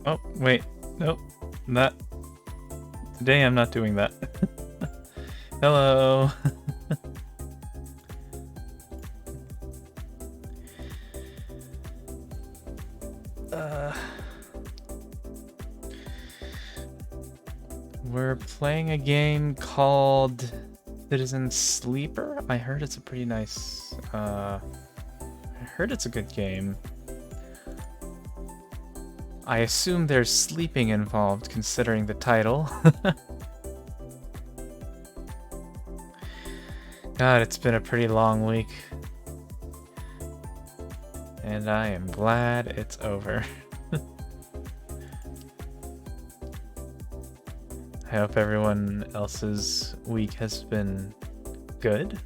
Oh, wait. Nope. Not. Today I'm not doing that. Hello. uh, we're playing a game called Citizen Sleeper. I heard it's a pretty nice. I heard it's a good game. I assume there's sleeping involved, considering the title. God, it's been a pretty long week. And I am glad it's over. I hope everyone else's week has been good.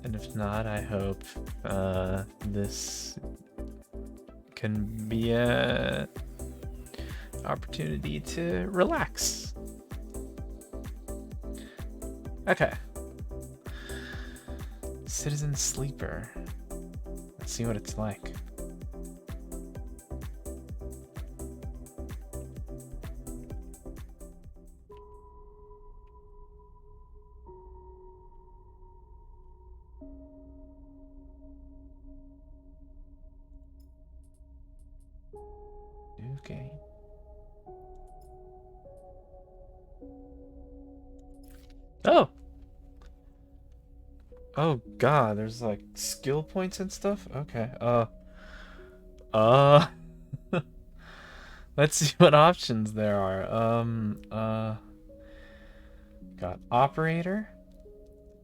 And if not, I hope this can be a opportunity to relax. Okay. Citizen Sleeper. Let's see what it's like. Okay. Oh! Oh god, there's like skill points and stuff? Okay, let's see what options there are. Got operator.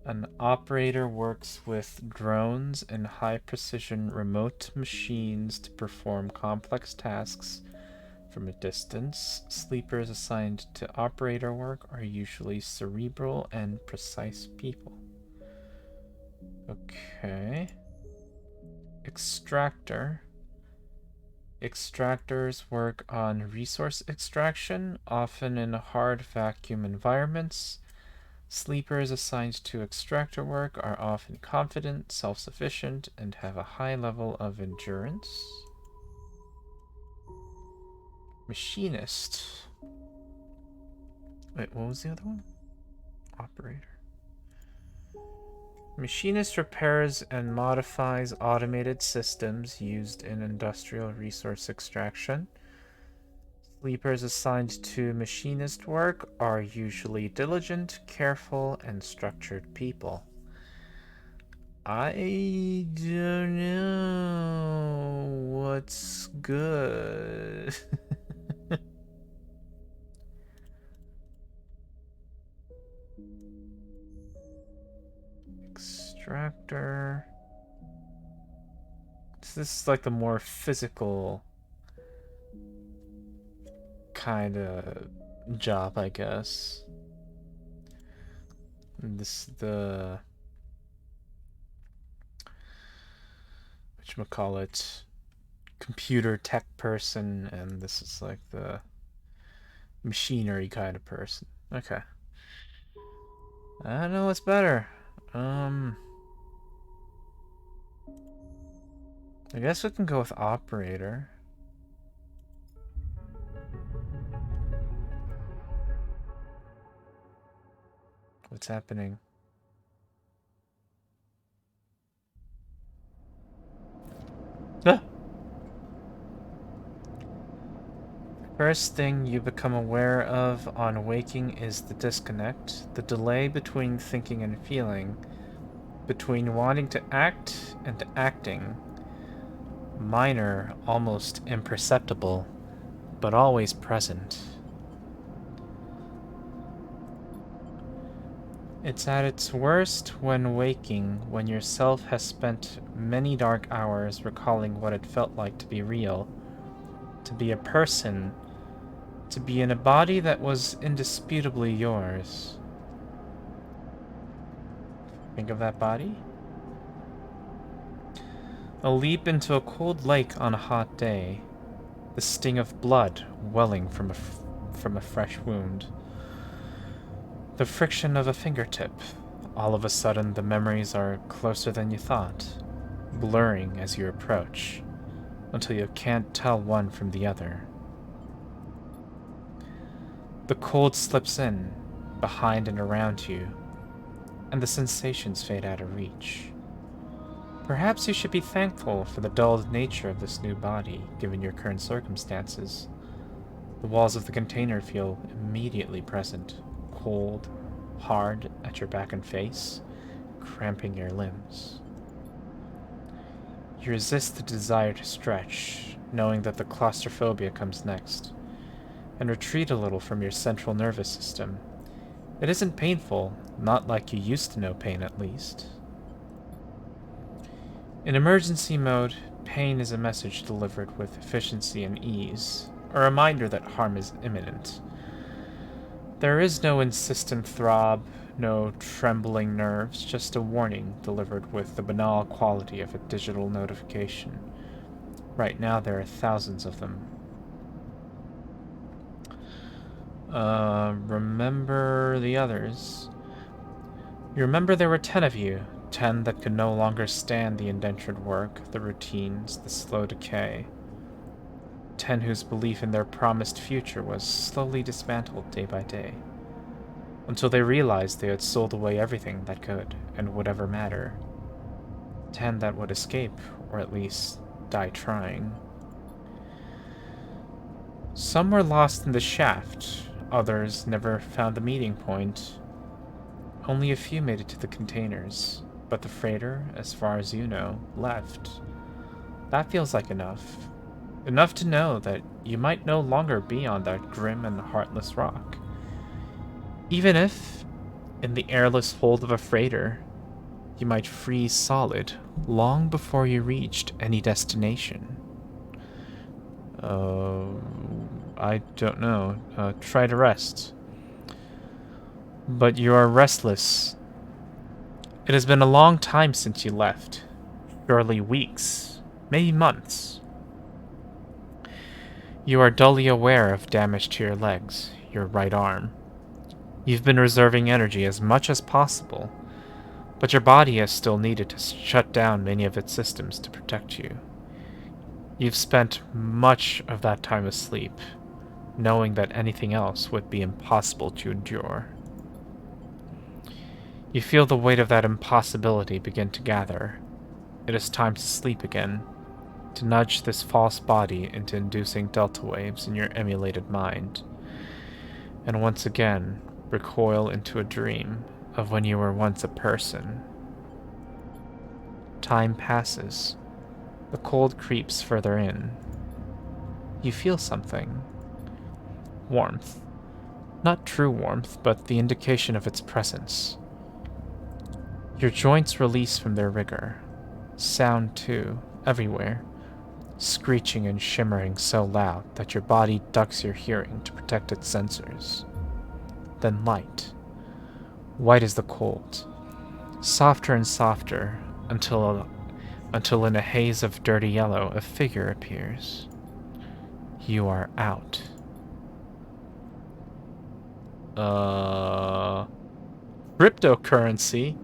An operator works with drones and high-precision remote machines to perform complex tasks from a distance. Sleepers assigned to operator work are usually cerebral and precise people. Okay. Extractor. Extractors work on resource extraction, often in hard vacuum environments. Sleepers assigned to extractor work are often confident, self-sufficient, and have a high level of endurance. Machinist. Wait, what was the other one? Operator. Machinist repairs and modifies automated systems used in industrial resource extraction. Sleepers assigned to machinist work are usually diligent, careful, and structured people. I don't know what's good. Extractor. This is like the more physical kind of job, I guess. And this is the whatchamacallit, computer tech person, and this is like the machinery kind of person. Okay. I don't know what's better. I guess we can go with operator. What's happening? Ah! First thing you become aware of on waking is the disconnect, the delay between thinking and feeling, between wanting to act and acting. Minor, almost imperceptible, but always present. It's at its worst when waking, when your self has spent many dark hours recalling what it felt like to be real, to be a person, to be in a body that was indisputably yours. Think of that body? A leap into a cold lake on a hot day, the sting of blood welling from a fresh wound. The friction of a fingertip. All of a sudden, the memories are closer than you thought, blurring as you approach. until you can't tell one from the other. The cold slips in, behind and around you, and the sensations fade out of reach. Perhaps you should be thankful for the dulled nature of this new body, given your current circumstances. The walls of the container feel immediately present, cold, hard at your back and face, cramping your limbs. You resist the desire to stretch, knowing that the claustrophobia comes next, and retreat a little from your central nervous system. It isn't painful, not like you used to know pain at least. In emergency mode, pain is a message delivered with efficiency and ease, a reminder that harm is imminent. There is no insistent throb, no trembling nerves, just a warning delivered with the banal quality of a digital notification. Right now there are thousands of them. Remember the others. You remember there were 10 of you, 10 that could no longer stand the indentured work, the routines, the slow decay. 10 whose belief in their promised future was slowly dismantled day by day, until they realized they had sold away everything that could and would ever matter. 10 that would escape, or at least die trying. Some were lost in the shaft, others never found the meeting point. Only a few made it to the containers, but the freighter, as far as you know, left. That feels like enough. Enough to know that you might no longer be on that grim and heartless rock. Even if, in the airless hold of a freighter, you might freeze solid long before you reached any destination. I don't know. Try to rest. But you are restless. It has been a long time since you left. Surely weeks, maybe months. You are dully aware of damage to your legs, your right arm. You've been reserving energy as much as possible, but your body has still needed to shut down many of its systems to protect you. You've spent much of that time asleep, knowing that anything else would be impossible to endure. You feel the weight of that impossibility begin to gather. It is time to sleep again, to nudge this false body into inducing delta waves in your emulated mind, and once again recoil into a dream of when you were once a person. Time passes. The cold creeps further in. You feel something. Warmth. Not true warmth, but the indication of its presence. Your joints release from their rigor. Sound, too, everywhere. Screeching and shimmering so loud that your body ducks your hearing to protect its sensors. Then light. White as the cold. Softer and softer, until in a haze of dirty yellow a figure appears. You are out. Cryptocurrency?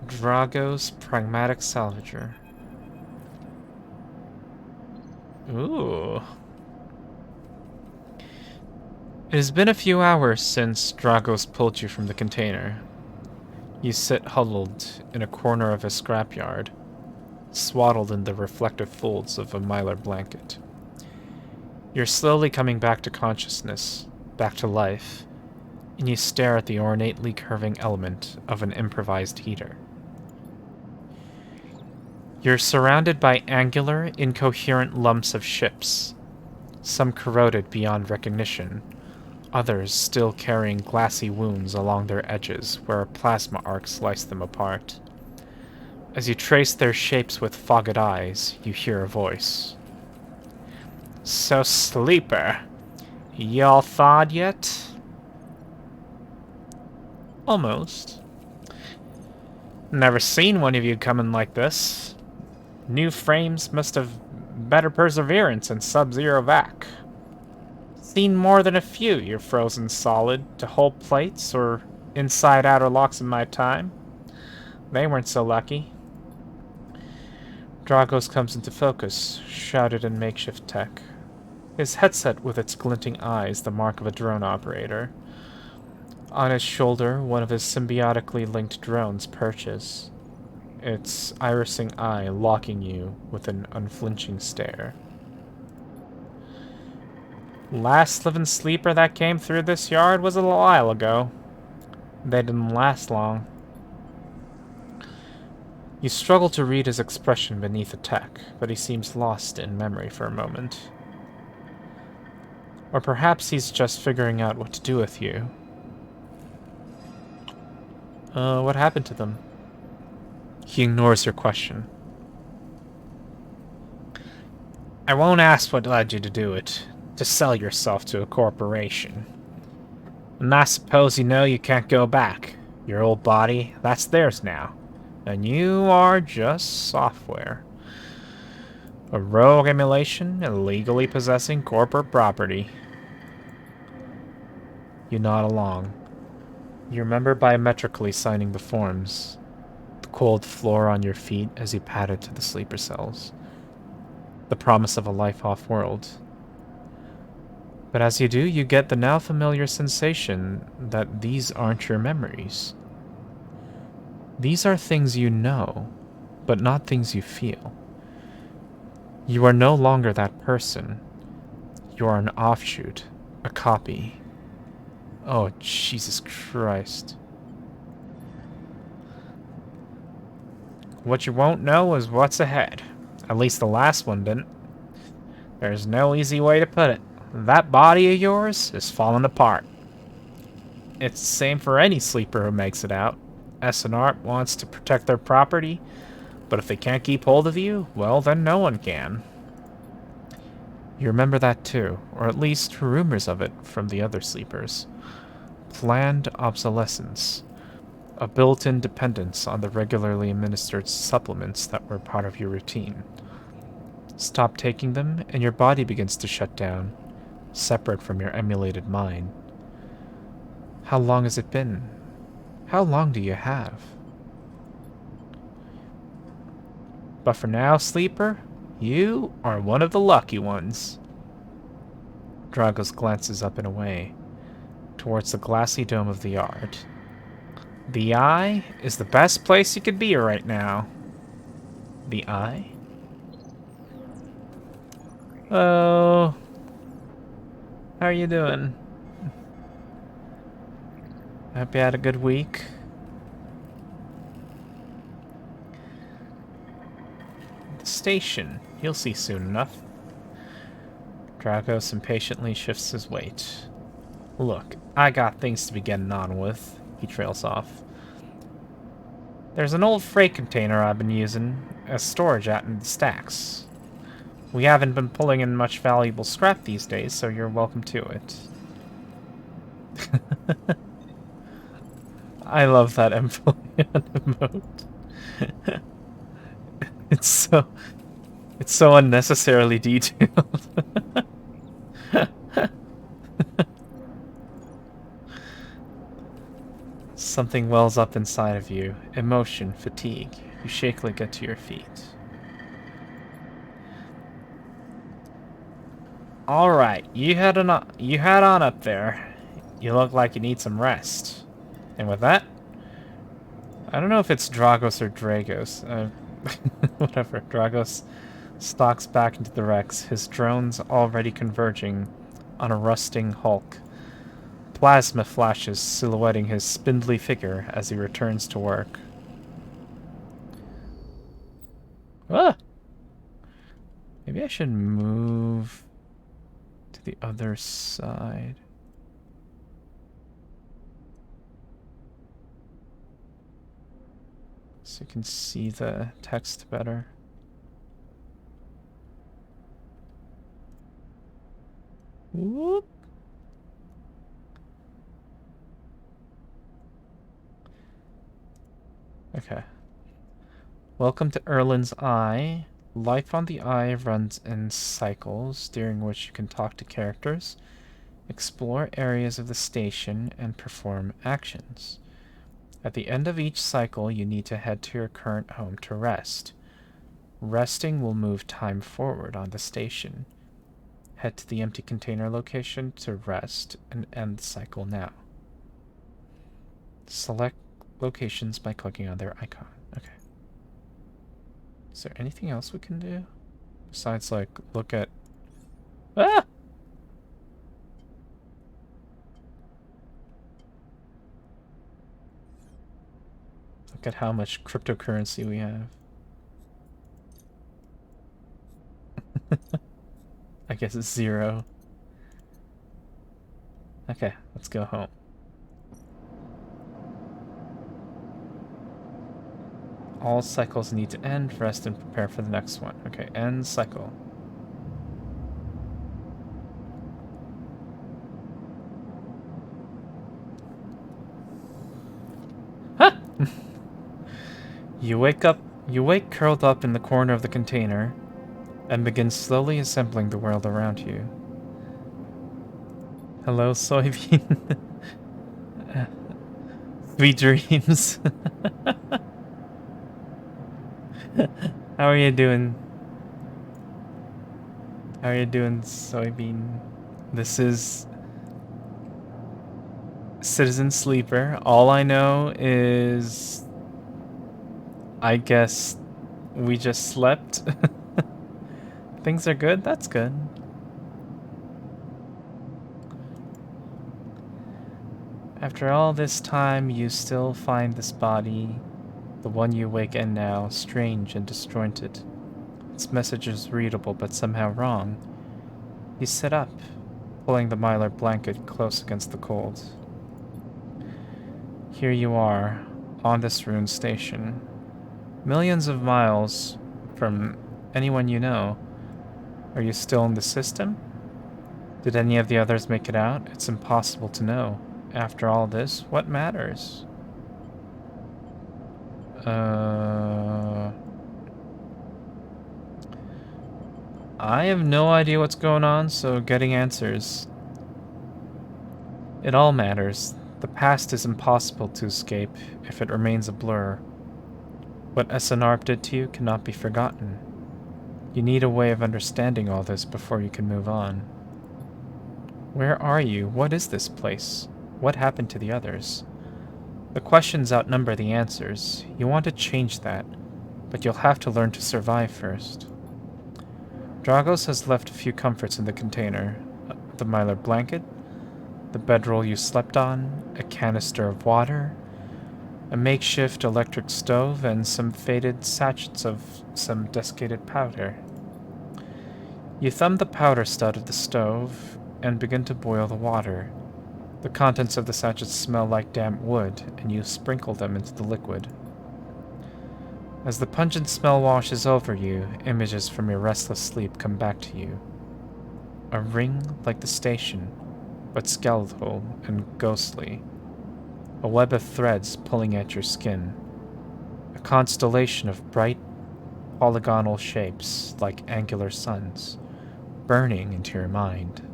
Drago's Pragmatic Salvager. Ooh. It has been a few hours since Dragos pulled you from the container. You sit huddled in a corner of a scrapyard, swaddled in the reflective folds of a mylar blanket. You're slowly coming back to consciousness, back to life, and you stare at the ornately curving element of an improvised heater. You're surrounded by angular, incoherent lumps of ships, some corroded beyond recognition, others still carrying glassy wounds along their edges where a plasma arc sliced them apart. As you trace their shapes with fogged eyes, you hear a voice. "So, Sleeper, y'all thawed yet?" "Almost." "Never seen one of you coming like this. New frames must have better perseverance in sub-zero vac. Seen more than a few you're frozen solid to hull plates or inside-outer locks in my time. They weren't so lucky. Dragos comes into focus, shrouded in makeshift tech. His headset with its glinting eyes, the mark of a drone operator. On his shoulder, one of his symbiotically linked drones perches, its irising eye locking you with an unflinching stare. Last living sleeper that came through this yard was a while ago. They didn't last long. You struggle to read his expression beneath the tech, but he seems lost in memory for a moment. Or perhaps he's just figuring out what to do with you. What happened to them? He ignores your question. I won't ask what led you to do it. To sell yourself to a corporation. And I suppose you know you can't go back. Your old body, that's theirs now. And you are just software. A rogue emulation illegally possessing corporate property. You nod along. You remember biometrically signing the forms. The cold floor on your feet as you padded to the sleeper cells. The promise of a life off-world. But as you do, you get the now familiar sensation that these aren't your memories. These are things you know, but not things you feel. You are no longer that person. You are an offshoot, a copy. Oh, Jesus Christ. What you won't know is what's ahead. At least the last one didn't. There's no easy way to put it. That body of yours is falling apart. It's the same for any sleeper who makes it out. SNR wants to protect their property, but if they can't keep hold of you, well, then no one can. You remember that too, or at least rumors of it from the other sleepers. Planned obsolescence. A built-in dependence on the regularly administered supplements that were part of your routine. Stop taking them, and your body begins to shut down, separate from your emulated mind. How long has it been? How long do you have? But for now, sleeper, you are one of the lucky ones. Dragos glances up and away, towards the glassy dome of the yard. The Eye is the best place you could be right now. The Eye? Oh... How are you doing? I hope you had a good week. The station. You'll see soon enough. Dragos impatiently shifts his weight. Look, I got things to be getting on with. He trails off. There's an old freight container I've been using as storage out in the stacks. We haven't been pulling in much valuable scrap these days, so you're welcome to it. I love that emote. It's so unnecessarily detailed. Something wells up inside of you. Emotion, fatigue. You shakily get to your feet. Alright, you head on up there. You look like you need some rest. And with that, I don't know if it's Dragos or Dragos. Whatever. Dragos stalks back into the Rex, his drones already converging on a rusting hulk. Plasma flashes silhouetting his spindly figure as he returns to work. Ah! Maybe I should move to the other side. So you can see the text better. Whoop. Okay. Welcome to Erlin's Eye. Life on the Eye runs in cycles, during which you can talk to characters, explore areas of the station, and perform actions. At the end of each cycle, you need to head to your current home to rest. Resting will move time forward on the station. Head to the empty container location to rest and end the cycle now. Select locations by clicking on their icon. Okay. Is there anything else we can do? Besides, like, look at... Ah! Look at how much cryptocurrency we have. I guess it's 0. Okay, let's go home. All cycles need to end, rest, and prepare for the next one. Okay, end cycle. Ha! You wake curled up in the corner of the container and begin slowly assembling the world around you. Hello, soybean. Sweet dreams. How are you doing? How are you doing, soybean? This is Citizen Sleeper. All I know is, I guess we just slept. Things are good? That's good. After all this time, you still find this body, the one you wake in now, strange and disjointed. Its message is readable, but somehow wrong. You sit up, pulling the mylar blanket close against the cold. Here you are, on this ruined station. Millions of miles from anyone you know. Are you still in the system? Did any of the others make it out? It's impossible to know. After all this, what matters? I have no idea what's going on, so getting answers. It all matters. The past is impossible to escape if it remains a blur. What SNARP did to you cannot be forgotten. You need a way of understanding all this before you can move on. Where are you? What is this place? What happened to the others? The questions outnumber the answers. You want to change that, but you'll have to learn to survive first. Dragos has left a few comforts in the container. The mylar blanket, the bedroll you slept on, a canister of water, a makeshift electric stove, and some faded sachets of some desiccated powder. You thumb the powder stud of the stove and begin to boil the water. The contents of the sachets smell like damp wood, and you sprinkle them into the liquid. As the pungent smell washes over you, images from your restless sleep come back to you. A ring like the station, but skeletal and ghostly. A web of threads pulling at your skin. A constellation of bright, polygonal shapes like angular suns, burning into your mind.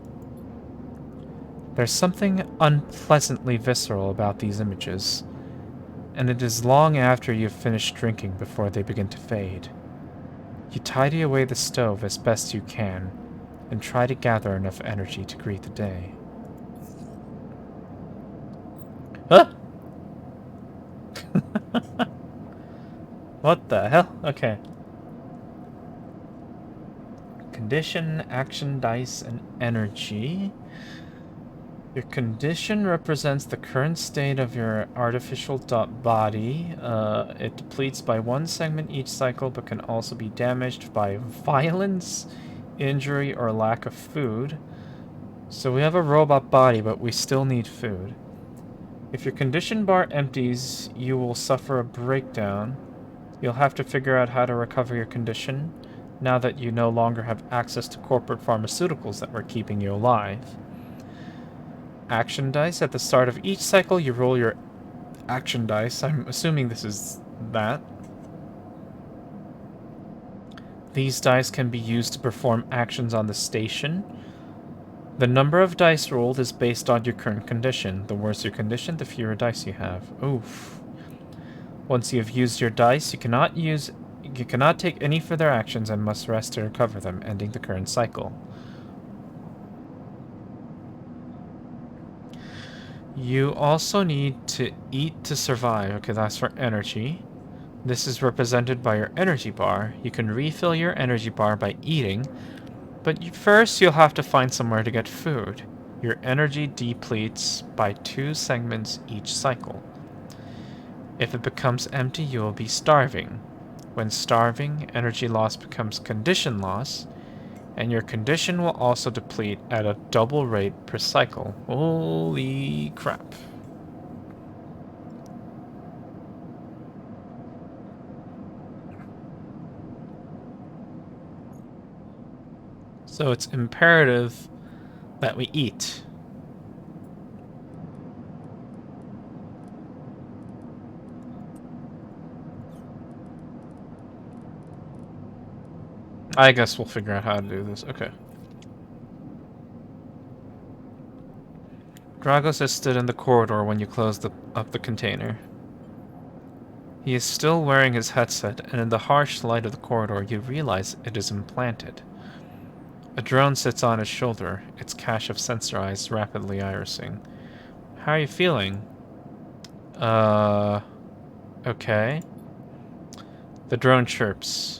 There's something unpleasantly visceral about these images, and it is long after you've finished drinking before they begin to fade. You tidy away the stove as best you can, and try to gather enough energy to greet the day. Huh? What the hell? Okay. Condition, action dice, and energy. Your condition represents the current state of your artificial body. It depletes by 1 segment each cycle, but can also be damaged by violence, injury, or lack of food. So we have a robot body, but we still need food. If your condition bar empties, you will suffer a breakdown. You'll have to figure out how to recover your condition, now that you no longer have access to corporate pharmaceuticals that were keeping you alive. Action dice. At the start of each cycle, you roll your action dice. I'm assuming this is that. These dice can be used to perform actions on the station. The number of dice rolled is based on your current condition. The worse your condition, the fewer dice you have. Oof. Once you have used your dice, you cannot take any further actions and must rest to recover them, ending the current cycle. You also need to eat to survive. Okay, that's for energy. This is represented by your energy bar. You can refill your energy bar by eating, but first you'll have to find somewhere to get food. Your energy depletes by 2 segments each cycle. If it becomes empty, you will be starving. When starving, energy loss becomes condition loss, and your condition will also deplete at a double rate per cycle. Holy crap. So it's imperative that we eat. I guess we'll figure out how to do this. Okay. Dragos has stood in the corridor when you closed up the container. He is still wearing his headset, and in the harsh light of the corridor, you realize it is implanted. A drone sits on his shoulder, its cache of sensor eyes rapidly irising. How are you feeling? Okay. The drone chirps.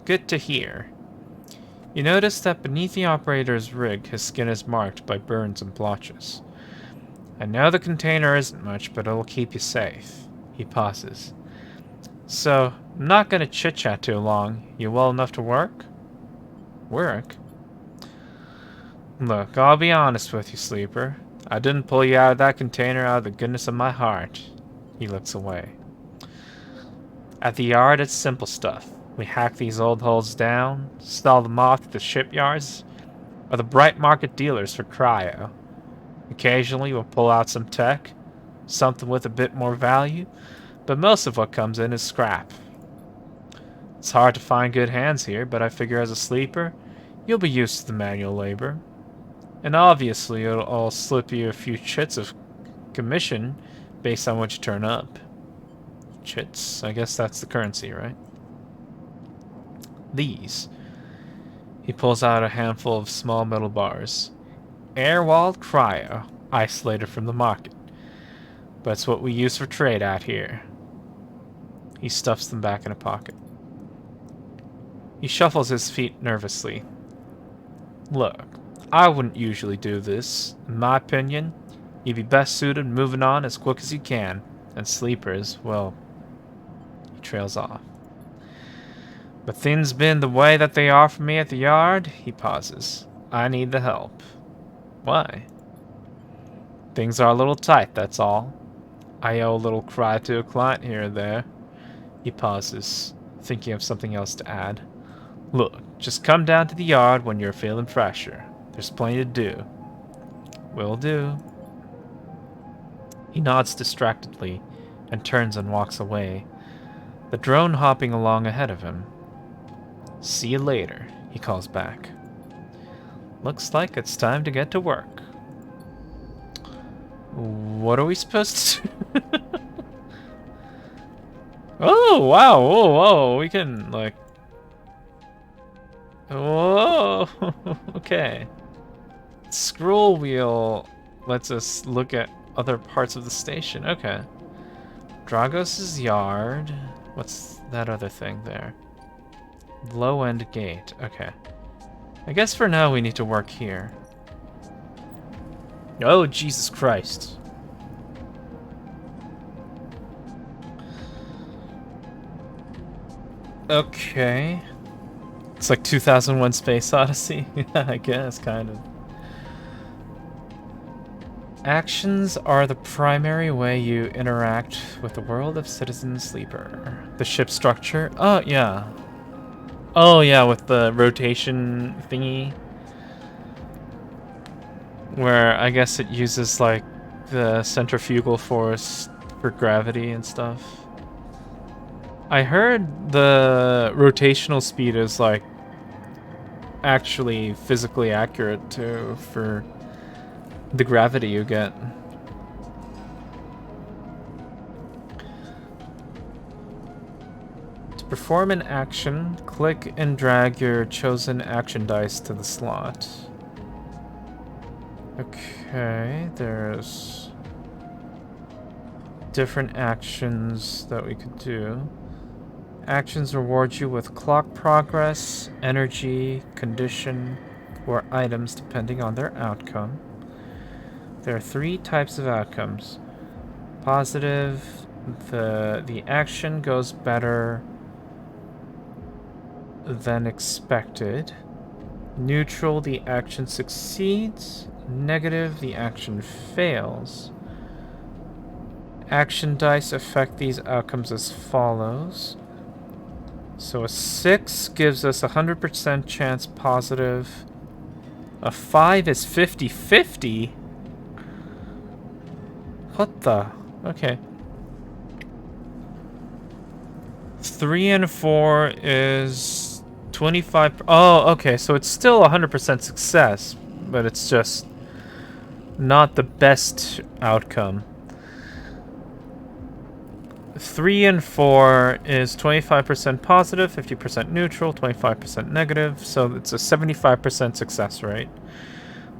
Good to hear. You notice that beneath the operator's rig, his skin is marked by burns and blotches. I know the container isn't much, but it'll keep you safe. He pauses. So, I'm not gonna chit-chat too long. You well enough to work? Work? Look, I'll be honest with you, Sleeper. I didn't pull you out of that container out of the goodness of my heart. He looks away. At the yard, it's simple stuff. We hack these old hulls down, sell them off to the shipyards, or the bright market dealers for cryo. Occasionally, we'll pull out some tech, something with a bit more value, but most of what comes in is scrap. It's hard to find good hands here, but I figure as a sleeper, you'll be used to the manual labor. And obviously, it'll slip you a few chits of commission based on what you turn up. Chits, I guess that's the currency, right? These. He pulls out a handful of small metal bars. Air-walled cryo, isolated from the market. But it's what we use for trade out here. He stuffs them back in a pocket. He shuffles his feet nervously. Look, I wouldn't usually do this. In my opinion, you'd be best suited moving on as quick as you can. And sleepers, well, he trails off. But things been the way that they are for me at the yard, he pauses. I need the help. Why? Things are a little tight, that's all. I owe a little cry to a client here or there. He pauses, thinking of something else to add. Look, just come down to the yard when you're feeling fresher. There's plenty to do. Will do. He nods distractedly and turns and walks away, the drone hopping along ahead of him. See you later, he calls back. Looks like it's time to get to work. What are we supposed to do? Oh, wow, whoa, whoa, we can, like... Whoa, okay. Scroll wheel lets us look at other parts of the station, okay. Dragos' yard. What's that other thing there? Low-end gate, okay. I guess for now we need to work here. Oh, Jesus Christ. Okay. It's like 2001 Space Odyssey. I guess, kind of. Actions are the primary way you interact with the world of Citizen Sleeper. The ship structure? Oh, yeah. Oh, yeah, with the rotation thingy. Where I guess it uses, like, the centrifugal force for gravity and stuff. I heard the rotational speed is, like, actually physically accurate, too, for the gravity you get. Perform an action. Click and drag your chosen action dice to the slot. Okay, there's different actions that we could do. Actions reward you with clock progress, energy, condition, or items depending on their outcome. There are 3 types of outcomes. Positive, the action goes better than expected. Neutral, the action succeeds. Negative, the action fails. Action dice affect these outcomes as follows. So a 6 gives us 100% chance positive. A 5 is 50-50. What the? Okay. 3 and 4 is 25. Oh, okay. So it's still 100% success, but it's just not the best outcome. 3 and 4 is 25% positive, 50% neutral, 25% negative, so it's a 75% success rate.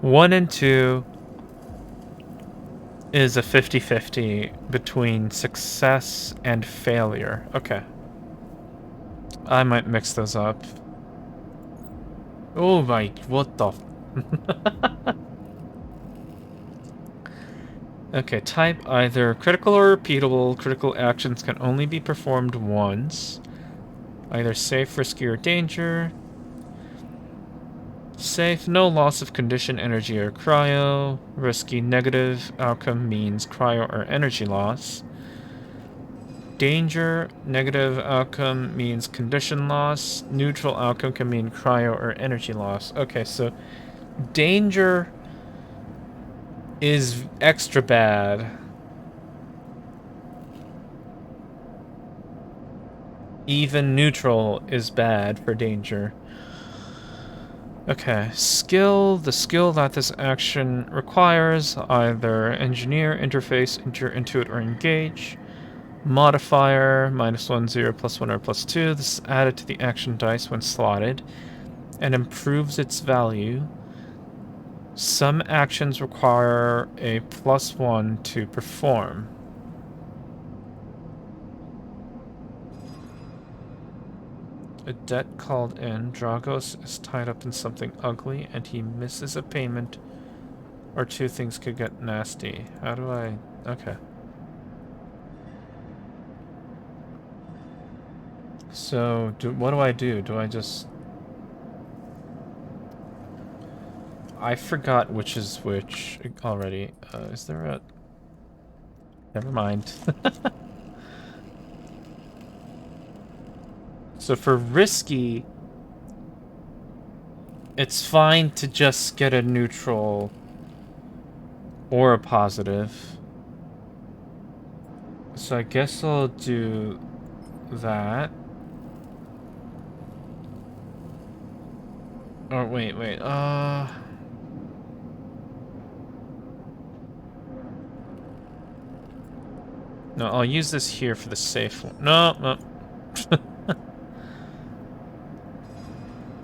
1 and 2 is a 50-50 between success and failure. Okay. I might mix those up. Oh my, what the... Okay, type either critical or repeatable. Critical actions can only be performed once. Either safe, risky, or danger. Safe, no loss of condition, energy, or cryo. Risky, negative outcome means cryo or energy loss. Danger, negative outcome means condition loss. Neutral outcome can mean cryo or energy loss. Okay, so danger is extra bad. Even neutral is bad for danger. Okay, skill. The skill that this action requires, either engineer, interface, intuit, or engage. Modifier, -1, 0, +1, or +2. This is added to the action dice when slotted and improves its value. Some actions require a +1 to perform. A debt called in. Dragos is tied up in something ugly and he misses a payment or 2 things could get nasty. How do I... Okay. So, what do I do? Do I just... I forgot which is which already. Is there a... Never mind. So for risky, it's fine to just get a neutral or a positive. So I guess I'll do that. Oh, wait. No, I'll use this here for the safe one. No.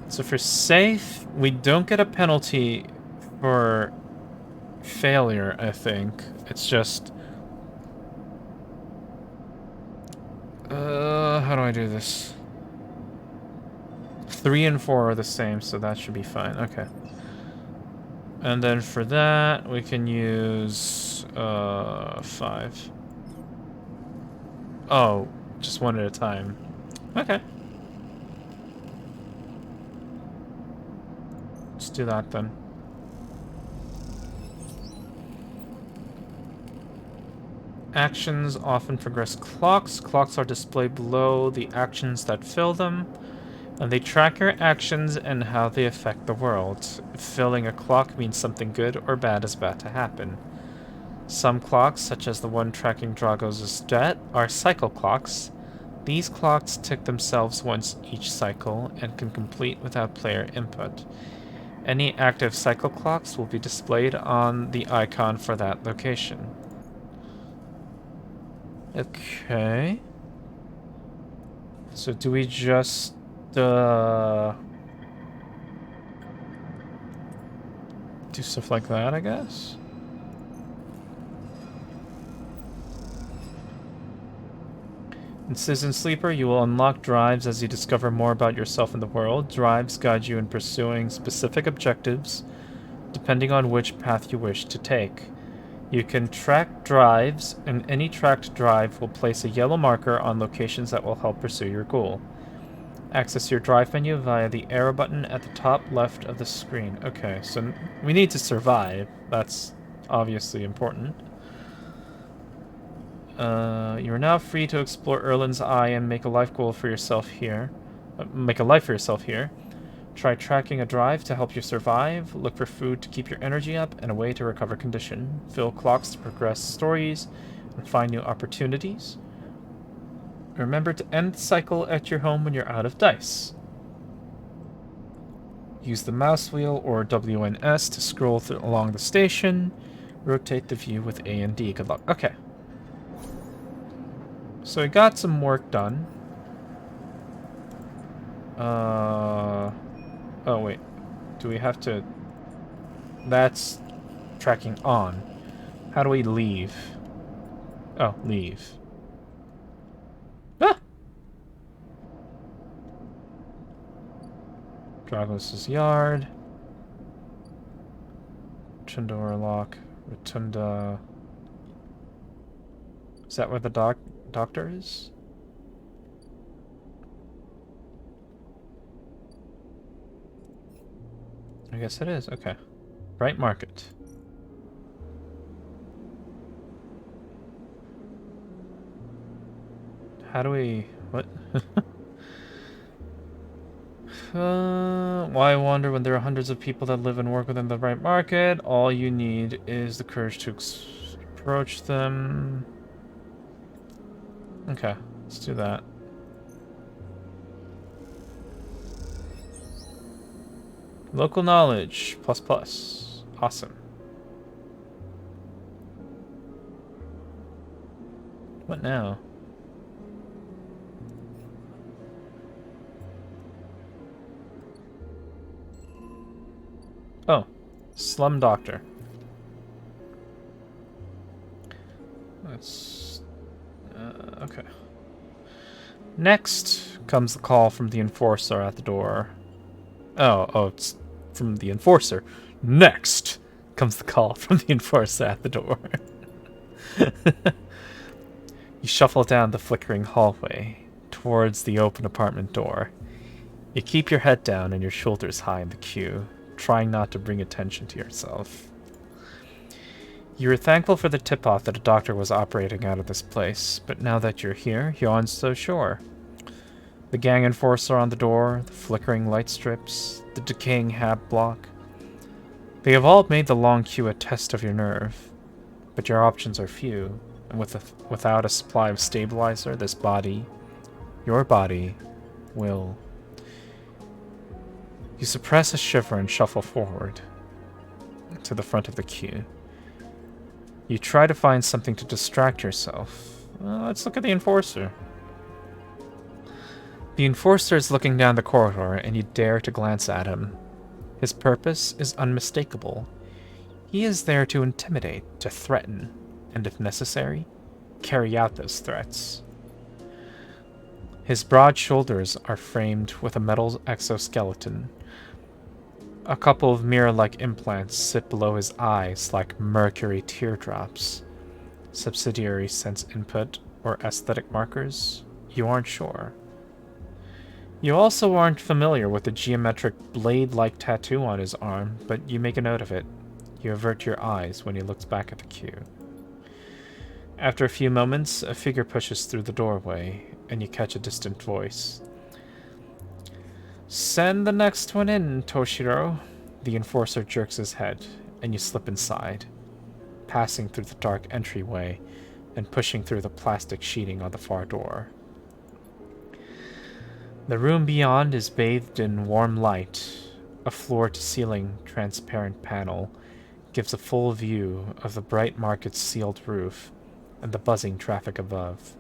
So for safe, we don't get a penalty for failure, I think. It's just... how do I do this? 3 and 4 are the same, so that should be fine. Okay. And then for that, we can use 5. Oh, just one at a time. Okay. Let's do that then. Actions often progress clocks. Clocks are displayed below the actions that fill them. And they track your actions and how they affect the world. Filling a clock means something good or bad is about to happen. Some clocks, such as the one tracking Dragos' debt, are cycle clocks. These clocks tick themselves once each cycle and can complete without player input. Any active cycle clocks will be displayed on the icon for that location. Okay. So do we just do stuff like that, I guess? In Citizen Sleeper, you will unlock drives as you discover more about yourself and the world. Drives guide you in pursuing specific objectives, depending on which path you wish to take. You can track drives, and any tracked drive will place a yellow marker on locations that will help pursue your goal. Access your drive menu via the arrow button at the top left of the screen. Okay, so we need to survive. That's obviously important. You are now free to explore Erlin's Eye and make a life goal for yourself here. Make a life for yourself here. Try tracking a drive to help you survive. Look for food to keep your energy up and a way to recover condition. Fill clocks to progress stories and find new opportunities. Remember to end the cycle at your home when you're out of dice. Use the mouse wheel or WNS to scroll along the station. Rotate the view with A and D. Good luck. Okay. So we got some work done. Oh, wait. Do we have to... That's tracking on. How do we leave? Oh, leave. Ah! Dragos' yard. Chindora Lock. Rotunda. Is that where the doctor is? I guess it is. Okay. Bright Market. How do we... What? Why wander when there are hundreds of people that live and work within the Bright Market? All you need is the courage to approach them. Okay, let's do that. Local knowledge, ++. Awesome. What now? Oh, Slum Doctor. That's... okay. Next comes the call from the Enforcer at the door. Oh, it's from the Enforcer. Next comes the call from the Enforcer at the door. You shuffle down the flickering hallway towards the open apartment door. You keep your head down and your shoulders high in the queue, trying not to bring attention to yourself. You were thankful for the tip-off that a doctor was operating out of this place, but now that you're here, you aren't so sure. The gang enforcer on the door, the flickering light strips, the decaying hab block. They have all made the long queue a test of your nerve, but your options are few, and without a supply of stabilizer, this body, your body, will... You suppress a shiver and shuffle forward to the front of the queue. You try to find something to distract yourself. Let's look at the Enforcer. The Enforcer is looking down the corridor, and you dare to glance at him. His purpose is unmistakable. He is there to intimidate, to threaten, and if necessary, carry out those threats. His broad shoulders are framed with a metal exoskeleton. A couple of mirror-like implants sit below his eyes like mercury teardrops. Subsidiary sense input or aesthetic markers? You aren't sure. You also aren't familiar with the geometric blade-like tattoo on his arm, but you make a note of it. You avert your eyes when he looks back at the queue. After a few moments, a figure pushes through the doorway, and you catch a distant voice. Send the next one in, Toshiro. The Enforcer jerks his head, and you slip inside, passing through the dark entryway and pushing through the plastic sheeting on the far door. The room beyond is bathed in warm light. A floor-to-ceiling transparent panel gives a full view of the Bright Market's sealed roof and the buzzing traffic above.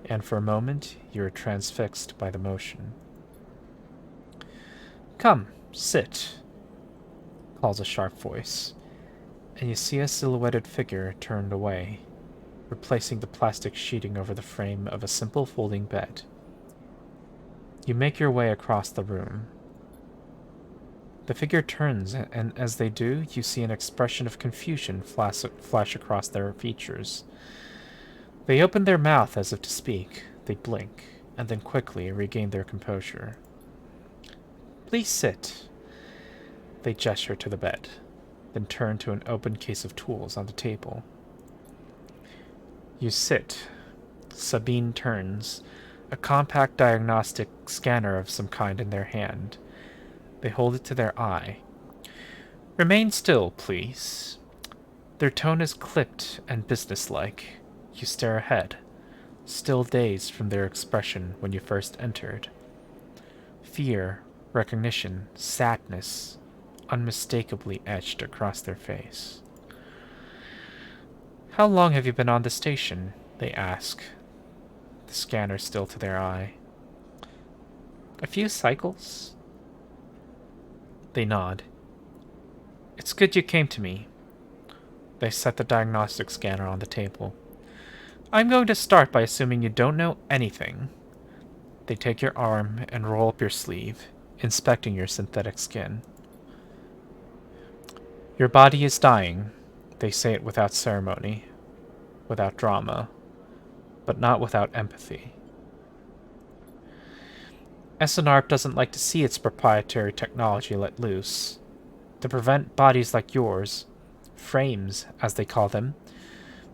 and for a moment you are transfixed by the motion. "Come, sit," calls a sharp voice, and you see a silhouetted figure turned away, replacing the plastic sheeting over the frame of a simple folding bed. You make your way across the room. The figure turns, and as they do, you see an expression of confusion flash across their features. They open their mouth as if to speak, they blink, and then quickly regain their composure. "Please sit." They gesture to the bed, then turn to an open case of tools on the table. You sit. Sabine turns, a compact diagnostic scanner of some kind in their hand. They hold it to their eye. "Remain still, please." Their tone is clipped and businesslike. You stare ahead, still dazed from their expression when you first entered. Fear, recognition, sadness, unmistakably etched across their face. "How long have you been on the station?" they ask, the scanner still to their eye. "A few cycles." They nod. "It's good you came to me." They set the diagnostic scanner on the table. "I'm going to start by assuming you don't know anything." They take your arm and roll up your sleeve, inspecting your synthetic skin. "Your body is dying." They say it without ceremony, without drama, but not without empathy. SNARP doesn't like to see its proprietary technology let loose. To prevent bodies like yours, frames, as they call them,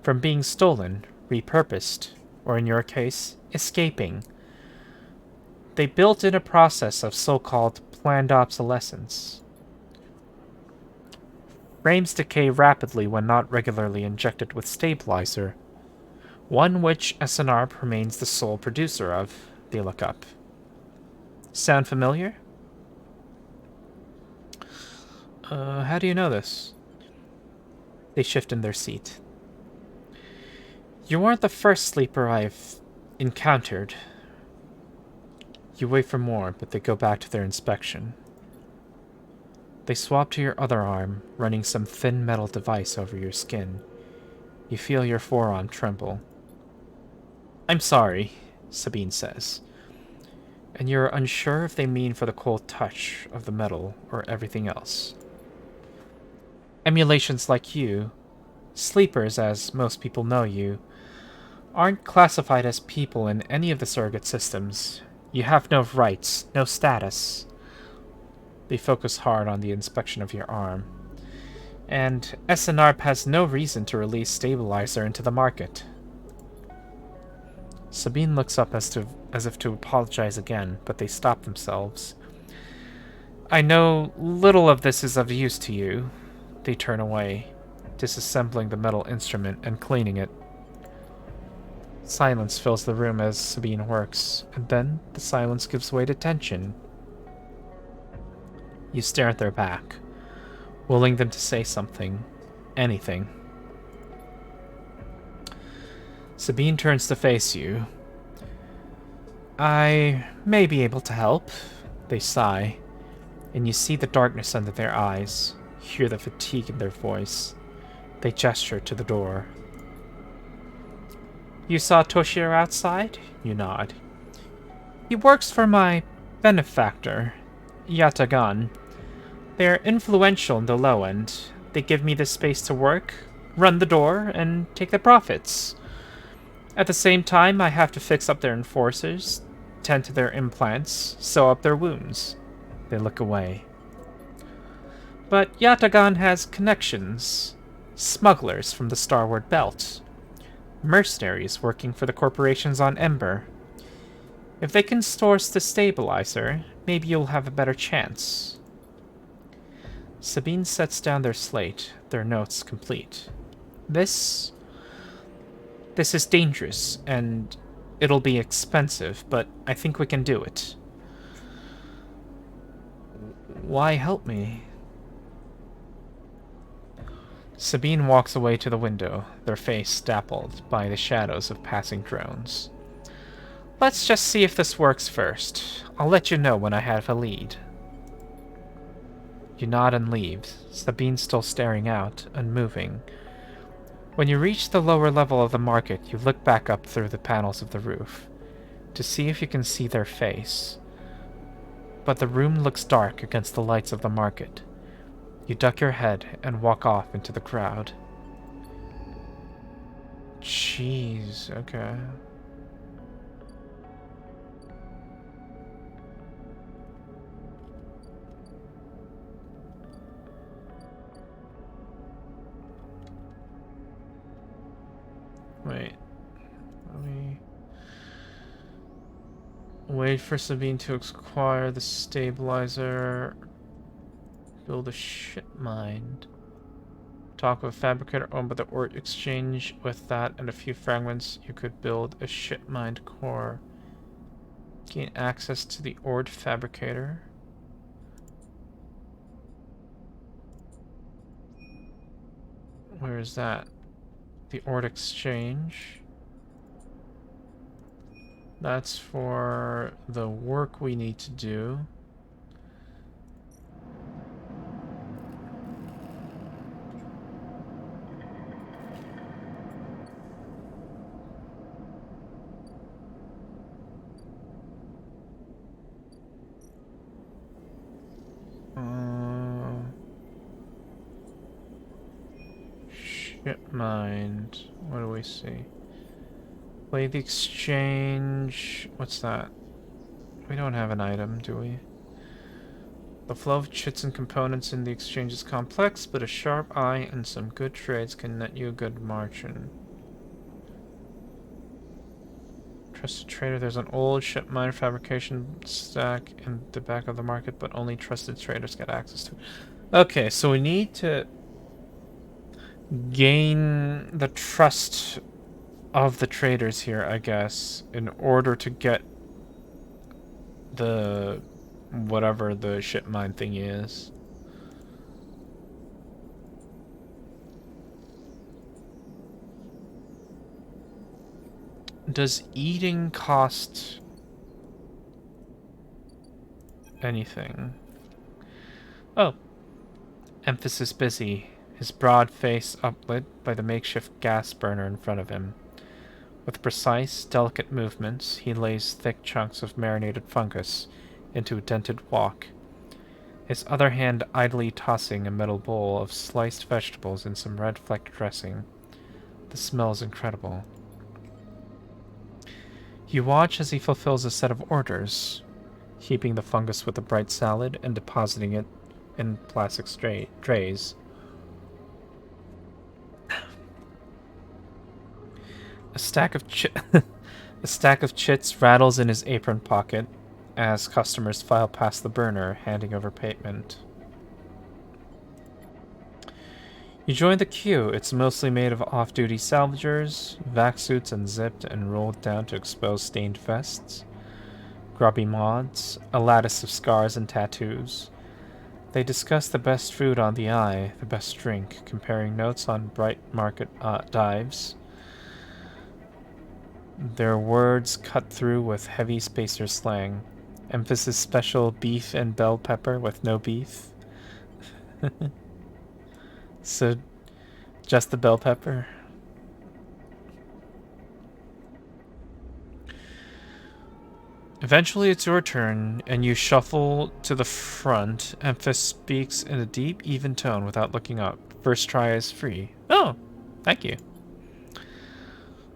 from being stolen, repurposed, or in your case, escaping. They built in a process of so-called planned obsolescence. Frames decay rapidly when not regularly injected with stabilizer, one which SNARP remains the sole producer of. They look up. Sound familiar? How do you know this? They shift in their seat. You aren't the first sleeper I've encountered. You wait for more, but they go back to their inspection. They swap to your other arm, running some thin metal device over your skin. You feel your forearm tremble. "I'm sorry," Sabine says. And you're unsure if they mean for the cold touch of the metal or everything else. Emulations like you, sleepers as most people know you, aren't classified as people in any of the surrogate systems. You have no rights, no status. They focus hard on the inspection of your arm. And SNARP has no reason to release Stabilizer into the market. Sabine looks up as if to apologize again, but they stop themselves. "I know little of this is of use to you." They turn away, disassembling the metal instrument and cleaning it. Silence fills the room as Sabine works, and then the silence gives way to tension. You stare at their back, willing them to say something, anything. Sabine turns to face you. "I may be able to help." They sigh, and you see the darkness under their eyes, hear the fatigue in their voice. They gesture to the door. "You saw Toshiro outside?" You nod. "He works for my benefactor, Yatagan. They're influential in the low end. They give me the space to work, run the door, and take the profits. At the same time, I have to fix up their enforcers, tend to their implants, sew up their wounds." They look away. "But Yatagan has connections. Smugglers from the Starward Belt. Mercenaries working for the corporations on Ember. If they can source the stabilizer, maybe you'll have a better chance." Sabine sets down their slate, their notes complete. This is dangerous, and it'll be expensive, but I think we can do it." "Why help me?" Sabine walks away to the window, their face dappled by the shadows of passing drones. Let's just see if this works first. I'll let you know when I have a lead. You nod and leave, Sabine still staring out, unmoving. When you reach the lower level of the market, you look back up through the panels of the roof to see if you can see their face. But the room looks dark against the lights of the market. You duck your head and walk off into the crowd. Jeez, okay. Wait. Let me... Wait for Sabine to acquire the stabilizer. Build a ship mind. Talk with a fabricator owned by the Ort Exchange. With that and a few fragments, you could build a ship mind core. Gain access to the Ord Fabricator. Where is that? The Ord Exchange. That's for the work we need to do. Ship mind. What do we see? Play the exchange. What's that? We don't have an item, do we? The flow of chits and components in the exchange is complex, but a sharp eye and some good trades can net you a good margin. Trusted trader. There's an old ship mine fabrication stack in the back of the market, but only trusted traders get access to it. Okay, so we need to gain the trust of the traders here, I guess, in order to get the whatever the ship mine thing is. Does eating cost anything? Oh. Emphasis busy, his broad face uplit by the makeshift gas burner in front of him. With precise, delicate movements, he lays thick chunks of marinated fungus into a dented wok, his other hand idly tossing a metal bowl of sliced vegetables in some red-flecked dressing. The smell is incredible. You watch as he fulfills a set of orders, heaping the fungus with the bright salad and depositing it in plastic trays. A stack of chits rattles in his apron pocket as customers file past the burner, handing over payment. You join the queue. It's mostly made of off-duty salvagers, vac suits unzipped and rolled down to expose stained vests, grubby mods, a lattice of scars and tattoos. They discuss the best food on the eye, the best drink, comparing notes on bright market dives. Their words cut through with heavy spacer slang. Emphasis special beef and bell pepper with no beef. So, just the bell pepper. Eventually it's your turn, and you shuffle to the front. Emphasis speaks in a deep, even tone without looking up. First try is free. Oh, thank you.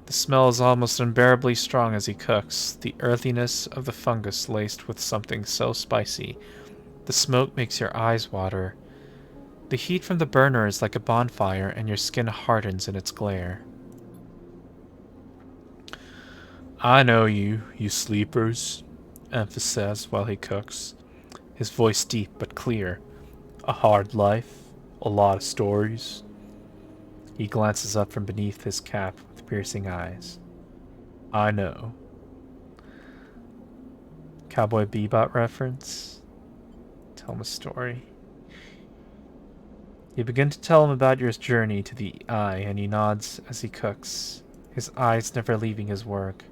The smell is almost unbearably strong as he cooks, the earthiness of the fungus laced with something so spicy. The smoke makes your eyes water. The heat from the burner is like a bonfire, and your skin hardens in its glare. I know you sleepers, Emphasis says while he cooks, his voice deep but clear. A hard life, a lot of stories. He glances up from beneath his cap with piercing eyes. I know. Cowboy Bebop reference? Tell him a story. You begin to tell him about your journey to the eye, and he nods as he cooks, his eyes never leaving his work.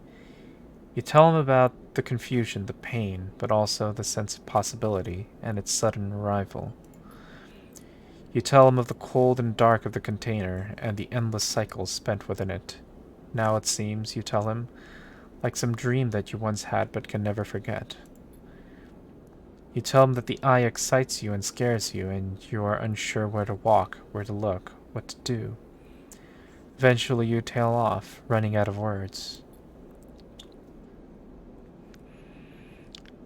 You tell him about the confusion, the pain, but also the sense of possibility and its sudden arrival. You tell him of the cold and dark of the container and the endless cycles spent within it. Now it seems, you tell him, like some dream that you once had but can never forget. You tell him that the eye excites you and scares you, and you are unsure where to walk, where to look, what to do. Eventually you tail off, running out of words.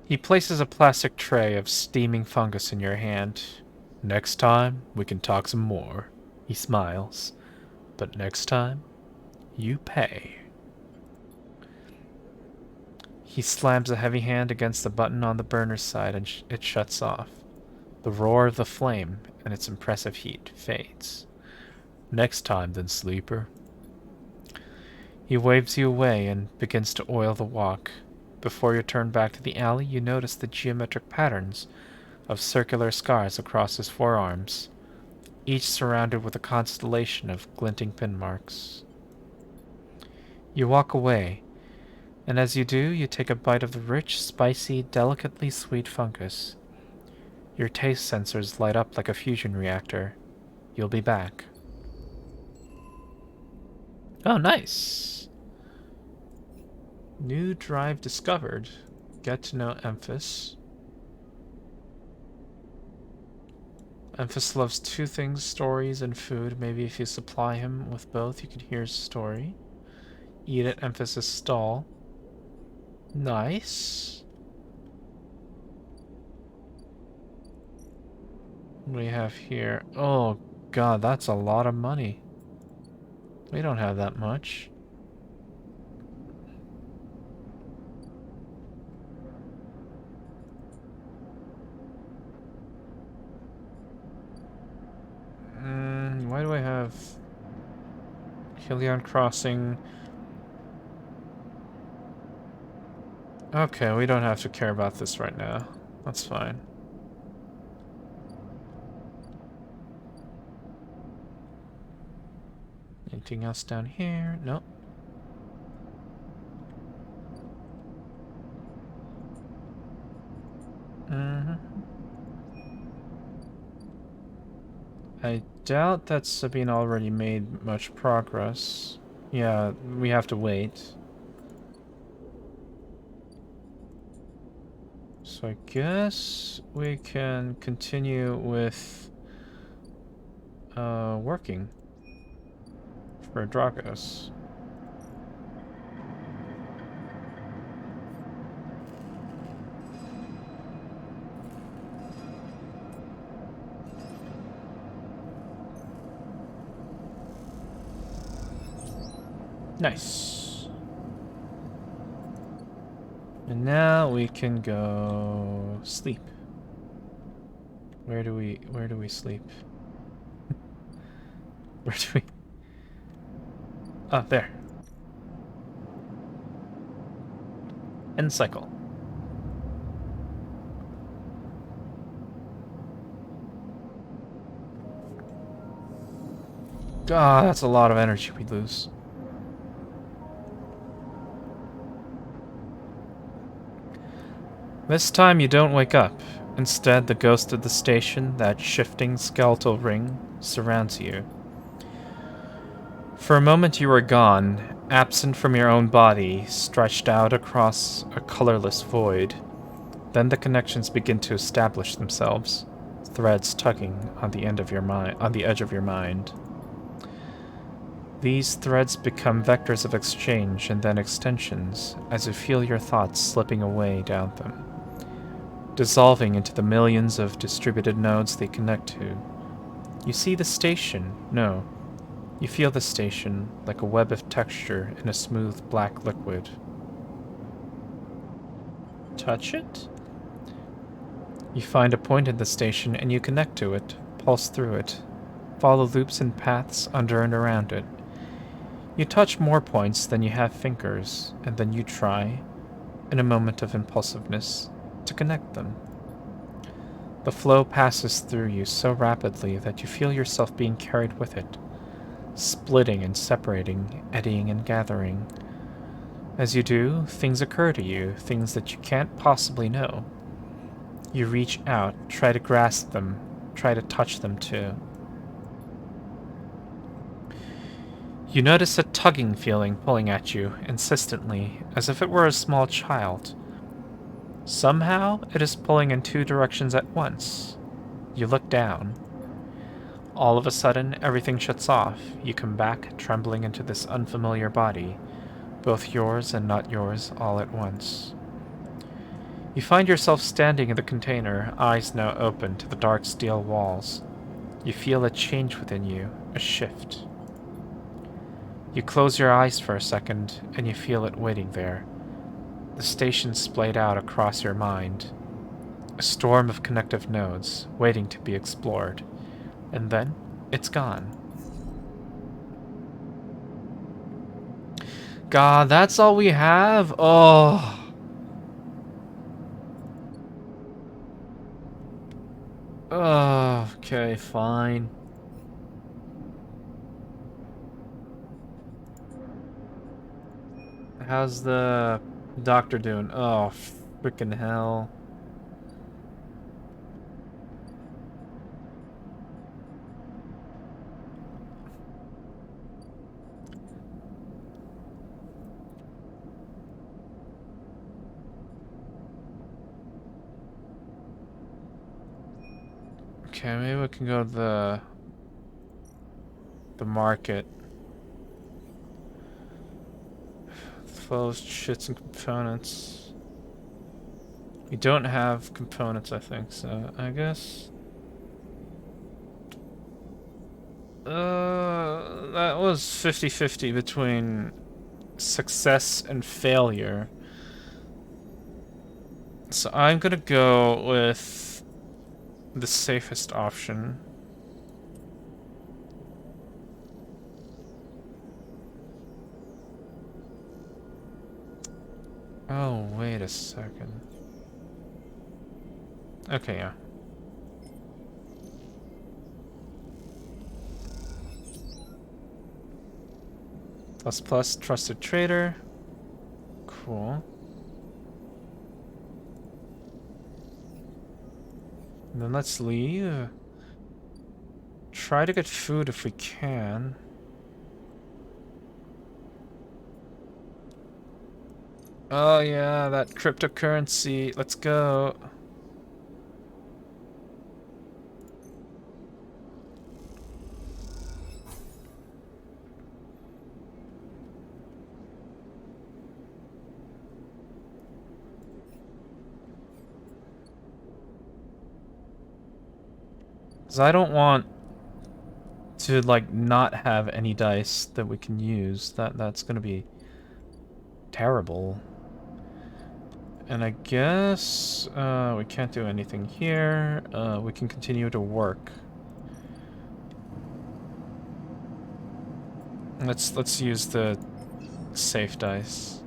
He places a plastic tray of steaming fungus in your hand. Next time, we can talk some more. He smiles. But next time, you pay. He slams a heavy hand against the button on the burner side and it shuts off. The roar of the flame and its impressive heat fades. Next time, then, sleeper. He waves you away and begins to oil the walk. Before you turn back to the alley, you notice the geometric patterns of circular scars across his forearms, each surrounded with a constellation of glinting pin marks. You walk away, and as you do, you take a bite of the rich, spicy, delicately sweet fungus. Your taste sensors light up like a fusion reactor. You'll be back. Oh, nice! New drive discovered. Get to know Emphas. Emphas loves two things, stories and food. Maybe if you supply him with both, you can hear his story. Eat at Emphas' stall. Nice. What do we have here? Oh god, that's a lot of money. We don't have that much. Why do I have Helion Crossing? Okay, we don't have to care about this right now. That's fine. Anything else down here? Nope. I doubt that Sabine already made much progress. Yeah, we have to wait. So I guess we can continue with working for Dragos. Nice. And now we can go sleep. Where do we sleep? Where do we? Ah, there. End cycle. Ah, that's a lot of energy we lose. This time you don't wake up. Instead, the ghost of the station, that shifting skeletal ring, surrounds you. For a moment you are gone, absent from your own body, stretched out across a colorless void. Then the connections begin to establish themselves, threads tugging on the end of your mind, on the edge of your mind. These threads become vectors of exchange and then extensions, as you feel your thoughts slipping away down them, dissolving into the millions of distributed nodes they connect to. You see the station. No. You feel the station like a web of texture in a smooth black liquid. Touch it? You find a point in the station and you connect to it, pulse through it, follow loops and paths under and around it. You touch more points than you have fingers, and then you try, in a moment of impulsiveness, to connect them. The flow passes through you so rapidly that you feel yourself being carried with it, splitting and separating, eddying and gathering. As you do, things occur to you, things that you can't possibly know. You reach out, try to grasp them, try to touch them too. You notice a tugging feeling pulling at you, insistently, as if it were a small child. Somehow, it is pulling in two directions at once. You look down. All of a sudden, everything shuts off. You come back, trembling into this unfamiliar body, both yours and not yours, all at once. You find yourself standing in the container, eyes now open to the dark steel walls. You feel a change within you, a shift. You close your eyes for a second, and you feel it waiting there. The station splayed out across your mind. A storm of connective nodes, waiting to be explored. And then, it's gone. God, that's all we have? Oh. Oh, okay, fine. How's the doctor doing? Oh, freaking hell. Okay, maybe we can go to the market. Closed shits and components. We don't have components, I think, so I guess. That was 50-50 between success and failure. So I'm gonna go with the safest option. Oh, wait a second. Okay, yeah. ++ trusted trader. Cool. And then let's leave. Try to get food if we can. Oh yeah, that cryptocurrency. Let's go. Because I don't want to, like, not have any dice that we can use. That's gonna be terrible. And I guess we can't do anything here. We can continue to work. Let's use the safe dice.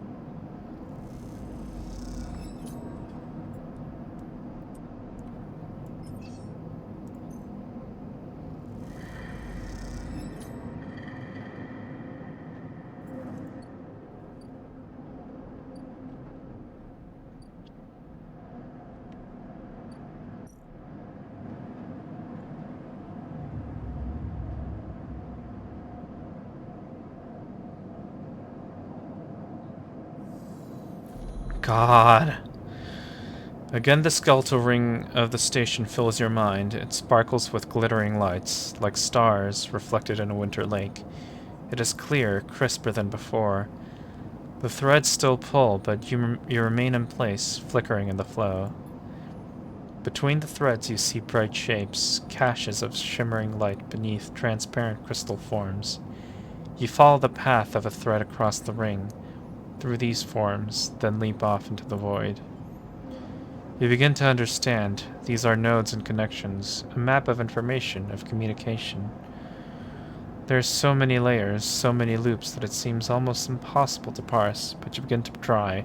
God. Again, the skeletal ring of the station fills your mind. It sparkles with glittering lights, like stars reflected in a winter lake. It is clear, crisper than before. The threads still pull, but you remain in place, flickering in the flow. Between the threads you see bright shapes, caches of shimmering light beneath transparent crystal forms. You follow the path of a thread across the ring, through these forms, then leap off into the void. You begin to understand. These are nodes and connections, a map of information, of communication. There are so many layers, so many loops that it seems almost impossible to parse, but you begin to try.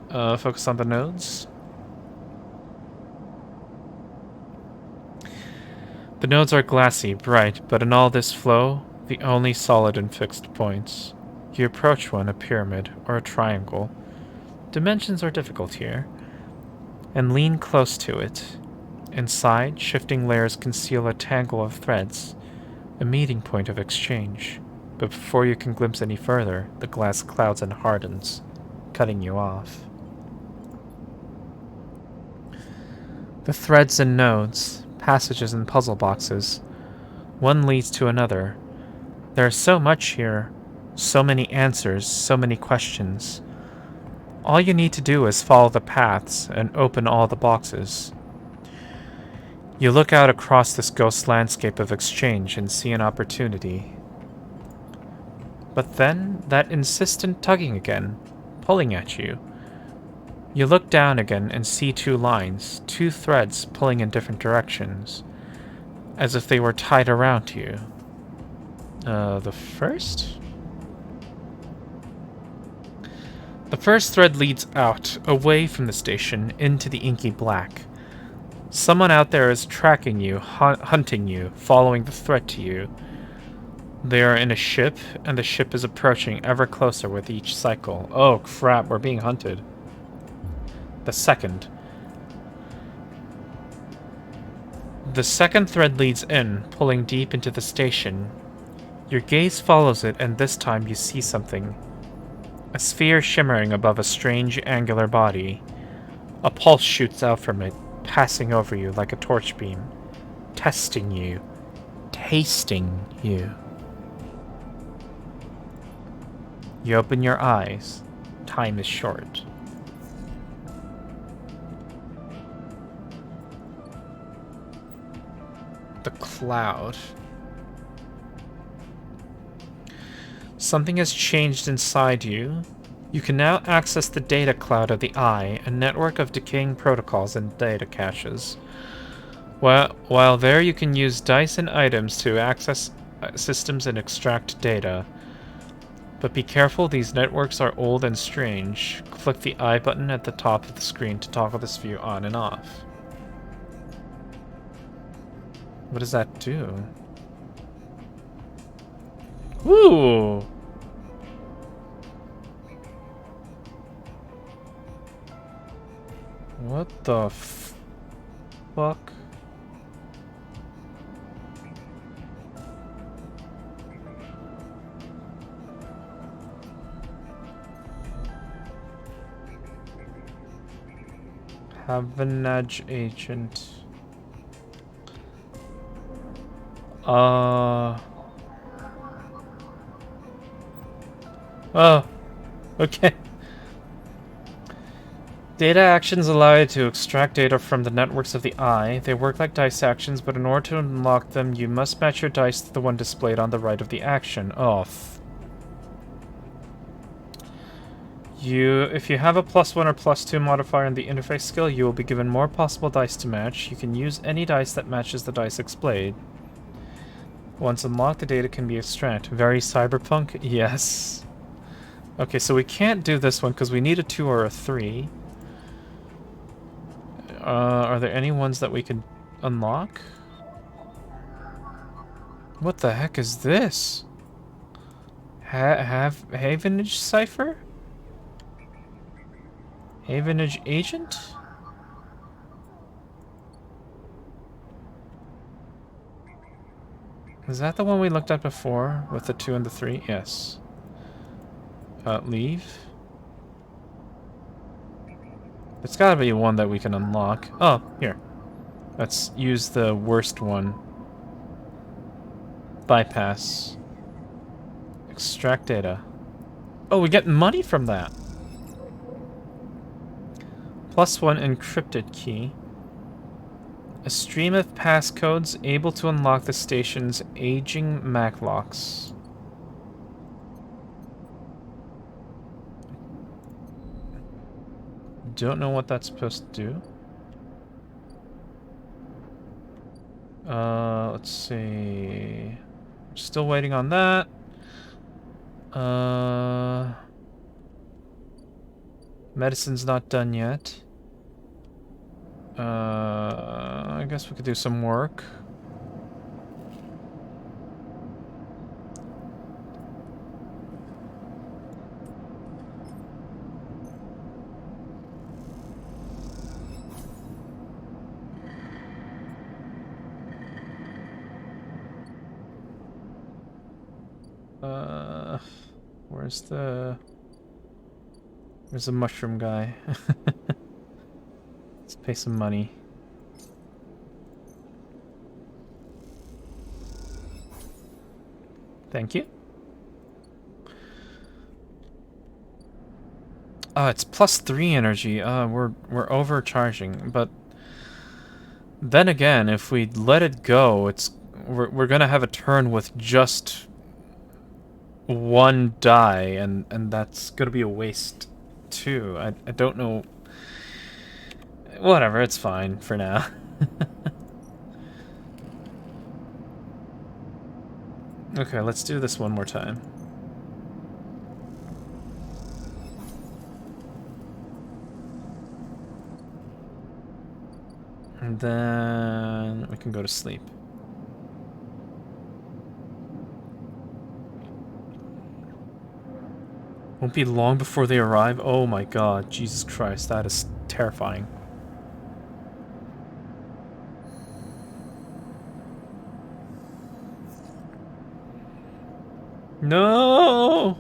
Focus on the nodes. The nodes are glassy, bright, but in all this flow, the only solid and fixed points. You approach one, a pyramid, or a triangle. Dimensions are difficult here. And lean close to it. Inside, shifting layers conceal a tangle of threads, a meeting point of exchange. But before you can glimpse any further, the glass clouds and hardens, cutting you off. The threads and nodes, passages and puzzle boxes, one leads to another. There is so much here, so many answers, so many questions. All you need to do is follow the paths and open all the boxes. You look out across this ghost landscape of exchange and see an opportunity. But then, that insistent tugging again, pulling at you. You look down again and see two lines, two threads pulling in different directions, as if they were tied around you. The first? The first thread leads out, away from the station, into the inky black. Someone out there is tracking you, hunting you, following the threat to you. They are in a ship, and the ship is approaching ever closer with each cycle. Oh crap, we're being hunted. The second thread leads in, pulling deep into the station. Your gaze follows it, and this time you see something. A sphere shimmering above a strange angular body. A pulse shoots out from it, passing over you like a torch beam, testing you, tasting you. You open your eyes. Time is short. The cloud. Something has changed inside you. You can now access the data cloud of the Eye, a network of decaying protocols and data caches. While there, you can use dice and items to access systems and extract data. But be careful, these networks are old and strange. Click the I button at the top of the screen to toggle this view on and off. What does that do? Ooh! What the fuck? Havanage agent. Oh, okay. Data actions allow you to extract data from the networks of the Eye. They work like dice actions, but in order to unlock them, you must match your dice to the one displayed on the right of the action. Oh, if you have a +1 or +2 modifier in the interface skill, you will be given more possible dice to match. You can use any dice that matches the dice displayed. Once unlocked, the data can be extracted. Very cyberpunk? Yes. Okay, so we can't do this one because we need a 2 or a 3. Are there any ones that we could unlock? What the heck is this? Havenage cipher? Havenage agent? Is that the one we looked at before with the 2 and the 3? Yes. Leave. It's gotta be one that we can unlock. Oh, here. Let's use the worst one. Bypass. Extract data. Oh, we get money from that. +1 encrypted key. A stream of passcodes able to unlock the station's aging Maclocks. Don't know what that's supposed to do. Let's see. Still waiting on that. Medicine's not done yet. I guess we could do some work. Where's the mushroom guy? Let's pay some money. Thank you. It's +3 energy. We're overcharging, but then again, if we let it go, we're gonna have a turn with just one die, and that's gonna be a waste too. I don't know. Whatever, it's fine for now. Okay, let's do this one more time. And then we can go to sleep. Won't be long before they arrive. Oh my god, Jesus Christ, that is terrifying. No!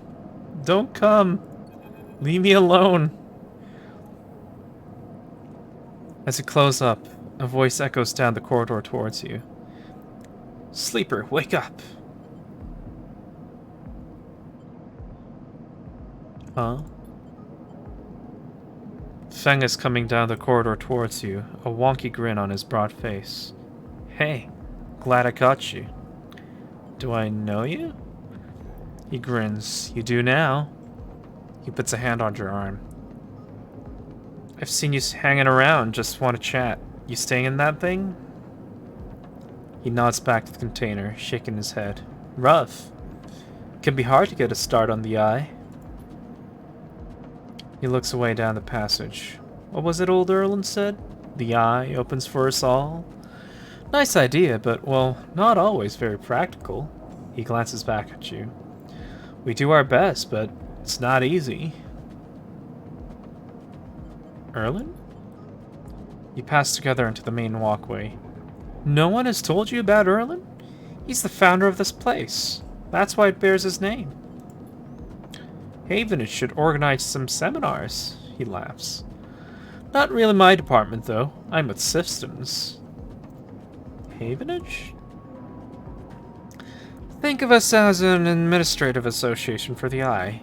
Don't come. Leave me alone. As you close up, a voice echoes down the corridor towards you. Sleeper, wake up! Huh? Feng is coming down the corridor towards you, a wonky grin on his broad face. Hey, glad I caught you. Do I know you? He grins. You do now. He puts a hand on your arm. I've seen you hanging around, just want to chat. You staying in that thing? He nods back to the container, shaking his head. Rough. Can be hard to get a start on the eye. He looks away down the passage. What was it old Erland said? The eye opens for us all? Nice idea, but, well, not always very practical. He glances back at you. We do our best, but it's not easy. Erland? You pass together into the main walkway. No one has told you about Erland? He's the founder of this place. That's why it bears his name. Havenage should organize some seminars, he laughs. Not really my department, though. I'm with systems. Havenage? Think of us as an administrative association for the Eye.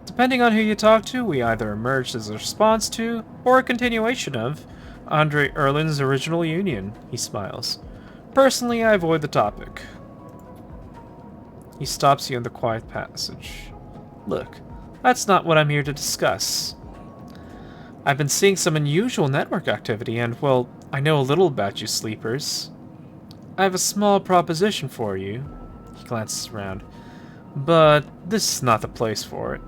Depending on who you talk to, we either emerged as a response to, or a continuation of, Andre Erland's original union, he smiles. Personally, I avoid the topic. He stops you in the quiet passage. Look, that's not what I'm here to discuss. I've been seeing some unusual network activity, and, well, I know a little about you sleepers. I have a small proposition for you. He glances around. But this is not the place for it.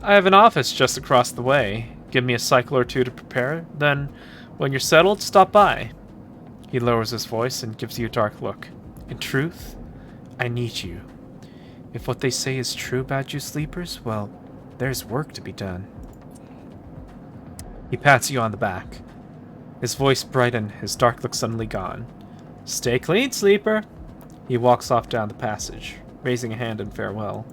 I have an office just across the way. Give me a cycle or two to prepare, then, when you're settled, stop by. He lowers his voice and gives you a dark look. In truth, I need you. If what they say is true about you sleepers, well, there's work to be done. He pats you on the back. His voice brightened, his dark look suddenly gone. Stay clean, sleeper. He walks off down the passage, raising a hand in farewell.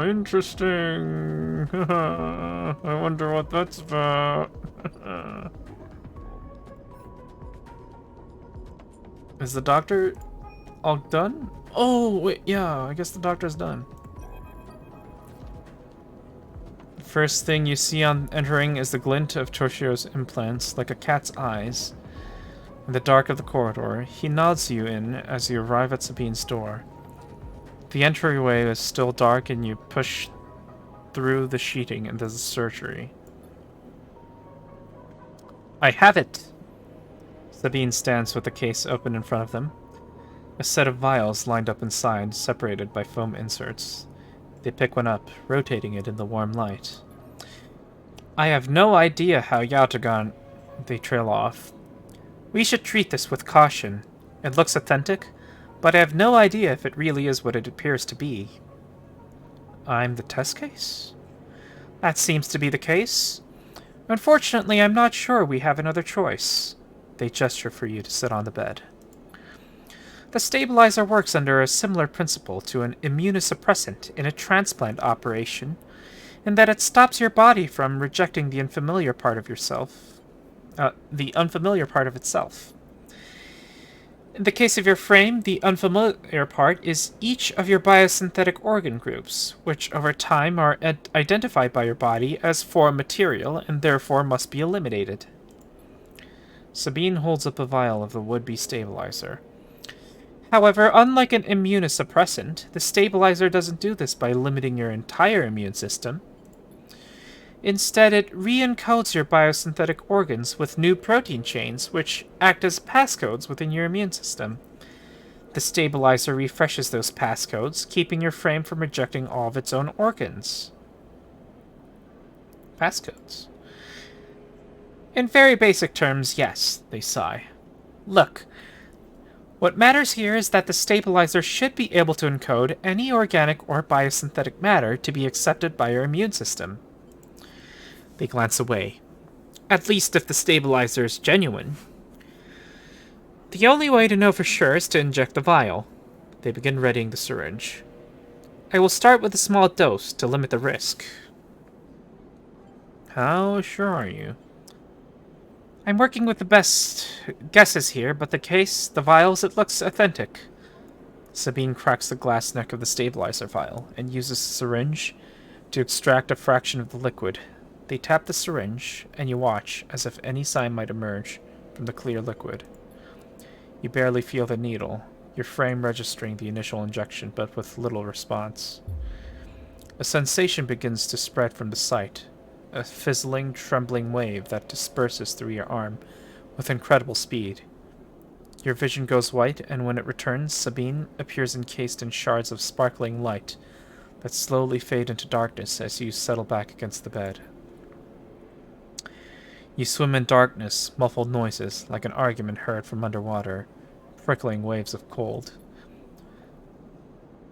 Interesting. I wonder what that's about. Is the doctor all done? Oh, wait, yeah, I guess the doctor's done. First thing you see on entering is the glint of Toshio's implants, like a cat's eyes. In the dark of the corridor, he nods you in as you arrive at Sabine's door. The entryway is still dark and you push through the sheeting into the surgery. I have it! Sabine stands with the case open in front of them. A set of vials lined up inside, separated by foam inserts. They pick one up, rotating it in the warm light. I have no idea how Yatagan... They trail off. We should treat this with caution. It looks authentic, but I have no idea if it really is what it appears to be. I'm the test case? That seems to be the case. Unfortunately, I'm not sure we have another choice. They gesture for you to sit on the bed. The stabilizer works under a similar principle to an immunosuppressant in a transplant operation, in that it stops your body from rejecting the unfamiliar part of yourself. The unfamiliar part of itself. In the case of your frame, the unfamiliar part is each of your biosynthetic organ groups, which over time are identified by your body as foreign material and therefore must be eliminated. Sabine holds up a vial of the would-be stabilizer. However, unlike an immunosuppressant, the stabilizer doesn't do this by limiting your entire immune system. Instead, it re-encodes your biosynthetic organs with new protein chains, which act as passcodes within your immune system. The stabilizer refreshes those passcodes, keeping your frame from rejecting all of its own organs. Passcodes. In very basic terms, yes, they sigh. Look, what matters here is that the stabilizer should be able to encode any organic or biosynthetic matter to be accepted by your immune system. They glance away. At least if the stabilizer is genuine. The only way to know for sure is to inject the vial. They begin readying the syringe. I will start with a small dose to limit the risk. How sure are you? I'm working with the best guesses here, but the vials, it looks authentic. Sabine cracks the glass neck of the stabilizer vial and uses the syringe to extract a fraction of the liquid. They tap the syringe, and you watch as if any sign might emerge from the clear liquid. You barely feel the needle, your frame registering the initial injection, but with little response. A sensation begins to spread from the site, a fizzling, trembling wave that disperses through your arm with incredible speed. Your vision goes white, and when it returns, Sabine appears encased in shards of sparkling light that slowly fade into darkness as you settle back against the bed. You swim in darkness, muffled noises, like an argument heard from underwater, prickling waves of cold.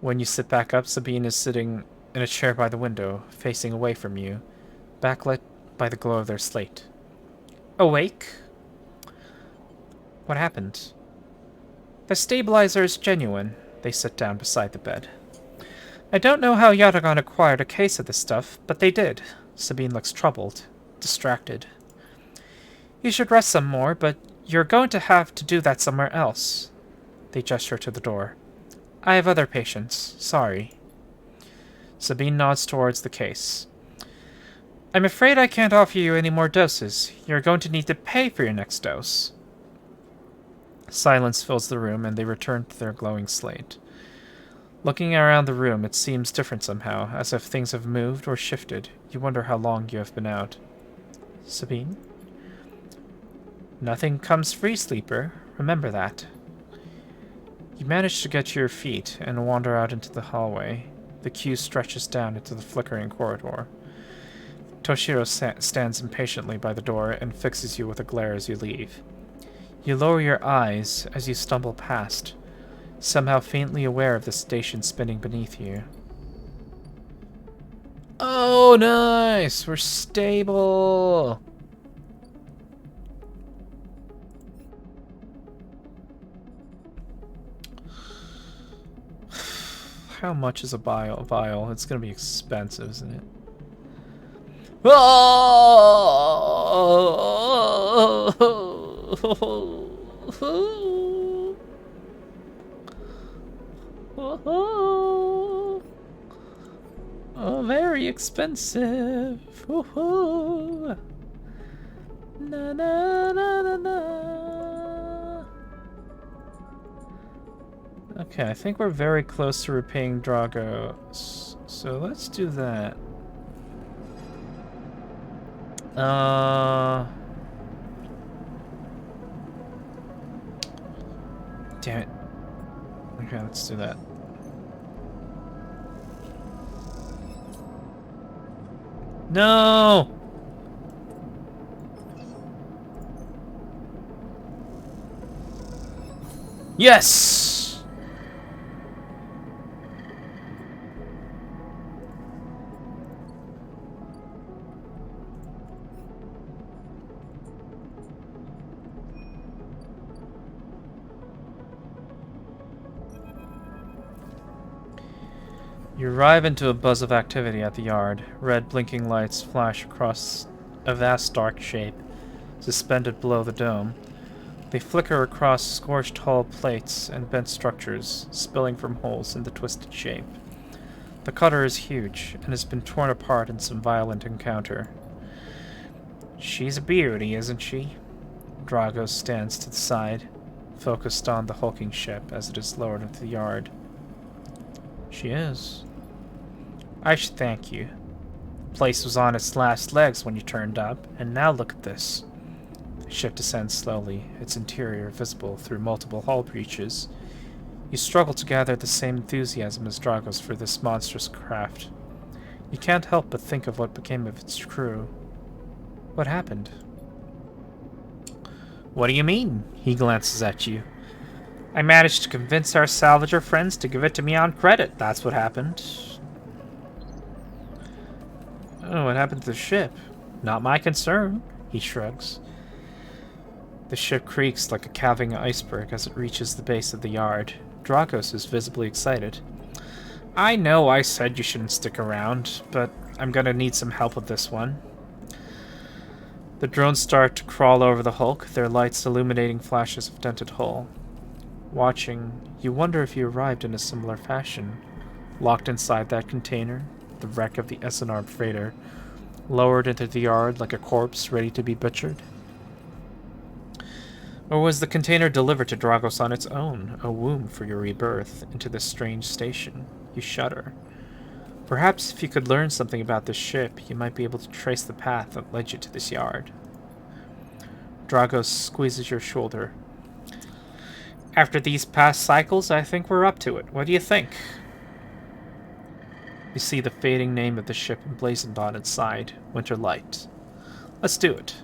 When you sit back up, Sabine is sitting in a chair by the window, facing away from you, backlit by the glow of their slate. Awake? What happened? The stabilizer is genuine. They sit down beside the bed. I don't know how Yatagan acquired a case of this stuff, but they did. Sabine looks troubled, distracted. You should rest some more, but you're going to have to do that somewhere else. They gesture to the door. I have other patients. Sorry. Sabine nods towards the case. I'm afraid I can't offer you any more doses. You're going to need to pay for your next dose. Silence fills the room, and they return to their glowing slate. Looking around the room, it seems different somehow, as if things have moved or shifted. You wonder how long you have been out. Sabine? Nothing comes free, sleeper. Remember that. You manage to get to your feet and wander out into the hallway. The queue stretches down into the flickering corridor. Toshiro stands impatiently by the door and fixes you with a glare as you leave. You lower your eyes as you stumble past, somehow faintly aware of the station spinning beneath you. Oh, nice! We're stable! How much is a vial? It's gonna be expensive, isn't it? Oh, very expensive. Na na na na na. Okay, I think we're very close to repaying Drago, so let's do that. Damn it. Okay, let's do that. No! Yes! You arrive into a buzz of activity at the yard. Red blinking lights flash across a vast dark shape, suspended below the dome. They flicker across scorched hull plates and bent structures, spilling from holes in the twisted shape. The cutter is huge, and has been torn apart in some violent encounter. She's a beauty, isn't she? Drago stands to the side, focused on the hulking ship as it is lowered into the yard. She is. I should thank you. The place was on its last legs when you turned up, and now look at this. The ship descends slowly, its interior visible through multiple hull breaches. You struggle to gather the same enthusiasm as Drago's for this monstrous craft. You can't help but think of what became of its crew. What happened? What do you mean? He glances at you. I managed to convince our salvager friends to give it to me on credit. That's what happened. Oh, what happened to the ship? Not my concern, he shrugs. The ship creaks like a calving iceberg as it reaches the base of the yard. Dragos is visibly excited. I know I said you shouldn't stick around, but I'm gonna need some help with this one. The drones start to crawl over the hulk, their lights illuminating flashes of dented hull. Watching, you wonder if you arrived in a similar fashion. Locked inside that container, the wreck of the SNR freighter, lowered into the yard like a corpse ready to be butchered. Or was the container delivered to Dragos on its own, a womb for your rebirth into this strange station? You shudder. Perhaps if you could learn something about this ship, you might be able to trace the path that led you to this yard. Dragos squeezes your shoulder. After these past cycles, I think we're up to it. What do you think? You see the fading name of the ship emblazoned on its side, Winterlight. Let's do it.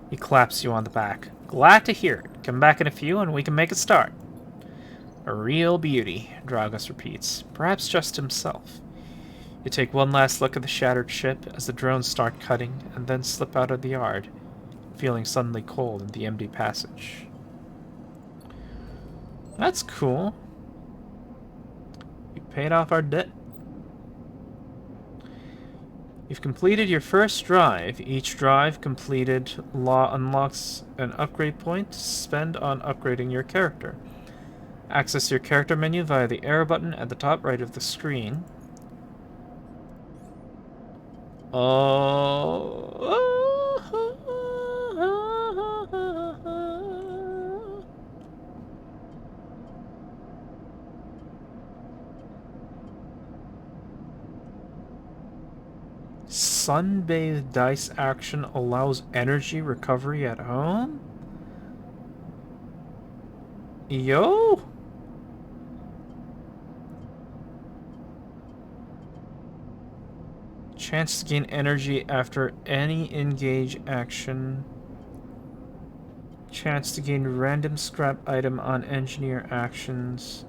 He claps you on the back. Glad to hear it. Come back in a few and we can make a start. A real beauty, Dragos repeats, perhaps just himself. You take one last look at the shattered ship as the drones start cutting and then slip out of the yard, feeling suddenly cold in the empty passage. That's cool. We paid off our debt. You've completed your first drive. Each drive completed unlocks an upgrade point to spend on upgrading your character. Access your character menu via the arrow button at the top right of the screen. Sunbathed dice action allows energy recovery at home? Yo? Chance to gain energy after any engage action. Chance to gain random scrap item on engineer actions.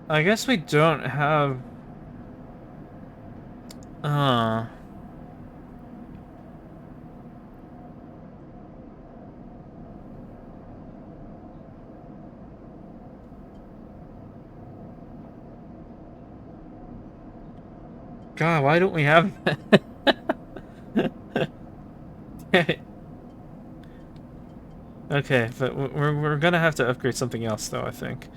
I guess we don't have... God, why don't we have that? Okay, but we're gonna have to upgrade something else though, I think.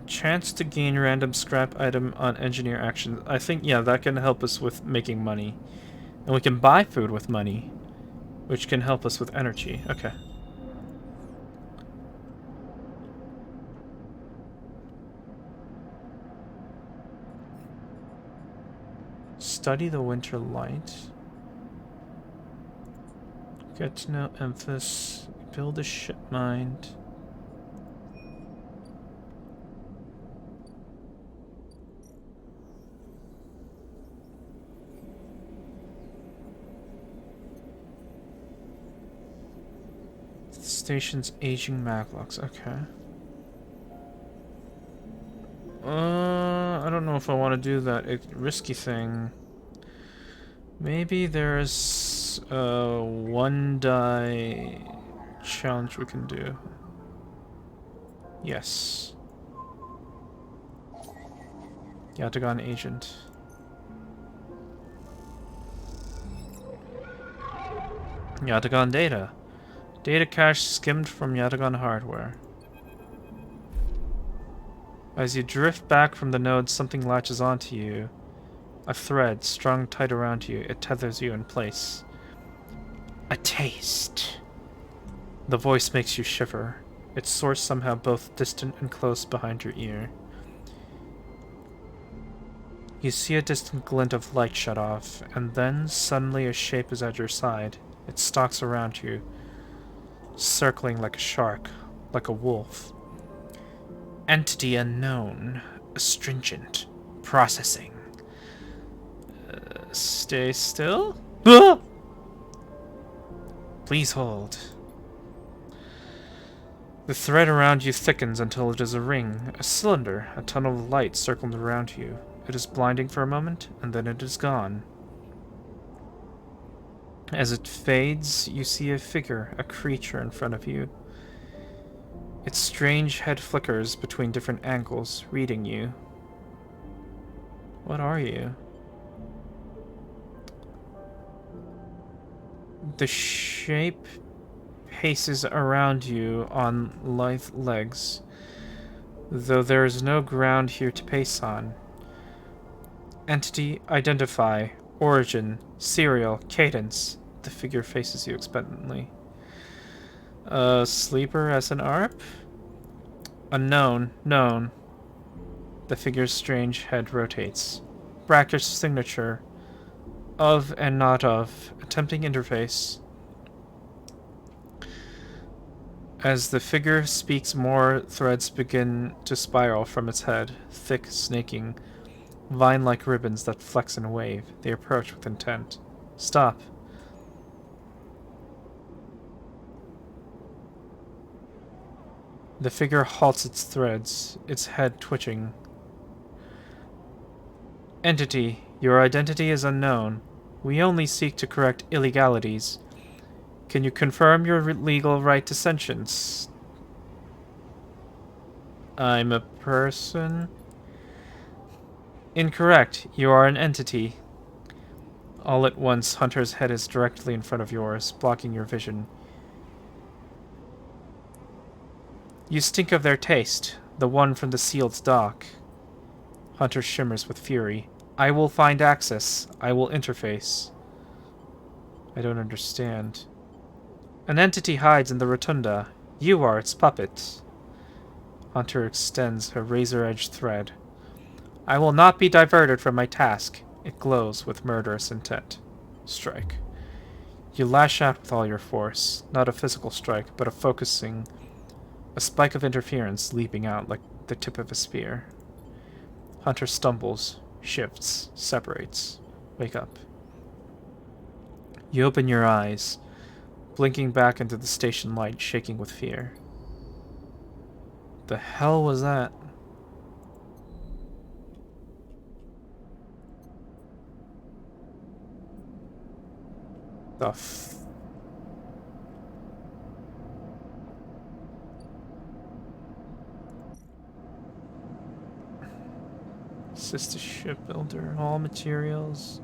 Chance to gain random scrap item on engineer action. I think, yeah, that can help us with making money. And we can buy food with money, which can help us with energy. Okay. Study the Winterlight. Get to know Emphas. Build a ship mind. Station's aging maglocks. Okay. I don't know if I want to do that risky thing. Maybe there's a one die challenge we can do. Yes. Yatagan agent. Yatagan data. Data cache skimmed from Yatagan hardware. As you drift back from the node, something latches onto you. A thread strung tight around you. It tethers you in place. A taste. The voice makes you shiver. Its source somehow both distant and close behind your ear. You see a distant glint of light shut off, and then suddenly a shape is at your side. It stalks around you, circling like a shark, like a wolf. Entity unknown. Astringent. Processing. Stay still? Ah! Please hold. The thread around you thickens until it is a ring, a cylinder, a tunnel of light circled around you. It is blinding for a moment, and then it is gone. As it fades, you see a figure, a creature in front of you. Its strange head flickers between different angles, reading you. What are you? The shape paces around you on lithe legs, though there is no ground here to pace on. Entity, identify, origin, serial, cadence. The figure faces you expectantly. Sleeper as an ARP? Unknown, known. The figure's strange head rotates. Brackish signature. Of and not of. Attempting interface. As the figure speaks more, threads begin to spiral from its head, thick, snaking, vine-like ribbons that flex and wave. They approach with intent. Stop. The figure halts its threads, its head twitching. Entity, your identity is unknown. We only seek to correct illegalities. Can you confirm your legal right to sentience? I'm a person? Incorrect. You are an entity. All at once, Hunter's head is directly in front of yours, blocking your vision. You stink of their taste, the one from the sealed dock. Hunter shimmers with fury. I will find access. I will interface. I don't understand. An entity hides in the rotunda. You are its puppet. Hunter extends her razor-edged thread. I will not be diverted from my task. It glows with murderous intent. Strike. You lash out with all your force. Not a physical strike, but a focusing... a spike of interference leaping out like the tip of a spear. Hunter stumbles, shifts, separates. Wake up. You open your eyes, blinking back into the station light, shaking with fear. The hell was that? The f... Assist a shipbuilder, all materials.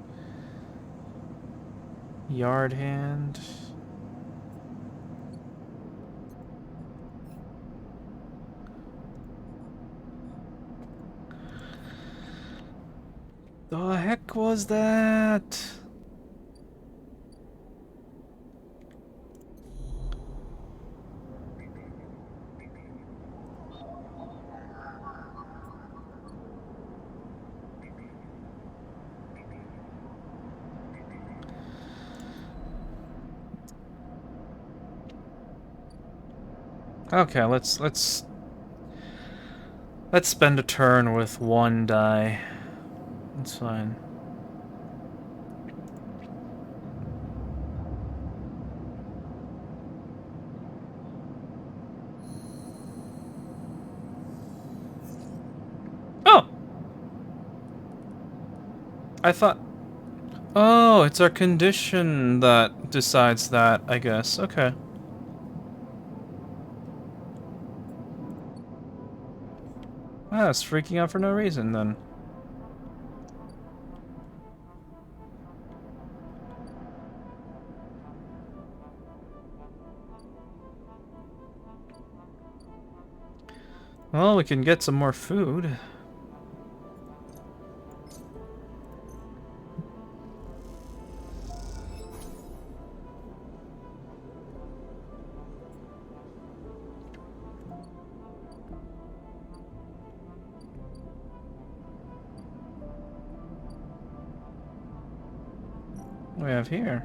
Yard hand. The heck was that? Okay, let's spend a turn with one die. That's fine. Oh! I thought... Oh, it's our condition that decides that, I guess. Okay. Ah, it's freaking out for no reason then. Well, we can get some more food. What do we have here?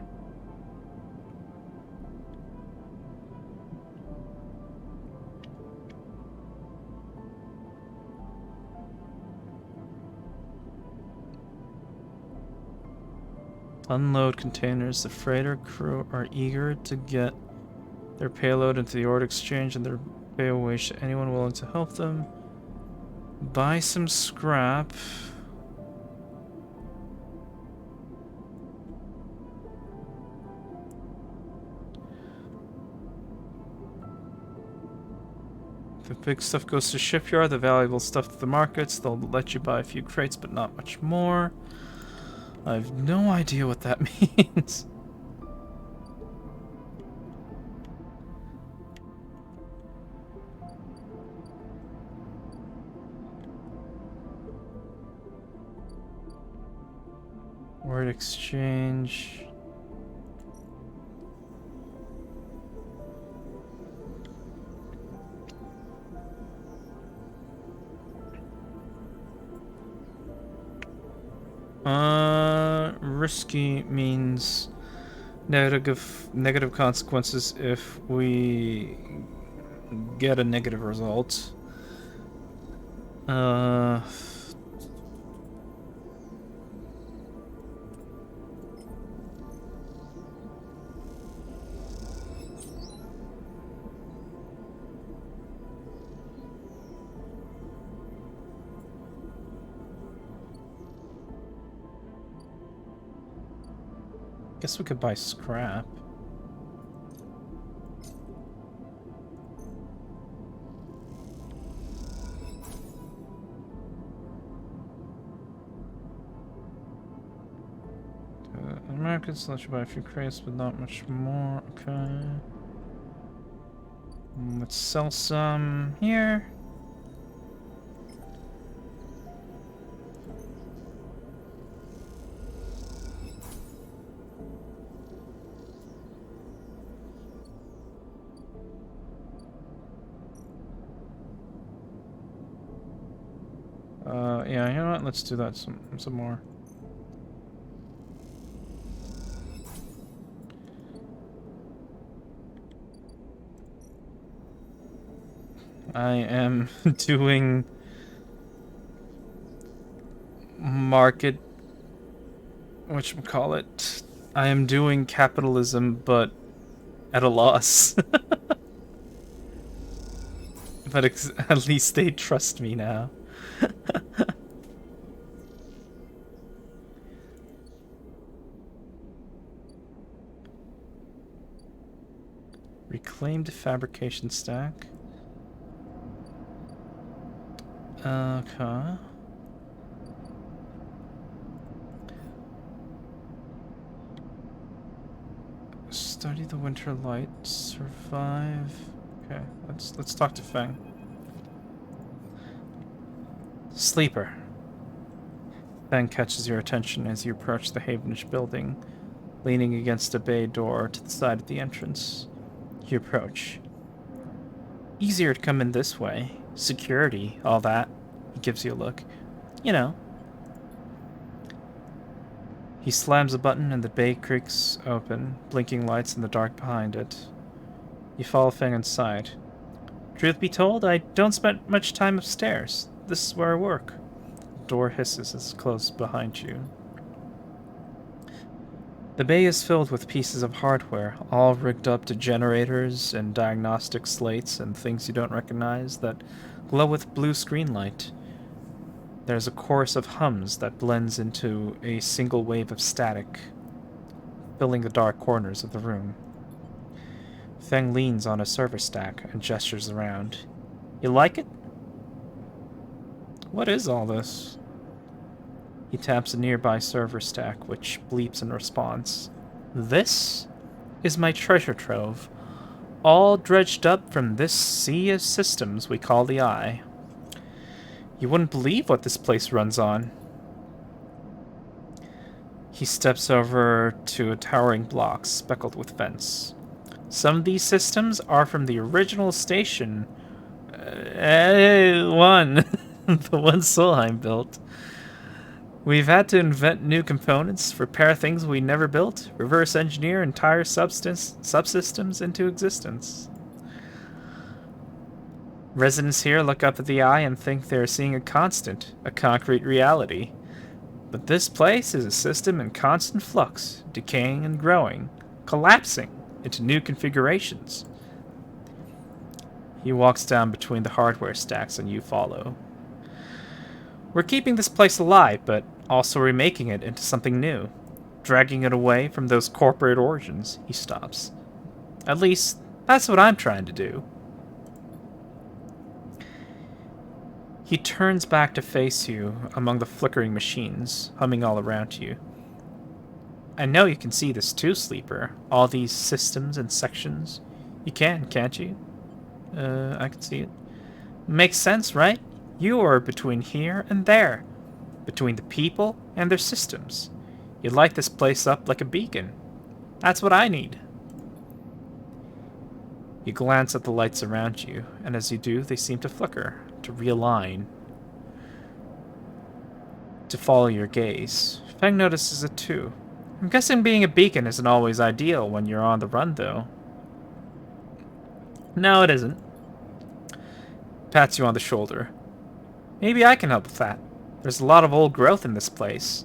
Unload containers. The freighter crew are eager to get their payload into the ore exchange and their pay a wage to anyone willing to help them. Buy some scrap. The big stuff goes to shipyard, the valuable stuff to the markets. They'll let you buy a few crates, but not much more. I have no idea what that means. Word exchange. Risky means negative consequences if we get a negative result. Guess we could buy scrap. Americans let you buy a few crates, but not much more. Okay. Let's sell some here. Yeah, you know what? Let's do that some more. I am doing market, whatchamacallit, I am doing capitalism, but at a loss. But at least they trust me now. Reclaimed fabrication stack. Okay. Study the winter light. Survive. Okay, let's talk to Feng. Sleeper. Feng catches your attention as you approach the Havenish building, leaning against a bay door to the side of the entrance. You approach. Easier to come in this way. Security, all that. He gives you a look. You know. He slams a button and the bay creaks open, blinking lights in the dark behind it. You follow Feng inside. Truth be told, I don't spend much time upstairs. This is where I work. The door hisses as it closes behind you. The bay is filled with pieces of hardware, all rigged up to generators and diagnostic slates and things you don't recognize that glow with blue screen light. There's a chorus of hums that blends into a single wave of static, filling the dark corners of the room. Feng leans on a server stack and gestures around. You like it? What is all this? He taps a nearby server stack, which bleeps in response. This is my treasure trove, all dredged up from this sea of systems we call the Eye. You wouldn't believe what this place runs on. He steps over to a towering block speckled with vents. Some of these systems are from the original station. One. The one Solheim built. We've had to invent new components, repair things we never built, reverse engineer entire subsystems into existence. Residents here look up at the Eye and think they're seeing a constant, a concrete reality. But this place is a system in constant flux, decaying and growing, collapsing into new configurations. He walks down between the hardware stacks and you follow. We're keeping this place alive, but also remaking it into something new, dragging it away from those corporate origins. He stops. At least, that's what I'm trying to do. He turns back to face you among the flickering machines, humming all around you. I know you can see this too, Sleeper. All these systems and sections. You can, can't you? I can see it. Makes sense, right? You are between here and there. Between the people and their systems. You light this place up like a beacon. That's what I need. You glance at the lights around you, and as you do, they seem to flicker, to realign, to follow your gaze. Feng notices it too. I'm guessing being a beacon isn't always ideal when you're on the run, though. No, it isn't. Pats you on the shoulder. Maybe I can help with that. There's a lot of old growth in this place.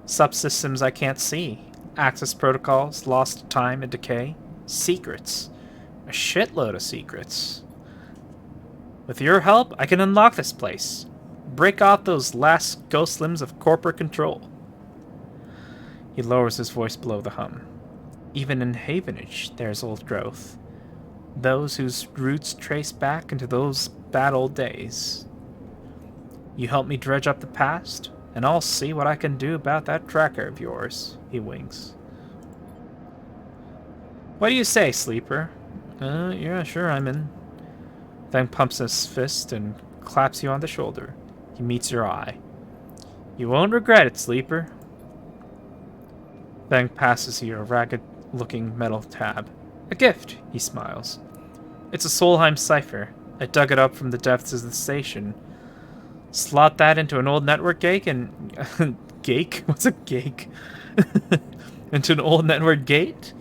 Subsystems I can't see. Access protocols, lost to time and decay. Secrets. A shitload of secrets. With your help, I can unlock this place. Break off those last ghost limbs of corporate control. He lowers his voice below the hum. Even in Havenage, there's old growth. Those whose roots trace back into those bad old days. You help me dredge up the past, and I'll see what I can do about that tracker of yours. He winks. What do you say, Sleeper? Yeah, sure, I'm in. Then pumps his fist and claps you on the shoulder. He meets your eye. You won't regret it, Sleeper. Then passes you a ragged-looking metal tab. A gift, he smiles. It's a Solheim cipher. I dug it up from the depths of the station. Slot that into an old network gate and... Gate? What's a gate? Into an old network gate?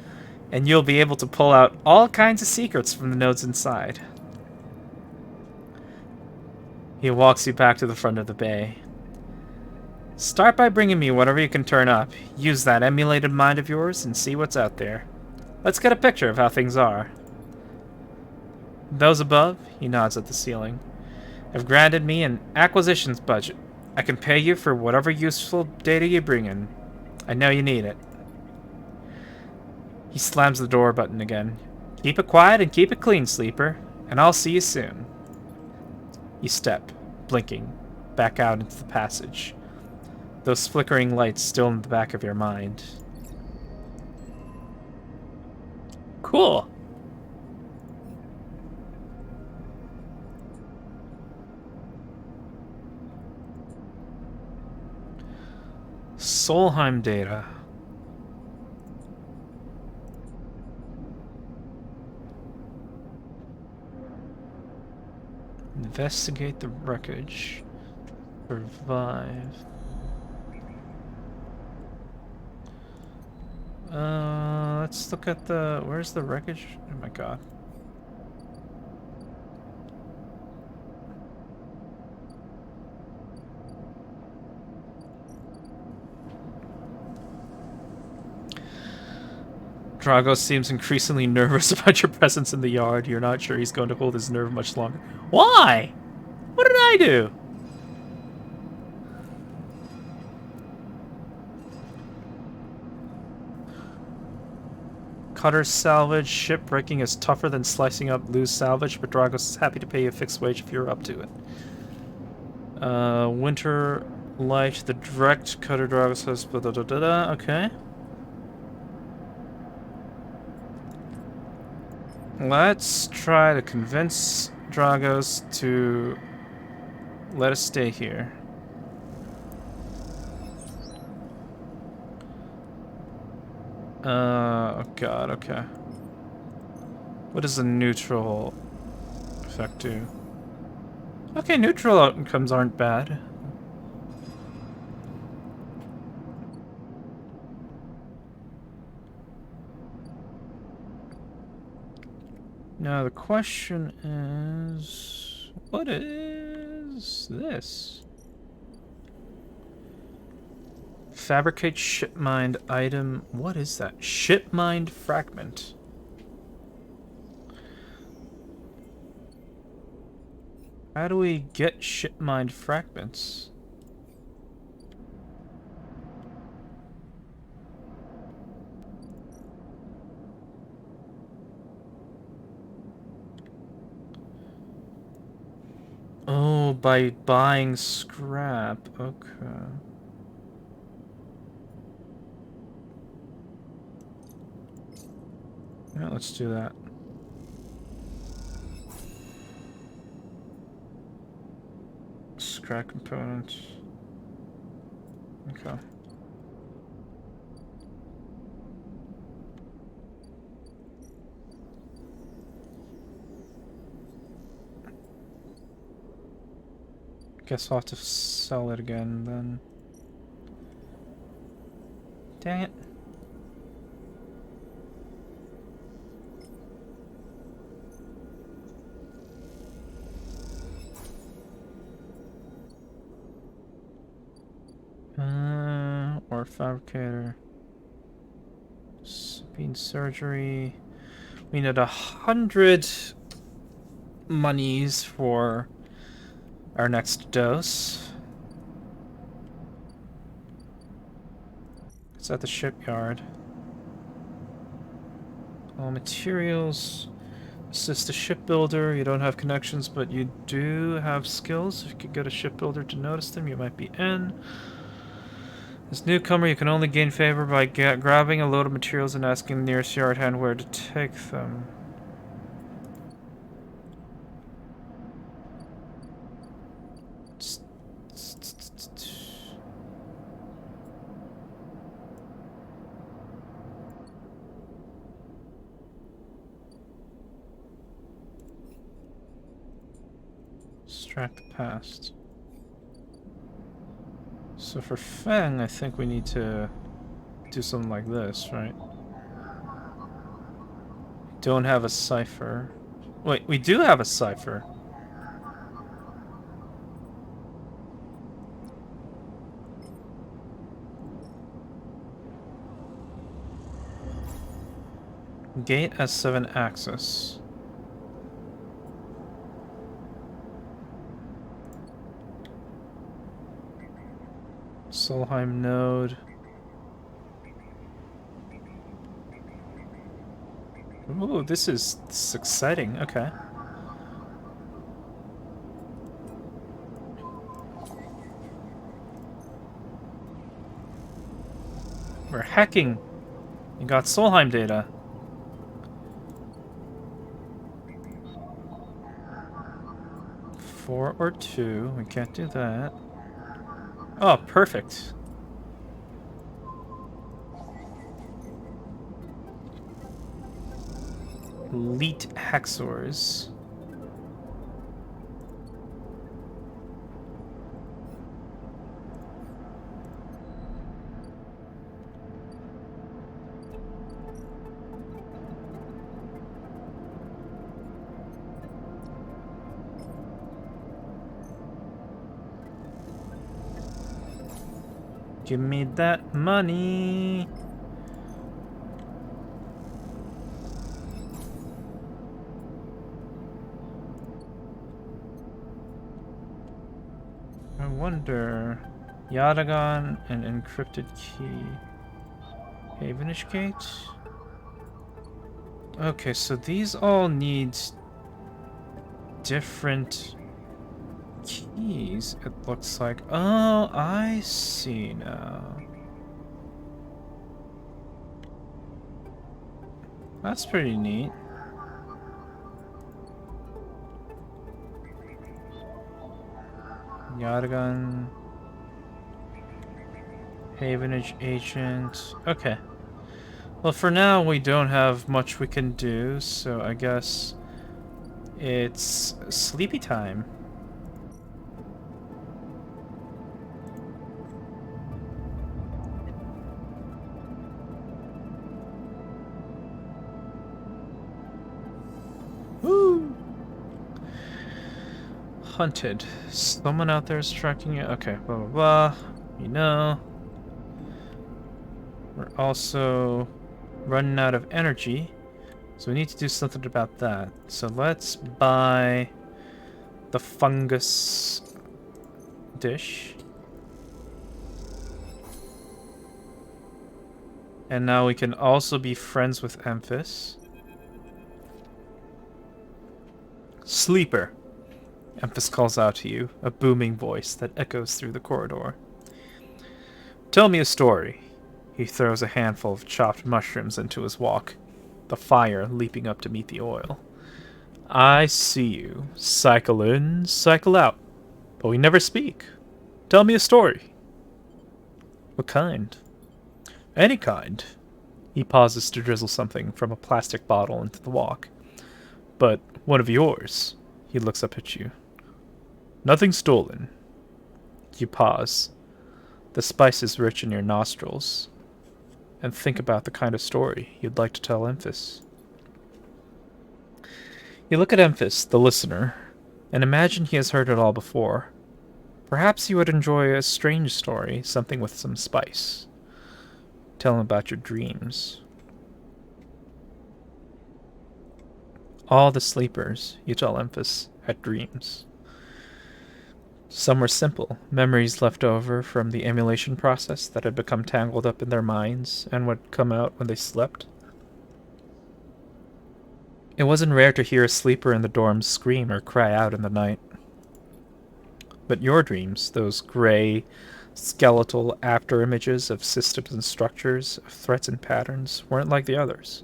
And you'll be able to pull out all kinds of secrets from the nodes inside. He walks you back to the front of the bay. Start by bringing me whatever you can turn up. Use that emulated mind of yours and see what's out there. Let's get a picture of how things are. Those above, he nods at the ceiling, have granted me an acquisitions budget. I can pay you for whatever useful data you bring in. I know you need it. He slams the door button again. Keep it quiet and keep it clean, Sleeper, and I'll see you soon. You step, blinking, back out into the passage. Those flickering lights still in the back of your mind. Cool. Solheim data. Investigate the wreckage. Survive. Let's look at the... Where's the wreckage? Oh my god. Drago seems increasingly nervous about your presence in the yard. You're not sure he's going to hold his nerve much longer. Why? What did I do? Cutter salvage. Shipwrecking is tougher than slicing up loose salvage, but Drago's happy to pay you a fixed wage if you're up to it. Winter Light, the direct cutter Drago says, okay. Let's try to convince Dragos to let us stay here. Oh god, okay. What does the neutral effect do? Okay, neutral outcomes aren't bad. Now the question is, what is this? Fabricate shipmined item. What is that? Shipmined fragment. How do we get shipmined fragments? Oh, by buying scrap. Okay. Yeah, let's do that. Scrap components. Okay. Guess I'll have to sell it again then. Dang it. Or fabricator. Bean surgery. We need 100 monies for our next dose. It's at the shipyard. All materials. Assist a shipbuilder. You don't have connections, but you do have skills. If you could get a shipbuilder to notice them, you might be in. As newcomer, you can only gain favor by grabbing a load of materials and asking the nearest yard hand where to take them. Extract the past. So for Feng, I think we need to do something like this, right? Don't have a cipher. Wait, we do have a cipher. Gate S7 access. Solheim node. Ooh, this is exciting. Okay. We're hacking. You got Solheim data. Four or two. We can't do that. Oh, perfect. Elite Haxors. Give me that money. I wonder. Yadagon and encrypted key. Havenish Gate? Okay, so these all need different keys, it looks like. Oh, I see now. That's pretty neat. Yatagan. Havenage agent. Okay. Well, for now, we don't have much we can do, so I guess it's sleepy time. Woo! Hunted. Someone out there is tracking you. Okay, blah, blah, blah. You know. We're also running out of energy, so we need to do something about that. So let's buy the fungus dish. And now we can also be friends with Emphis. Sleeper, Emphis calls out to you, a booming voice that echoes through the corridor. Tell me a story. He throws a handful of chopped mushrooms into his wok, the fire leaping up to meet the oil. I see you. Cycle in, cycle out. But we never speak. Tell me a story. What kind? Any kind. He pauses to drizzle something from a plastic bottle into the wok. But one of yours. He looks up at you. Nothing stolen. You pause. The spice is rich in your nostrils. And think about the kind of story you'd like to tell Emphis. You look at Emphis, the listener, and imagine he has heard it all before. Perhaps you would enjoy a strange story, something with some spice. Tell him about your dreams. All the sleepers, you tell Emphis, had dreams. Some were simple, memories left over from the emulation process that had become tangled up in their minds and would come out when they slept. It wasn't rare to hear a sleeper in the dorms scream or cry out in the night. But your dreams, those gray, skeletal after-images of systems and structures, of threats and patterns, weren't like the others.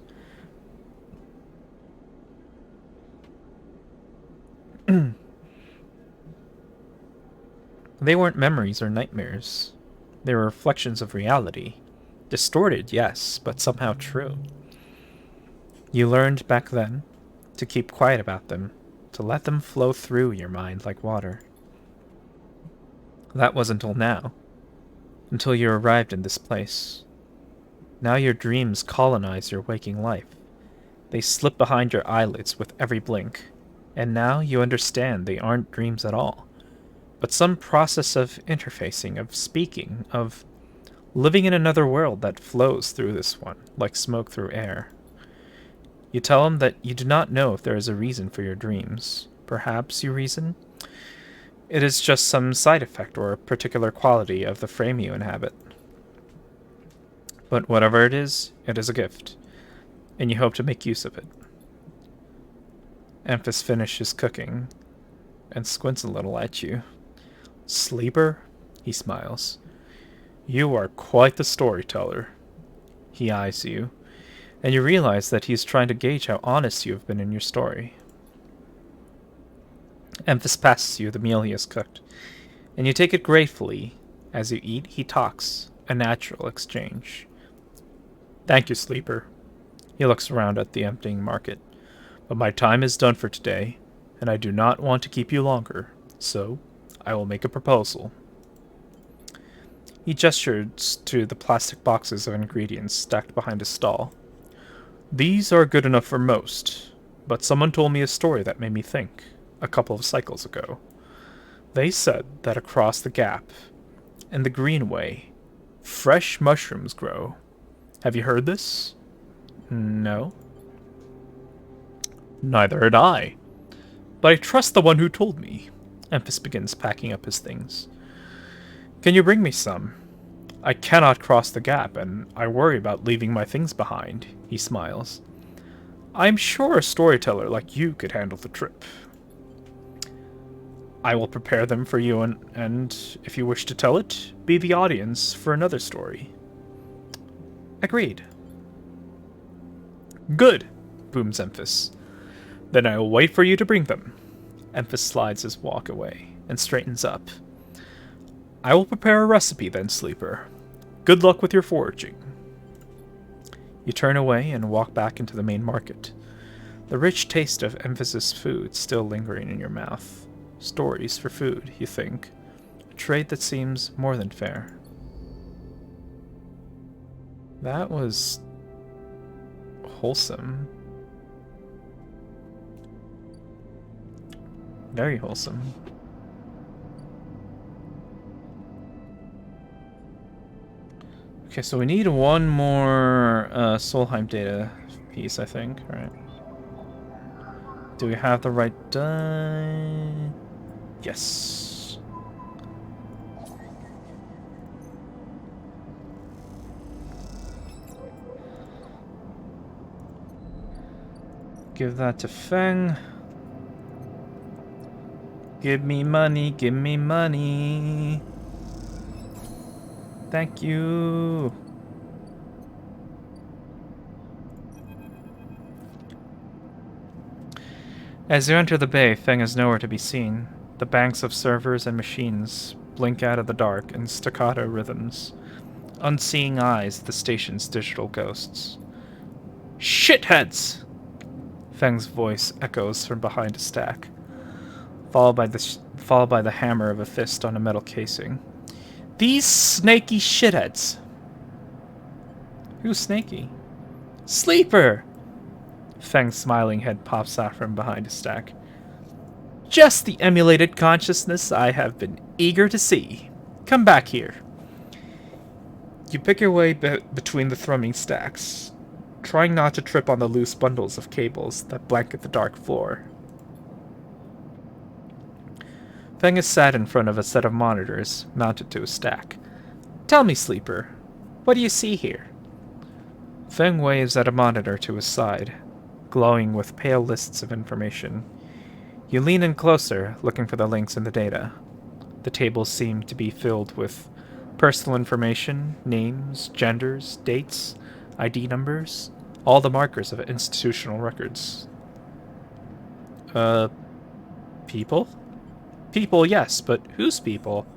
They weren't memories or nightmares. They were reflections of reality. Distorted, yes, but somehow true. You learned back then to keep quiet about them, to let them flow through your mind like water. That was until now. Until you arrived in this place. Now your dreams colonize your waking life. They slip behind your eyelids with every blink. And now you understand they aren't dreams at all, but some process of interfacing, of speaking, of living in another world that flows through this one, like smoke through air. You tell him that you do not know if there is a reason for your dreams. Perhaps you reason it is just some side effect or a particular quality of the frame you inhabit. But whatever it is a gift, and you hope to make use of it. Emphis finishes cooking and squints a little at you. Sleeper? He smiles. You are quite the storyteller. He eyes you, and you realize that he is trying to gauge how honest you have been in your story. Emphis passes you the meal he has cooked, and you take it gratefully. As you eat, he talks, a natural exchange. Thank you, Sleeper. He looks around at the emptying market. But my time is done for today, and I do not want to keep you longer, so I will make a proposal. He gestures to the plastic boxes of ingredients stacked behind his stall. These are good enough for most, but someone told me a story that made me think, a couple of cycles ago. They said that across the gap, in the Greenway, fresh mushrooms grow. Have you heard this? No? Neither had I. But I trust the one who told me. Emphis begins packing up his things. Can you bring me some? I cannot cross the gap, and I worry about leaving my things behind. He smiles. I'm sure a storyteller like you could handle the trip. I will prepare them for you, and if you wish to tell it, be the audience for another story. Agreed. Good, booms Emphas. Then I will wait for you to bring them. Emphas slides his walk away and straightens up. I will prepare a recipe then, Sleeper. Good luck with your foraging. You turn away and walk back into the main market. The rich taste of Emphas's food still lingering in your mouth. Stories for food, you think. A trade that seems more than fair. That was wholesome. Very wholesome. Okay, so we need one more Solheim data piece, I think, right? Do we have the right die? Yes. Give that to Feng. Give me money, give me money. Thank you. As you enter the bay, Feng is nowhere to be seen. The banks of servers and machines blink out of the dark in staccato rhythms. Unseeing eyes, the station's digital ghosts. Shitheads! Feng's voice echoes from behind a stack, followed by the hammer of a fist on a metal casing. These snaky shitheads! Who's snaky? Sleeper! Feng's smiling head pops out from behind a stack. Just the emulated consciousness I have been eager to see. Come back here. You pick your way between the thrumming stacks, trying not to trip on the loose bundles of cables that blanket the dark floor. Feng is sat in front of a set of monitors mounted to a stack. Tell me, Sleeper, what do you see here? Feng waves at a monitor to his side, glowing with pale lists of information. You lean in closer, looking for the links in the data. The tables seem to be filled with personal information, names, genders, dates, ID numbers, all the markers of institutional records. People? People, yes, but whose people?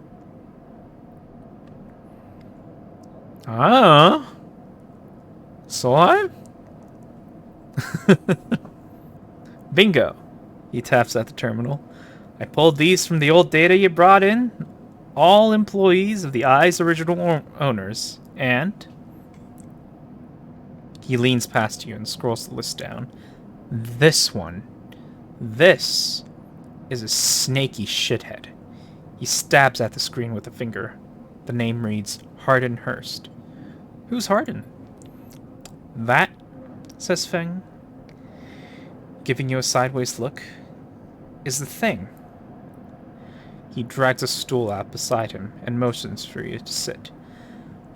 Ah. Solheim? Bingo. He taps at the terminal. I pulled these from the old data you brought in. All employees of the Eye's original owners. And... He leans past you and scrolls the list down. This one. This is a snaky shithead. He stabs at the screen with a finger. The name reads Hardin Hurst. Who's Hardin? That, says Feng, giving you a sideways look, is the thing. He drags a stool out beside him and motions for you to sit.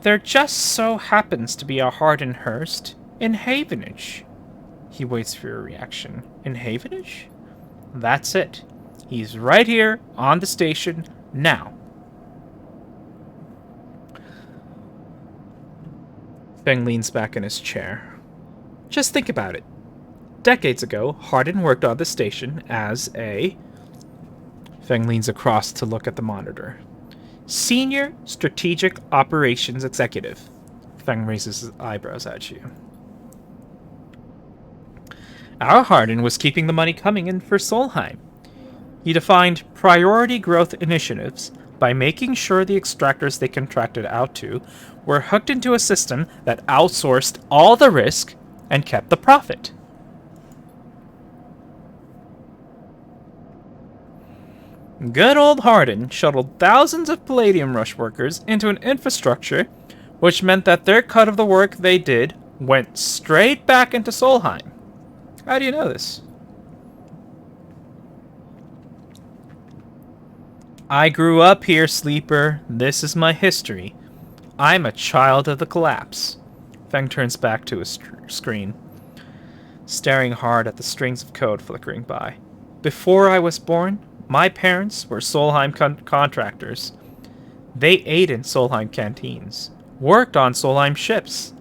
There just so happens to be a Hardin Hurst in Havenage. He waits for your reaction. In Havenage? That's it. He's right here on the station now. Feng leans back in his chair. Just think about it. Decades ago, Hardin worked on the station as a... Feng leans across to look at the monitor. Senior Strategic Operations Executive. Feng raises his eyebrows at you. Our Hardin was keeping the money coming in for Solheim. He defined priority growth initiatives by making sure the extractors they contracted out to were hooked into a system that outsourced all the risk and kept the profit. Good old Hardin shuttled thousands of Palladium Rush workers into an infrastructure which meant that their cut of the work they did went straight back into Solheim. How do you know this? I grew up here, Sleeper. This is my history. I'm a child of the collapse. Feng turns back to his screen, staring hard at the strings of code flickering by. Before I was born, My parents were Solheim contractors. They ate in Solheim canteens, worked on Solheim ships.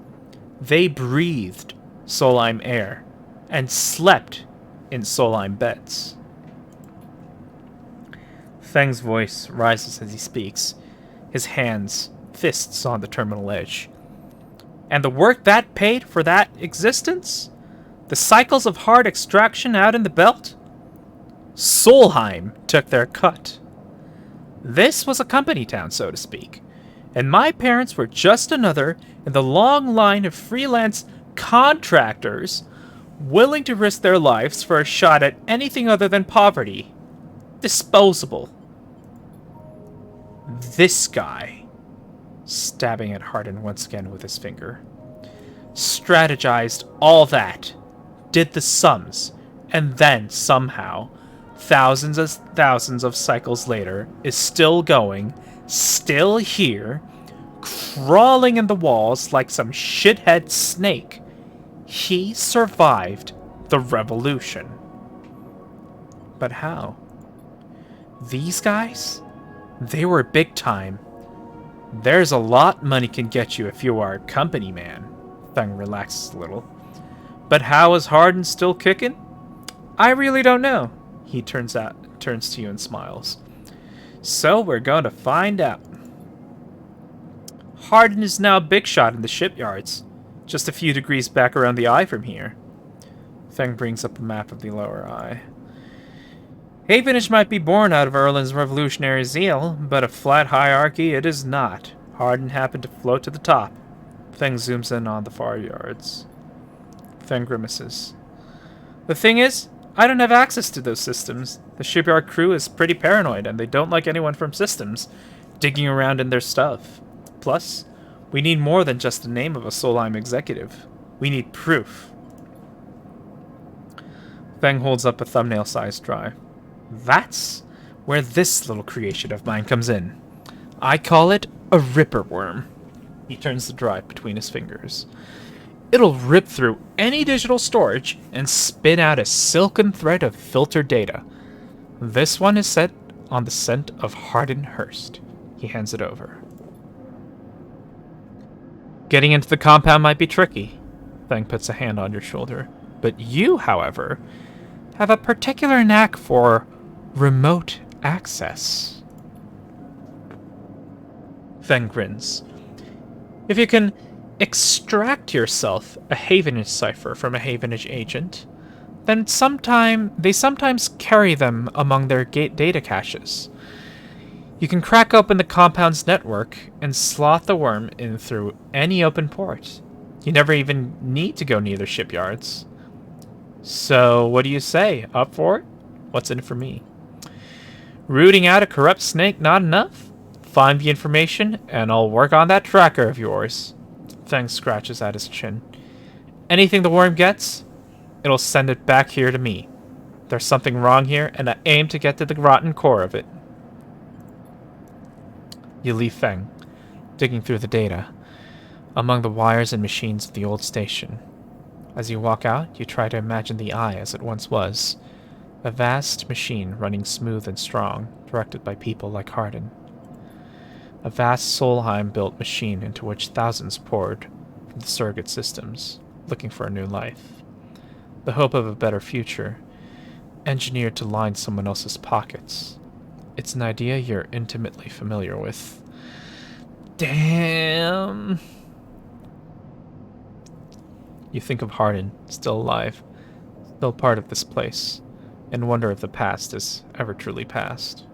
They breathed Solheim air, and slept in Solheim beds. Feng's voice rises as he speaks, his hands, fists on the terminal edge. And the work that paid for that existence? The cycles of hard extraction out in the belt? Solheim took their cut. This was a company town, so to speak, and my parents were just another in the long line of freelance contractors willing to risk their lives for a shot at anything other than poverty. Disposable. This guy, stabbing at Hardin once again with his finger, strategized all that, did the sums, and then somehow, thousands of cycles later, is still going, still here, crawling in the walls like some shithead snake. He survived the revolution. But how? These guys? They were big time. There's a lot money can get you if you are a company man. Feng relaxes a little. But how is Hardin still kicking? I really don't know. He turns to you and smiles. So we're going to find out. Hardin is now a big shot in the shipyards, just a few degrees back around the eye from here. Feng brings up a map of the lower eye. Havenage might be born out of Erlin's revolutionary zeal, but a flat hierarchy it is not. Hardin happened to float to the top. Feng zooms in on the far yards. Feng grimaces. The thing is, I don't have access to those systems. The shipyard crew is pretty paranoid, and they don't like anyone from systems digging around in their stuff. Plus, we need more than just the name of a Solheim executive. We need proof. Feng holds up a thumbnail-sized drive. That's where this little creation of mine comes in. I call it a ripper worm. He turns the drive between his fingers. It'll rip through any digital storage and spin out a silken thread of filtered data. This one is set on the scent of Hardin Hurst. He hands it over. Getting into the compound might be tricky. Feng puts a hand on your shoulder. But you, however, have a particular knack for remote access. Feng grins. If you can extract yourself a Havenage cipher from a Havenage agent, then they sometimes carry them among their data caches. You can crack open the compound's network and slot the worm in through any open port. You never even need to go near the shipyards. So, what do you say? Up for it? What's in it for me? Rooting out a corrupt snake not enough? Find the information, and I'll work on that tracker of yours. Feng scratches at his chin. Anything the worm gets, it'll send it back here to me. There's something wrong here, and I aim to get to the rotten core of it. You leave Feng, digging through the data, among the wires and machines of the old station. As you walk out, you try to imagine the eye as it once was. A vast machine running smooth and strong, directed by people like Hardin. A vast Solheim-built machine into which thousands poured from the surrogate systems, looking for a new life. The hope of a better future, engineered to line someone else's pockets. It's an idea you're intimately familiar with. Damn! You think of Hardin, still alive, still part of this place, and wonder if the past is ever truly past.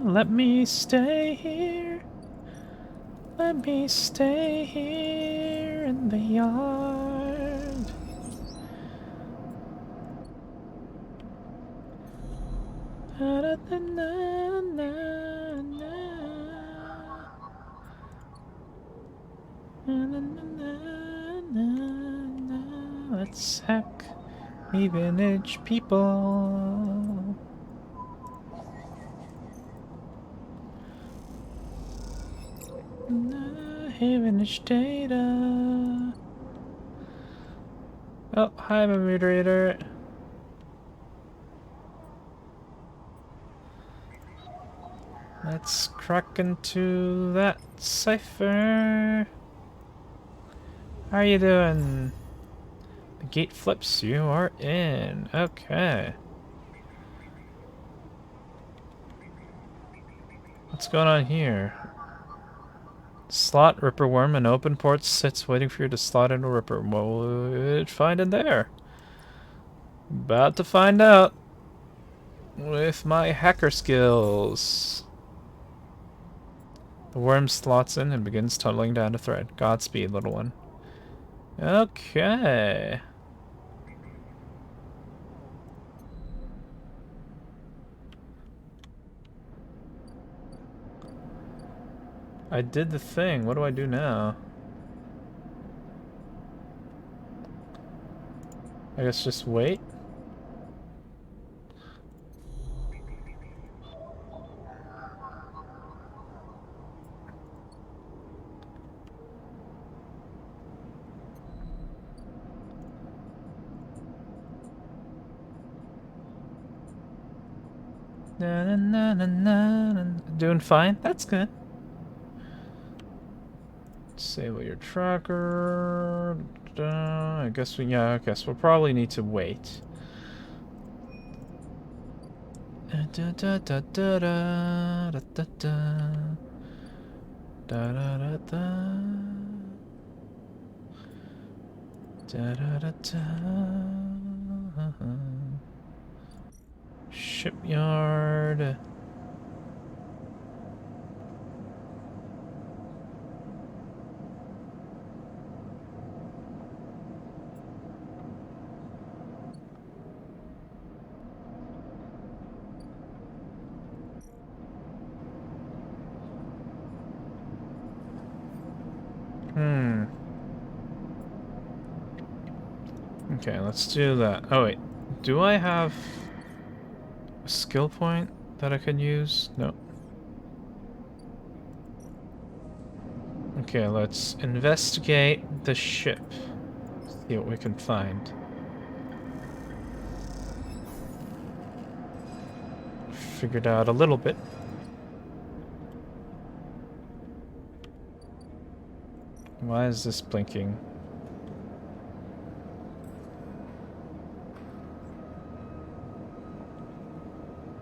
Let me stay here. Let me stay here in the yard. Let's hack Havenage people. Havenish data. Oh, hi, my moderator. Let's crack into that cipher. How are you doing? The gate flips. You are in. Okay. What's going on here? Slot Ripper Worm. An open port sits waiting for you to slot into Ripper. What will it find in there? About to find out. With my hacker skills. The worm slots in and begins tunneling down the thread. Godspeed, little one. Okay. I did the thing. What do I do now? I guess just wait. Na, na, na, na, na, na. Doing fine. That's good. Disable your tracker. I guess we, yeah, I guess we'll probably need to wait. Da da da da da da da da da da da da da da da. Shipyard. Okay, let's do that. Oh wait, do I have a skill point that I could use? No. Okay, let's investigate the ship. See what we can find. Figured out a little bit. Why is this blinking?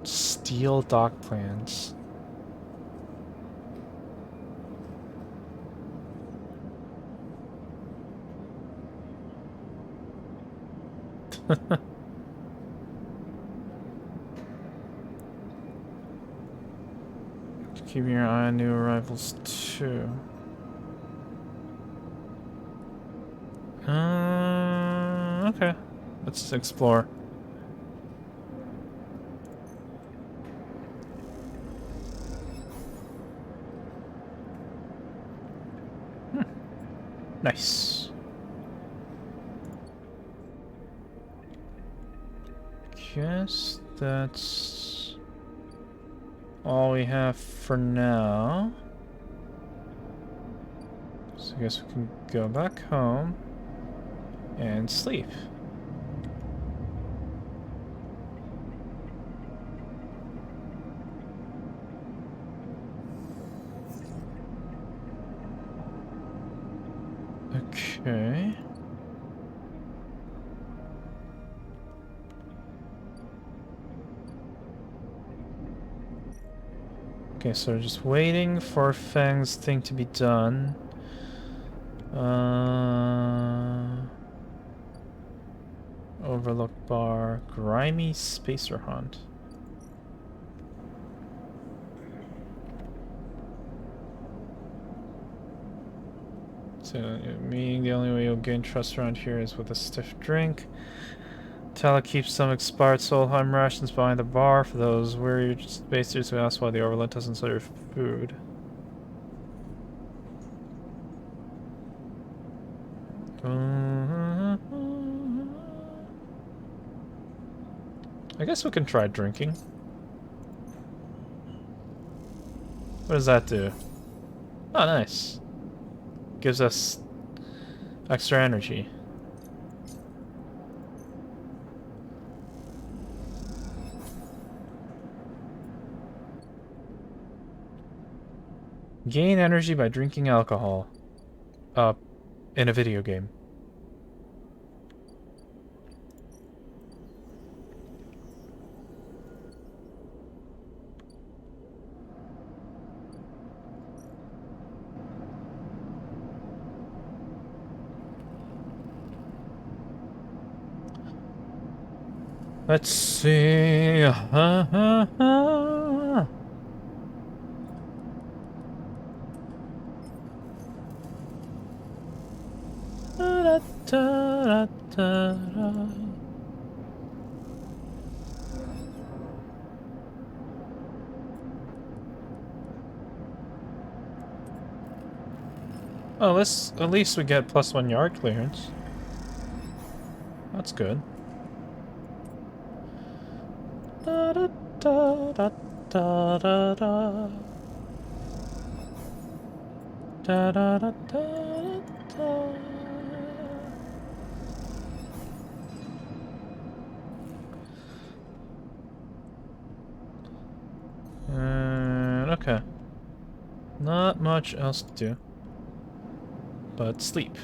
Steel dock plans. Keep your eye on new arrivals too. Okay. Let's explore. Nice. Guess that's all we have for now. So I guess we can go back home and sleep. Okay. Okay, so just waiting for Fang's thing to be done. Overlook bar, grimy spacer hunt. So, meaning the only way you'll gain trust around here is with a stiff drink. Tala keeps some expired Solheim rations behind the bar for those weary spacers who ask why the Overlook doesn't serve food. I guess we can try drinking. What does that do? Oh, nice. Gives us extra energy. Gain energy by drinking alcohol. In a video game. Let's see. Oh, at least we get +1 yard clearance. That's good. Da da da da da da da. Da da da da da. Okay. Not much else to do. But sleep.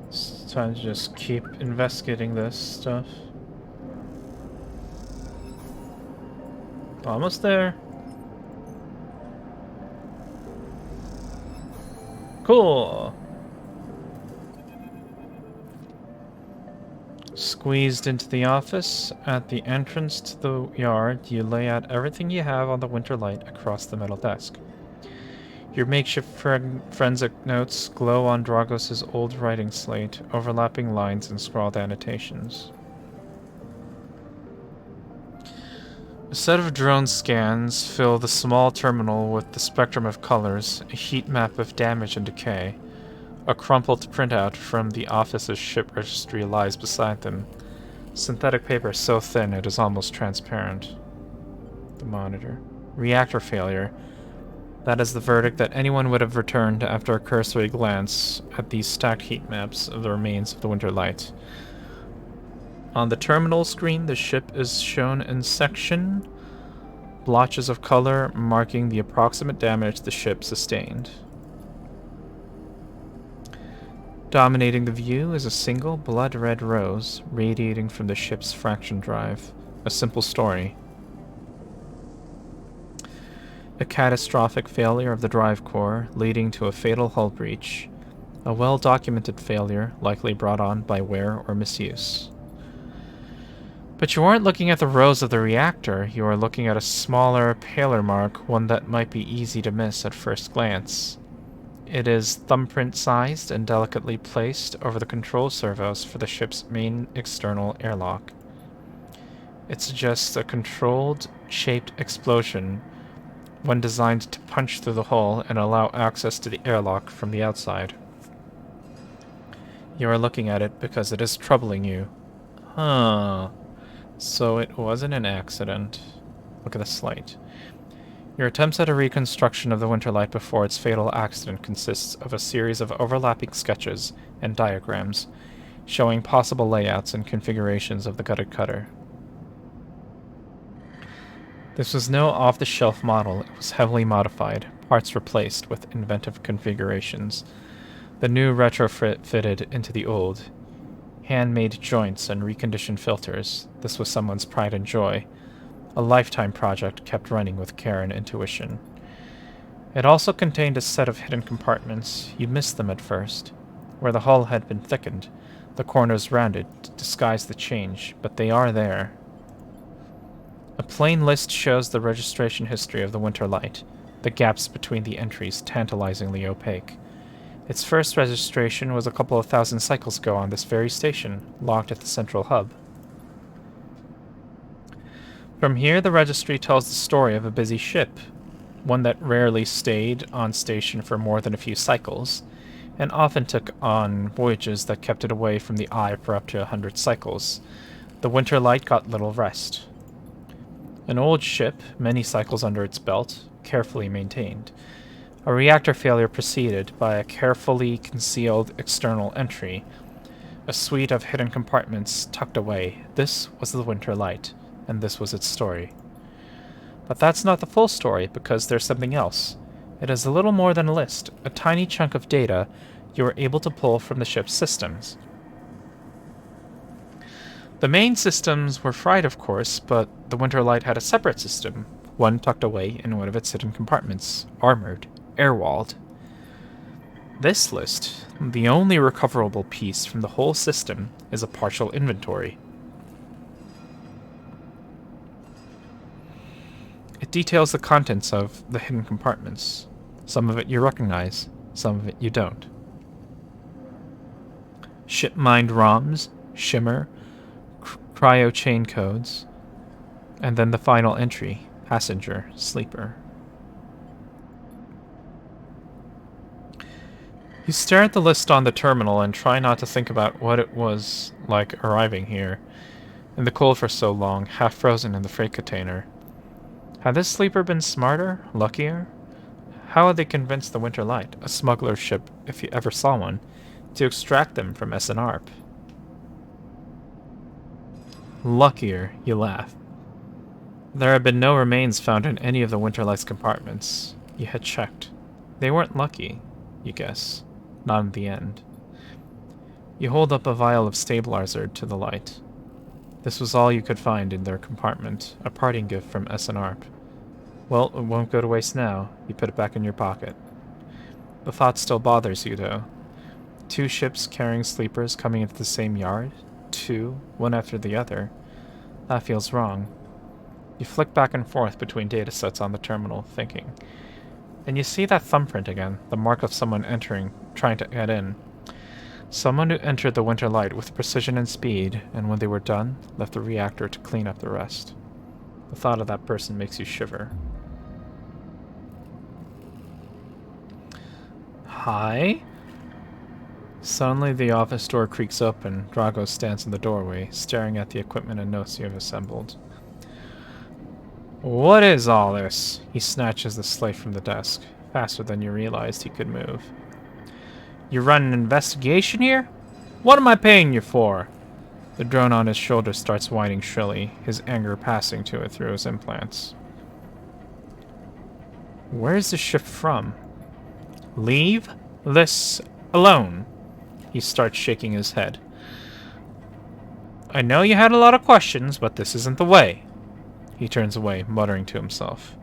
It's time to just keep investigating this stuff. Almost there. Cool. Squeezed into the office. At the entrance to the yard, you lay out everything you have on the winter light across the metal desk. Your makeshift forensic notes glow on Dragos' old writing slate, overlapping lines and scrawled annotations. A set of drone scans fill the small terminal with the spectrum of colors, a heat map of damage and decay. A crumpled printout from the office's ship registry lies beside them. Synthetic paper so thin it is almost transparent. The monitor. Reactor failure. That is the verdict that anyone would have returned after a cursory glance at these stacked heat maps of the remains of the Winter Light. On the terminal screen, the ship is shown in section, blotches of color marking the approximate damage the ship sustained. Dominating the view is a single blood-red rose radiating from the ship's fraction drive. A simple story. A catastrophic failure of the drive core, leading to a fatal hull breach. A well-documented failure, likely brought on by wear or misuse. But you aren't looking at the rose of the reactor, you are looking at a smaller, paler mark, one that might be easy to miss at first glance. It is thumbprint-sized and delicately placed over the control servos for the ship's main external airlock. It suggests a controlled, shaped explosion, one designed to punch through the hull and allow access to the airlock from the outside. You are looking at it because it is troubling you. Huh. So it wasn't an accident. Look at the slate. Your attempts at a reconstruction of the Winterlight before its fatal accident consists of a series of overlapping sketches and diagrams showing possible layouts and configurations of the gutted cutter. This was no off-the-shelf model. It was heavily modified, parts replaced with inventive configurations. The new retrofitted into the old. Handmade joints and reconditioned filters. This was someone's pride and joy. A lifetime project kept running with care and intuition. It also contained a set of hidden compartments. You missed them at first. Where the hull had been thickened, the corners rounded to disguise the change, but they are there. A plain list shows the registration history of the Winterlight, the gaps between the entries tantalizingly opaque. Its first registration was a couple of thousand cycles ago on this very station, locked at the central hub. From here, the registry tells the story of a busy ship, one that rarely stayed on station for more than a few cycles, and often took on voyages that kept it away from the eye for up to 100 cycles. The Winterlight got little rest. An old ship, many cycles under its belt, carefully maintained. A reactor failure preceded by a carefully concealed external entry. A suite of hidden compartments tucked away. This was the Winterlight, and this was its story. But that's not the full story, because there's something else. It is a little more than a list, a tiny chunk of data you were able to pull from the ship's systems. The main systems were fried, of course, but the Winterlight had a separate system, one tucked away in one of its hidden compartments, armored, air-walled. This list, the only recoverable piece from the whole system, is a partial inventory. It details the contents of the hidden compartments. Some of it you recognize, some of it you don't. Ship-mined ROMs, shimmer, cryo chain codes, and then the final entry, passenger, sleeper. You stare at the list on the terminal and try not to think about what it was like arriving here, in the cold for so long, half frozen in the freight container. Had this sleeper been smarter, luckier? How had they convinced the Winterlight, a smuggler's ship if you ever saw one, to extract them from SNARP? Luckier, you laugh. There had been no remains found in any of the Winterlight's compartments. You had checked. They weren't lucky, you guess. Not in the end. You hold up a vial of stabilizer to the light. This was all you could find in their compartment, a parting gift from SNARP. Well, it won't go to waste now. You put it back in your pocket. The thought still bothers you, though. 2 ships carrying sleepers coming into the same yard? 2, one after the other. That feels wrong. You flick back and forth between datasets on the terminal, thinking. And you see that thumbprint again, the mark of someone entering, trying to get in. Someone who entered the Winterlight with precision and speed, and when they were done, left the reactor to clean up the rest. The thought of that person makes you shiver. Hi? Suddenly the office door creaks open. Drago stands in the doorway, staring at the equipment and notes you have assembled. What is all this? He snatches the slate from the desk, faster than you realized he could move. You run an investigation here? What am I paying you for? The drone on his shoulder starts whining shrilly, his anger passing to it through his implants. Where's the ship from? Leave this alone. He starts shaking his head. I know you had a lot of questions, but this isn't the way. He turns away, muttering to himself.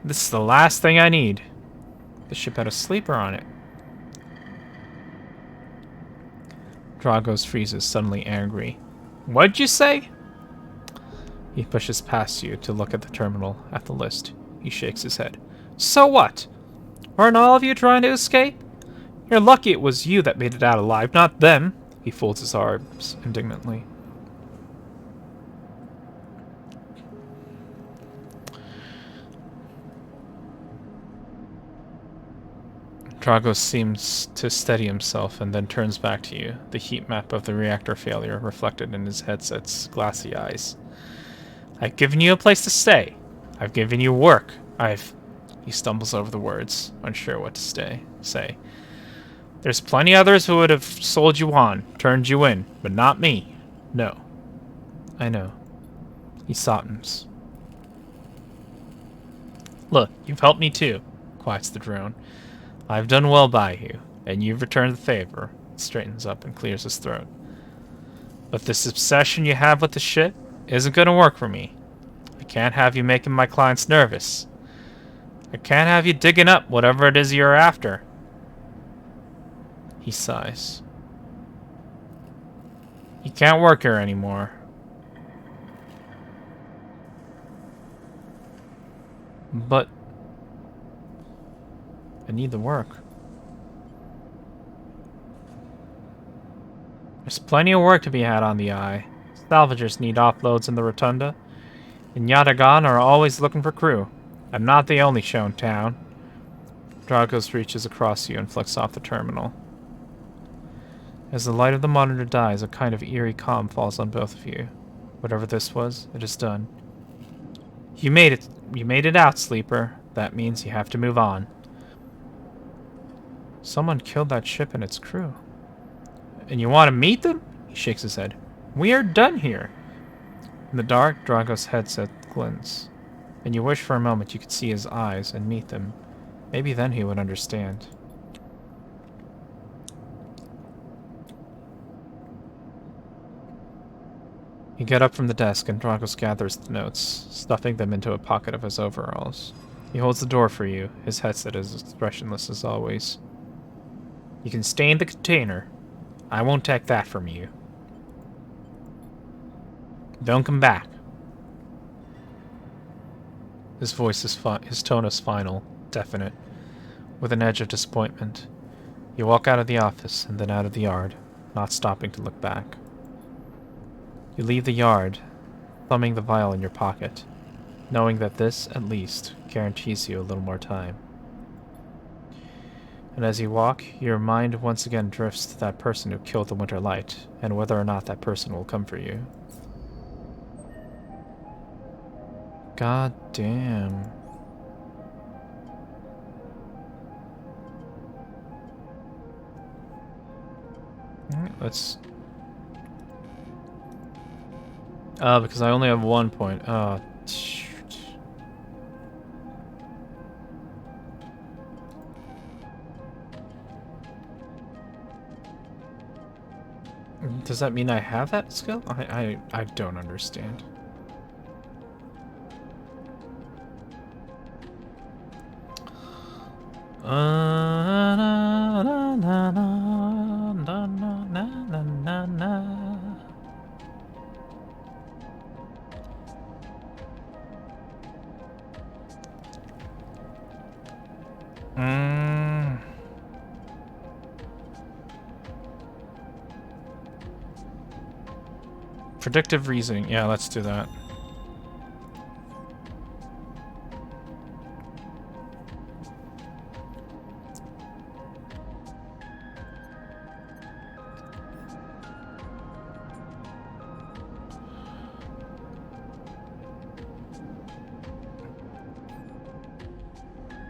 This is the last thing I need. The ship had a sleeper on it. Drago's freezes, suddenly angry. What'd you say? He pushes past you to look at the terminal, at the list. He shakes his head. So what? Weren't all of you trying to escape? You're lucky it was you that made it out alive, not them. He folds his arms indignantly. Drago seems to steady himself and then turns back to you, the heat map of the reactor failure reflected in his headset's glassy eyes. I've given you a place to stay. I've given you work. He stumbles over the words, unsure what to say. There's plenty others who would have sold you on, turned you in, but not me. No. I know. He softens. Look, you've helped me too, quiets the drone. I've done well by you, and you've returned the favor. Straightens up and clears his throat. But this obsession you have with the shit isn't gonna work for me. I can't have you making my clients nervous. I can't have you digging up whatever it is you're after. He sighs. You can't work here anymore. But I need the work. There's plenty of work to be had on the Eye. Salvagers need offloads in the Rotunda, and Yatagan are always looking for crew. I'm not the only show in town. Dragos reaches across you and flicks off the terminal. As the light of the monitor dies, a kind of eerie calm falls on both of you. Whatever this was, it is done. You made it. You made it out, Sleeper. That means you have to move on. Someone killed that ship and its crew. And you want to meet them? He shakes his head. We are done here. In the dark, Drago's headset glints, and you wish for a moment you could see his eyes and meet them. Maybe then he would understand. You get up from the desk and Dragos gathers the notes, stuffing them into a pocket of his overalls. He holds the door for you, his headset as expressionless as always. You can stay in the container. I won't take that from you. Don't come back. His voice is his tone is final, definite, with an edge of disappointment. You walk out of the office and then out of the yard, not stopping to look back. You leave the yard, thumbing the vial in your pocket, knowing that this, at least, guarantees you a little more time. And as you walk, your mind once again drifts to that person who killed the Winter Light, and whether or not that person will come for you. God damn. Alright, let's... because I only have 1 point. Oh, shoot. Does that mean I have that skill? I don't understand. Na, na, na, na, na, na, na, na, na. Predictive reasoning. Yeah, let's do that.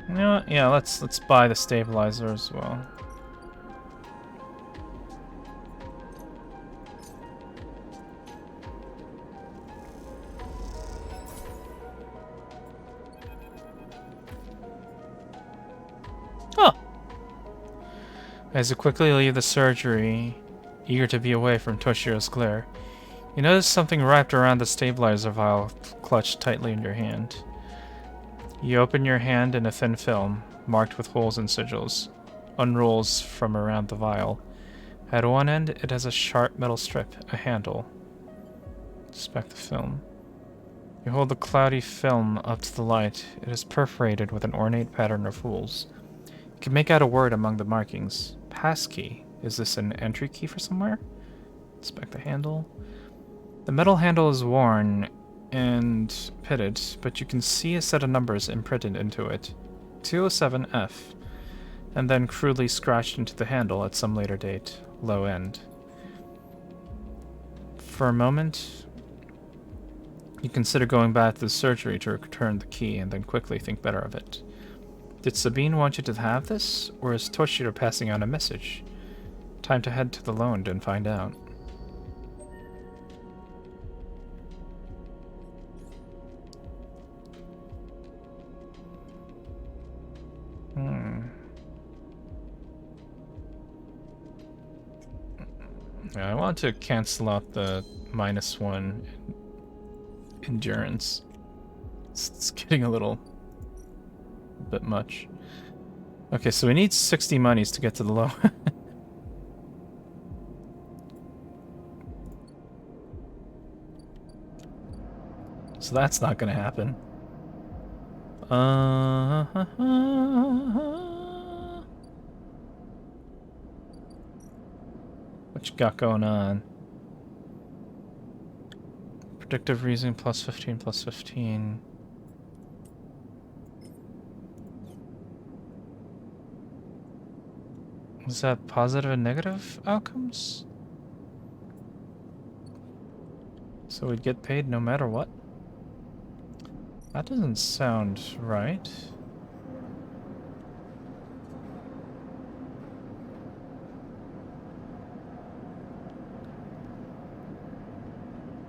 You know what? Yeah, let's buy the stabilizer as well. Oh. As you quickly leave the surgery, eager to be away from Toshiro's glare, you notice something wrapped around the stabilizer vial clutched tightly in your hand. You open your hand and a thin film, marked with holes and sigils, unrolls from around the vial. At one end, it has a sharp metal strip, a handle. Inspect the film. You hold the cloudy film up to the light. It is perforated with an ornate pattern of holes. You can make out a word among the markings. Passkey. Is this an entry key for somewhere? Inspect the handle. The metal handle is worn and pitted, but you can see a set of numbers imprinted into it. 207F, and then crudely scratched into the handle at some later date, low end. For a moment, you consider going back to the surgery to return the key, and then quickly think better of it. Did Sabine want you to have this, or is Toshiro passing on a message? Time to head to the lounge and find out. Yeah, I want to cancel out the -1 endurance. It's getting a little bit much. Okay, so we need 60 monies to get to the low. So that's not gonna happen. What you got going on? Predictive reasoning +15, +15. Was that positive and negative outcomes? So we'd get paid no matter what? That doesn't sound right.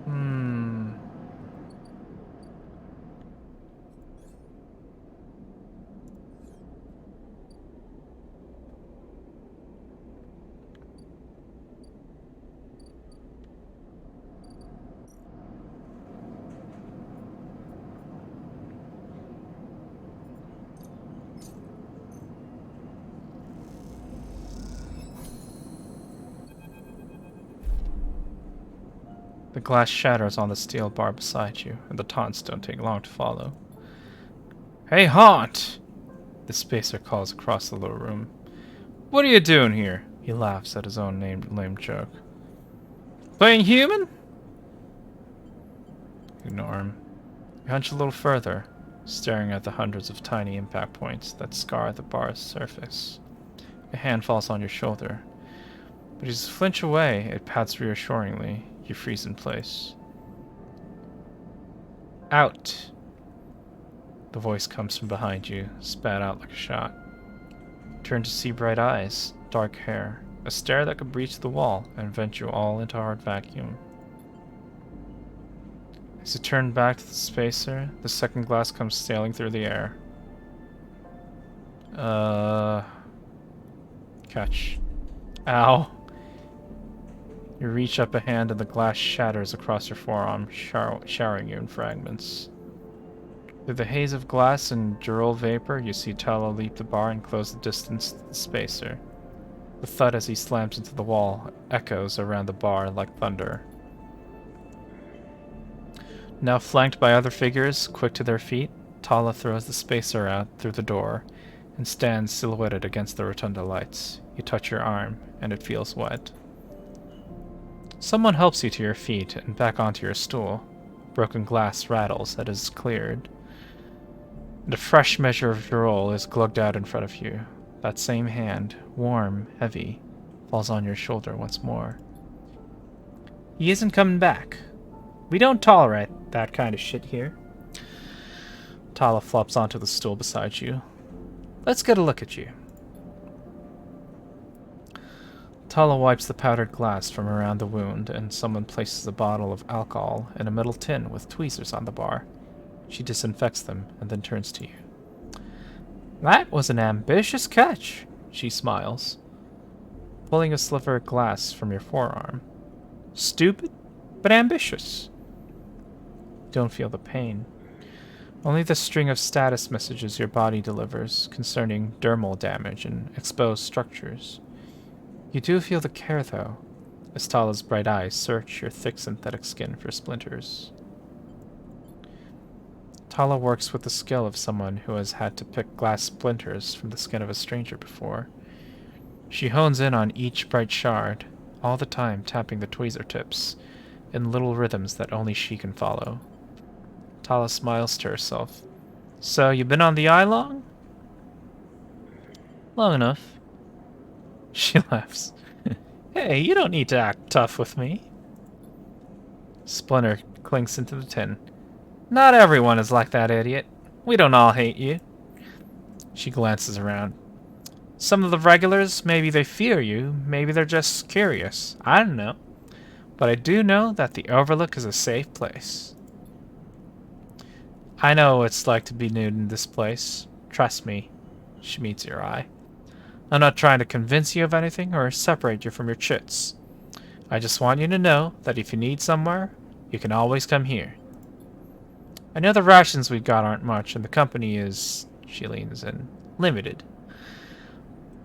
Hmm. The glass shatters on the steel bar beside you, and the taunts don't take long to follow. Hey, Haunt! The spacer calls across the little room. What are you doing here? He laughs at his own lame joke. Playing human? Ignore him. You hunch a little further, staring at the hundreds of tiny impact points that scar the bar's surface. A hand falls on your shoulder, but as you flinch away, it pats reassuringly. You freeze in place. Out! The voice comes from behind you, spat out like a shot. Turn to see bright eyes, dark hair, a stare that could breach the wall and vent you all into a hard vacuum. As you turn back to the spacer, the second glass comes sailing through the air. Catch. Ow. You reach up a hand and the glass shatters across your forearm, showering you in fragments. Through the haze of glass and Jirol vapor, you see Tala leap the bar and close the distance to the spacer. The thud as he slams into the wall echoes around the bar like thunder. Now flanked by other figures, quick to their feet, Tala throws the spacer out through the door and stands silhouetted against the rotunda lights. You touch your arm, and it feels wet. Someone helps you to your feet and back onto your stool. Broken glass rattles as it is cleared. And a fresh measure of Jirol is glugged out in front of you. That same hand, warm, heavy, falls on your shoulder once more. He isn't coming back. We don't tolerate that kind of shit here. Tala flops onto the stool beside you. Let's get a look at you. Tala wipes the powdered glass from around the wound, and someone places a bottle of alcohol in a metal tin with tweezers on the bar. She disinfects them and then turns to you. That was an ambitious catch, she smiles, pulling a sliver of glass from your forearm. Stupid, but ambitious. Don't feel the pain. Only the string of status messages your body delivers concerning dermal damage and exposed structures. You do feel the care, though, as Tala's bright eyes search your thick synthetic skin for splinters. Tala works with the skill of someone who has had to pick glass splinters from the skin of a stranger before. She hones in on each bright shard, all the time tapping the tweezer tips, in little rhythms that only she can follow. Tala smiles to herself. So, you been on the eye long? Long enough. She laughs. Hey, you don't need to act tough with me. Splinter clinks into the tin. Not everyone is like that, idiot. We don't all hate you. She glances around. Some of the regulars, maybe they fear you, maybe they're just curious. I don't know. But I do know that the Overlook is a safe place. I know what it's like to be new in this place. Trust me. She meets your eye. I'm not trying to convince you of anything or separate you from your chits. I just want you to know that if you need somewhere, you can always come here. I know the rations we've got aren't much, and the company is, she leans in, limited.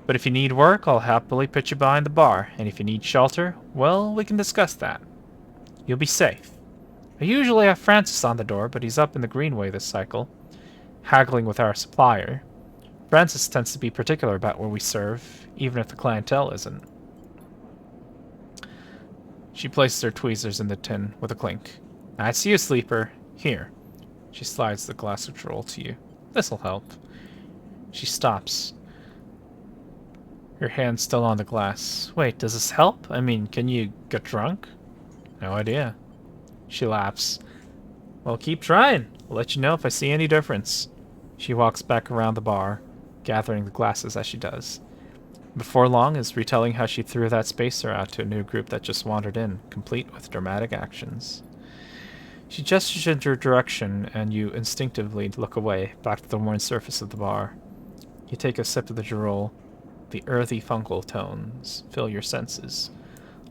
But if you need work, I'll happily put you behind the bar, and if you need shelter, well, we can discuss that. You'll be safe. I usually have Francis on the door, but he's up in the Greenway this cycle, haggling with our supplier. Francis tends to be particular about what we serve, even if the clientele isn't. She places her tweezers in the tin with a clink. That's you, Sleeper. Here. She slides the glass of Droll to you. This'll help. She stops. Her hand's still on the glass. Wait, does this help? I mean, can you get drunk? No idea. She laughs. Well, keep trying. I'll let you know if I see any difference. She walks back around the bar, gathering the glasses as she does. Before long is retelling how she threw that spacer out to a new group that just wandered in, complete with dramatic actions. She gestures in your direction, and you instinctively look away, back to the worn surface of the bar. You take a sip of the Droll. The earthy fungal tones fill your senses,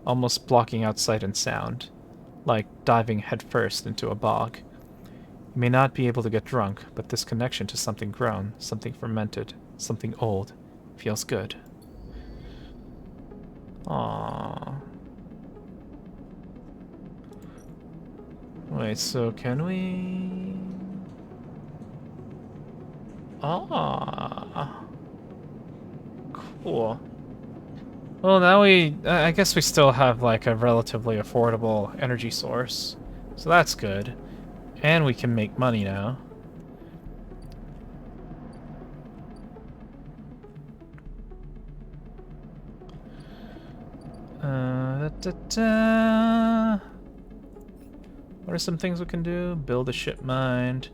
almost blocking out sight and sound, like diving headfirst into a bog. You may not be able to get drunk, but this connection to something grown, something fermented, something old, feels good. Aww. Wait, so can we... Ah. Cool. Well, now I guess we still have, like, a relatively affordable energy source. So that's good. And we can make money now. What are some things we can do? Build a ship mind.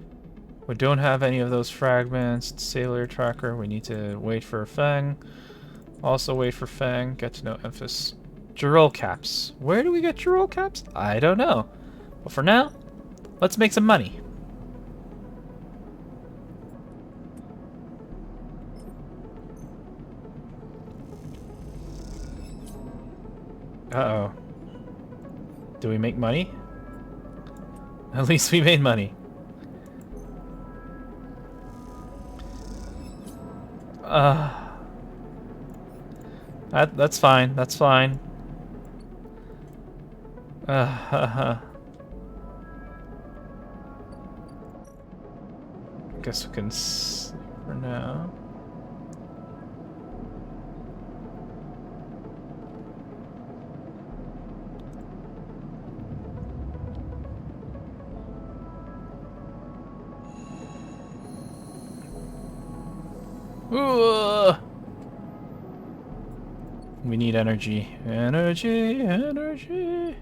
We don't have any of those fragments. Sailor tracker. We need to wait for Fang. Also wait for Fang. Get to know Emphas. Droll caps. Where do we get Droll caps? I don't know. But for now, let's make some money. Uh-oh. Do we make money? At least we made money. That's fine. That's fine. Guess we can sleep for now. Ooh. We need energy. Energy, energy.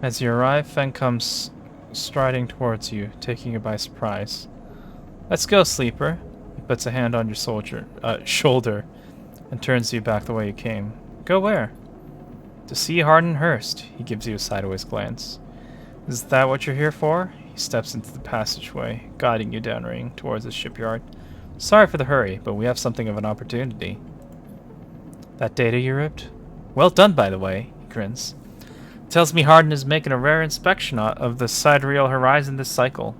As you arrive, Feng comes striding towards you, taking you by surprise. Let's go, Sleeper. He puts a hand on your shoulder and turns you back the way you came. Go where? To see Hardenhurst. He gives you a sideways glance. Is that what you're here for? He steps into the passageway, guiding you downring towards the shipyard. Sorry for the hurry, but we have something of an opportunity. That data you ripped? Well done, by the way, he grins. Tells me Harden is making a rare inspection of the sidereal horizon this cycle.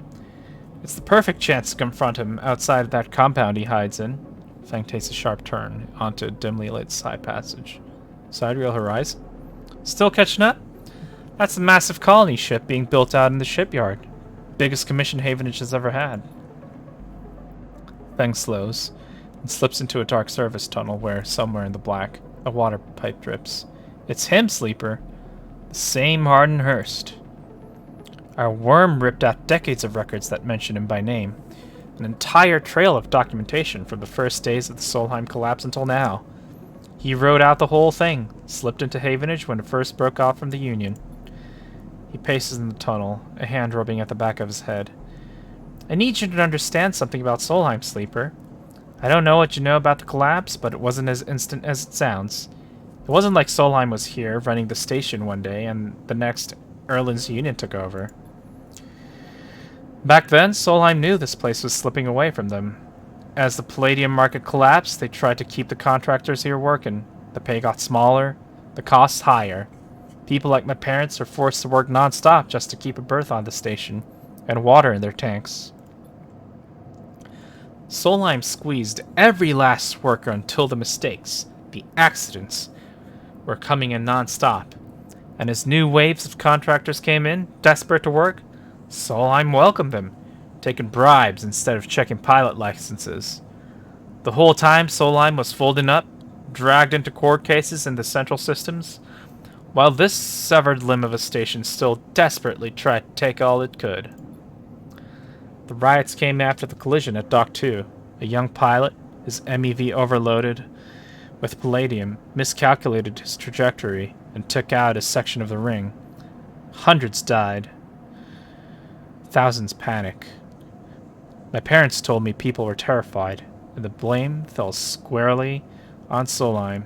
It's the perfect chance to confront him outside of that compound he hides in. Fang takes a sharp turn onto a dimly lit side passage. Sidereal horizon? Still catching up? That's a massive colony ship being built out in the shipyard. Biggest commission Havenage has ever had. Fang slows and slips into a dark service tunnel where, somewhere in the black, a water pipe drips. It's him, Sleeper. The same Hardenhurst. Our worm ripped out decades of records that mention him by name. An entire trail of documentation from the first days of the Solheim collapse until now. He wrote out the whole thing, slipped into Havenage when it first broke off from the Union. He paces in the tunnel, a hand rubbing at the back of his head. I need you to understand something about Solheim, Sleeper. I don't know what you know about the collapse, but it wasn't as instant as it sounds. It wasn't like Solheim was here running the station one day and the next Erland's Union took over. Back then, Solheim knew this place was slipping away from them. As the palladium market collapsed, they tried to keep the contractors here working. The pay got smaller, the costs higher. People like my parents are forced to work non-stop just to keep a berth on the station and water in their tanks. Solheim squeezed every last worker until the mistakes, the accidents, were coming in non-stop. And as new waves of contractors came in, desperate to work, Solheim welcomed them, taking bribes instead of checking pilot licenses. The whole time, Solheim was folding up, dragged into court cases in the central systems, while this severed limb of a station still desperately tried to take all it could. The riots came after the collision at Dock 2. A young pilot, his MEV overloaded with palladium, miscalculated his trajectory and took out a section of the ring. Hundreds died. Thousands panic. My parents told me people were terrified, and the blame fell squarely on Solheim.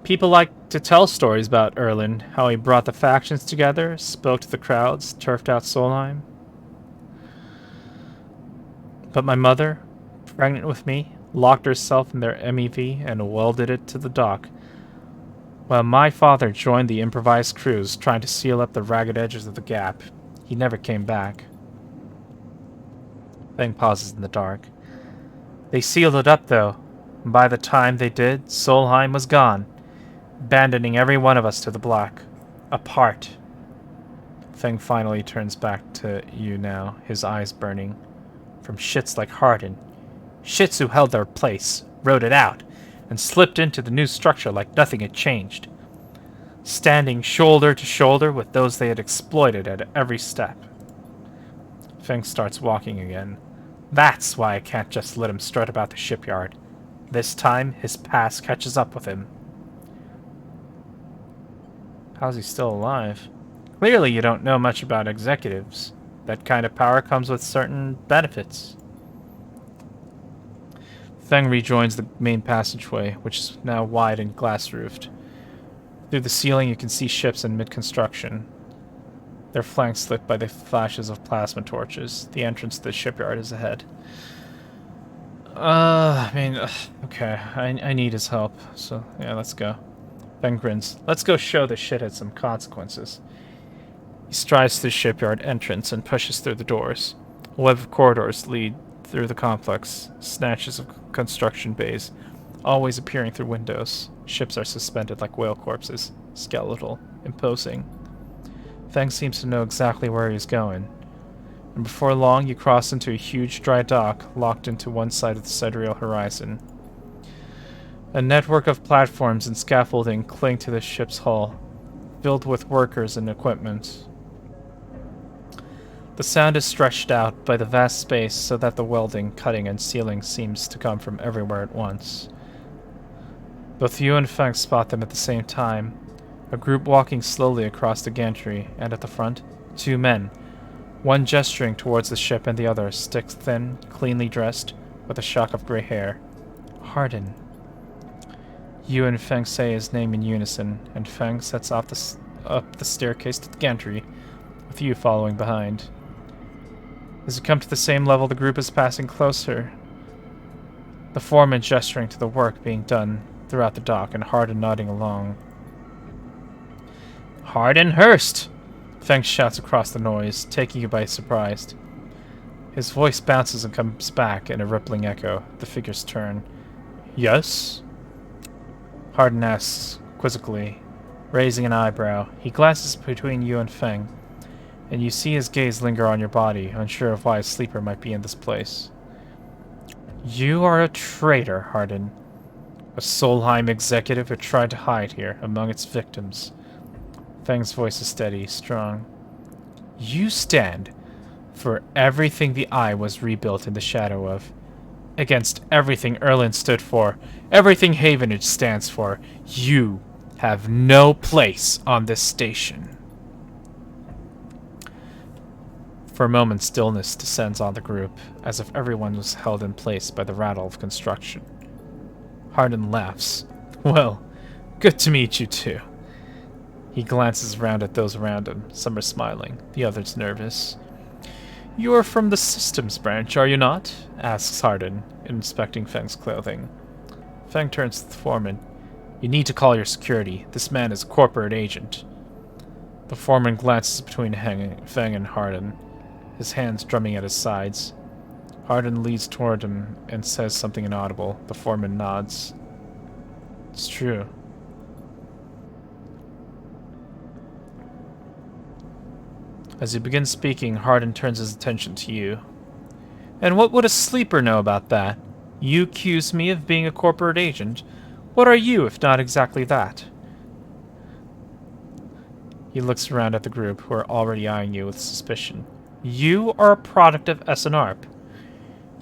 People like to tell stories about Erland, how he brought the factions together, spoke to the crowds, turfed out Solheim. But my mother, pregnant with me, locked herself in their MEV and welded it to the dock, while my father joined the improvised crews trying to seal up the ragged edges of the gap. He never came back. Feng pauses in the dark. They sealed it up, though, and by the time they did, Solheim was gone, abandoning every one of us to the black. Apart. Feng finally turns back to you now, his eyes burning. From shits like Hardin. Shits who held their place, rode it out, and slipped into the new structure like nothing had changed. Standing shoulder to shoulder with those they had exploited at every step. Feng starts walking again. That's why I can't just let him strut about the shipyard. This time, his past catches up with him. How's he still alive? Clearly you don't know much about executives. That kind of power comes with certain benefits. Feng rejoins the main passageway, which is now wide and glass-roofed. Through the ceiling you can see ships in mid-construction. Their flanks lit by the flashes of plasma torches. The entrance to the shipyard is ahead. Okay, I need his help, so yeah, let's go. Feng grins. Let's go show this shithead some consequences. He strides to the shipyard entrance and pushes through the doors. A web of corridors lead through the complex, snatches of construction bays, always appearing through windows. Ships are suspended like whale corpses, skeletal, imposing. Feng seems to know exactly where he's going. And before long, you cross into a huge dry dock, locked into one side of the sidereal horizon. A network of platforms and scaffolding cling to the ship's hull, filled with workers and equipment. The sound is stretched out by the vast space so that the welding, cutting, and sealing seems to come from everywhere at once. Both you and Feng spot them at the same time, a group walking slowly across the gantry, and at the front, two men, one gesturing towards the ship and the other stick-thin, cleanly dressed, with a shock of gray hair. Hardin. You and Feng say his name in unison, and Feng sets off up the staircase to the gantry, with you following behind. As you come to the same level, the group is passing closer, the foreman gesturing to the work being done throughout the dock, and Hardin nodding along. Hardin Hurst! Feng shouts across the noise, taking you by surprise. His voice bounces and comes back in a rippling echo. The figures turn. Yes? Hardin asks quizzically, raising an eyebrow. He glances between you and Feng, and you see his gaze linger on your body, unsure of why a sleeper might be in this place. You are a traitor, Hardin. A Solheim executive who tried to hide here among its victims. Feng's voice is steady, strong. You stand for everything the Eye was rebuilt in the shadow of. Against everything Erland stood for, everything Havenage stands for. You have no place on this station. For a moment, stillness descends on the group, as if everyone was held in place by the rattle of construction. Hardin laughs. Well, good to meet you too. He glances around at those around him. Some are smiling, the others nervous. You are from the systems branch, are you not? Asks Hardin, inspecting Feng's clothing. Feng turns to the foreman. You need to call your security. This man is a corporate agent. The foreman glances between Feng and Hardin, his hands drumming at his sides. Hardin leads toward him and says something inaudible. The foreman nods. It's true. As he begins speaking, Hardin turns his attention to you. And what would a sleeper know about that? You accuse me of being a corporate agent. What are you, if not exactly that? He looks around at the group, who are already eyeing you with suspicion. You are a product of SNARP.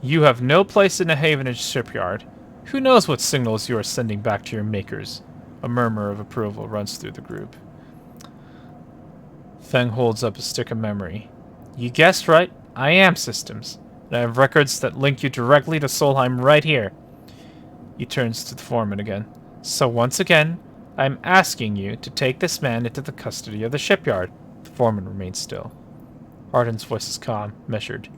You have no place in a Havenage shipyard. Who knows what signals you are sending back to your makers? A murmur of approval runs through the group. Feng holds up a stick of memory. You guessed right. I am systems. And I have records that link you directly to Solheim right here. He turns to the foreman again. So once again, I am asking you to take this man into the custody of the shipyard. The foreman remains still. Hardin's voice is calm, measured.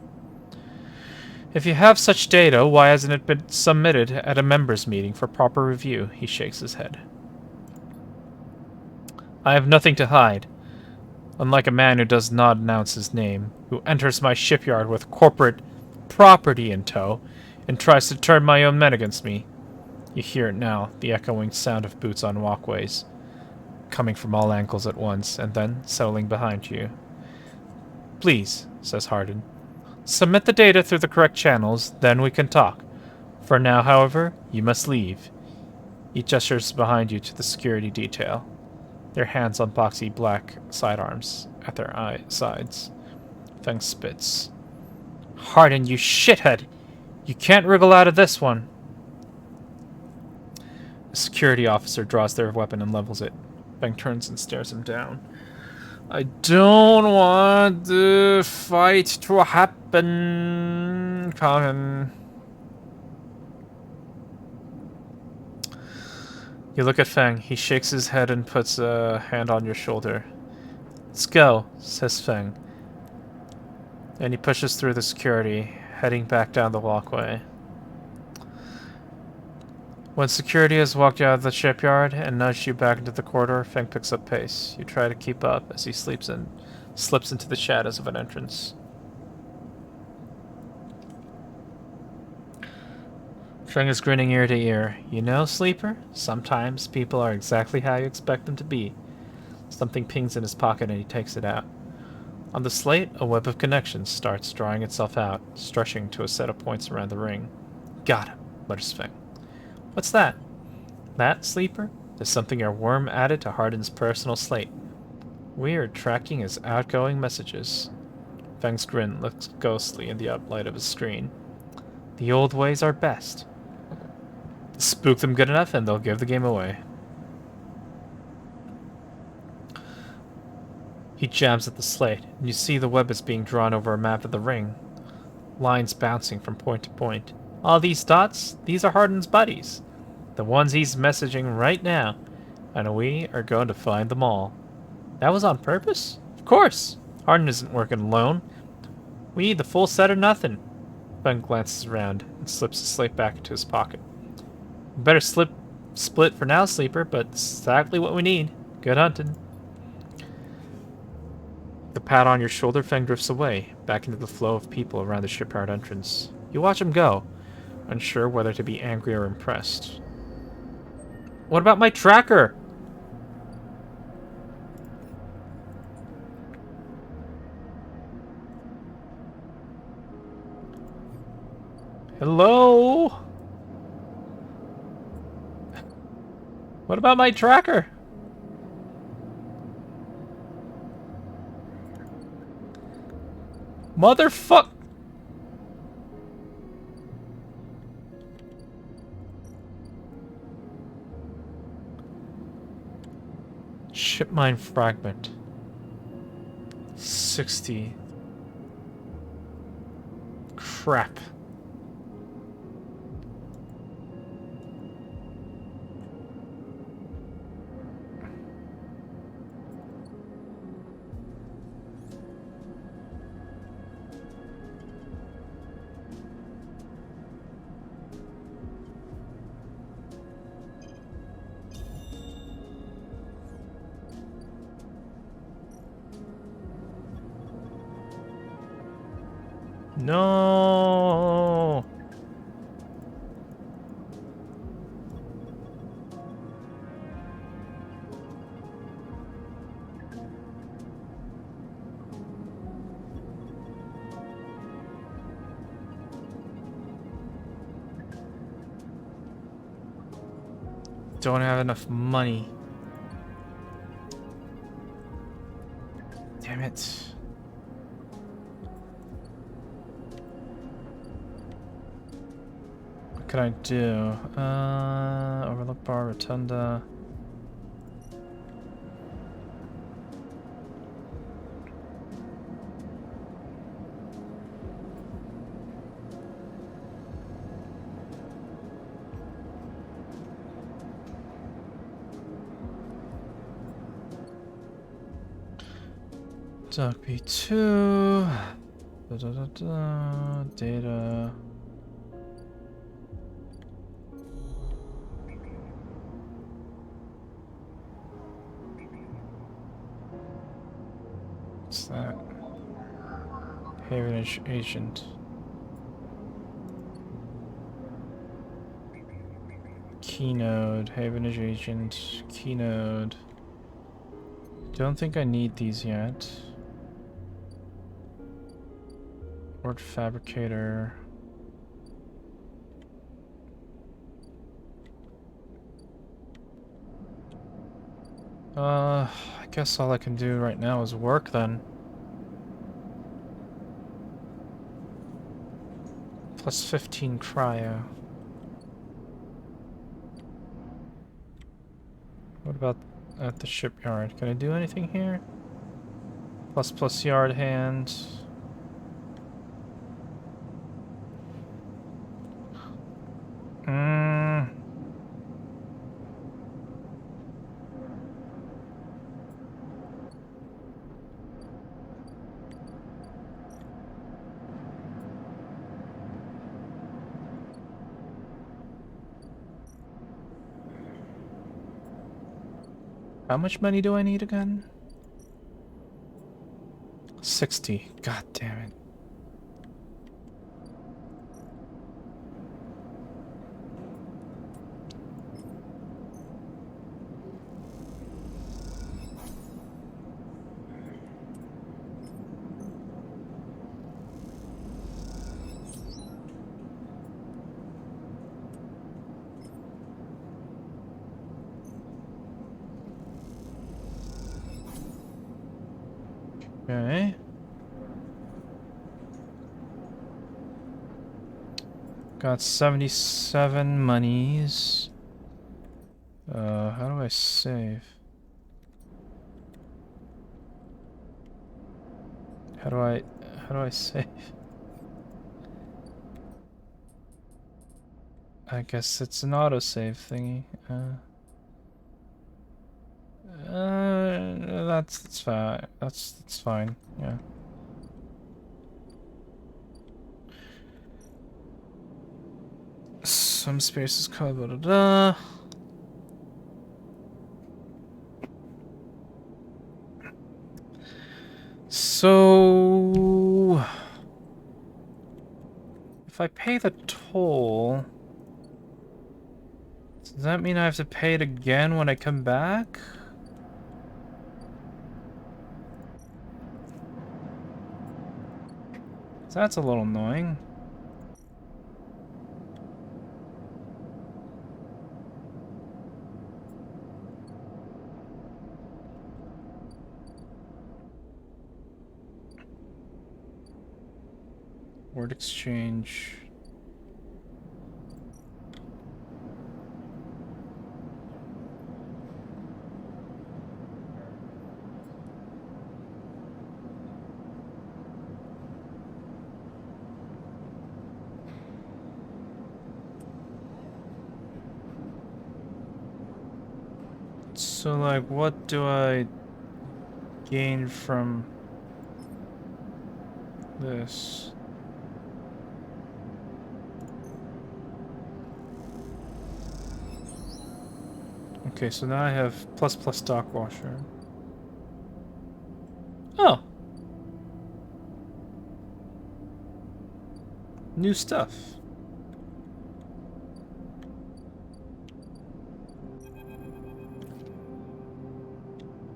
If you have such data, why hasn't it been submitted at a members' meeting for proper review? He shakes his head. I have nothing to hide. Unlike a man who does not announce his name, who enters my shipyard with corporate property in tow, and tries to turn my own men against me. You hear it now, the echoing sound of boots on walkways, coming from all angles at once, and then settling behind you. Please, says Hardin. Submit the data through the correct channels, then we can talk. For now, however, you must leave. He gestures behind you to the security detail, their hands on boxy black sidearms at their sides. Feng spits. Hardin, you shithead! You can't wriggle out of this one! A security officer draws their weapon and levels it. Feng turns and stares him down. I don't want the fight to happen, Colin. You look at Feng. He shakes his head and puts a hand on your shoulder. Let's go, says Feng. And he pushes through the security, heading back down the walkway. When security has walked you out of the shipyard and nudged you back into the corridor, Feng picks up pace. You try to keep up as he slips into the shadows of an entrance. Feng is grinning ear to ear. You know, Sleeper, sometimes people are exactly how you expect them to be. Something pings in his pocket and he takes it out. On the slate, a web of connections starts drawing itself out, stretching to a set of points around the ring. Got him, mutters Feng. What's that? That, Sleeper? There's something your worm added to Hardin's personal slate. We are tracking his outgoing messages. Feng's grin looks ghostly in the uplight of his screen. The old ways are best. Spook them good enough and they'll give the game away. He jabs at the slate, and you see the web is being drawn over a map of the ring. Lines bouncing from point to point. All these dots, these are Hardin's buddies. The ones he's messaging right now. And we are going to find them all. That was on purpose? Of course. Hardin isn't working alone. We need the full set or nothing. Ben glances around and slips the slate back into his pocket. Better split for now, Sleeper, but it's exactly what we need. Good hunting. The pat on your shoulder, Feng drifts away, back into the flow of people around the shipyard entrance. You watch him go, unsure whether to be angry or impressed. What about my tracker? Hello? What about my tracker? Motherfuck! Ship mine fragment. 60. crap. No. Don't have enough money. Damn it. What can I do? Overlook Bar, Rotunda. Dock B2. Data. What's that? Havenage agent. Keynode, Havenage agent, Keynode. Don't think I need these yet. Word fabricator. I guess all I can do right now is work then. Plus 15 cryo. What about at the shipyard? Can I do anything here? Plus yard hand. How much money do I need again? 60. God damn it. Okay. Got 77 monies. How do I save? How do I save? I guess it's an autosave thingy. That's fine. That's fine. Yeah. Some spaces called blah, blah, blah. So if I pay the toll, does that mean I have to pay it again when I come back? That's a little annoying. Word exchange. So, like, what do I gain from this? Okay, so now I have plus dock washer. Oh! New stuff.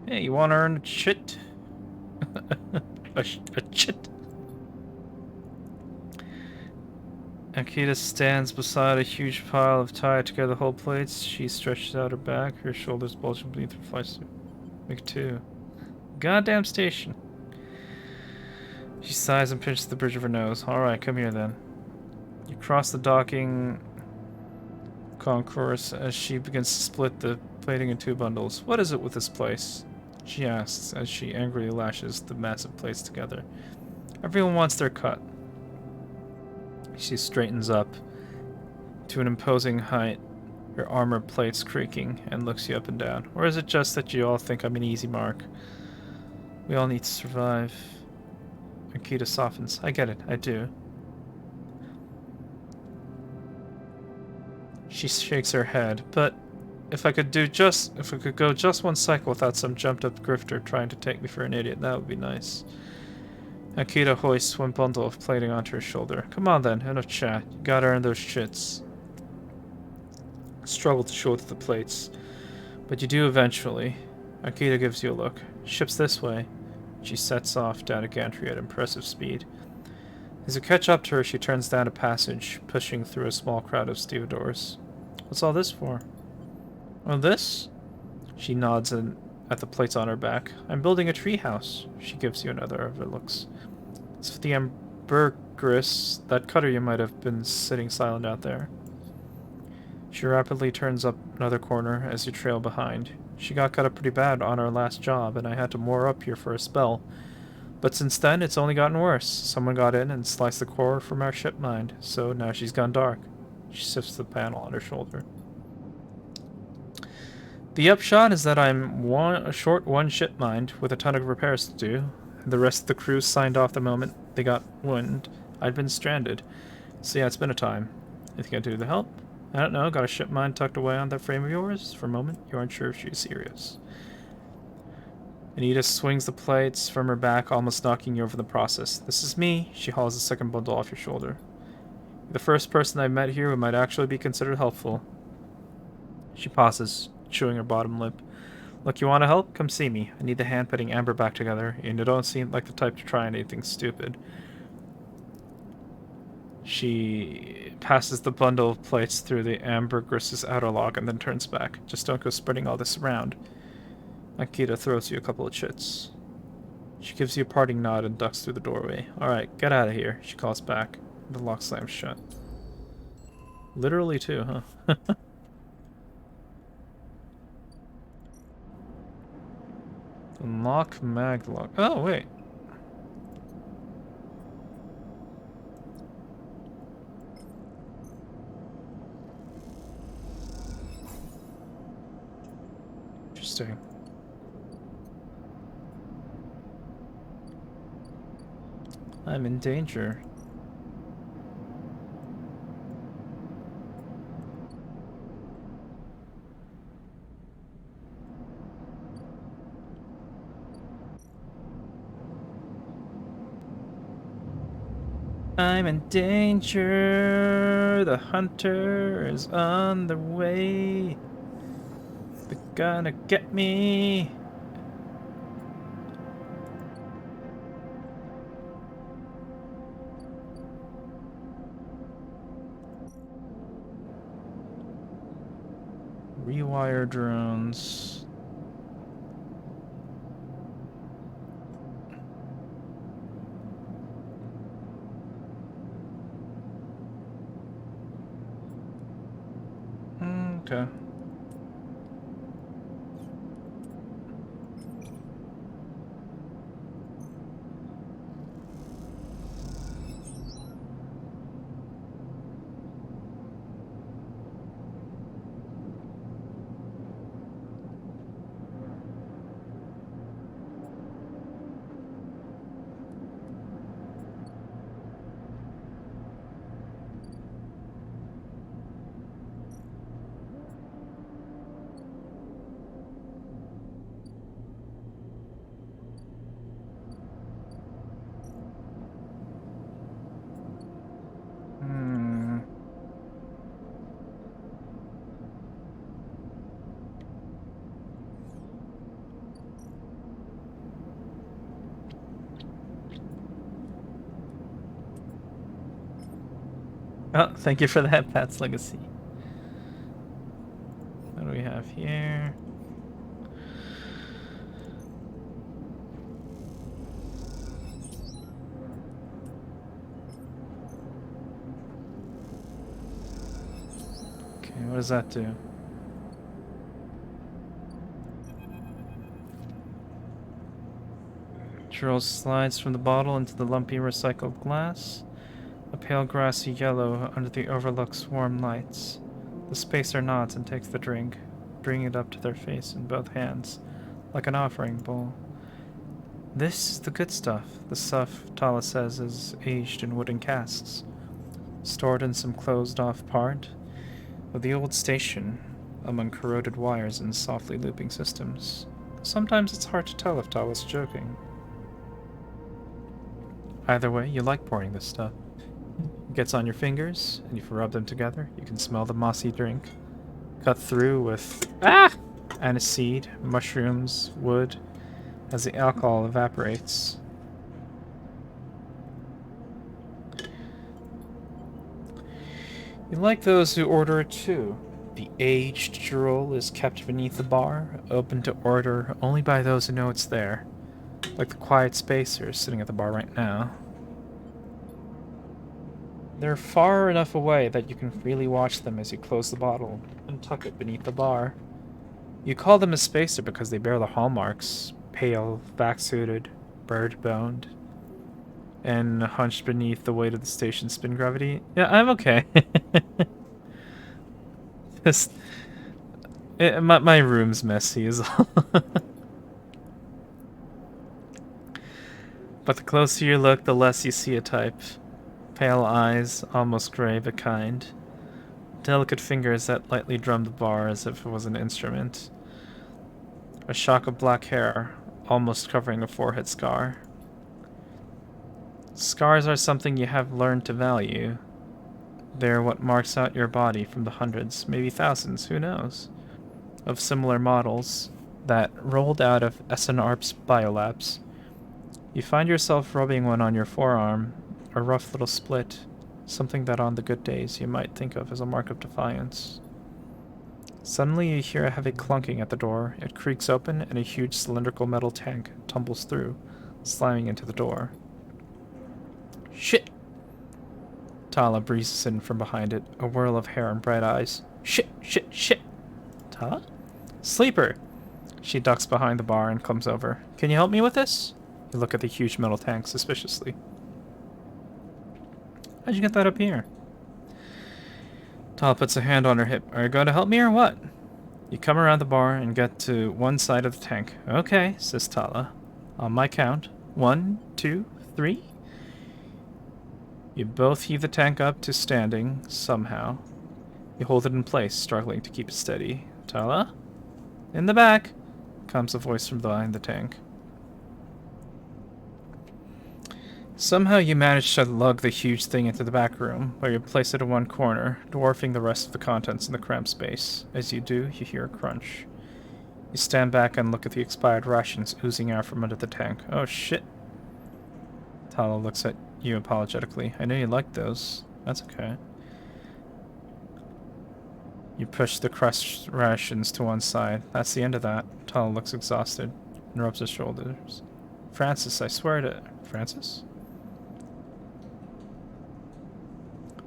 Hey, you want to earn a chit? a chit? Akita stands beside a huge pile of tied together whole plates. She stretches out her back, her shoulders bulging beneath her flysuit. Make two. Goddamn station. She sighs and pinches the bridge of her nose. Alright, come here then. You cross the docking concourse as she begins to split the plating in two bundles. What is it with this place? She asks as she angrily lashes the massive plates together. Everyone wants their cut. She straightens up to an imposing height, her armor plates creaking, and looks you up and down. Or is it just that you all think I'm an easy mark? We all need to survive. Akita softens. I get it, I do. She shakes her head, but if I could go just one cycle without some jumped up grifter trying to take me for an idiot, that would be nice. Akita hoists one bundle of plating onto her shoulder. Come on then, enough chat. You gotta earn those shits. Struggle to shoulder the plates, but you do eventually. Akita gives you a look. Ship's this way. She sets off down a gantry at impressive speed. As you catch up to her, she turns down a passage, pushing through a small crowd of stevedores. What's all this for? Oh, this? She nods at the plates on her back. I'm building a treehouse. She gives you another of her looks. It's for the ambergris, that cutter you might have been sitting silent out there. She rapidly turns up another corner as you trail behind. She got cut up pretty bad on our last job, and I had to moor up here for a spell. But since then, it's only gotten worse. Someone got in and sliced the core from our ship mind, so now she's gone dark. She sifts the panel on her shoulder. The upshot is that I'm a short one ship mind with a ton of repairs to do. The rest of the crew signed off the moment they got wind I'd been stranded. So yeah, it's been a time. Anything I can do to help? I don't know, got a ship mind tucked away on that frame of yours? For a moment, you aren't sure if she's serious. Anita swings the plates from her back, almost knocking you over in the process. This is me. She hauls the second bundle off your shoulder. You're the first person I've met here who might actually be considered helpful. She pauses, chewing her bottom lip. Look, you want to help? Come see me. I need the hand putting Amber back together, and you don't seem like the type to try anything stupid. She passes the bundle of plates through the ambergris's outer lock and then turns back. Just don't go spreading all this around. Akita throws you a couple of chits. She gives you a parting nod and ducks through the doorway. Alright, get out of here, she calls back. The lock slams shut. Literally too, huh? Unlock maglock. Oh, wait. Interesting. I'm in danger. I'm in danger. The hunter is on the way. They're gonna get me. Rewire drones. Okay. Oh, thank you for that, Pat's Legacy. What do we have here? Okay, what does that do? Jewel slides from the bottle into the lumpy recycled glass. A pale grassy yellow under the overlook's warm lights. The spacer nods and takes the drink, bringing it up to their face in both hands, like an offering bowl. This is the good stuff. The stuff, Tala says, is aged in wooden casks, stored in some closed-off part of the old station, among corroded wires and softly looping systems. Sometimes it's hard to tell if Tala's joking. Either way, you like pouring this stuff. It gets on your fingers, and if you rub them together, you can smell the mossy drink. Cut through with aniseed, mushrooms, wood, as the alcohol evaporates. You like those who order it too. The aged jewel is kept beneath the bar, open to order only by those who know it's there. Like the quiet spacers sitting at the bar right now. They're far enough away that you can freely watch them as you close the bottle and tuck it beneath the bar. You call them a spacer because they bear the hallmarks: pale, vac-suited, bird-boned, and hunched beneath the weight of the station's spin gravity. Yeah, I'm okay. Just, my room's messy is all. But the closer you look, the less you see a type. Pale eyes, almost gray but kind. Delicate fingers that lightly drum the bar as if it was an instrument. A shock of black hair, almost covering a forehead scar. Scars are something you have learned to value. They're what marks out your body from the hundreds, maybe thousands, who knows, of similar models that rolled out of SNARP's biolabs. You find yourself rubbing one on your forearm, a rough little split, something that on the good days you might think of as a mark of defiance. Suddenly you hear a heavy clunking at the door. It creaks open and a huge cylindrical metal tank tumbles through, slamming into the door. Shit! Tala breezes in from behind it, a whirl of hair and bright eyes. Shit, shit, shit! Tala? Sleeper! She ducks behind the bar and comes over. Can you help me with this? You look at the huge metal tank suspiciously. How'd you get that up here? Tala puts a hand on her hip. Are you going to help me or what? You come around the bar and get to one side of the tank. Okay, says Tala. On my count. 1, 2, 3. You both heave the tank up to standing, somehow. You hold it in place, struggling to keep it steady. Tala? In the back, comes a voice from behind the tank. Somehow you manage to lug the huge thing into the back room, where you place it in one corner, dwarfing the rest of the contents in the cramped space. As you do, you hear a crunch. You stand back and look at the expired rations oozing out from under the tank. Oh shit. Tala looks at you apologetically. I know you liked those. That's okay. You push the crushed rations to one side. That's the end of that. Tala looks exhausted and rubs his shoulders. Francis, I swear to... Francis?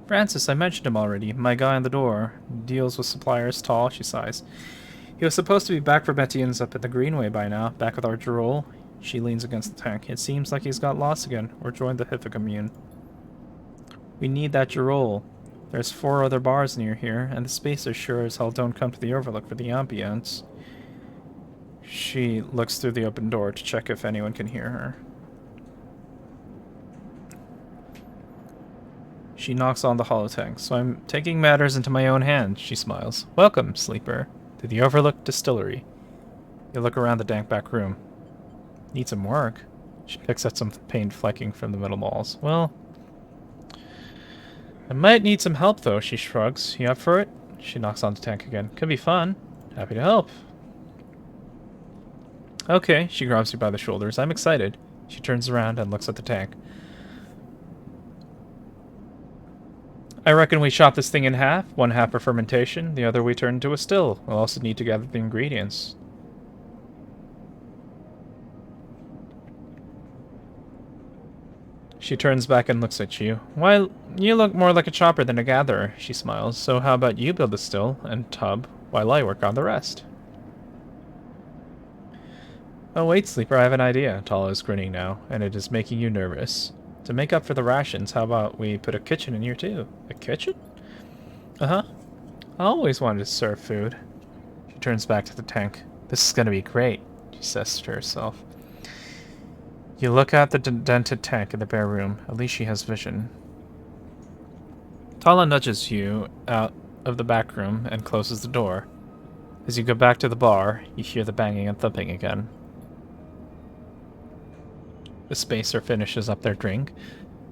Francis, I mentioned him already. My guy on the door. Deals with suppliers, tall, she sighs. He was supposed to be back from Etienne's up at the Greenway by now, back with our Jarol. She leans against the tank. It seems like he's got lost again, or joined the Hiffa commune. We need that Jarol. There's 4 other bars near here, and the spacers sure as hell don't come to the Overlook for the ambience. She looks through the open door to check if anyone can hear her. She knocks on the holotank. So I'm taking matters into my own hands, she smiles. Welcome, sleeper, to the Overlook Distillery. You look around the dank back room. Need some work. She picks at some paint flecking from the metal walls. Well, I might need some help, though, she shrugs. You up for it? She knocks on the tank again. Could be fun. Happy to help. Okay, she grabs you by the shoulders. I'm excited. She turns around and looks at the tank. I reckon we chop this thing in half. One half for fermentation, the other we turn into a still. We'll also need to gather the ingredients. She turns back and looks at you. Well, you look more like a chopper than a gatherer, she smiles. So how about you build the still and tub while I work on the rest? Oh wait, Sleeper, I have an idea. Tala is grinning now, and it is making you nervous. To make up for the rations, how about we put a kitchen in here too? A kitchen? Uh-huh. I always wanted to serve food. She turns back to the tank. This is gonna be great, she says to herself. You look at the dented tank in the bare room. At least she has vision. Tala nudges you out of the back room and closes the door. As you go back to the bar, you hear the banging and thumping again. The spacer finishes up their drink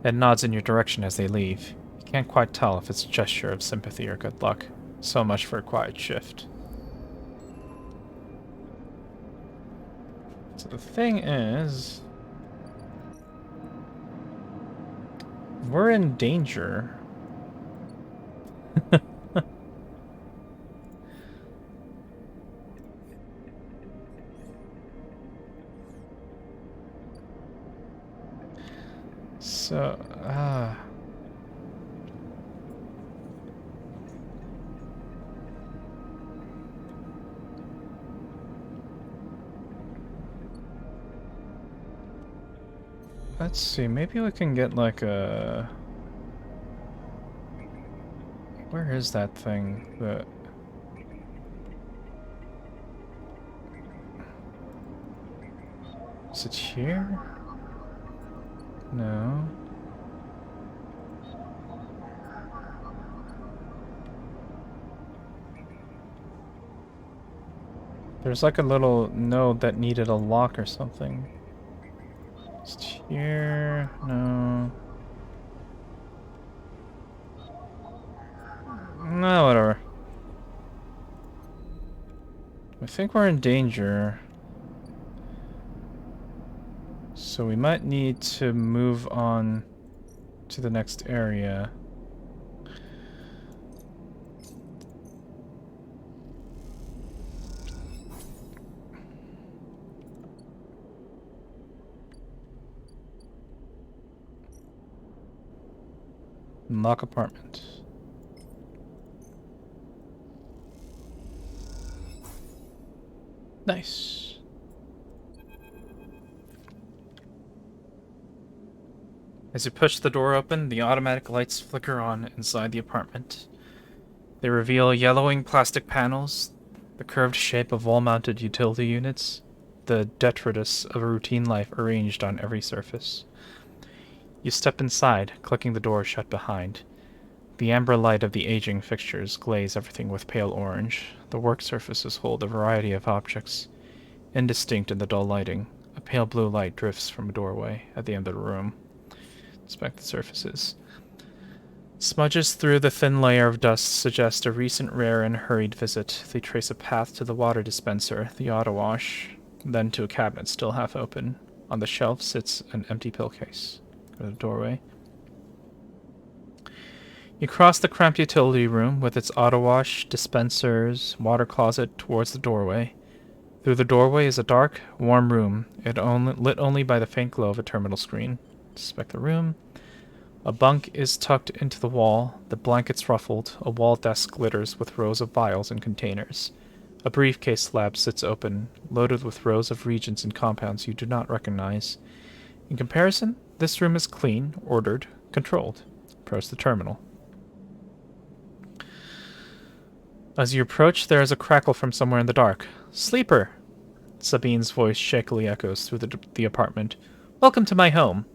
and nods in your direction as they leave. You can't quite tell if it's a gesture of sympathy or good luck. So much for a quiet shift. So the thing is, we're in danger. So, let's see, maybe we can get like a... Where is that thing that... Is it here? No. There's like a little node that needed a lock or something. Just here? No. No, whatever. I think we're in danger. So we might need to move on to the next area. Unlock apartment. Nice. As you push the door open, the automatic lights flicker on inside the apartment. They reveal yellowing plastic panels, the curved shape of wall-mounted utility units, the detritus of a routine life arranged on every surface. You step inside, clicking the door shut behind. The amber light of the aging fixtures glaze everything with pale orange. The work surfaces hold a variety of objects. Indistinct in the dull lighting, a pale blue light drifts from a doorway at the end of the room. Inspect the surfaces. Smudges through the thin layer of dust suggest a recent rare and hurried visit. They trace a path to the water dispenser, the auto wash, then to a cabinet still half open. On the shelf sits an empty pill case. Go to the doorway. You cross the cramped utility room with its auto wash, dispensers, water closet towards the doorway. Through the doorway is a dark, warm room, lit only by the faint glow of a terminal screen. Inspect the room. A bunk is tucked into the wall, the blankets ruffled, a wall desk glitters with rows of vials and containers. A briefcase slab sits open, loaded with rows of reagents and compounds you do not recognize. In comparison, this room is clean, ordered, controlled. Approach the terminal. As you approach, there is a crackle from somewhere in the dark. Sleeper! Sabine's voice shakily echoes through the apartment. Welcome to my home.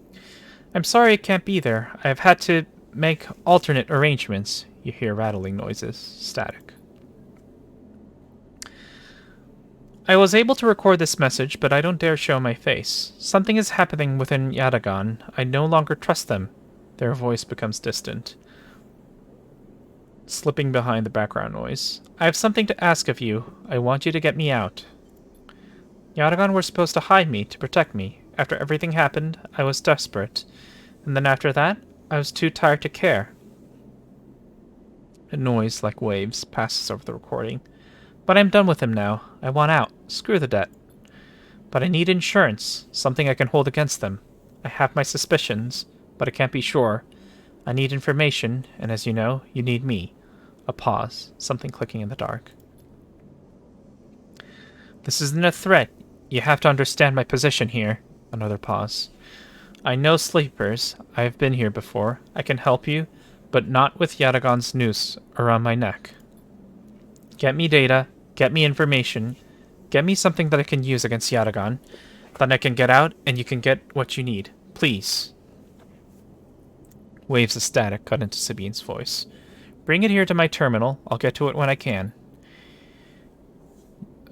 I'm sorry I can't be there. I have had to make alternate arrangements. You hear rattling noises. Static. I was able to record this message, but I don't dare show my face. Something is happening within Yatagan. I no longer trust them. Their voice becomes distant, slipping behind the background noise. I have something to ask of you. I want you to get me out. Yatagan were supposed to hide me, to protect me. After everything happened, I was desperate. And then after that, I was too tired to care. A noise like waves passes over the recording. But I'm done with him now. I want out. Screw the debt. But I need insurance, something I can hold against them. I have my suspicions, but I can't be sure. I need information, and as you know, you need me. A pause, something clicking in the dark. This isn't a threat. You have to understand my position here. Another pause. I know sleepers. I have been here before. I can help you, but not with Yatagon's noose around my neck. Get me data. Get me information. Get me something that I can use against Yatagon. Then I can get out, and you can get what you need. Please. Waves of static cut into Sabine's voice. Bring it here to my terminal. I'll get to it when I can.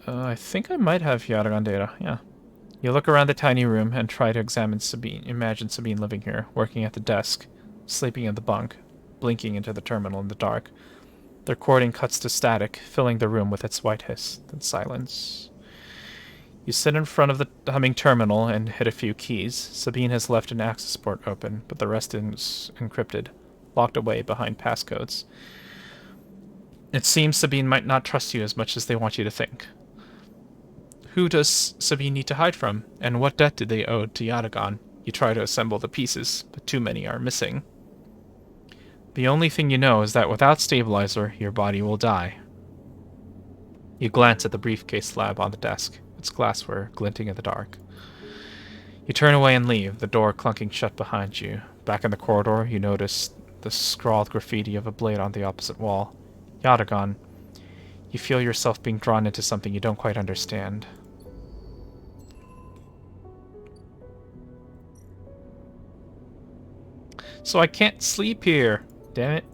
I think I might have Yatagon data, yeah. You look around the tiny room and try to examine Sabine. Imagine Sabine living here, working at the desk, sleeping in the bunk, blinking into the terminal in the dark. The recording cuts to static, filling the room with its white hiss, then silence. You sit in front of the humming terminal and hit a few keys. Sabine has left an access port open, but the rest is encrypted, locked away behind passcodes. It seems Sabine might not trust you as much as they want you to think. Who does Sabine need to hide from, and what debt did they owe to Yatagon? You try to assemble the pieces, but too many are missing. The only thing you know is that without stabilizer, your body will die. You glance at the briefcase slab on the desk, its glassware glinting in the dark. You turn away and leave, the door clunking shut behind you. Back in the corridor, you notice the scrawled graffiti of a blade on the opposite wall. Yatagon. You feel yourself being drawn into something you don't quite understand. So I can't sleep here. Damn it.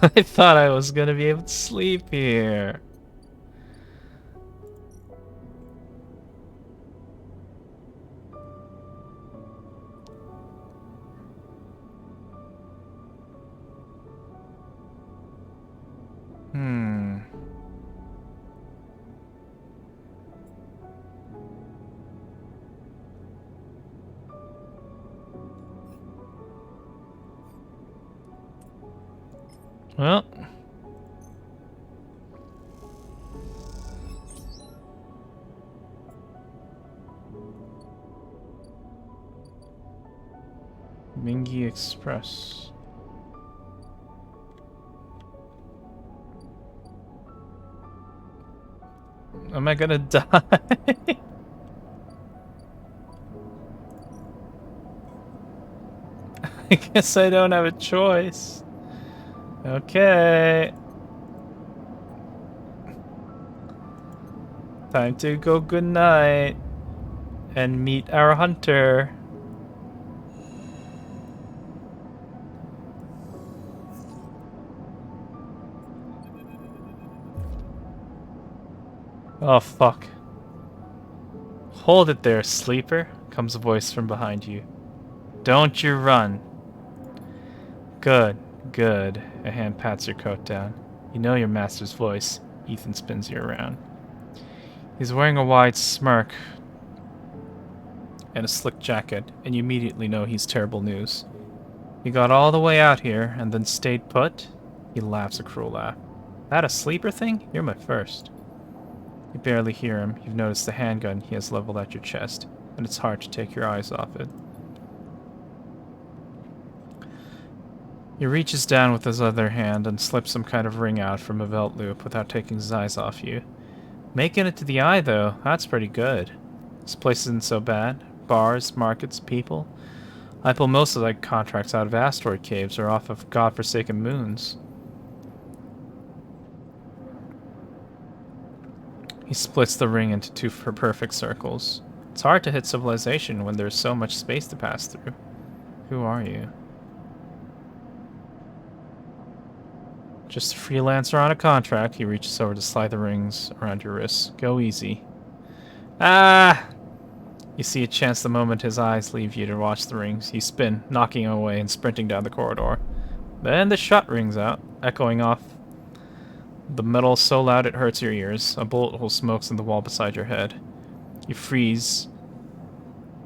I thought I was gonna be able to sleep here. Well. Mingi Express. Am I gonna die? I guess I don't have a choice. Okay. Time to go good night and meet our hunter. Oh, fuck. Hold it there, sleeper, comes a voice from behind you. Don't you run. Good, good. A hand pats your coat down. You know your master's voice. Ethan spins you around. He's wearing a wide smirk and a slick jacket, and you immediately know he's terrible news. You got all the way out here and then stayed put? He laughs a cruel laugh. That a sleeper thing? You're my first. You barely hear him. You've noticed the handgun he has leveled at your chest, and it's hard to take your eyes off it. He reaches down with his other hand and slips some kind of ring out from a belt loop without taking his eyes off you. Making it to the eye, though, that's pretty good. This place isn't so bad. Bars, markets, people. I pull most of the contracts out of asteroid caves or off of godforsaken moons. He splits the ring into two perfect circles. It's hard to hit civilization when there's so much space to pass through. Who are you? Just a freelancer on a contract. He reaches over to slide the rings around your wrists. Go easy. Ah! You see a chance the moment his eyes leave you to watch the rings. You spin, knocking away and sprinting down the corridor. Then the shot rings out, echoing off the metal so loud it hurts your ears. A bullet hole smokes in the wall beside your head. You freeze,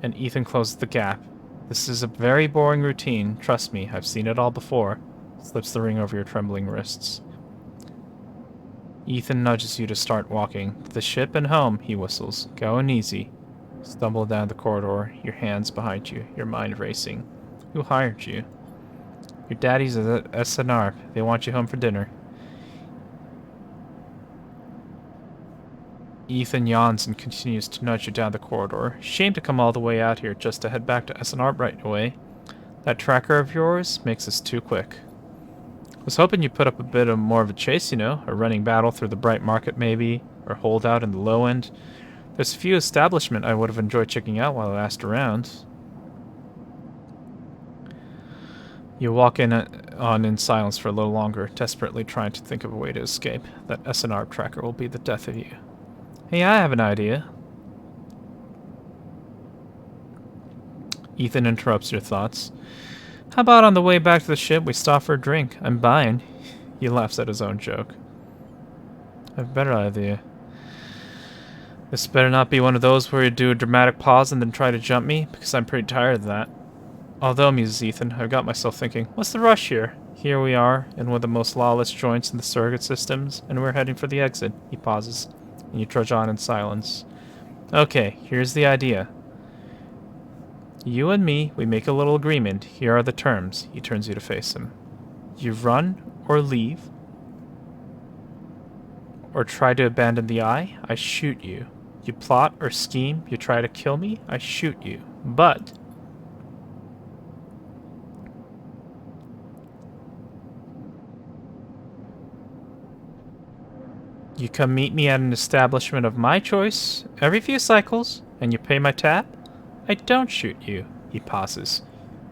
and Ethan closes the gap. This is a very boring routine. Trust me, I've seen it all before. Slips the ring over your trembling wrists. Ethan nudges you to start walking. To the ship and home, he whistles. Going easy. Stumble down the corridor, your hands behind you, your mind racing. Who hired you? Your daddy's at SNR. They want you home for dinner. Ethan yawns and continues to nudge you down the corridor. Shame to come all the way out here just to head back to SNR right away. That tracker of yours makes us too quick. Was hoping you'd put up a bit of more of a chase, you know, a running battle through the bright market maybe, or hold out in the low end. There's a few establishments I would have enjoyed checking out while I asked around. You walk in silence for a little longer, desperately trying to think of a way to escape. That SNR tracker will be the death of you. Hey, I have an idea. Ethan interrupts your thoughts. How about on the way back to the ship we stop for a drink? I'm buying. He laughs at his own joke. I have a better idea. This better not be one of those where you do a dramatic pause and then try to jump me, because I'm pretty tired of that. Although, muses Ethan, I've got myself thinking, what's the rush here? Here we are, in one of the most lawless joints in the surrogate systems, and we're heading for the exit. He pauses, and you trudge on in silence. Okay, here's the idea. You and me, we make a little agreement. Here are the terms. He turns you to face him. You run or leave, or try to abandon the eye, I shoot you. You plot or scheme, you try to kill me, I shoot you. But you come meet me at an establishment of my choice every few cycles, and you pay my tab, I don't shoot you. He pauses.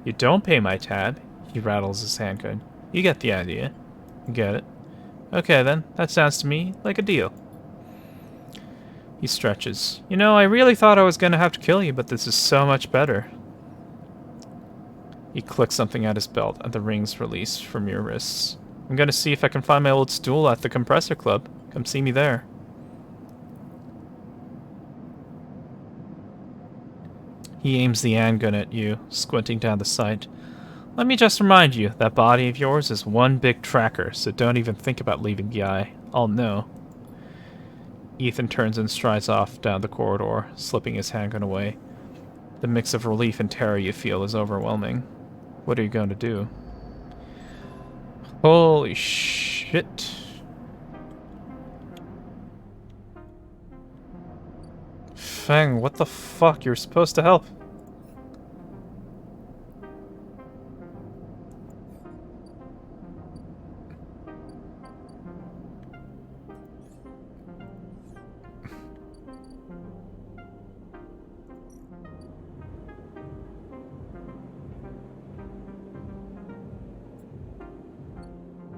You don't pay my tab. He rattles his handgun. You get the idea. You get it. Okay then, that sounds to me like a deal. He stretches. You know, I really thought I was gonna have to kill you, but this is so much better. He clicks something at his belt, and the rings release from your wrists. I'm gonna see if I can find my old stool at the compressor club. Come see me there. He aims the handgun at you, squinting down the sight. Let me just remind you, that body of yours is one big tracker, so don't even think about leaving the eye. I'll know. Ethan turns and strides off down the corridor, slipping his handgun away. The mix of relief and terror you feel is overwhelming. What are you going to do? Holy shit. Feng, what the fuck? You're supposed to help.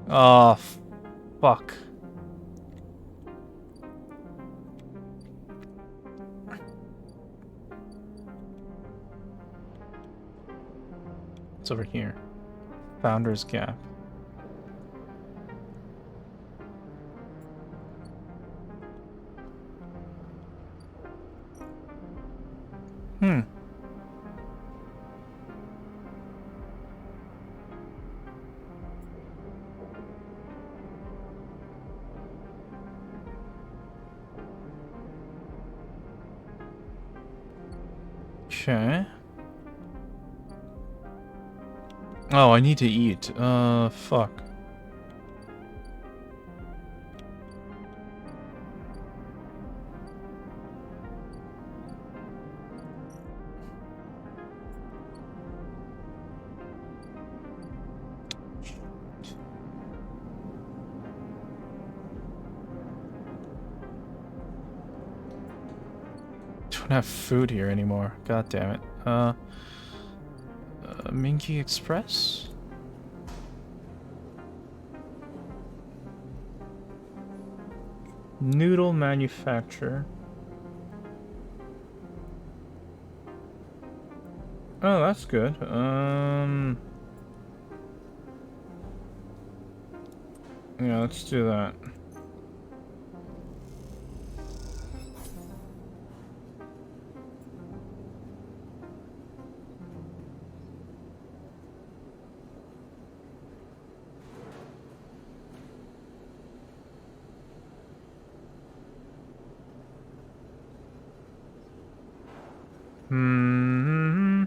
Oh, fuck. It's over here. Founder's Gap. Hmm. Okay. Oh, I need to eat. Fuck. Don't have food here anymore. God damn it. Minky Express? Noodle manufacturer. Oh, that's good. Yeah, let's do that. Hmm.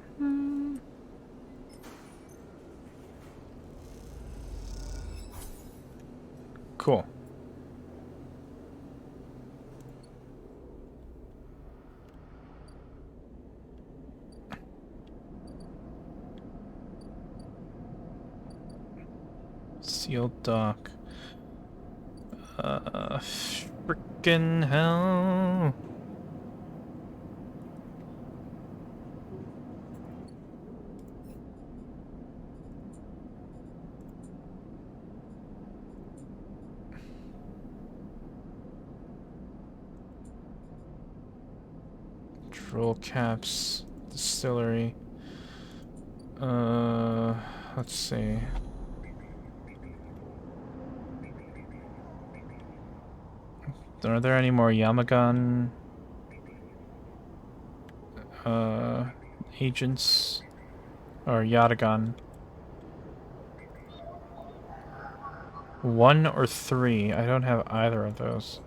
Cool. Sealed dock. Frickin' hell. Troll caps. Distillery. Let's see. Are there any more Yamagan agents? Or Yatagan? 1 or 3? I don't have either of those.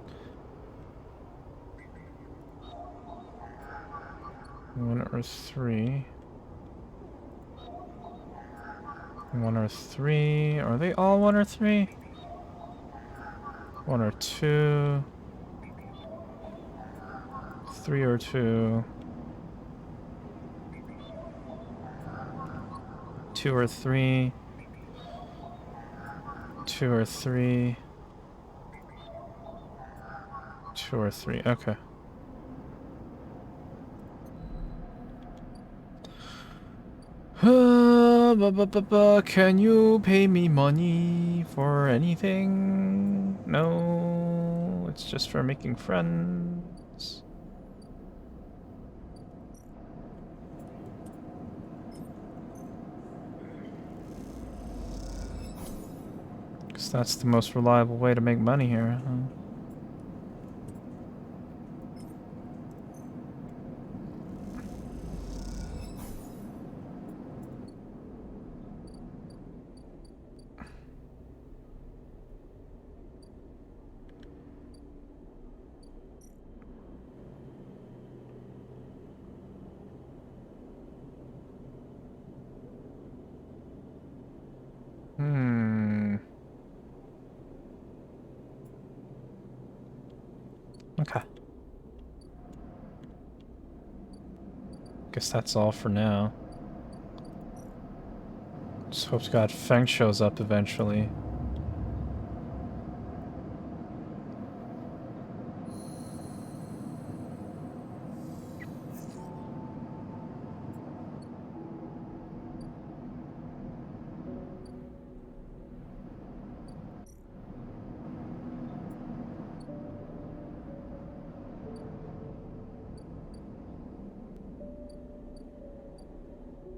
1 or 3. 1 or 3. Are they all 1 or 3? 1 or 2. 3 or 2. 2 or 3. 2 or 3. 2 or 3. Okay. Can you pay me money for anything? No, it's just for making friends. Because that's the most reliable way to make money here, huh? Okay. Guess that's all for now. Just hope to God Feng shows up eventually.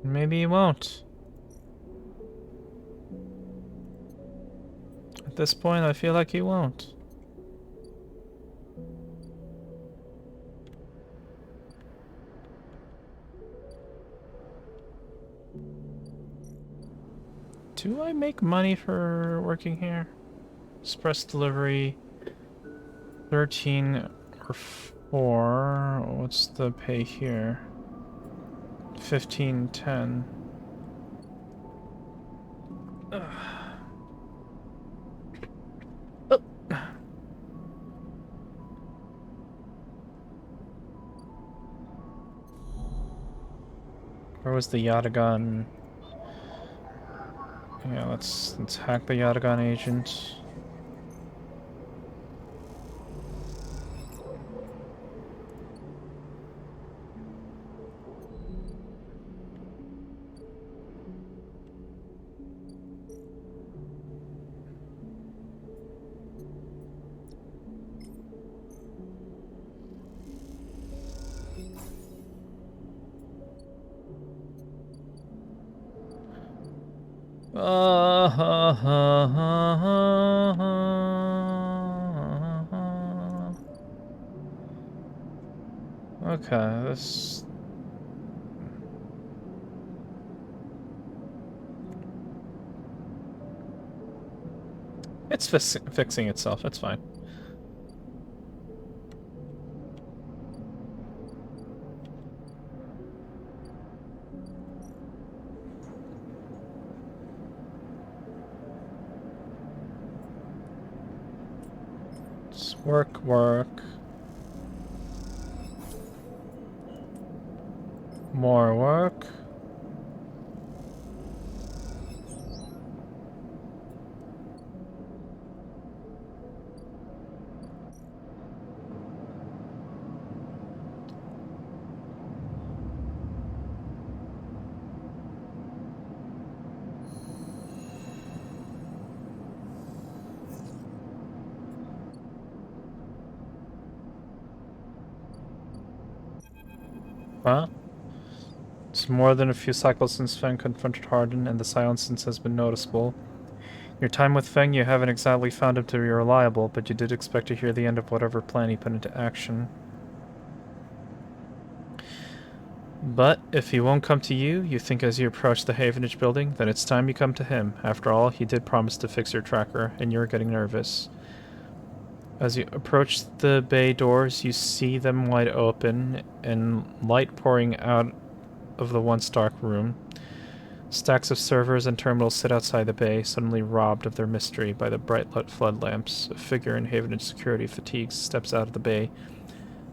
Maybe he won't. At this point, I feel like he won't. Do I make money for working here? Express delivery, 13 or 4. What's the pay here? 15.10. Where was the Yatagan? Yeah, let's hack the Yatagan agent. Okay, this... It's fixing itself, that's fine. Work, work. More work. Huh? It's more than a few cycles since Feng confronted Hardin, and the silence since has been noticeable. Your time with Feng, you haven't exactly found him to be reliable, but you did expect to hear the end of whatever plan he put into action. But if he won't come to you, you think as you approach the Havenage building, then it's time you come to him. After all, he did promise to fix your tracker, and you're getting nervous. As you approach the bay doors, you see them wide open, and light pouring out of the once dark room. Stacks of servers and terminals sit outside the bay, suddenly robbed of their mystery by the bright lit flood lamps. A figure in Havenage security fatigues steps out of the bay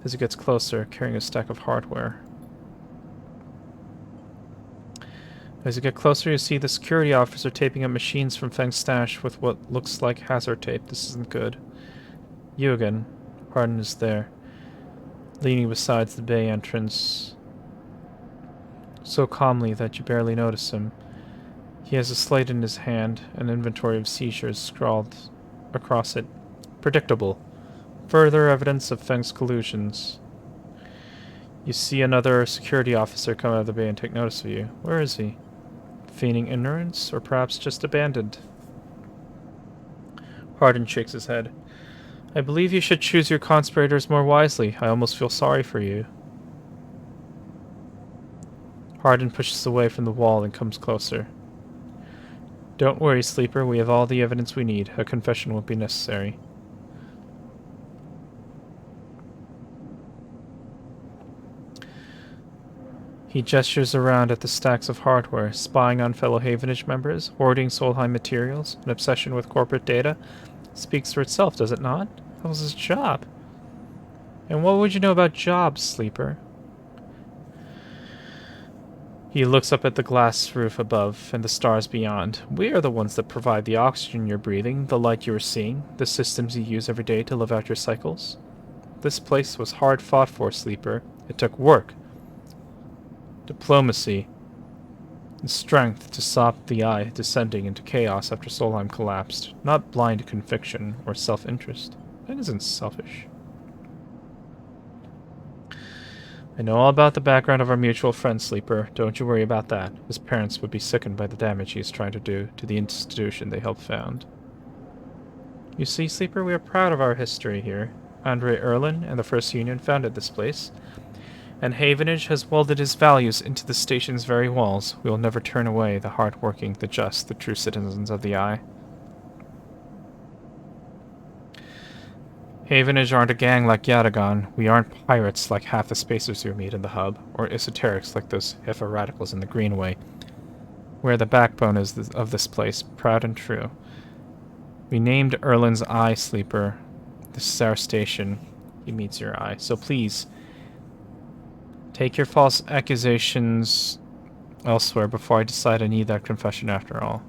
as he gets closer, carrying a stack of hardware. As you get closer, you see the security officer taping up machines from Feng's stash with what looks like hazard tape. This isn't good. You again. Hardin is there, leaning beside the bay entrance, so calmly that you barely notice him. He has a slate in his hand, an inventory of seizures scrawled across it. Predictable. Further evidence of Feng's collusions. You see another security officer come out of the bay and take notice of you. Where is he? Feigning ignorance, or perhaps just abandoned? Hardin shakes his head. I believe you should choose your conspirators more wisely. I almost feel sorry for you. Hardin pushes away from the wall and comes closer. Don't worry, Sleeper. We have all the evidence we need. A confession won't be necessary. He gestures around at the stacks of hardware, spying on fellow Havenage members, hoarding Solheim materials, an obsession with corporate data. Speaks for itself, does it not? That was his job. And what would you know about jobs, Sleeper? He looks up at the glass roof above and the stars beyond. We are the ones that provide the oxygen you're breathing, the light you are seeing, the systems you use every day to live out your cycles. This place was hard fought for, Sleeper. It took work, diplomacy, and strength to stop the Eye descending into chaos after Solheim collapsed, not blind conviction or self-interest. That isn't selfish. I know all about the background of our mutual friend, Sleeper. Don't you worry about that. His parents would be sickened by the damage he is trying to do to the institution they helped found. You see, Sleeper, we are proud of our history here. Andre Erlin and the First Union founded this place, and Havenage has welded his values into the station's very walls. We will never turn away the hard-working, the just, the true citizens of the Eye. Havenage aren't a gang like Yatagan. We aren't pirates like half the spacers you meet in the hub, or esoterics like those Heffa radicals in the Greenway. We're the backbone of this place, proud and true. We named Erlin's Eye, Sleeper. This is our station. He meets your eye. So please, take your false accusations elsewhere before I decide I need that confession after all.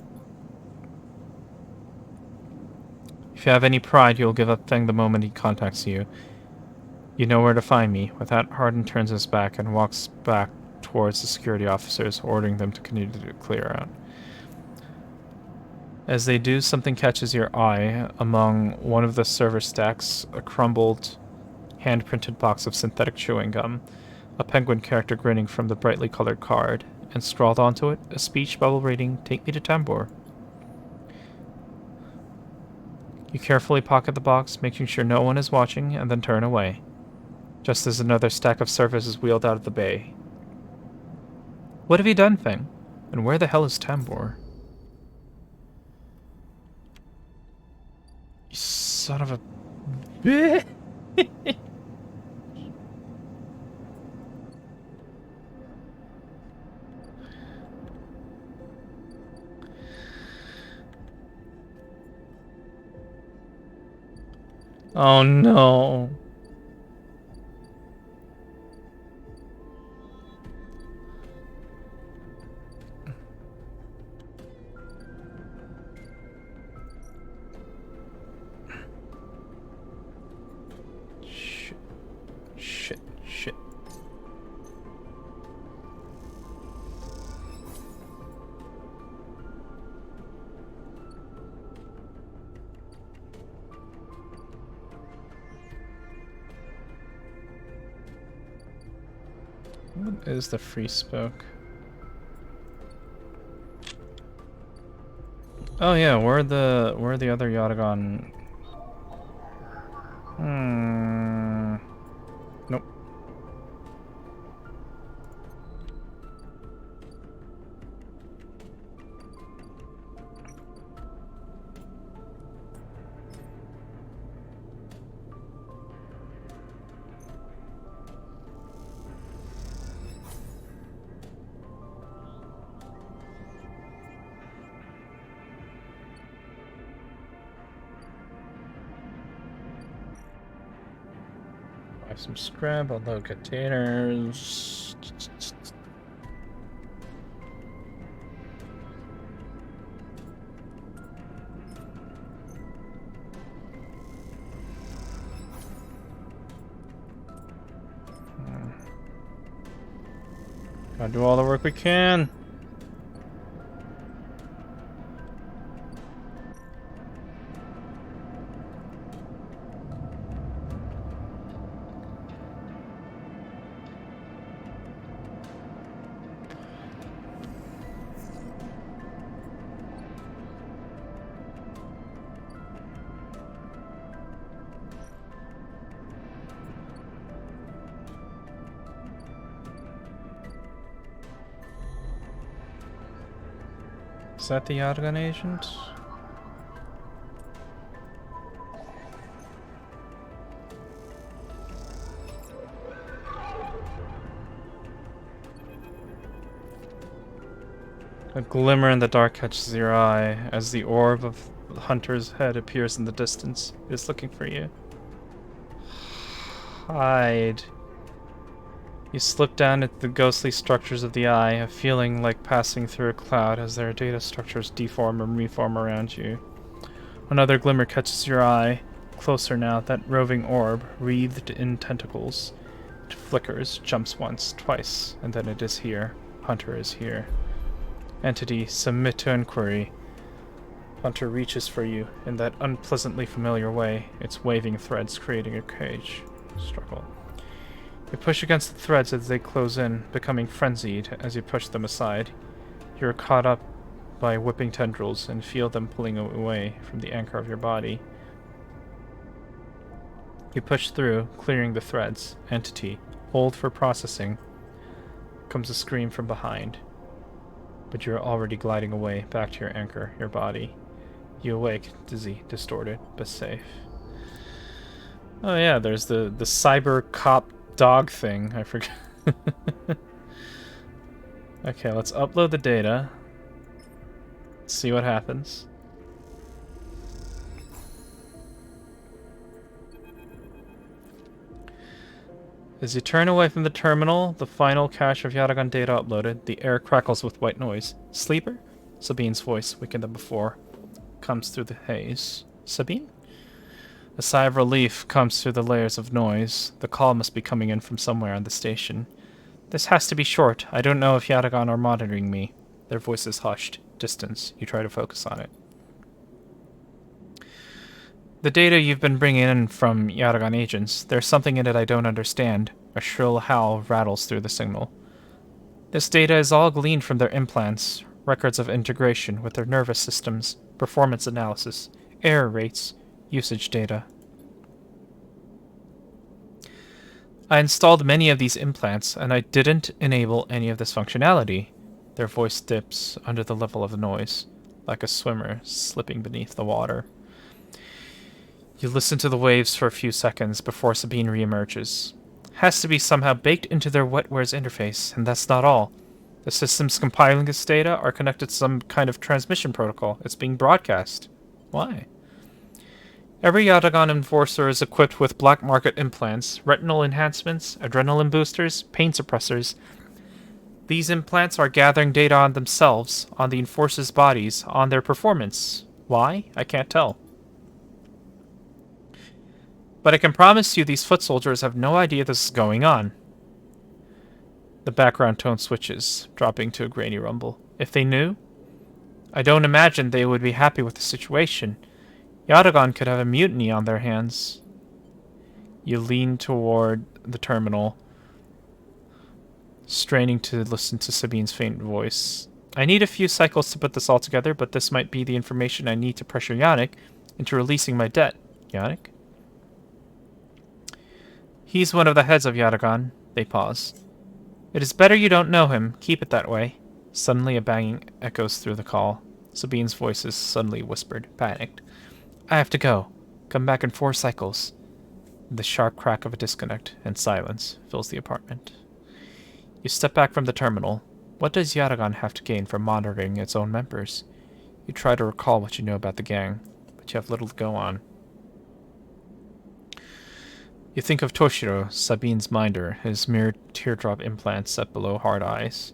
If you have any pride, you'll give up Feng the moment he contacts you. You know where to find me. With that, Hardin turns his back and walks back towards the security officers, ordering them to continue to clear out. As they do, something catches your eye. Among one of the server stacks, a crumbled, hand-printed box of synthetic chewing gum, a penguin character grinning from the brightly colored card, and scrawled onto it, a speech bubble reading, "Take me to Tambor." You carefully pocket the box, making sure no one is watching, and then turn away, just as another stack of servers is wheeled out of the bay. What have you done, Feng? And where the hell is Tambor? You son of a bitch! Oh no. Shit. Shit. Shit. What is the free spoke? Oh yeah, where are the other Yatagan? Nope. Buy some scrap, unload containers. Gotta do all the work we can. Is that the Yatagan agent? A glimmer in the dark catches your eye as the orb of the hunter's head appears in the distance. It is looking for you. Hide. You slip down into the ghostly structures of the eye, a feeling like passing through a cloud as their data structures deform and reform around you. Another glimmer catches your eye, closer now, that roving orb, wreathed in tentacles. It flickers, jumps once, twice, and then it is here. Hunter is here. Entity, submit to inquiry. Hunter reaches for you in that unpleasantly familiar way, its waving threads creating a cage. Struggle. You push against the threads as they close in, becoming frenzied as you push them aside. You are caught up by whipping tendrils and feel them pulling away from the anchor of your body. You push through, clearing the threads. Entity, hold for processing. Comes a scream from behind. But you're already gliding away, back to your anchor, your body. You awake, dizzy, distorted, but safe. Oh yeah, there's the cyber cop dog thing. I forgot. Okay, let's upload the data. See what happens. As you turn away from the terminal, the final cache of Yatagan data uploaded, the air crackles with white noise. Sleeper? Sabine's voice, weaker than before, comes through the haze. Sabine? A sigh of relief comes through the layers of noise. The call must be coming in from somewhere on the station. This has to be short. I don't know if Yatagan are monitoring me. Their voices hushed. Distance. You try to focus on it. The data you've been bringing in from Yatagan agents, there's something in it I don't understand. A shrill howl rattles through the signal. This data is all gleaned from their implants, records of integration with their nervous systems, performance analysis, error rates, usage data. I installed many of these implants, and I didn't enable any of this functionality. Their voice dips under the level of the noise, like a swimmer slipping beneath the water. You listen to the waves for a few seconds before Sabine reemerges. Has to be somehow baked into their wetwares interface, and that's not all. The systems compiling this data are connected to some kind of transmission protocol. It's being broadcast. Why? Every Yatagan enforcer is equipped with black market implants, retinal enhancements, adrenaline boosters, pain suppressors. These implants are gathering data on themselves, on the enforcers' bodies, on their performance. Why? I can't tell. But I can promise you these foot soldiers have no idea this is going on. The background tone switches, dropping to a grainy rumble. If they knew, I don't imagine they would be happy with the situation. Yatagan could have a mutiny on their hands. You lean toward the terminal, straining to listen to Sabine's faint voice. I need a few cycles to put this all together, but this might be the information I need to pressure Yannick into releasing my debt. Yannick? He's one of the heads of Yatagan. They pause. It is better you don't know him. Keep it that way. Suddenly a banging echoes through the call. Sabine's voice is suddenly whispered, panicked. I have to go. Come back in 4 cycles. The sharp crack of a disconnect and silence fills the apartment. You step back from the terminal. What does Yatagan have to gain from monitoring its own members? You try to recall what you know about the gang, but you have little to go on. You think of Toshiro, Sabine's minder, his mere teardrop implants set below hard eyes.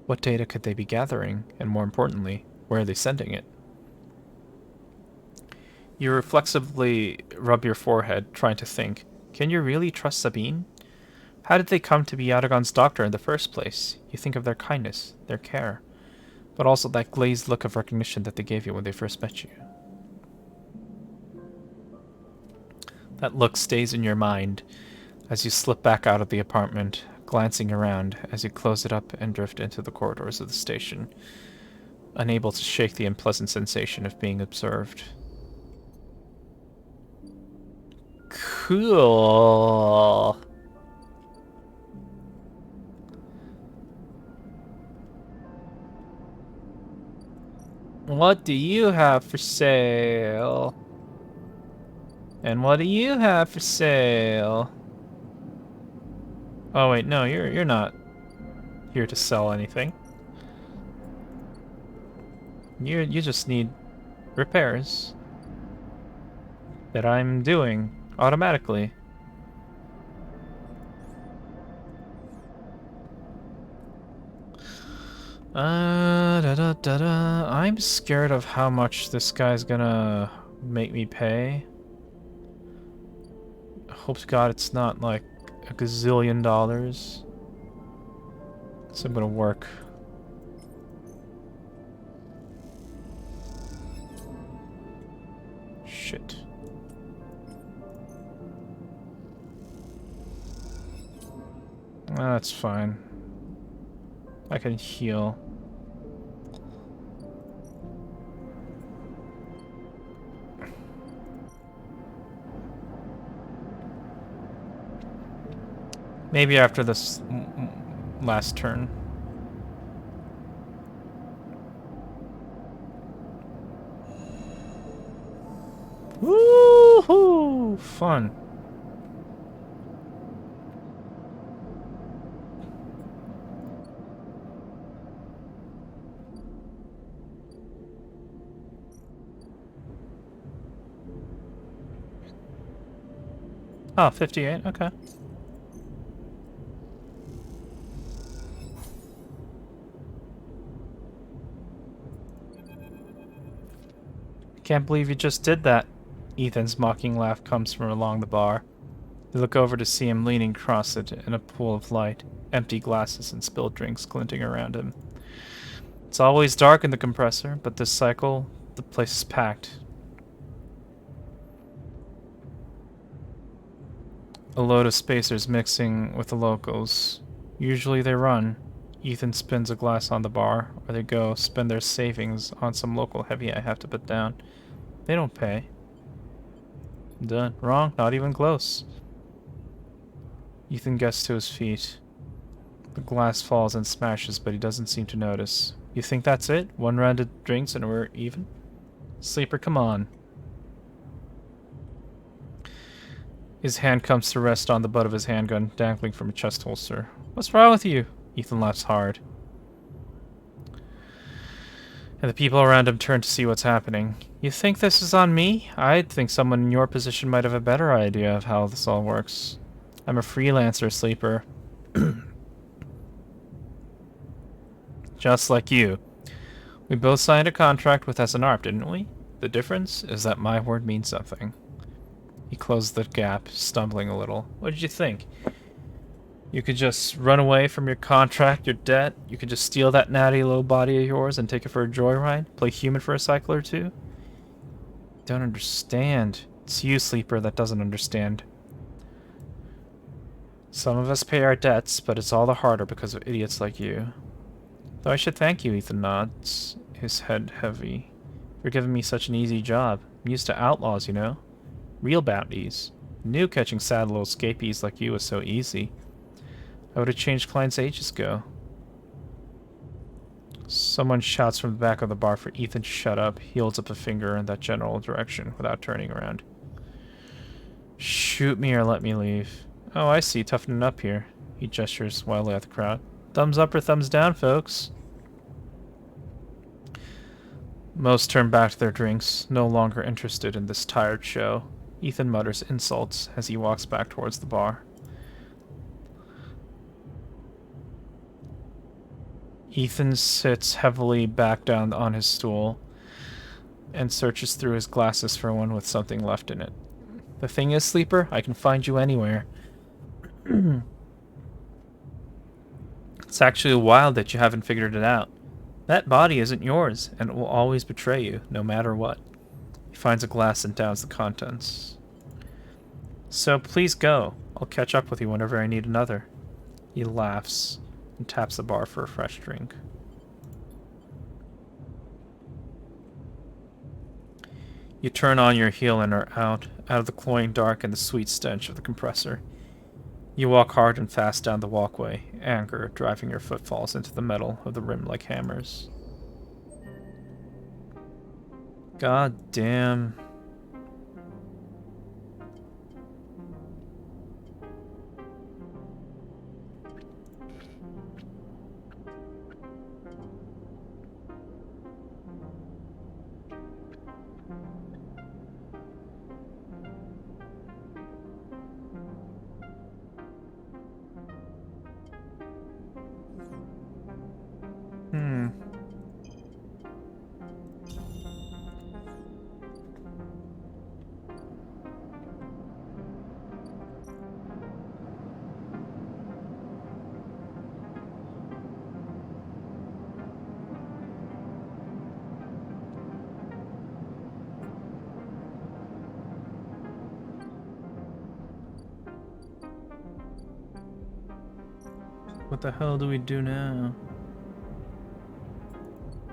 What data could they be gathering, and more importantly, where are they sending it? You reflexively rub your forehead, trying to think. Can you really trust Sabine? How did they come to be Yatagan's doctor in the first place? You think of their kindness, their care, but also that glazed look of recognition that they gave you when they first met you. That look stays in your mind as you slip back out of the apartment, glancing around as you close it up and drift into the corridors of the station, unable to shake the unpleasant sensation of being observed. Cool. What do you have for sale? And what do you have for sale? Oh wait, no, you're not here to sell anything. You just need repairs that I'm doing automatically. I'm scared of how much this guy's gonna make me pay. Hope to God it's not like a gazillion dollars. So I'm gonna work. Shit. That's fine. I can heal. Maybe after this last turn. Woohoo! Fun. Oh, 58, okay. Can't believe you just did that. Ethan's mocking laugh comes from along the bar. They look over to see him leaning across it in a pool of light, empty glasses and spilled drinks glinting around him. It's always dark in the compressor, but this cycle, the place is packed. A load of spacers mixing with the locals. Usually they run. Ethan spins a glass on the bar, or they go spend their savings on some local heavy I have to put down. They don't pay. Done. Wrong. Not even close. Ethan gets to his feet. The glass falls and smashes, but he doesn't seem to notice. You think that's it? 1 round of drinks and we're even? Sleeper, come on. His hand comes to rest on the butt of his handgun, dangling from a chest holster. What's wrong with you? Ethan laughs hard. And the people around him turn to see what's happening. You think this is on me? I'd think someone in your position might have a better idea of how this all works. I'm a freelancer, Sleeper. Just like you. We both signed a contract with SNARP, didn't we? The difference is that my word means something. He closed the gap, stumbling a little. What did you think? You could just run away from your contract, your debt. You could just steal that natty little body of yours and take it for a joyride. Play human for a cycle or two. Don't understand. It's you, Sleeper, that doesn't understand. Some of us pay our debts, but it's all the harder because of idiots like you. Though I should thank you, Ethan nods, his head heavy, for giving me such an easy job. I'm used to outlaws, you know? Real bounties. Knew catching sad little scapees like you was so easy. I would have changed clients ages ago. Someone shouts from the back of the bar for Ethan to shut up. He holds up a finger in that general direction without turning around. Shoot me or let me leave. Oh, I see. Toughening up here. He gestures wildly at the crowd. Thumbs up or thumbs down, folks? Most turn back to their drinks, no longer interested in this tired show. Ethan mutters insults as he walks back towards the bar. Ethan sits heavily back down on his stool and searches through his glasses for one with something left in it. The thing is, Sleeper, I can find you anywhere. It's actually wild that you haven't figured it out. That body isn't yours, and it will always betray you, no matter what. He finds a glass and downs the contents. So please go. I'll catch up with you whenever I need another. He laughs and taps the bar for a fresh drink. You turn on your heel and are out of the cloying dark and the sweet stench of the compressor. You walk hard and fast down the walkway, anger driving your footfalls into the metal of the rim like hammers. God damn. What the hell do we do now?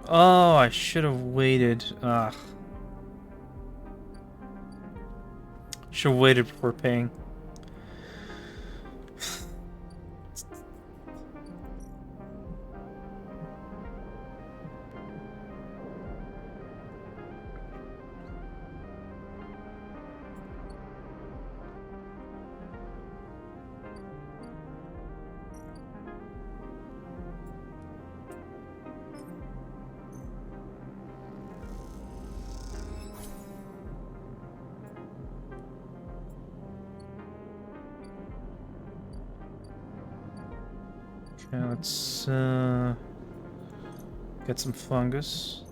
Oh, I should have waited. Ugh. Should have waited before paying. Okay, let's get some fungus.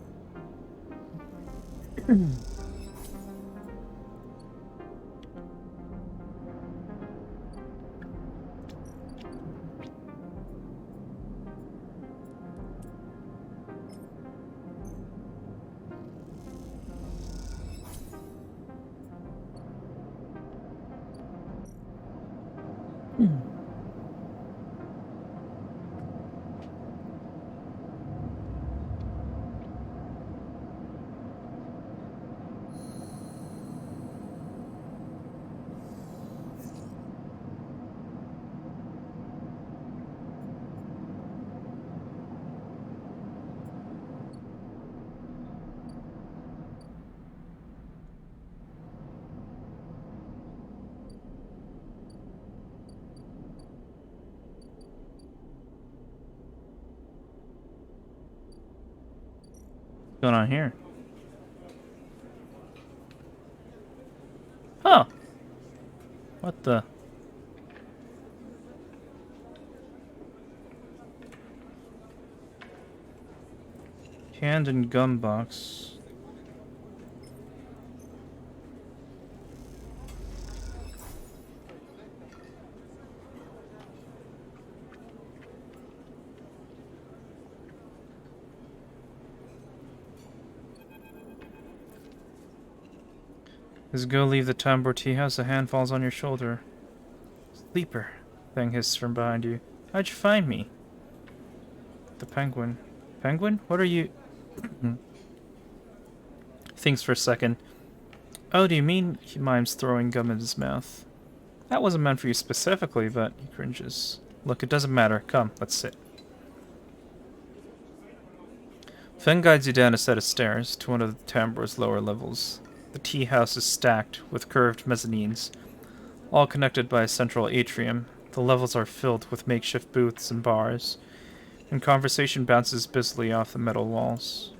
going on here? Huh. What the? Canned and gum box. As you go leave the Tambor tea house, a hand falls on your shoulder. Sleeper, Feng hisses from behind you. How'd you find me? The penguin. Penguin? What are you... Thinks for a second. Oh, do you mean he mimes throwing gum in his mouth? That wasn't meant for you specifically, but he cringes. Look, it doesn't matter. Come, let's sit. Feng guides you down a set of stairs to one of the Tambor's lower levels. The tea house is stacked with curved mezzanines, all connected by a central atrium. The levels are filled with makeshift booths and bars, and conversation bounces busily off the metal walls.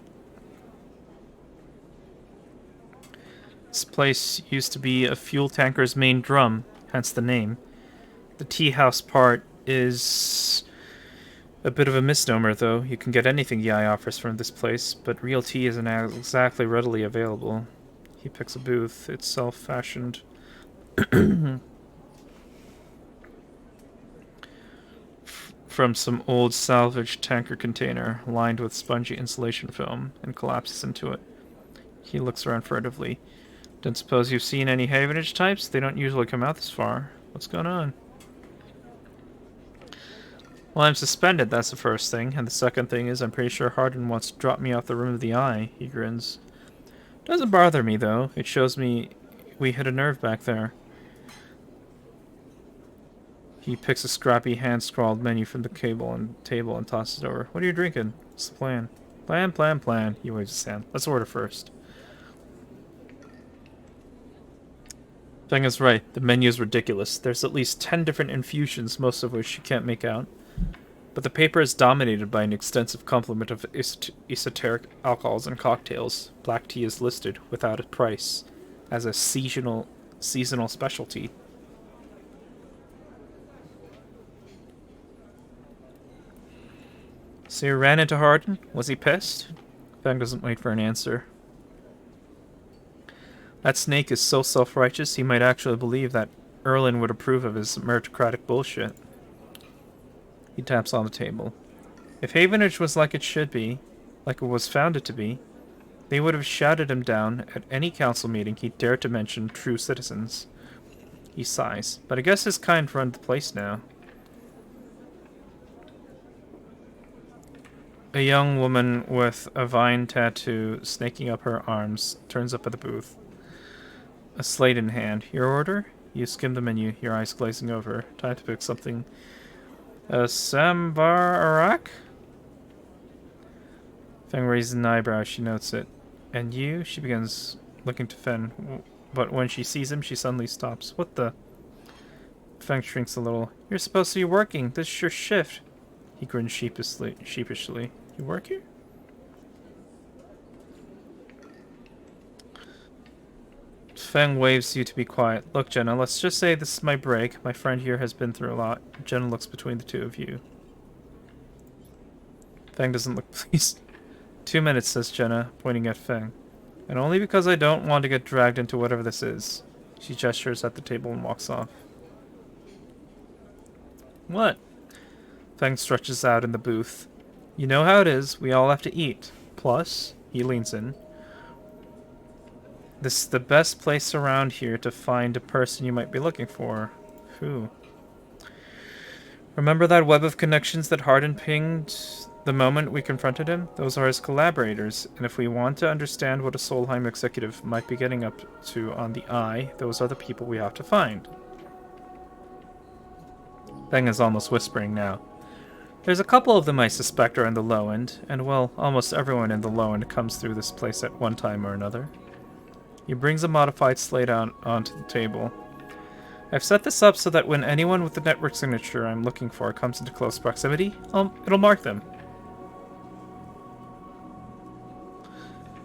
This place used to be a fuel tanker's main drum, hence the name. The tea house part is a bit of a misnomer, though. You can get anything Yai offers from this place, but real tea isn't exactly readily available. He picks a booth. It's self-fashioned. From some old salvaged tanker container lined with spongy insulation film, and collapses into it. He looks around furtively. Don't suppose you've seen any Havenage types? They don't usually come out this far. What's going on? Well, I'm suspended, that's the first thing. And the second thing is I'm pretty sure Hardin wants to drop me off the rim of the eye. He grins. Doesn't bother me, though. It shows me we hit a nerve back there. He picks a scrappy hand-scrawled menu from the table and tosses it over. What are you drinking? What's the plan? Plan. He waves his hand. Let's order first. Feng is right. The menu is ridiculous. There's at least 10 different infusions, most of which you can't make out. But the paper is dominated by an extensive complement of esoteric alcohols and cocktails. Black tea is listed, without a price, as a seasonal specialty. So you ran into Hardin? Was he pissed? Feng doesn't wait for an answer. That snake is so self-righteous he might actually believe that Erlin would approve of his meritocratic bullshit. He taps on the table. If Havenage was like it should be, like it was founded to be, they would have shouted him down at any council meeting he dared to mention true citizens. He sighs, but I guess his kind run the place now. A young woman with a vine tattoo snaking up her arms turns up at the booth. A slate in hand. Your order? You skim the menu, your eyes glazing over. Time to pick something. A sambar arak? Feng raises an eyebrow as she notes it. And you? She begins looking to Fen, but when she sees him, she suddenly stops. What the? Feng shrinks a little. You're supposed to be working. This is your shift. He grins sheepishly. You work here? Feng waves you to be quiet. Look, Jenna, let's just say this is my break. My friend here has been through a lot. Jenna looks between the two of you. Feng doesn't look pleased. 2 minutes, says Jenna, pointing at Feng. And only because I don't want to get dragged into whatever this is. She gestures at the table and walks off. What? Feng stretches out in the booth. You know how it is. We all have to eat. Plus, he leans in. This is the best place around here to find a person you might be looking for. Who? Remember that web of connections that Hardin pinged the moment we confronted him? Those are his collaborators, and if we want to understand what a Solheim executive might be getting up to on the Eye, those are the people we have to find. Feng is almost whispering now. There's a couple of them I suspect are in the low end, and well, almost everyone in the low end comes through this place at one time or another. He brings a modified slate onto the table. I've set this up so that when anyone with the network signature I'm looking for comes into close proximity, it'll mark them.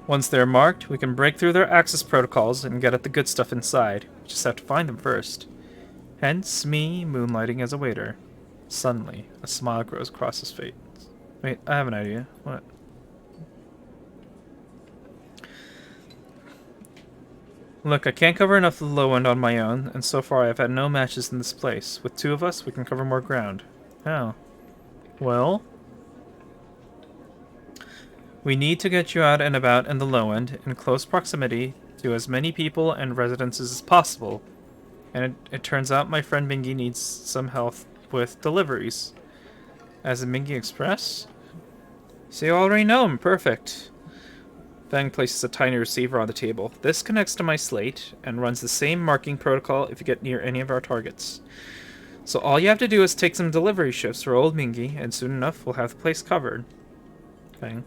Once they're marked, we can break through their access protocols and get at the good stuff inside. We just have to find them first. Hence me moonlighting as a waiter. Suddenly, a smile grows across his face. Wait, I have an idea. What? Look, I can't cover enough of the low end on my own, and so far I've had no matches in this place. With two of us, we can cover more ground. How? Well, we need to get you out and about in the low end, in close proximity to as many people and residences as possible. And it turns out my friend Mingy needs some help with deliveries. As in Mingy Express? So you already know him. Perfect. Fang places a tiny receiver on the table. This connects to my slate and runs the same marking protocol if you get near any of our targets. So all you have to do is take some delivery shifts for old Mingy, and soon enough we'll have the place covered. Fang.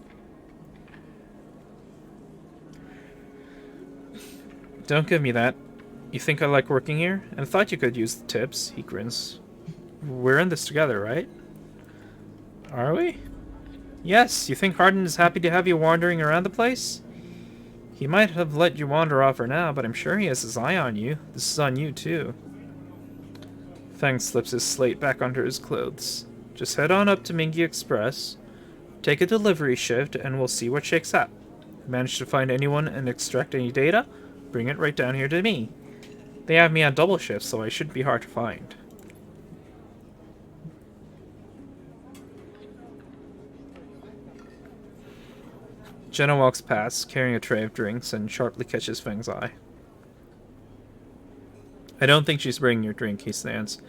Don't give me that. You think I like working here? And thought you could use the tips. He grins. We're in this together, right? Are we? Yes, you think Hardin is happy to have you wandering around the place? He might have let you wander off for now, but I'm sure he has his eye on you. This is on you, too. Fang slips his slate back under his clothes. Just head on up to Mingy Express, take a delivery shift, and we'll see what shakes out. Manage to find anyone and extract any data? Bring it right down here to me. They have me on double shifts, so I shouldn't be hard to find. Jenna walks past, carrying a tray of drinks, and sharply catches Fang's eye. I don't think she's bringing your drink, he stands.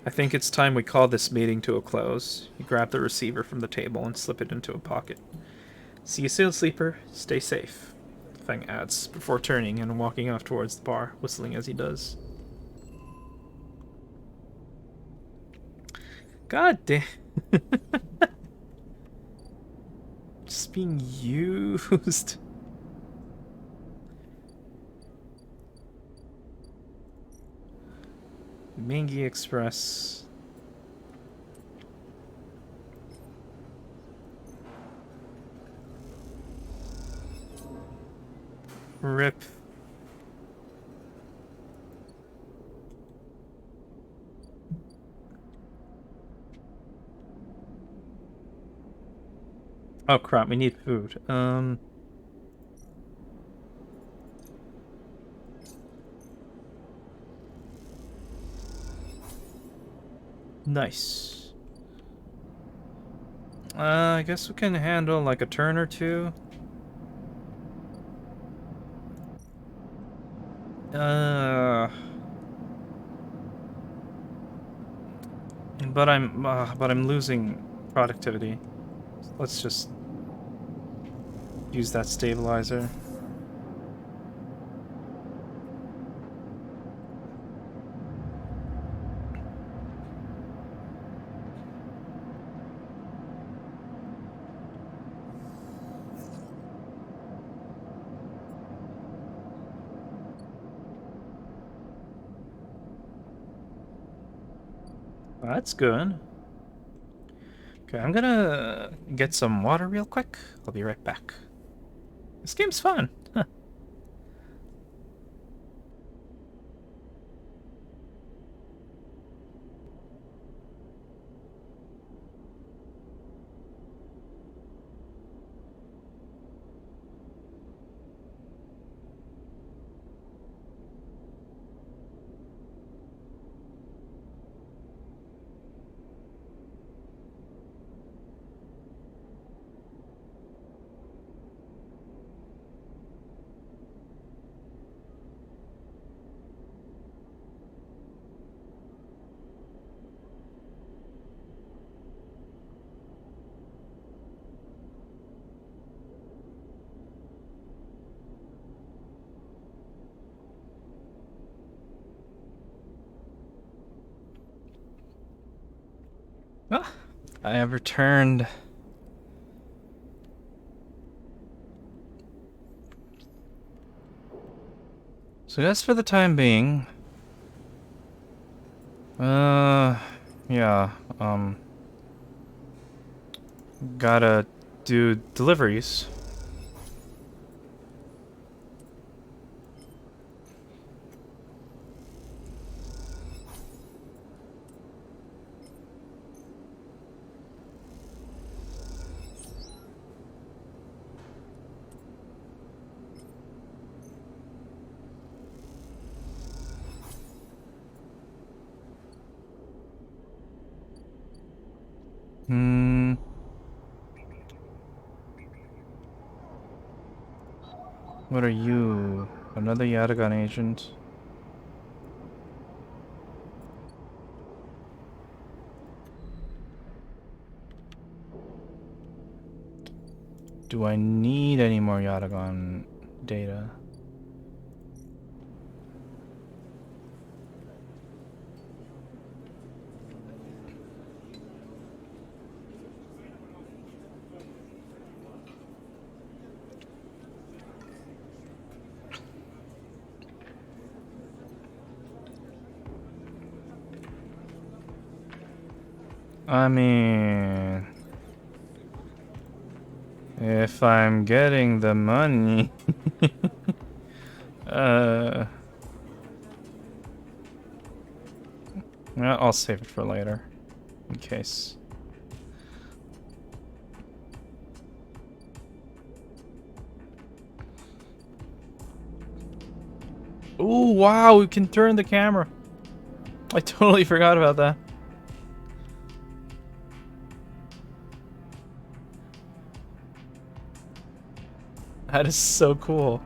I think it's time we call this meeting to a close. You grab the receiver from the table and slip it into a pocket. See you soon, sleeper. Stay safe, Fang adds, before turning and walking off towards the bar, whistling as he does. God damn. Just being used. Mingy Express. Rip. Oh crap, we need food. Nice. I guess we can handle like a turn or two. But I'm losing productivity. Let's just use that stabilizer. That's good. Okay, I'm gonna get some water real quick. I'll be right back. This game's fun. Huh. Ah, I have returned. So that's for the time being. Yeah, gotta do deliveries. What are you? Another Yatagan agent? Do I need any more Yatagan data? I mean, if I'm getting the money, well, I'll save it for later, in case. Oh wow, we can turn the camera. I totally forgot about that. That is so cool.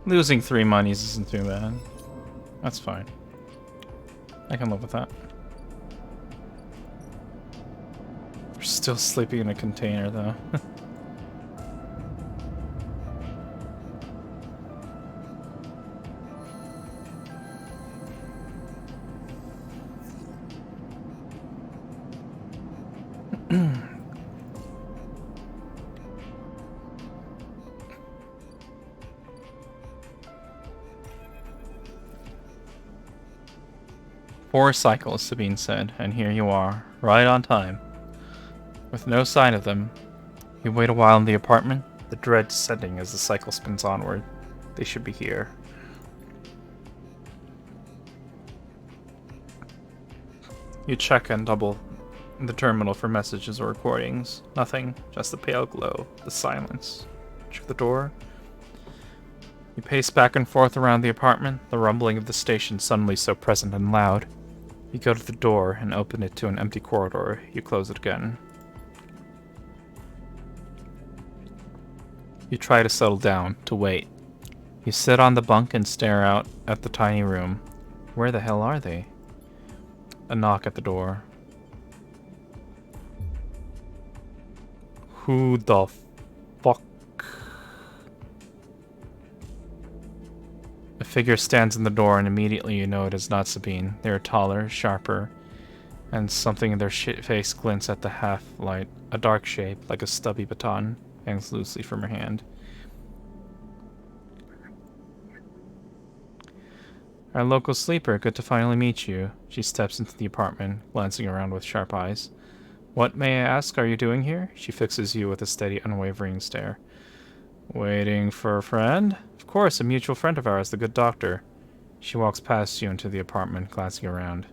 Losing 3 monies isn't too bad. That's fine. I can live with that. We're still sleeping in a container, though. Four cycles, Sabine said, and here you are, right on time. With no sign of them, you wait a while in the apartment, the dread descending as the cycle spins onward. They should be here. You check and double the terminal for messages or recordings. Nothing, just the pale glow, the silence. Check the door. You pace back and forth around the apartment, the rumbling of the station suddenly so present and loud. You go to the door and open it to an empty corridor. You close it again. You try to settle down, to wait. You sit on the bunk and stare out at the tiny room. Where the hell are they? A knock at the door. Who the fuck? A figure stands in the door, and immediately you know it is not Sabine. They are taller, sharper, and something in their face glints at the half-light. A dark shape, like a stubby baton, hangs loosely from her hand. Our local sleeper, good to finally meet you. She steps into the apartment, glancing around with sharp eyes. What, may I ask, are you doing here? She fixes you with a steady, unwavering stare. Waiting for a friend? Of course, a mutual friend of ours, the good doctor. She walks past you into the apartment, glancing around.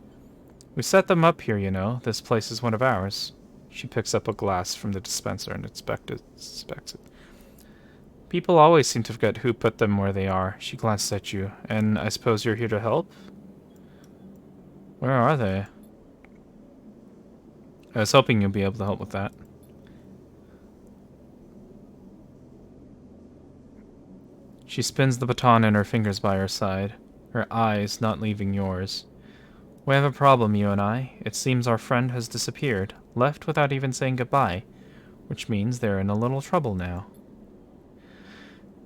We set them up here, you know. This place is one of ours. She picks up a glass from the dispenser and inspects it. People always seem to forget who put them where they are. She glanced at you. And I suppose you're here to help? Where are they? I was hoping you'd be able to help with that. She spins the baton in her fingers by her side, her eyes not leaving yours. We have a problem, you and I. It seems our friend has disappeared, left without even saying goodbye, which means they're in a little trouble now.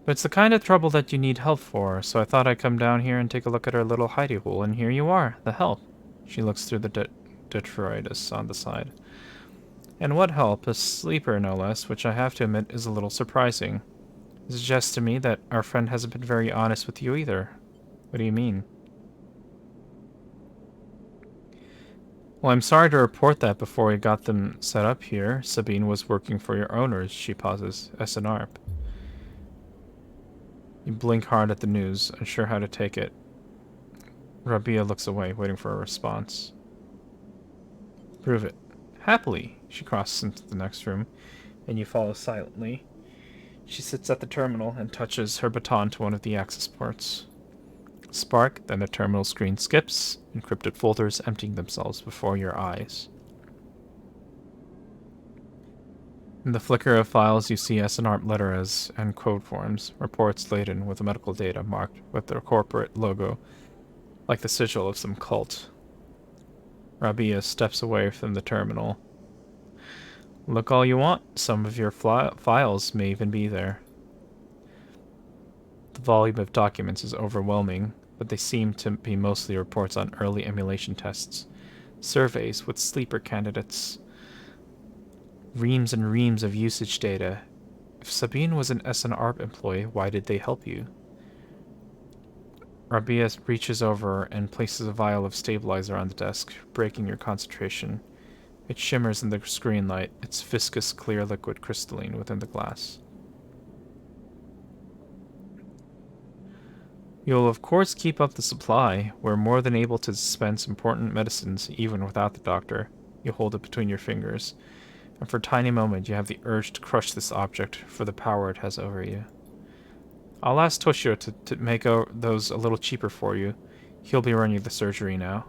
But it's the kind of trouble that you need help for, so I thought I'd come down here and take a look at our little hidey hole, and here you are, the help. She looks through the detritus on the side. And what help? A sleeper, no less, which I have to admit is a little surprising. It suggests to me that our friend hasn't been very honest with you either. What do you mean? Well, I'm sorry to report that before we got them set up here, Sabine was working for your owners, she pauses, SNARP. You blink hard at the news, unsure how to take it. Rabia looks away, waiting for a response. Prove it. Happily, she crosses into the next room, and you follow silently. She sits at the terminal and touches her baton to one of the access ports. Spark, then the terminal screen skips, encrypted folders emptying themselves before your eyes. In the flicker of files, you see SNARP letters and code forms, reports laden with medical data marked with their corporate logo, like the sigil of some cult. Rabia steps away from the terminal. Look all you want. Some of your files may even be there. The volume of documents is overwhelming, but they seem to be mostly reports on early emulation tests, surveys with sleeper candidates, reams and reams of usage data. If Sabine was an SNARP employee, why did they help you? Rabia reaches over and places a vial of stabilizer on the desk, breaking your concentration. It shimmers in the screen light, its viscous clear liquid crystalline within the glass. You'll of course keep up the supply. We're more than able to dispense important medicines even without the doctor. You hold it between your fingers, and for a tiny moment you have the urge to crush this object for the power it has over you. I'll ask Toshio to make those a little cheaper for you. He'll be running the surgery now.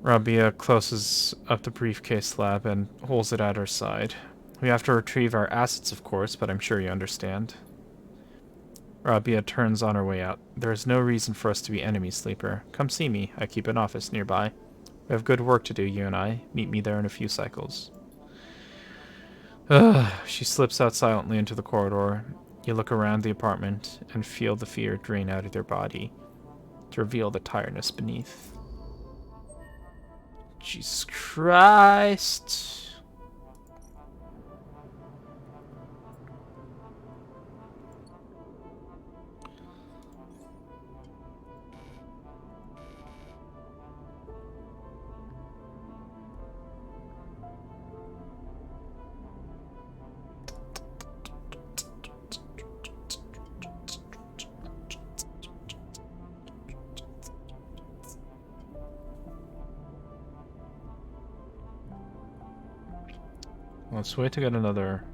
Rabia closes up the briefcase slab and holds it at her side. We have to retrieve our assets, of course, but I'm sure you understand. Rabia turns on her way out. There is no reason for us to be enemies, Sleeper. Come see me. I keep an office nearby. We have good work to do, you and I. Meet me there in a few cycles. She slips out silently into the corridor. You look around the apartment and feel the fear drain out of your body to reveal the tiredness beneath. Jesus Christ. Let's wait to get another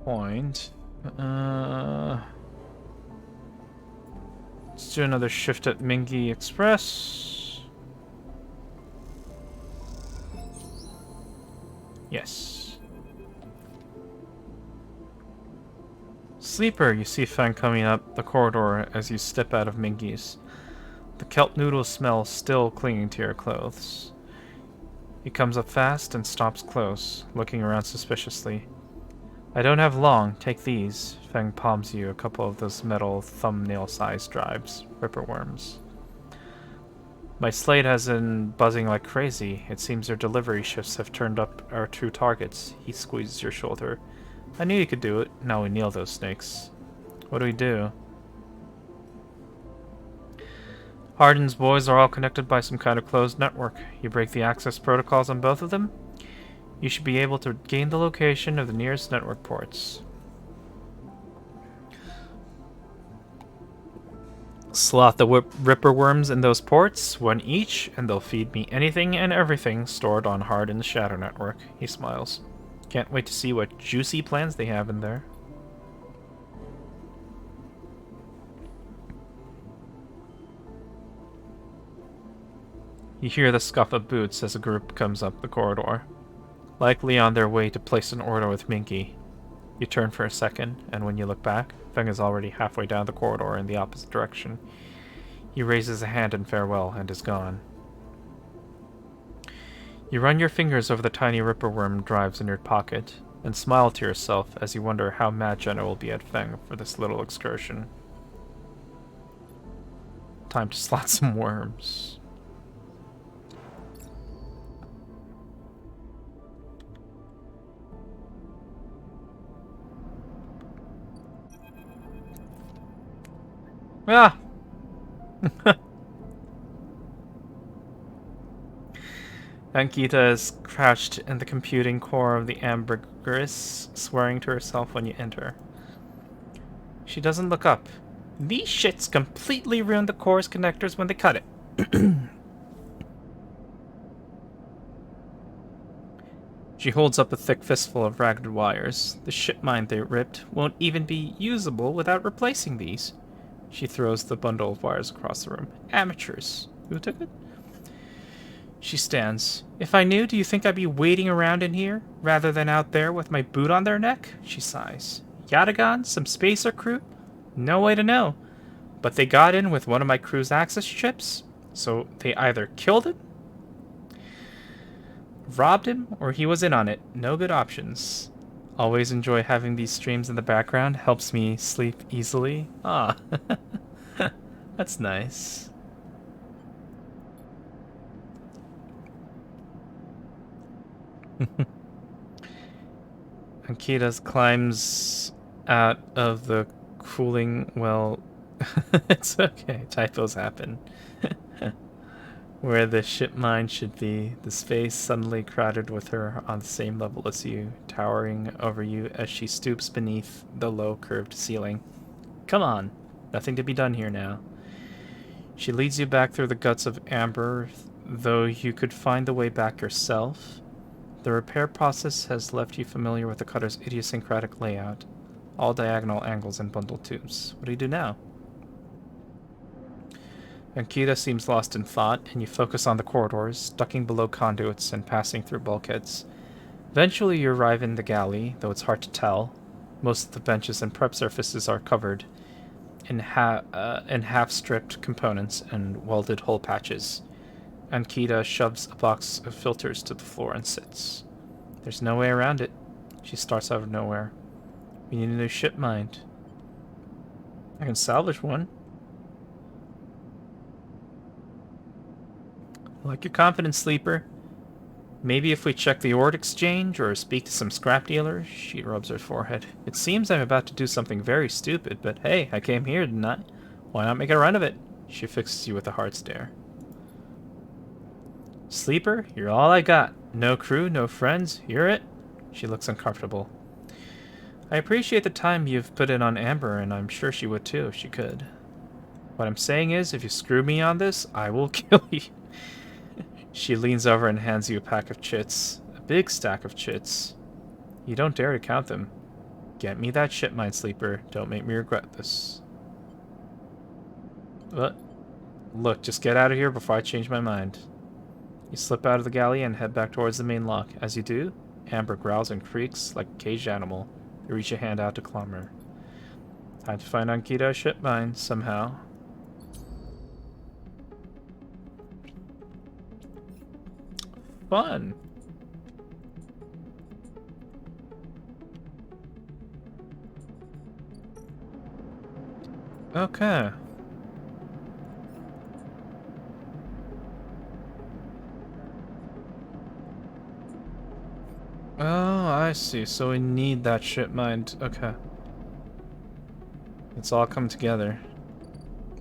point. Let's do another shift at Mingi Express. Yes. Sleeper, you see Fang coming up the corridor as you step out of Mingi's. The kelp noodle smell still clinging to your clothes. He comes up fast and stops close, looking around suspiciously. I don't have long. Take these. Fang palms you a couple of those metal thumbnail-sized drives, ripperworms. My slate has been buzzing like crazy. It seems our delivery shifts have turned up our true targets. He squeezes your shoulder. I knew you could do it. Now we nail those snakes. What do we do? Hardin's boys are all connected by some kind of closed network. You break the access protocols on both of them, you should be able to gain the location of the nearest network ports. Slot the ripperworms in those ports, one each, and they'll feed me anything and everything stored on Hardin's shadow network. He smiles. Can't wait to see what juicy plans they have in there. You hear the scuff of boots as a group comes up the corridor, likely on their way to place an order with Minky. You turn for a second, and when you look back, Feng is already halfway down the corridor in the opposite direction. He raises a hand in farewell and is gone. You run your fingers over the tiny ripperworm drives in your pocket. and smile to yourself as you wonder how mad Jenna will be at Feng for this little excursion. Time to slot some worms. Ah! Ankita is crouched in the computing core of the ambergris, swearing to herself when you enter. She doesn't look up. These shits completely ruin the core's connectors when they cut it. She holds up a thick fistful of ragged wires. The shit mine they ripped won't even be usable without replacing these. She throws the bundle of wires across the room. Amateurs. Who took it? She stands. If I knew, do you think I'd be waiting around in here, rather than out there with my boot on their neck? She sighs. Yatagan? Some spacer crew? No way to know. But they got in with one of my crew's access chips, so they either killed him, robbed him, or he was in on it. No good options. Always enjoy having these streams in the background. Helps me sleep easily. Ah, that's nice. Ankita climbs out of the cooling well. It's okay. Typos happen. Where the ship mine should be, the space suddenly crowded with her on the same level as you, towering over you as she stoops beneath the low curved ceiling. Come on, nothing to be done here now. She leads you back through the guts of amber, though you could find the way back yourself. The repair process has left you familiar with the cutter's idiosyncratic layout, all diagonal angles and bundled tubes. What do you do now? Ankita seems lost in thought, and you focus on the corridors, ducking below conduits and passing through bulkheads. Eventually you arrive in the galley, though it's hard to tell. Most of the benches and prep surfaces are covered in half-stripped components and welded hole patches. Ankita shoves a box of filters to the floor and sits. There's no way around it. She starts out of nowhere. We need a new ship mine. I can salvage one. I like your confidence, Sleeper. Maybe if we check the ord exchange or speak to some scrap dealers. She rubs her forehead. It seems I'm about to do something very stupid, but hey, I came here, didn't I? Why not make a run of it? She fixes you with a hard stare. Sleeper, you're all I got. No crew, no friends. You're it. She looks uncomfortable. I appreciate the time you've put in on Amber, and I'm sure she would too if she could. What I'm saying is, if you screw me on this, I will kill you. She leans over and hands you a pack of chits. A big stack of chits. You don't dare to count them. Get me that ship mine, Sleeper. Don't make me regret this. What? Look, just get out of here before I change my mind. You slip out of the galley and head back towards the main lock. As you do, Amber growls and creaks like a caged animal. You reach a hand out to climb her. Time to find Ankita a ship mine, somehow. Fun! Okay. Oh, I see. So we need that ship mined. Okay. It's all come together.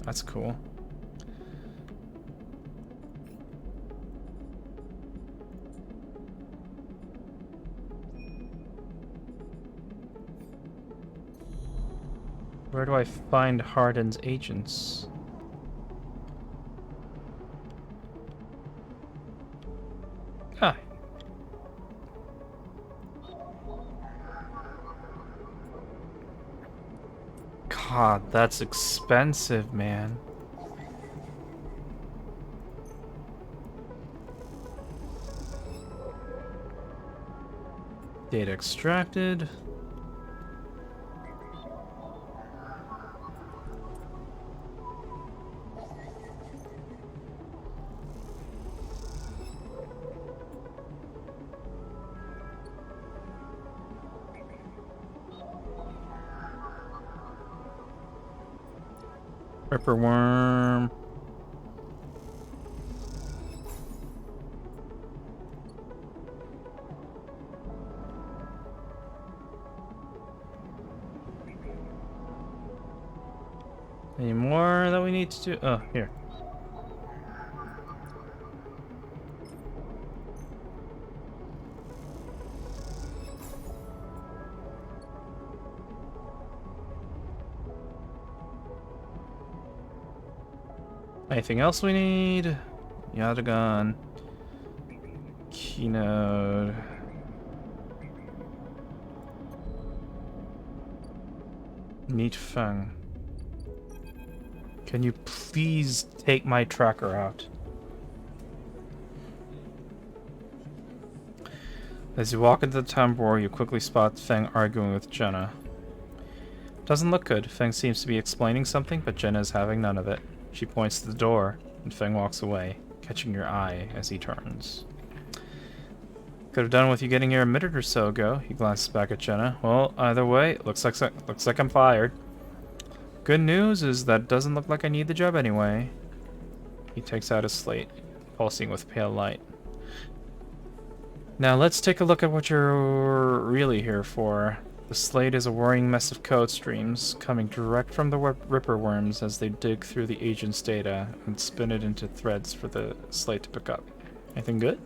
That's cool. Where do I find Hardin's agents? Ah. God, that's expensive, man. Data extracted. Ripper worm. Any more that we need to do? Oh, here. Anything else we need? Yadagon. Keynote. Neat Feng. Can you please take my tracker out? As you walk into the tambour, you quickly spot Feng arguing with Jenna. Doesn't look good. Feng seems to be explaining something, but Jenna is having none of it. She points to the door, and Feng walks away, catching your eye as he turns. Could have done with you getting here a minute or so ago. He glances back at Jenna. Well, either way, looks like I'm fired. Good news is that it doesn't look like I need the job anyway. He takes out his slate, pulsing with pale light. Now let's take a look at what you're really here for. The slate is a worrying mess of code streams coming direct from the Ripper worms as they dig through the agent's data and spin it into threads for the slate to pick up. Anything good?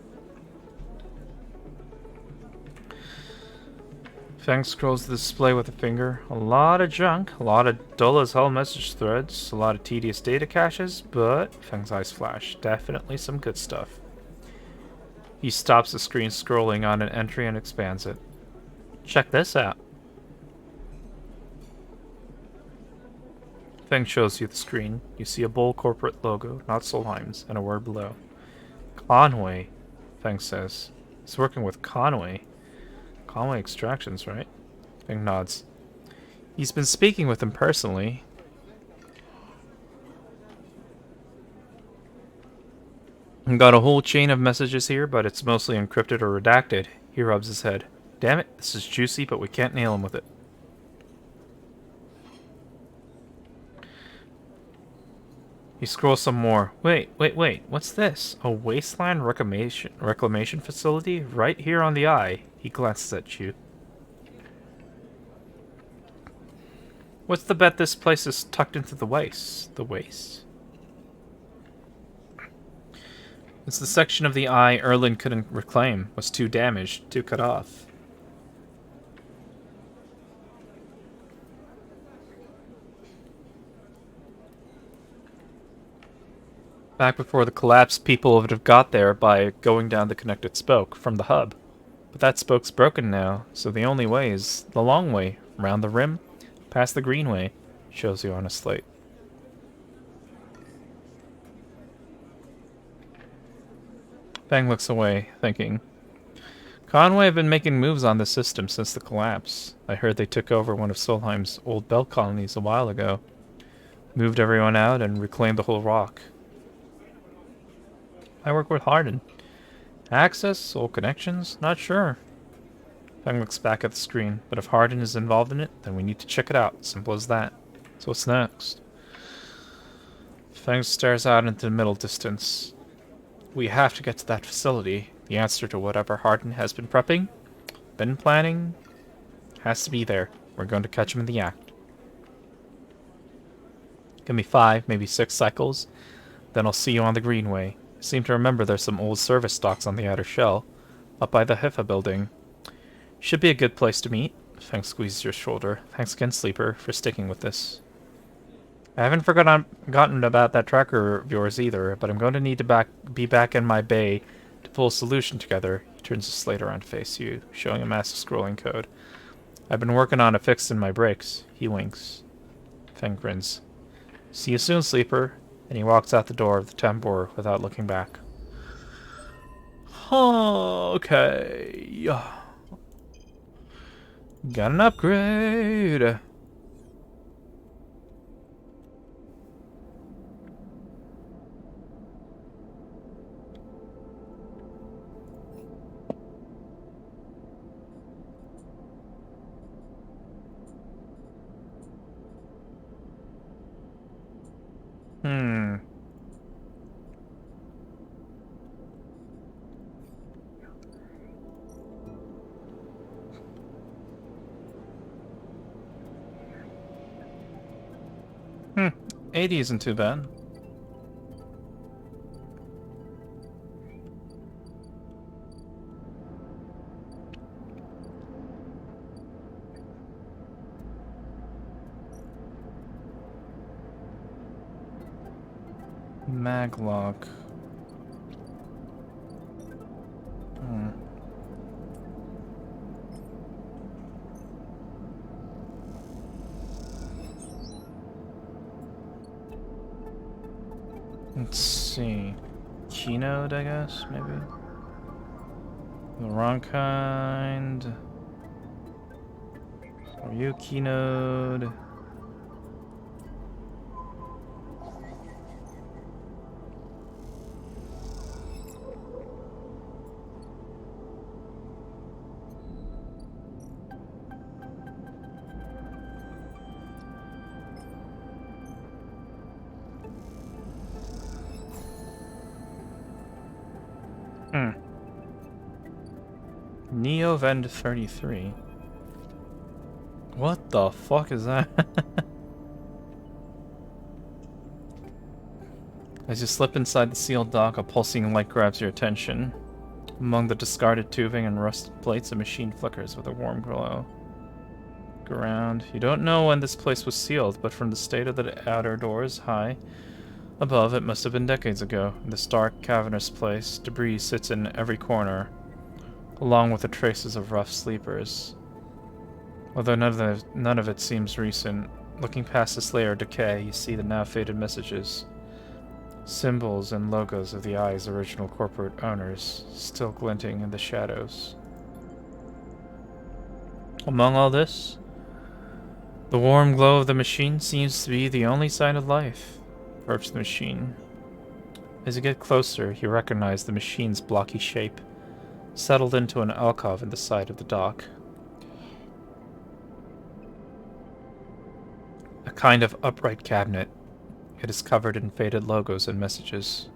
Feng scrolls the display with a finger. A lot of junk, a lot of dull as hell message threads, a lot of tedious data caches, but Feng's eyes flash. Definitely some good stuff. He stops the screen scrolling on an entry and expands it. Check this out. Feng shows you the screen. You see a bold corporate logo, not Solheim's, and a word below. Conway, Feng says. He's working with Conway. Conway Extractions, right? Feng nods. He's been speaking with him personally. Got a whole chain of messages here, but it's mostly encrypted or redacted. He rubs his head. Damn it, this is juicy, but we can't nail him with it. He scrolls some more. Wait. What's this? A wasteland reclamation facility? Right here on the eye. He glances at you. What's the bet this place is tucked into the waste? The waste? It's the section of the eye Erlin couldn't reclaim. Was too damaged, too cut off. Back before the collapse, people would have got there by going down the connected spoke from the hub. But that spoke's broken now, so the only way is the long way, round the rim, past the greenway. Shows you on a slate. Feng looks away, thinking. Conway have been making moves on the system since the collapse. I heard they took over one of Solheim's old belt colonies a while ago. Moved everyone out and reclaimed the whole rock. I work with Hardin. Access? Old connections? Not sure. Feng looks back at the screen, but if Hardin is involved in it, then we need to check it out. Simple as that. So what's next? Feng stares out into the middle distance. We have to get to that facility. The answer to whatever Hardin has been prepping, been planning, has to be there. We're going to catch him in the act. Give me 5, maybe 6 cycles, then I'll see you on the greenway. I seem to remember there's some old service docks on the outer shell, up by the Hiffa building. Should be a good place to meet. Feng squeezes your shoulder. Thanks again, Sleeper, for sticking with this. I haven't forgotten about that tracker of yours either, but I'm going to need to be back in my bay to pull a solution together. He turns the slate around to face you, showing a massive scrolling code. I've been working on a fix in my brakes. He winks. Feng grins. See you soon, Sleeper. And he walks out the door of the tambour without looking back. Okay. Got an upgrade. Hmm. Hmm. 80 isn't too bad. Maglock. Hmm. Let's see. Keynote, I guess, maybe? The wrong kind. Are you Keynote? Hmm. Neovend 33. What the fuck is that? As you slip inside the sealed dock, a pulsing light grabs your attention. Among the discarded tubing and rusted plates, a machine flickers with a warm glow. Around. You don't know when this place was sealed, but from the state of the outer doors high above, it must have been decades ago. In this dark, cavernous place, debris sits in every corner, along with the traces of rough sleepers. Although none of it seems recent, looking past this layer of decay, you see the now faded messages. Symbols and logos of the Eye's original corporate owners, still glinting in the shadows. Among all this, the warm glow of the machine seems to be the only sign of life. Approach the machine. As you get closer, you recognize the machine's blocky shape, settled into an alcove in the side of the dock. A kind of upright cabinet. It is covered in faded logos and messages,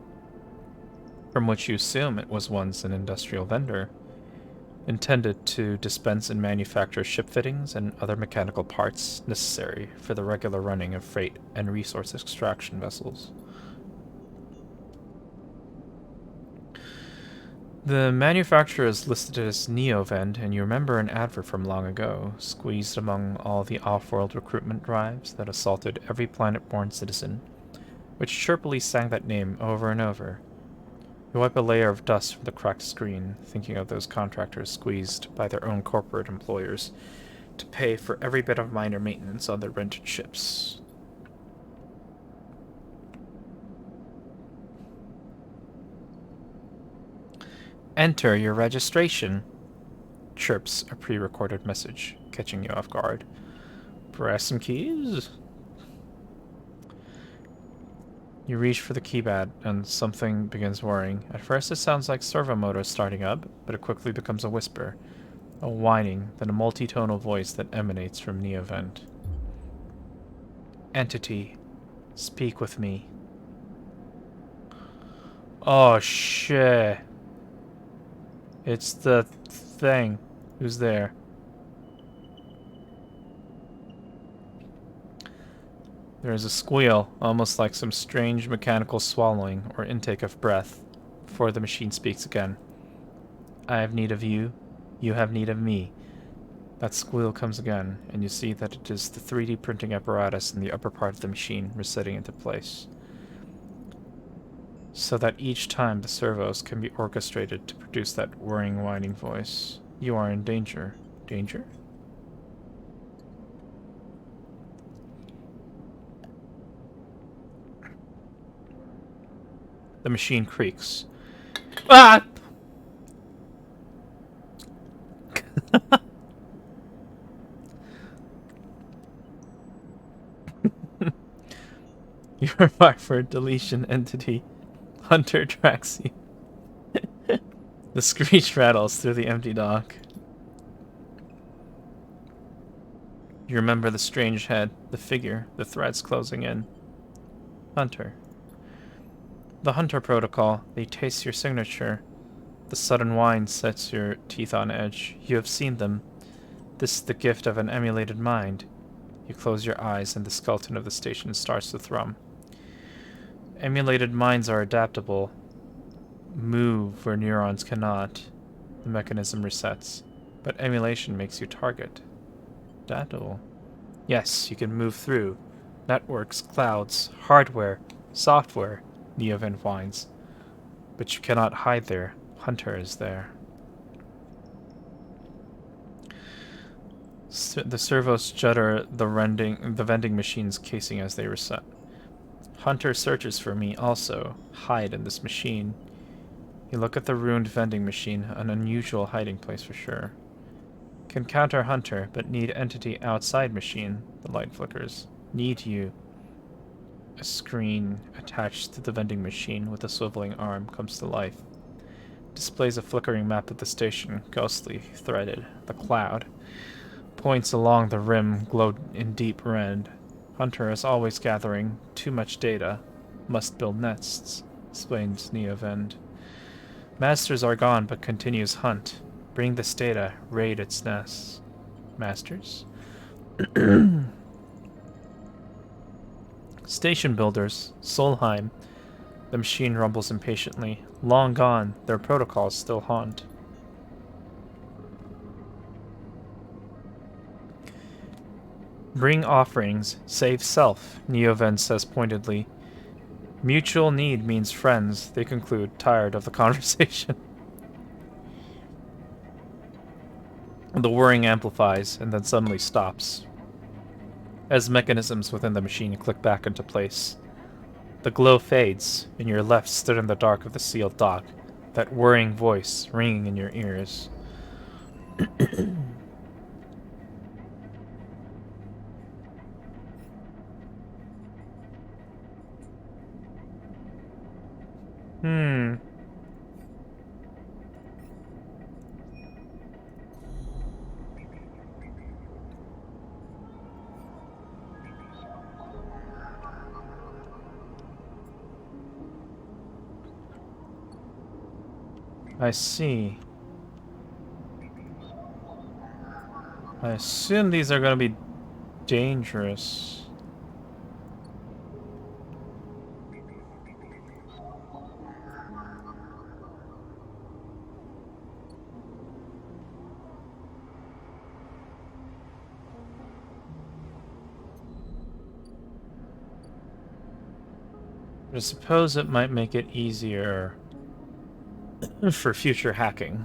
from which you assume it was once an industrial vendor, intended to dispense and manufacture ship fittings and other mechanical parts necessary for the regular running of freight and resource extraction vessels. The manufacturer is listed as Neovend, and you remember an advert from long ago, squeezed among all the off-world recruitment drives that assaulted every planet-born citizen, which chirpily sang that name over and over. You wipe a layer of dust from the cracked screen, thinking of those contractors squeezed by their own corporate employers to pay for every bit of minor maintenance on their rented ships. Enter your registration, chirps a pre-recorded message, catching you off guard. Press some keys. You reach for the keypad, and something begins whirring. At first it sounds like servo motors starting up, but it quickly becomes a whisper. A whining, then a multi-tonal voice that emanates from Neovend. Entity, speak with me. Oh shit. It's the thing. Who's there? There is a squeal, almost like some strange mechanical swallowing or intake of breath, before the machine speaks again. I have need of you. You have need of me. That squeal comes again, and you see that it is the 3D printing apparatus in the upper part of the machine resetting into place, so that each time the servos can be orchestrated to produce that whirring, whining voice. You are in danger. Danger? The machine creaks. Ah! You are marked for deletion entity. Hunter tracks you. The screech rattles through the empty dock. You remember the strange head, the figure, the threads closing in. Hunter. The Hunter Protocol. They taste your signature. The sudden whine sets your teeth on edge. You have seen them. This is the gift of an emulated mind. You close your eyes and the skeleton of the station starts to thrum. Emulated minds are adaptable. Move where neurons cannot. The mechanism resets. But emulation makes you target. Adaptable. Yes, you can move through. Networks, clouds, hardware, software, Neoven whines. But you cannot hide there. Hunter is there. The servos judder the vending machine's casing as they reset. Hunter searches for me also. Hide in this machine. You look at the ruined vending machine, an unusual hiding place for sure. Can counter Hunter, but need entity outside machine. The light flickers. Need you. A screen attached to the vending machine with a swiveling arm comes to life. Displays a flickering map of the station, ghostly, threaded. The cloud. Points along the rim glowed in deep red. Hunter is always gathering too much data. Must build nests, explains Neovend. Masters are gone, but continues hunt. Bring this data, raid its nests. Masters? Station builders, Solheim. The machine rumbles impatiently. Long gone, their protocols still haunt. Bring offerings, save self, Neoven says pointedly. Mutual need means friends, they conclude, tired of the conversation. The whirring amplifies, and then suddenly stops. As mechanisms within the machine click back into place. The glow fades, and you're left stood in the dark of the sealed dock, that whirring voice ringing in your ears. I see. I assume these are going to be dangerous. But I suppose it might make it easier for future hacking.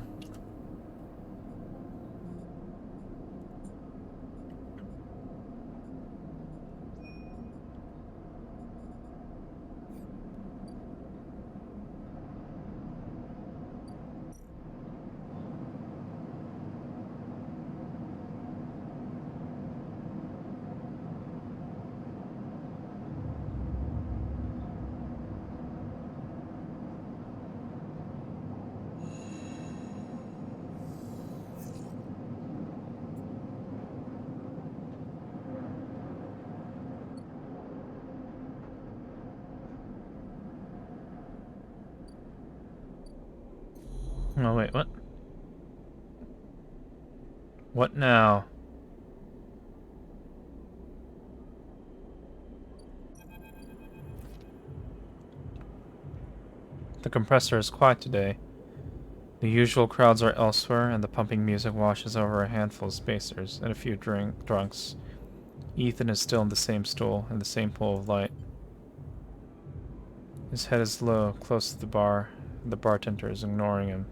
Oh, wait, what? What now? The compressor is quiet today. The usual crowds are elsewhere, and the pumping music washes over a handful of spacers and a few drunks. Ethan is still in the same stool, in the same pool of light. His head is low, close to the bar. The bartender is ignoring him.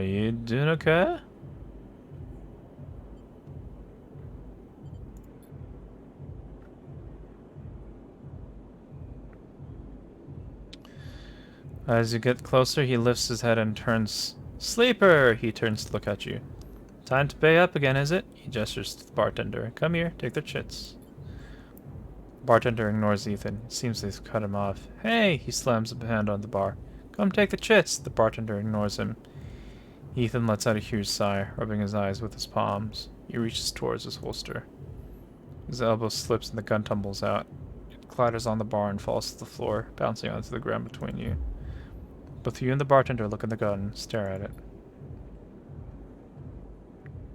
You doing okay? As you get closer, he lifts his head and turns. Sleeper! He turns to look at you. Time to pay up again, is it? He gestures to the bartender. Come here, take their chits. Bartender ignores Ethan. It seems they've cut him off. Hey! He slams a hand on the bar. Come take the chits. The bartender ignores him. Ethan lets out a huge sigh, rubbing his eyes with his palms. He reaches towards his holster. His elbow slips and the gun tumbles out. It clatters on the bar and falls to the floor, bouncing onto the ground between you. Both you and the bartender look at the gun and stare at it.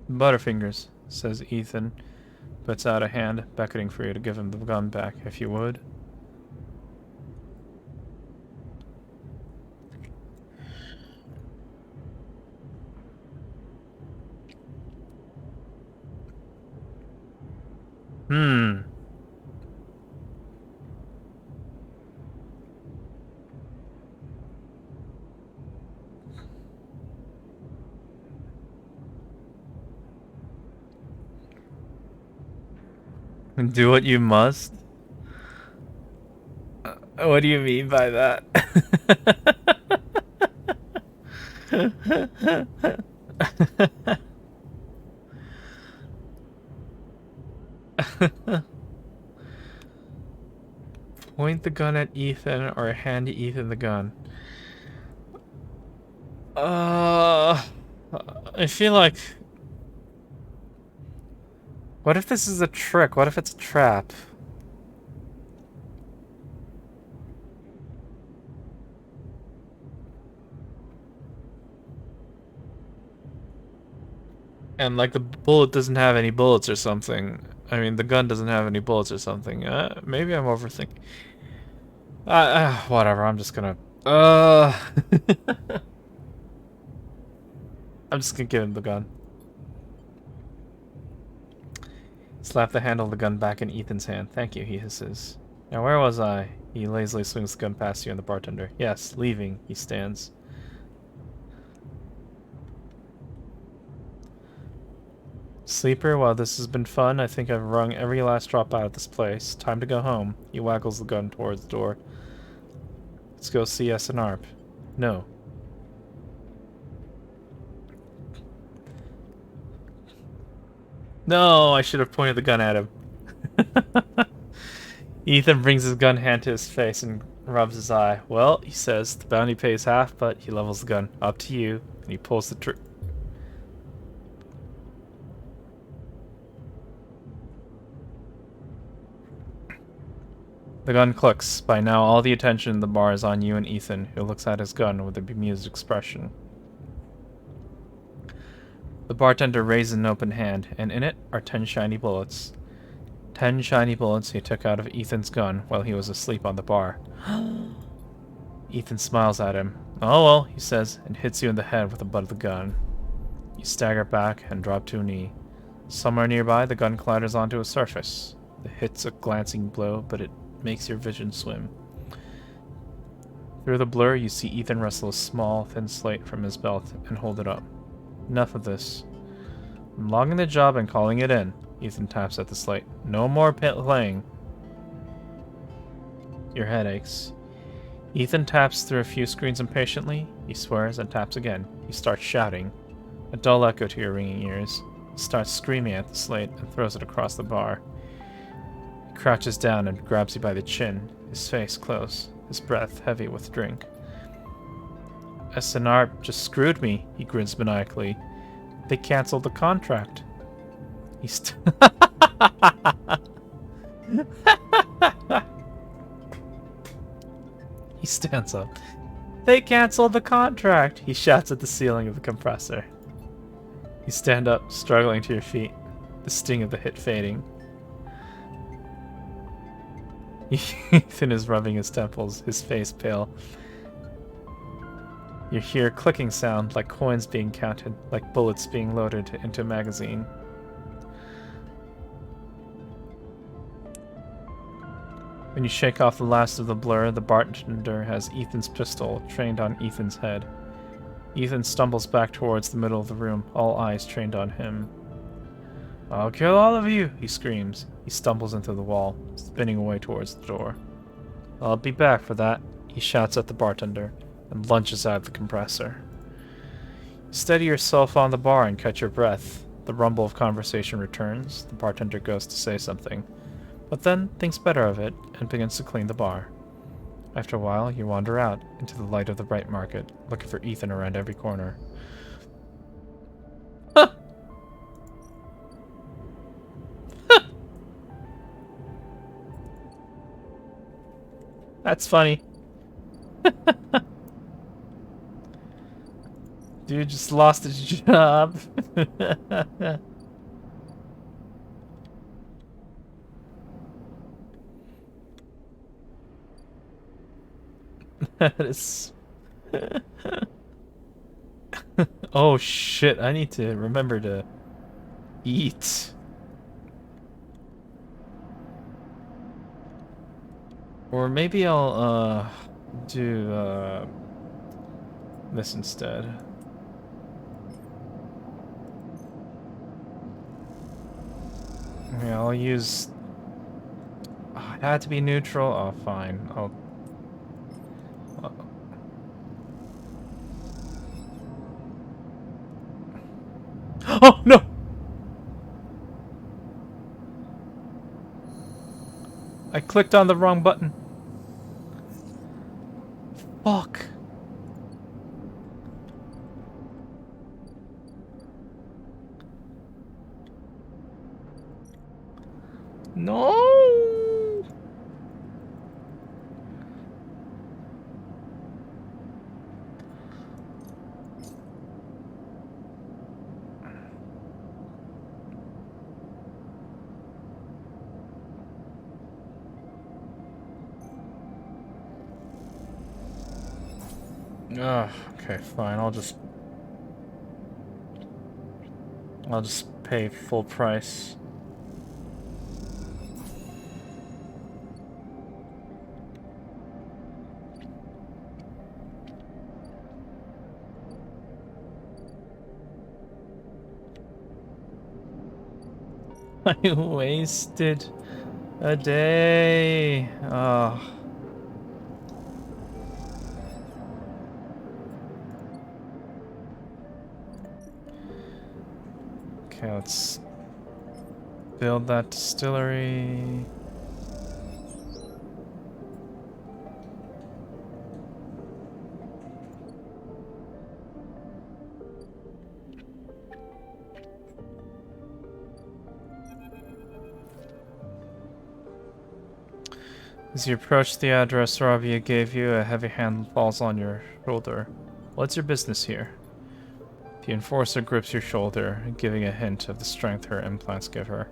Butterfingers, says Ethan, puts out a hand, beckoning for you to give him the gun back, if you would. Do what you must? What do you mean by that? Point the gun at Ethan or hand Ethan the gun. I feel like... What if this is a trick? What if it's a trap? And like the bullet doesn't have any bullets or something. I mean, the gun doesn't have any bullets or something. Maybe I'm overthinking. Whatever. I'm just gonna. I'm just gonna give him the gun. Slap the handle of the gun back in Ethan's hand. Thank you, he hisses. Now where was I? He lazily swings the gun past you and the bartender. Yes, leaving. He stands. Sleeper, while this has been fun, I think I've wrung every last drop out of this place. Time to go home. He waggles the gun towards the door. Let's go see SNARP. No. No, I should have pointed the gun at him. Ethan brings his gun hand to his face and rubs his eye. Well, he says, the bounty pays half, but he levels the gun. Up to you. And he pulls the trigger. The gun clicks. By now, all the attention in the bar is on you and Ethan, who looks at his gun with a bemused expression. The bartender raises an open hand, and in it are 10 shiny bullets. 10 shiny bullets he took out of Ethan's gun while he was asleep on the bar. Ethan smiles at him. Oh well, he says, and hits you in the head with the butt of the gun. You stagger back and drop to a knee. Somewhere nearby, the gun clatters onto a surface. The hit's a glancing blow, but it makes your vision swim. Through the blur, you see Ethan wrestle a small, thin slate from his belt and hold it up. Enough of this. I'm logging the job and calling it in. Ethan taps at the slate. No more playing. Your head aches. Ethan taps through a few screens impatiently. He swears and taps again. He starts shouting. A dull echo to your ringing ears. He starts screaming at the slate and throws it across the bar. He crouches down and grabs you by the chin, his face close, his breath heavy with drink. SNARP just screwed me, he grins maniacally. They canceled the contract. He He stands up. They canceled the contract, he shouts at the ceiling of the compressor. You stand up, struggling to your feet, the sting of the hit fading. Ethan is rubbing his temples, his face pale. You hear a clicking sound, like coins being counted, like bullets being loaded into a magazine. When you shake off the last of the blur, the bartender has Ethan's pistol trained on Ethan's head. Ethan stumbles back towards the middle of the room, all eyes trained on him. I'll kill all of you, he screams. He stumbles into the wall, spinning away towards the door. I'll be back for that, he shouts at the bartender, and lunges out of the compressor. Steady yourself on the bar and catch your breath. The rumble of conversation returns. The bartender goes to say something, but then thinks better of it and begins to clean the bar. After a while, you wander out into the light of the bright market, looking for Ethan around every corner. That's funny. Dude just lost his job. That is... Oh shit, I need to remember to eat. Or maybe I'll do this instead. Yeah, I'll use... Oh, it had to be neutral? Oh, fine. I'll... Oh, no! I clicked on the wrong button. Fuck. No! Okay, fine. I'll just pay full price. I wasted a day. Oh. Okay, let's build that distillery. As you approach the address Rabia gave you, a heavy hand falls on your shoulder. What's your business here? The enforcer grips your shoulder, giving a hint of the strength her implants give her.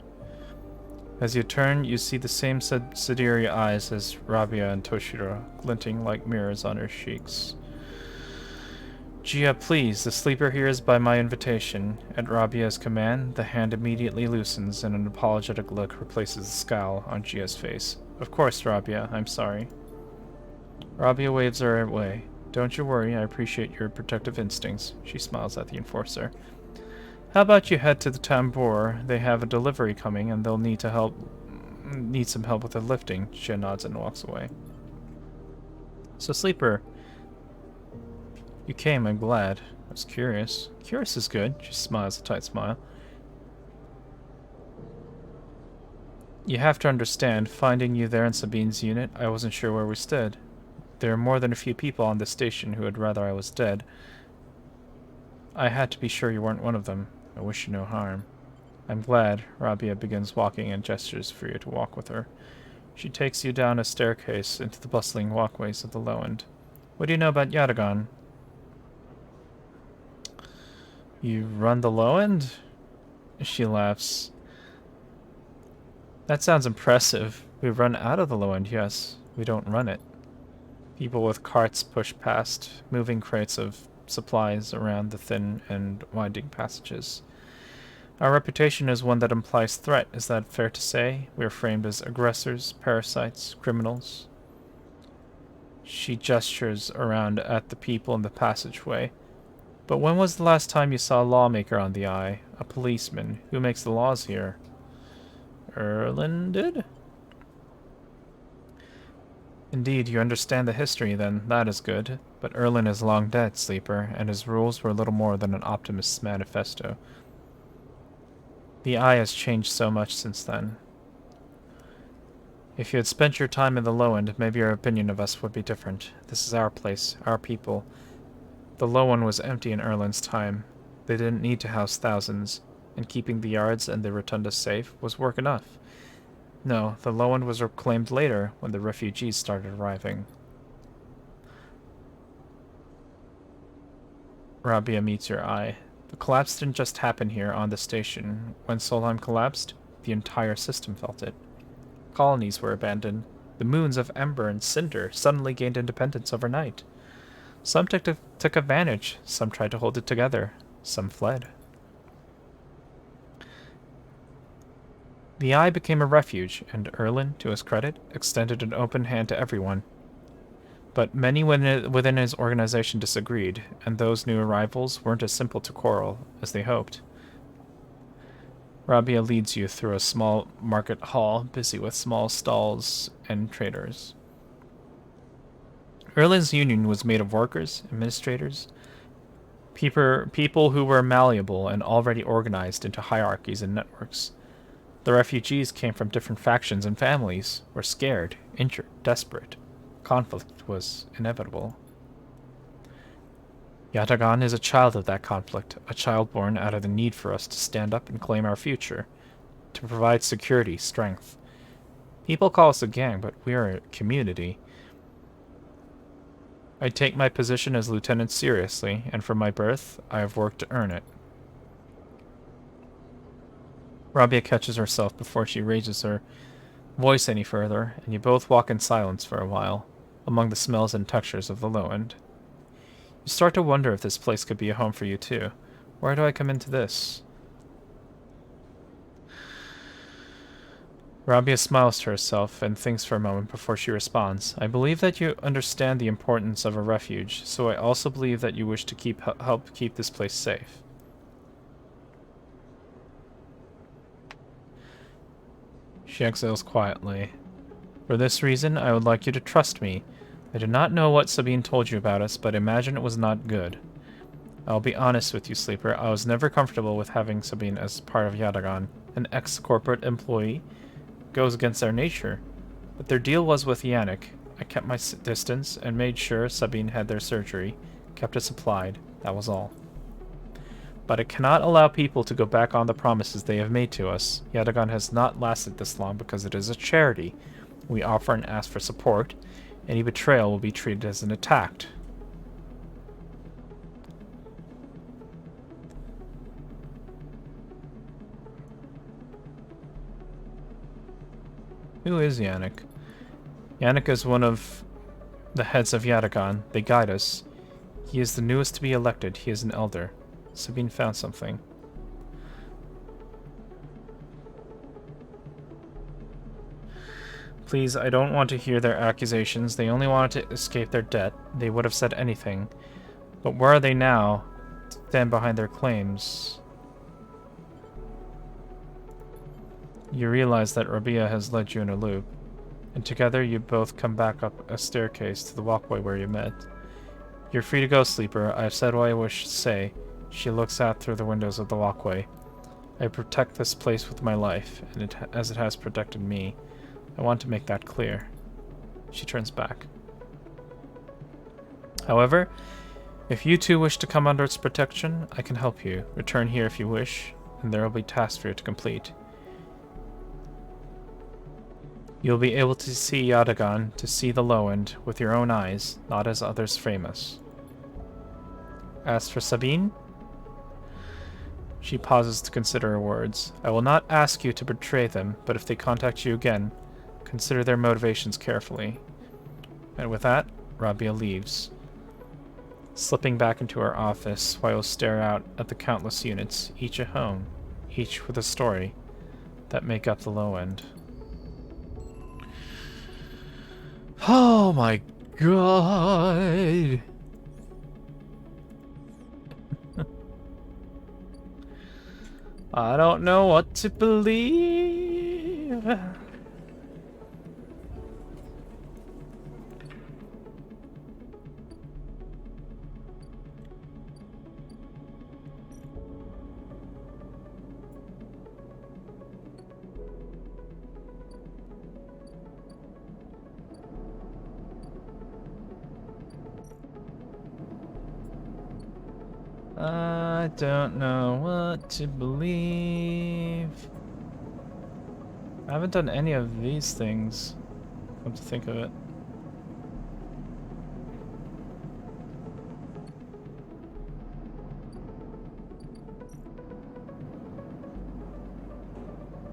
As you turn, you see the same subsidiary eyes as Rabia and Toshiro, glinting like mirrors on her cheeks. Gia, please, the sleeper here is by my invitation. At Rabia's command, the hand immediately loosens and an apologetic look replaces the scowl on Gia's face. Of course, Rabia, I'm sorry. Rabia waves her away. Don't you worry, I appreciate your protective instincts. She smiles at the enforcer. How about you head to the tambour? They have a delivery coming and they'll need some help with the lifting. Gia nods and walks away. So, sleeper, you came, I'm glad. I was curious. Curious is good. She smiles a tight smile. You have to understand, finding you there in Sabine's unit, I wasn't sure where we stood. There are more than a few people on this station who would rather I was dead. I had to be sure you weren't one of them. I wish you no harm. I'm glad. Rabia begins walking and gestures for you to walk with her. She takes you down a staircase into the bustling walkways of the low end. What do you know about Yatagan? You run the low end? She laughs. That sounds impressive. We run out of the low end, yes. We don't run it. People with carts push past, moving crates of supplies around the thin and winding passages. Our reputation is one that implies threat. Is that fair to say? We are framed as aggressors, parasites, criminals. She gestures around at the people in the passageway. But when was the last time you saw a lawmaker on the eye? A policeman? Who makes the laws here? Erlen did? Indeed, you understand the history, then. That is good. But Erlen is long dead, Sleeper, and his rules were little more than an optimist's manifesto. The Eye has changed so much since then. If you had spent your time in the Low End, maybe your opinion of us would be different. This is our place, our people. The Low One was empty in Erlen's time. They didn't need to house thousands, and keeping the yards and the rotunda safe was work enough. No, the Lowend was reclaimed later when the refugees started arriving. Rabia meets your eye. The collapse didn't just happen here on the station. When Solheim collapsed, the entire system felt it. Colonies were abandoned. The moons of Ember and Cinder suddenly gained independence overnight. Some took advantage, some tried to hold it together, some fled. The Eye became a refuge, and Erlin, to his credit, extended an open hand to everyone. But many within his organization disagreed, and those new arrivals weren't as simple to quarrel as they hoped. Rabia leads you through a small market hall busy with small stalls and traders. Erlin's union was made of workers, administrators, people who were malleable and already organized into hierarchies and networks. The refugees came from different factions and families, were scared, injured, desperate. Conflict was inevitable. Yatagan is a child of that conflict, a child born out of the need for us to stand up and claim our future, to provide security, strength. People call us a gang, but we are a community. I take my position as lieutenant seriously, and from my birth, I have worked to earn it. Rabia catches herself before she raises her voice any further, and you both walk in silence for a while, among the smells and textures of the Lowend. You start to wonder if this place could be a home for you too. Where do I come into this? Rabia smiles to herself and thinks for a moment before she responds. I believe that you understand the importance of a refuge, so I also believe that you wish to help keep this place safe. She exhales quietly. For this reason, I would like you to trust me. I do not know what Sabine told you about us, but imagine it was not good. I'll be honest with you, Sleeper. I was never comfortable with having Sabine as part of Yatagan. An ex-corporate employee goes against their nature. But their deal was with Yannick. I kept my distance and made sure Sabine had their surgery. Kept it supplied. That was all. But I cannot allow people to go back on the promises they have made to us. Yatagan has not lasted this long because it is a charity. We offer and ask for support. Any betrayal will be treated as an attack. Who is Yannick? Yannick is one of the heads of Yatagan. They guide us. He is the newest to be elected. He is an elder. Sabine found something. Please, I don't want to hear their accusations. They only wanted to escape their debt. They would have said anything. But where are they now? Stand behind their claims. You realize that Rabia has led you in a loop, and together you both come back up a staircase to the walkway where you met. You're free to go, Sleeper. I have said what I wish to say. She looks out through the windows of the walkway. I protect this place with my life, and as it has protected me. I want to make that clear. She turns back. However, if you two wish to come under its protection, I can help you. Return here if you wish, and there will be tasks for you to complete. You'll be able to see Yatagan, to see the Lowend, with your own eyes, not as others frame us. As for Sabine? She pauses to consider her words. I will not ask you to betray them, but if they contact you again, consider their motivations carefully. And with that, Rabia leaves, slipping back into her office while you stare out at the countless units, each a home, each with a story, that make up the Lowend. Oh my god! I don't know what to believe. I don't know what to believe. I haven't done any of these things, come to think of it.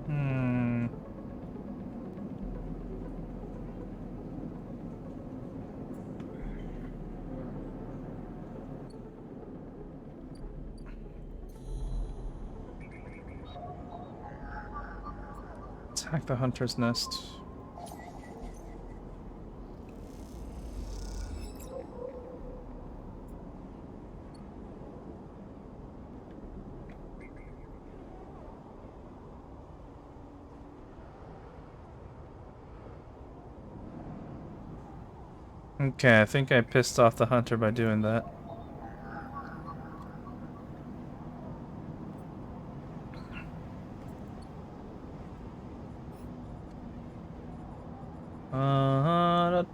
Hmm. Attack the hunter's nest. Okay, I think I pissed off the hunter by doing that.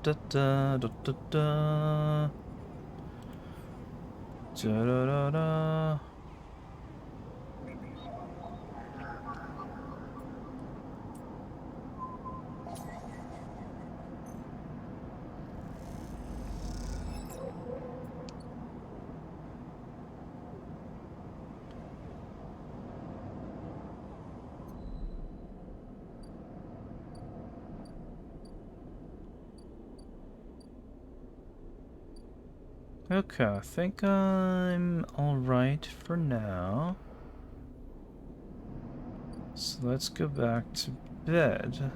Da, da, da, da, da, da. Da, da, da, da. Okay, I think I'm alright for now. So let's go back to bed.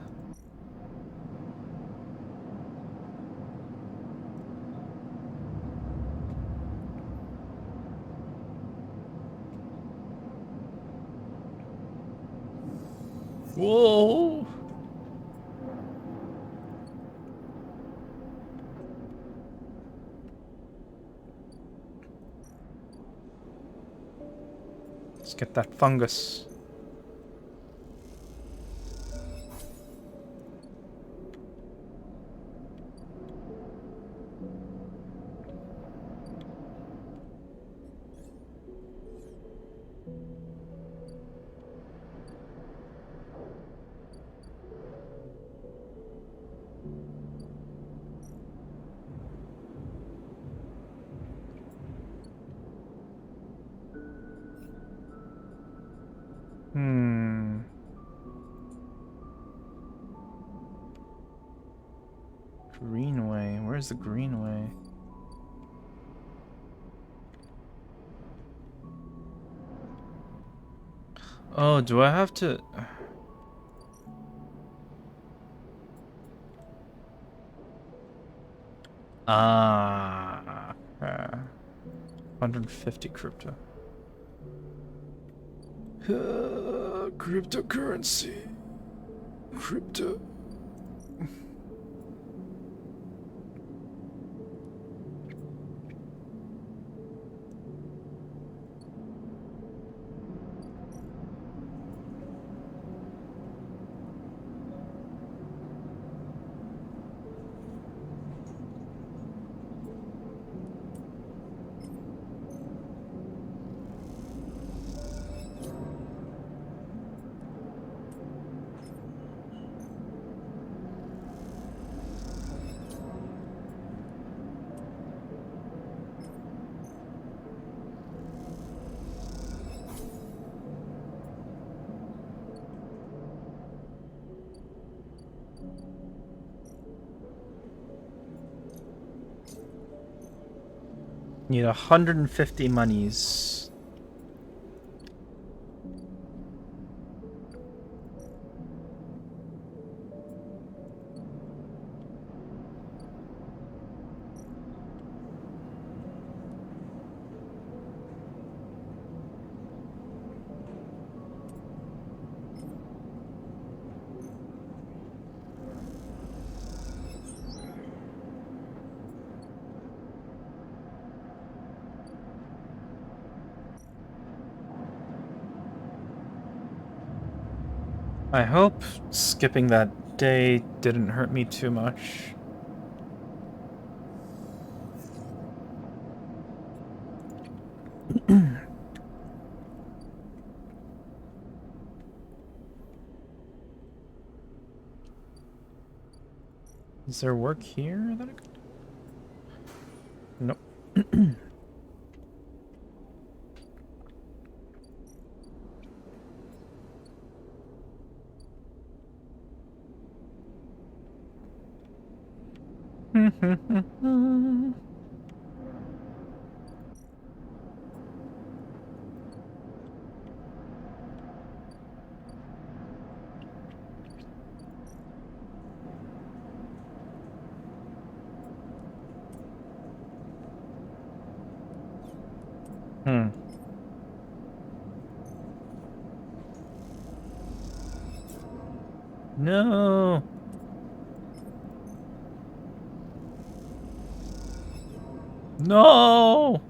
Whoa! Let's get that fungus. Hmm. Greenway. Where's the Greenway? Oh, do I have to... Ah. 150 crypto. Cryptocurrency. Crypto. Need 150 monies. I hope skipping that day didn't hurt me too much. Is there work here that I could... Nope. No. No.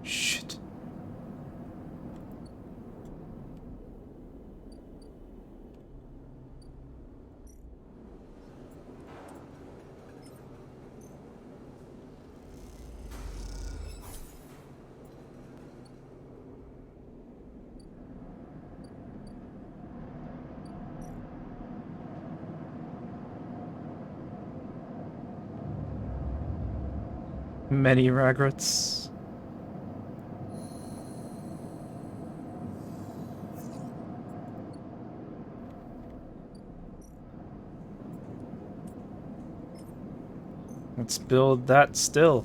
Shit. Many regrets. Let's build that still.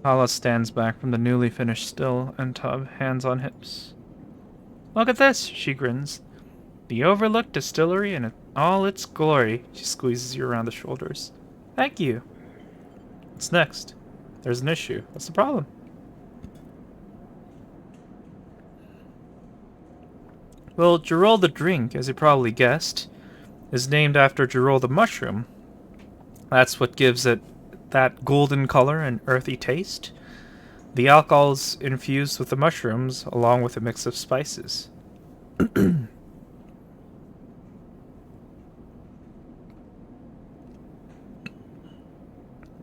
Hala stands back from the newly finished still and tub, hands on hips. Look at this, she grins. The overlooked distillery in all its glory. She squeezes you around the shoulders. Thank you. What's next? There's an issue. What's the problem? Well, Jirol the drink, as you probably guessed, is named after Jirol the mushroom. That's what gives it that golden color and earthy taste. The alcohol's infused with the mushrooms, along with a mix of spices.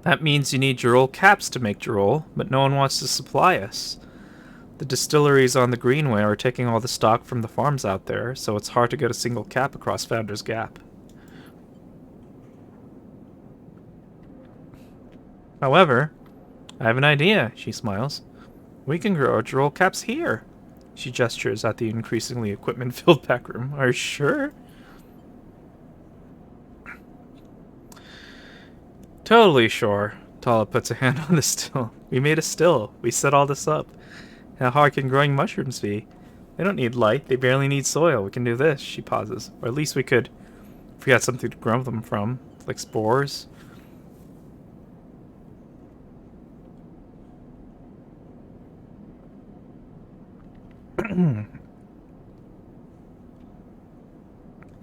That means you need Jirol caps to make Jirol, but no one wants to supply us. The distilleries on the Greenway are taking all the stock from the farms out there, so it's hard to get a single cap across Founder's Gap. However, I have an idea, she smiles. We can grow our Jirol caps here. She gestures at the increasingly equipment-filled back room. Are you sure? Totally sure. Tala puts a hand on the still. We made a still. We set all this up. How hard can growing mushrooms be? They don't need light. They barely need soil. We can do this. She pauses. Or at least we could, if we had something to grow them from, like spores.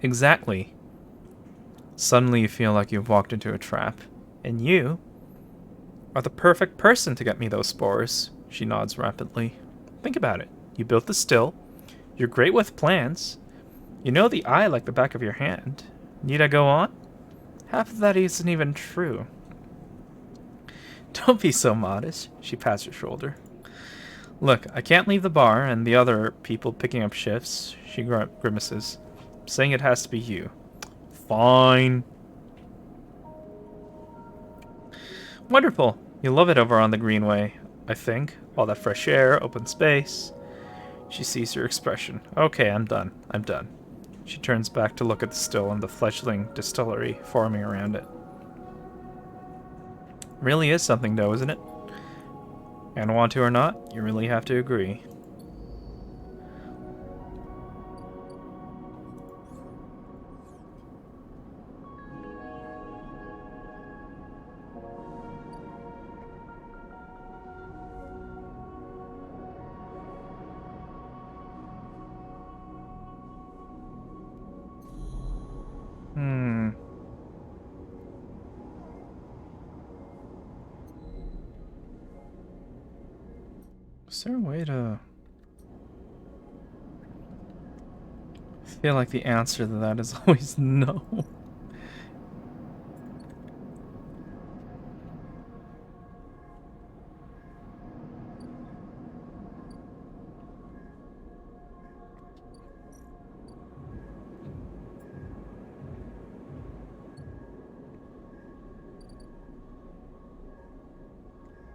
Exactly. Suddenly you feel like you've walked into a trap. And you are the perfect person to get me those spores. She nods rapidly. Think about it. You built the still. You're great with plants. You know the eye like the back of your hand. Need I go on? Half of that isn't even true. Don't be so modest. She pats her shoulder. Look, I can't leave the bar and the other people picking up shifts. She grimaces. Saying it has to be you. Fine. Wonderful. You'll love it over on the Greenway, I think. All that fresh air, open space. She sees your expression. Okay, I'm done. I'm done. She turns back to look at the still and the fledgling distillery forming around it. Really is something, though, isn't it? And want to or not, you really have to agree. Is there a way to feel like the answer to that is always no.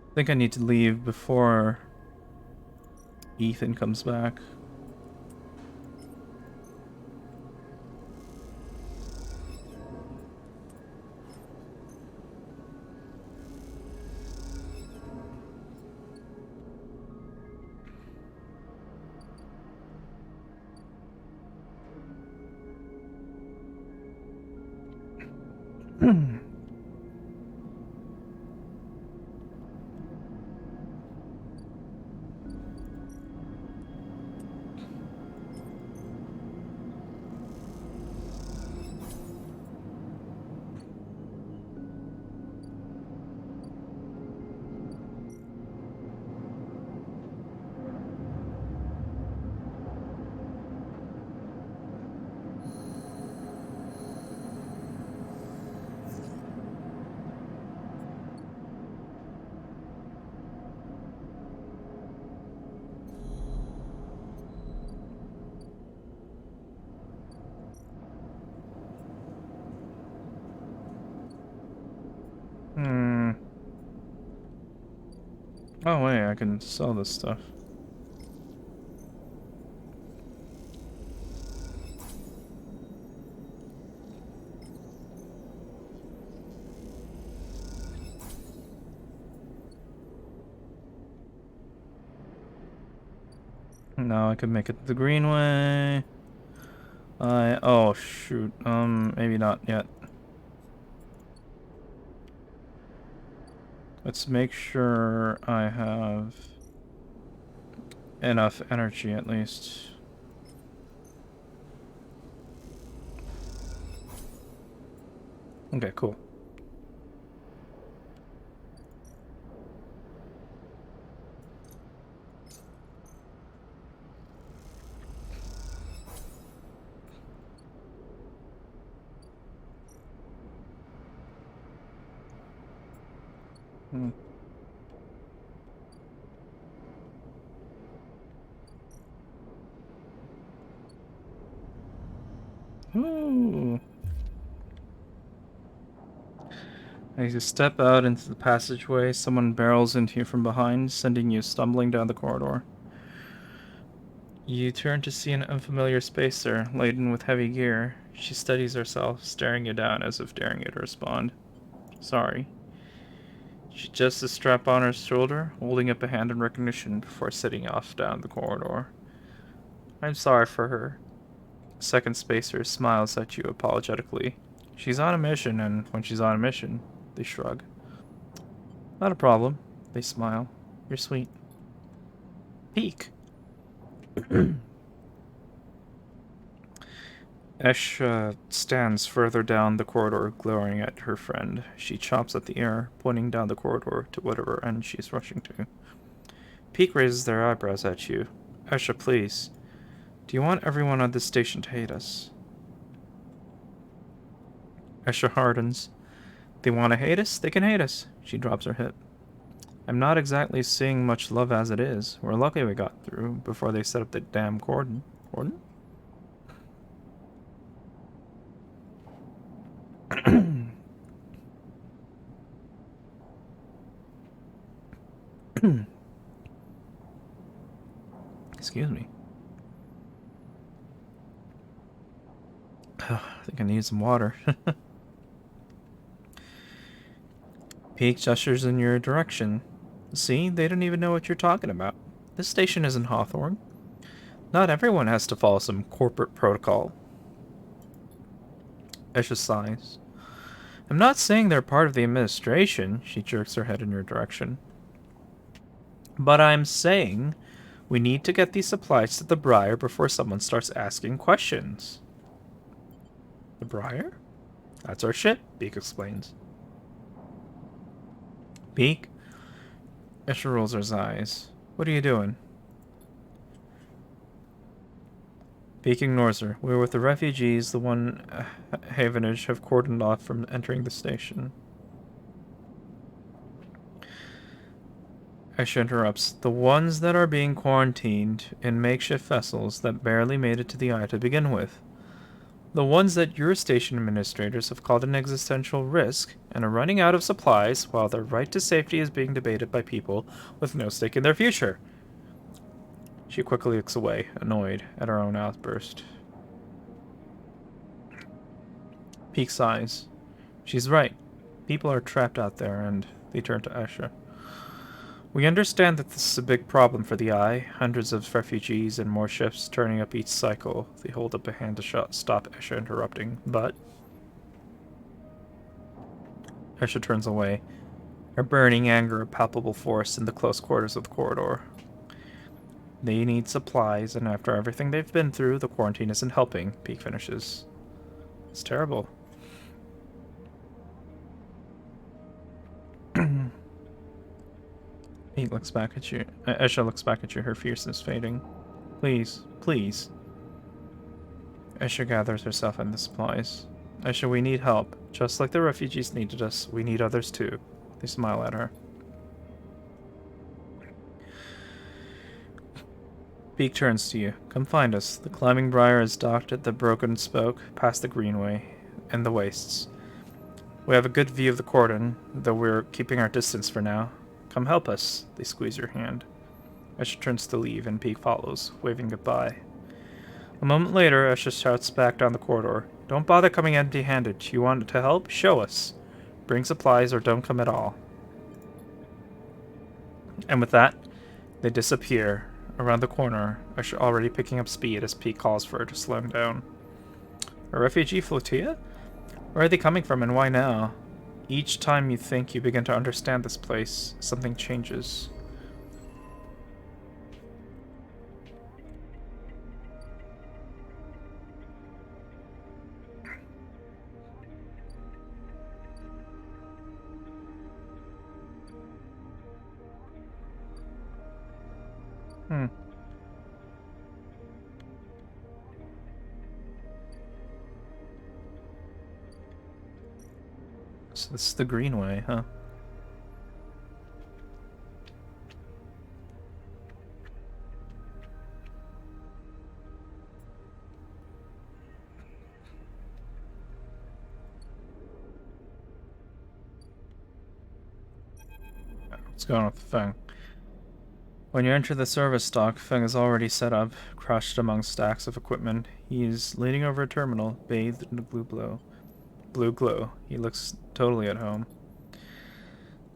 I think I need to leave before Ethan comes back. Oh wait, I can sell this stuff. Now I could make it the Greenway. Oh shoot, maybe not yet. Let's make sure I have enough energy at least. Okay, cool. Ooh. As you step out into the passageway, someone barrels into you from behind, sending you stumbling down the corridor. You turn to see an unfamiliar spacer, laden with heavy gear. She steadies herself, staring you down as if daring you to respond. Sorry. She adjusts the strap on her shoulder, holding up a hand in recognition before setting off down the corridor. I'm sorry for her. Second spacer smiles at you apologetically. She's on a mission, and when she's on a mission, they shrug. Not a problem. They smile. You're sweet. Peek. Esh stands further down the corridor, glaring at her friend. She chops at the air, pointing down the corridor to whatever end she's rushing to. Peek raises their eyebrows at you. Esha, please. Do you want everyone on this station to hate us? Esha hardens. They want to hate us? They can hate us. She drops her hip. I'm not exactly seeing much love as it is. We're lucky we got through before they set up the damn cordon. Cordon? Excuse me. I think I need some water. Peek gestures in your direction. See, they don't even know what you're talking about. This station isn't Hawthorne. Not everyone has to follow some corporate protocol. Esha sighs. I'm not saying they're part of the administration, she jerks her head in your direction. But I'm saying we need to get these supplies to the Briar before someone starts asking questions. The Briar? That's our ship, Beak explains. Beak? Esha rolls her eyes. What are you doing? Peak ignores her. We're with the refugees, the one Havenage have cordoned off from entering the station. Esha interrupts. The ones that are being quarantined in makeshift vessels that barely made it to the Eye to begin with. The ones that your station administrators have called an existential risk and are running out of supplies while their right to safety is being debated by people with no stake in their future. She quickly looks away, annoyed at her own outburst. Peak sighs. She's right. People are trapped out there, and they turn to Esha. We understand that this is a big problem for the Eye. Hundreds of refugees and more ships turning up each cycle. They hold up a hand to stop Esha interrupting, but... Esha turns away, her burning anger a palpable force in the close quarters of the corridor. They need supplies, and after everything they've been through, the quarantine isn't helping, Peak finishes. It's terrible. Pete looks back at you. Esha looks back at you, her fierceness fading. Please, please. Esha gathers herself and the supplies. Esha, we need help. Just like the refugees needed us, we need others too. They smile at her. Beak turns to you. Come find us. The climbing briar is docked at the broken spoke, past the greenway, and the wastes. We have a good view of the cordon, though we're keeping our distance for now. Come help us. They squeeze your hand. Esha turns to leave, and Peak follows, waving goodbye. A moment later, Esha shouts back down the corridor. Don't bother coming empty-handed. You want to help? Show us. Bring supplies or don't come at all. And with that, they disappear. Around the corner, Esha already picking up speed as Peak calls for her to slow down. A refugee flotilla? Where are they coming from and why now? Each time you think you begin to understand this place, something changes. So this is the Greenway, huh? What's going on with Feng? When you enter the service dock, Feng is already set up, crouched among stacks of equipment. He is leaning over a terminal, bathed in a blue glow. He looks totally at home.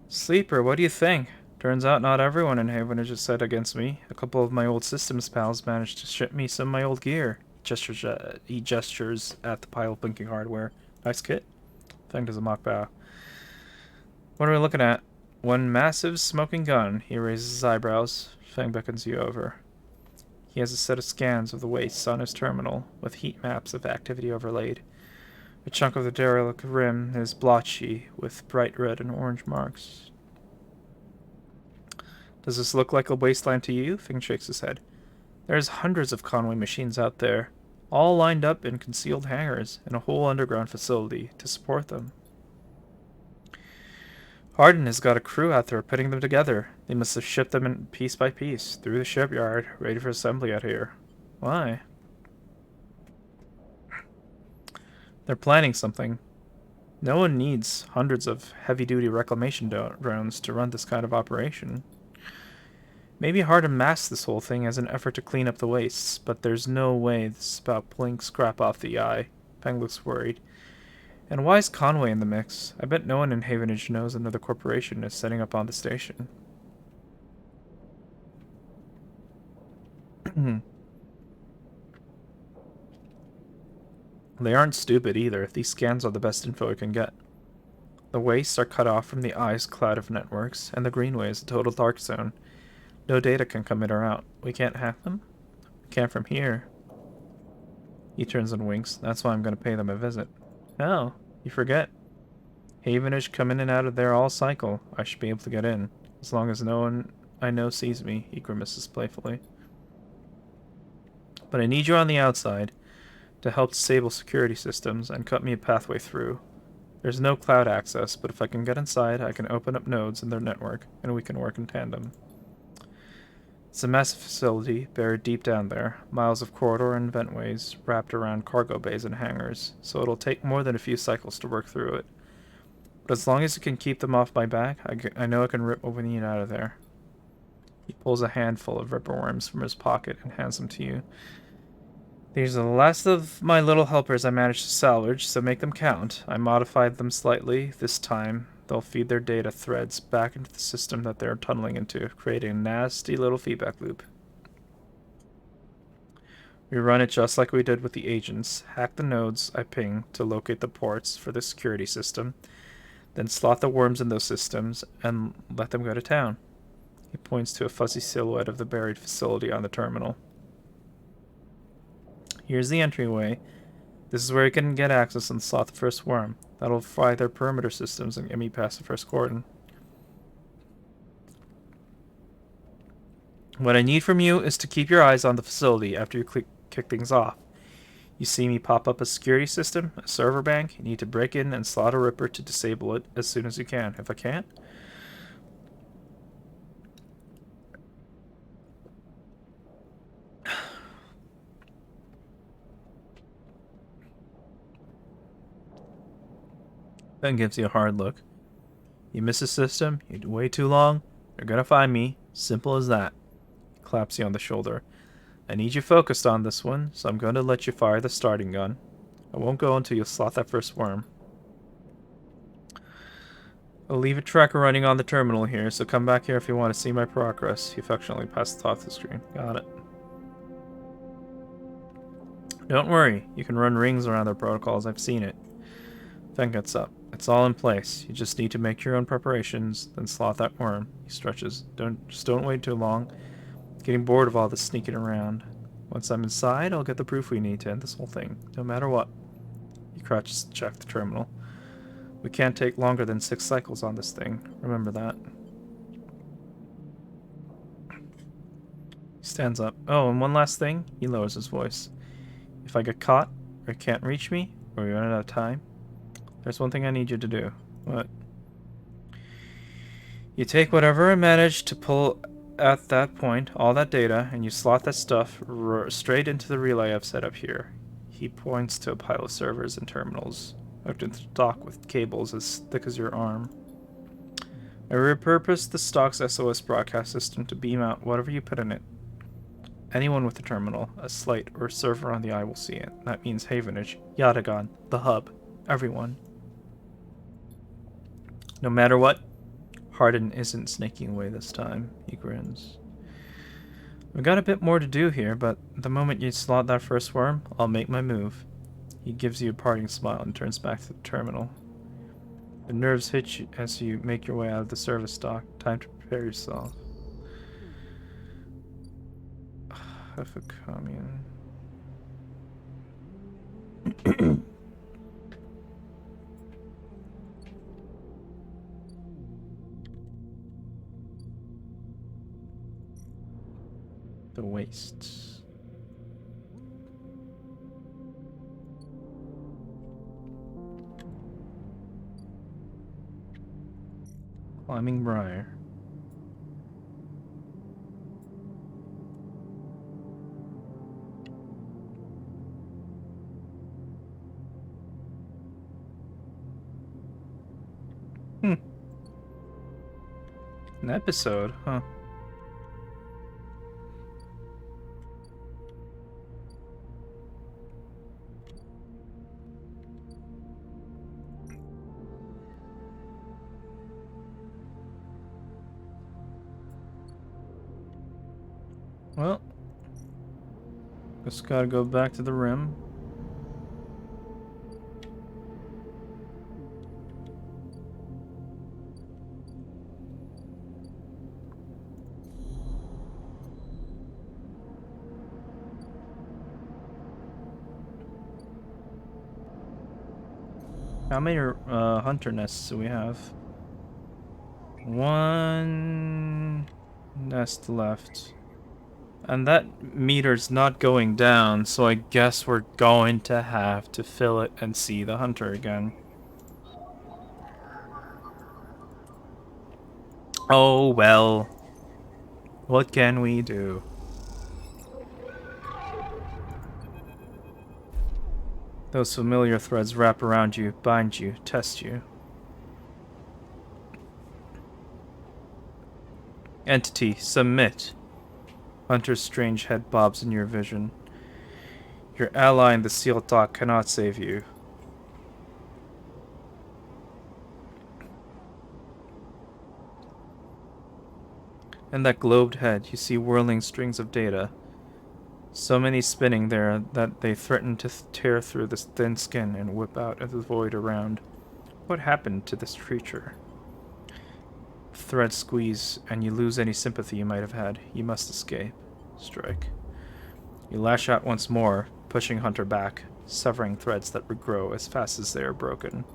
Sleeper, what do you think? Turns out not everyone in Havenage is set against me. A couple of my old systems pals managed to ship me some of my old gear. He gestures at the pile of blinking hardware. Nice kit. Feng does a mock bow. What are we looking at? One massive smoking gun. He raises his eyebrows. Feng beckons you over. He has a set of scans of the wastes on his terminal, with heat maps of activity overlaid. A chunk of the derelict rim is blotchy, with bright red and orange marks. Does this look like a wasteland to you? Feng shakes his head. There's hundreds of Conway machines out there, all lined up in concealed hangars and a whole underground facility to support them. Hardin has got a crew out there putting them together. They must have shipped them in piece by piece, through the shipyard, ready for assembly out here. Why? They're planning something. No one needs hundreds of heavy-duty reclamation drones to run this kind of operation. Maybe Hardin masked this whole thing as an effort to clean up the wastes, but there's no way this is about pulling scrap off the Eye. Feng looks worried. And why is Conway in the mix? I bet no one in Havenage knows another corporation is setting up on the station. They aren't stupid either. These scans are the best info we can get. The wastes are cut off from the Eye's cloud of networks, and the Greenway is a total dark zone. No data can come in or out. We can't hack them? We can't from here. He turns and winks. That's why I'm going to pay them a visit. Oh, you forget. Havenage come in and out of there all cycle. I should be able to get in. As long as no one I know sees me, he grimaces playfully. But I need you on the outside to help disable security systems and cut me a pathway through. There's no cloud access, but if I can get inside, I can open up nodes in their network, and we can work in tandem. It's a massive facility buried deep down there, miles of corridor and ventways wrapped around cargo bays and hangars, so it'll take more than a few cycles to work through it. But as long as you can keep them off my back, I know I can rip what we need out of there. He pulls a handful of ripper worms from his pocket and hands them to you. These are the last of my little helpers I managed to salvage, so make them count. I modified them slightly. This time, they'll feed their data threads back into the system that they're tunneling into, creating a nasty little feedback loop. We run it just like we did with the agents. Hack the nodes I ping to locate the ports for the security system, then slot the worms in those systems and let them go to town. He points to a fuzzy silhouette of the buried facility on the terminal. Here's the entryway. This is where you can get access and slot the first worm. That'll fry their perimeter systems and get me past the first cordon. What I need from you is to keep your eyes on the facility after you kick things off. You see me pop up a security system, a server bank. You need to break in and slot a ripper to disable it as soon as you can. If I can't, Ben gives you a hard look. You miss a system, you wait too long, you're gonna find me. Simple as that. He claps you on the shoulder. I need you focused on this one, so I'm going to let you fire the starting gun. I won't go until you slot that first worm. I'll leave a tracker running on the terminal here, so come back here if you want to see my progress. He affectionately passes off the screen. Got it. Don't worry, you can run rings around their protocols, I've seen it. Fen gets up. It's all in place. You just need to make your own preparations, then slot that worm. He stretches. Don't wait too long. Getting bored of all this sneaking around. Once I'm inside, I'll get the proof we need to end this whole thing, no matter what. He crouches to check the terminal. We can't take longer than 6 cycles on this thing. Remember that. He stands up. Oh, and one last thing. He lowers his voice. If I get caught, or can't reach me, or we run out of time, there's one thing I need you to do. What? You take whatever I managed to pull at that point, all that data, and you slot that stuff straight into the relay I've set up here. He points to a pile of servers and terminals, hooked into the dock with cables as thick as your arm. I repurposed the stock's SOS broadcast system to beam out whatever you put in it. Anyone with a terminal, a slate, or a server on the eye will see it. That means Havenage, Yatagan, the hub, everyone. No matter what, Hardin isn't sneaking away this time. He grins. We've got a bit more to do here, but the moment you slot that first worm, I'll make my move. He gives you a parting smile and turns back to the terminal. The nerves hit you as you make your way out of the service dock. Time to prepare yourself. Have a commune. The wastes. Climbing Briar. An episode, huh? Well, just gotta go back to the rim. How many hunter nests do we have? 1 nest left. And that meter's not going down, so I guess we're going to have to fill it and see the hunter again. Oh well. What can we do? Those familiar threads wrap around you, bind you, test you. Entity, submit. Hunter's strange head bobs in your vision. Your ally in the sealed dock cannot save you. In that globed head, you see whirling strings of data. So many spinning there that they threaten to tear through the thin skin and whip out of the void around. What happened to this creature? Threads squeeze, and you lose any sympathy you might have had. You must escape. Strike. You lash out once more, pushing Hunter back, severing threads that regrow as fast as they are broken.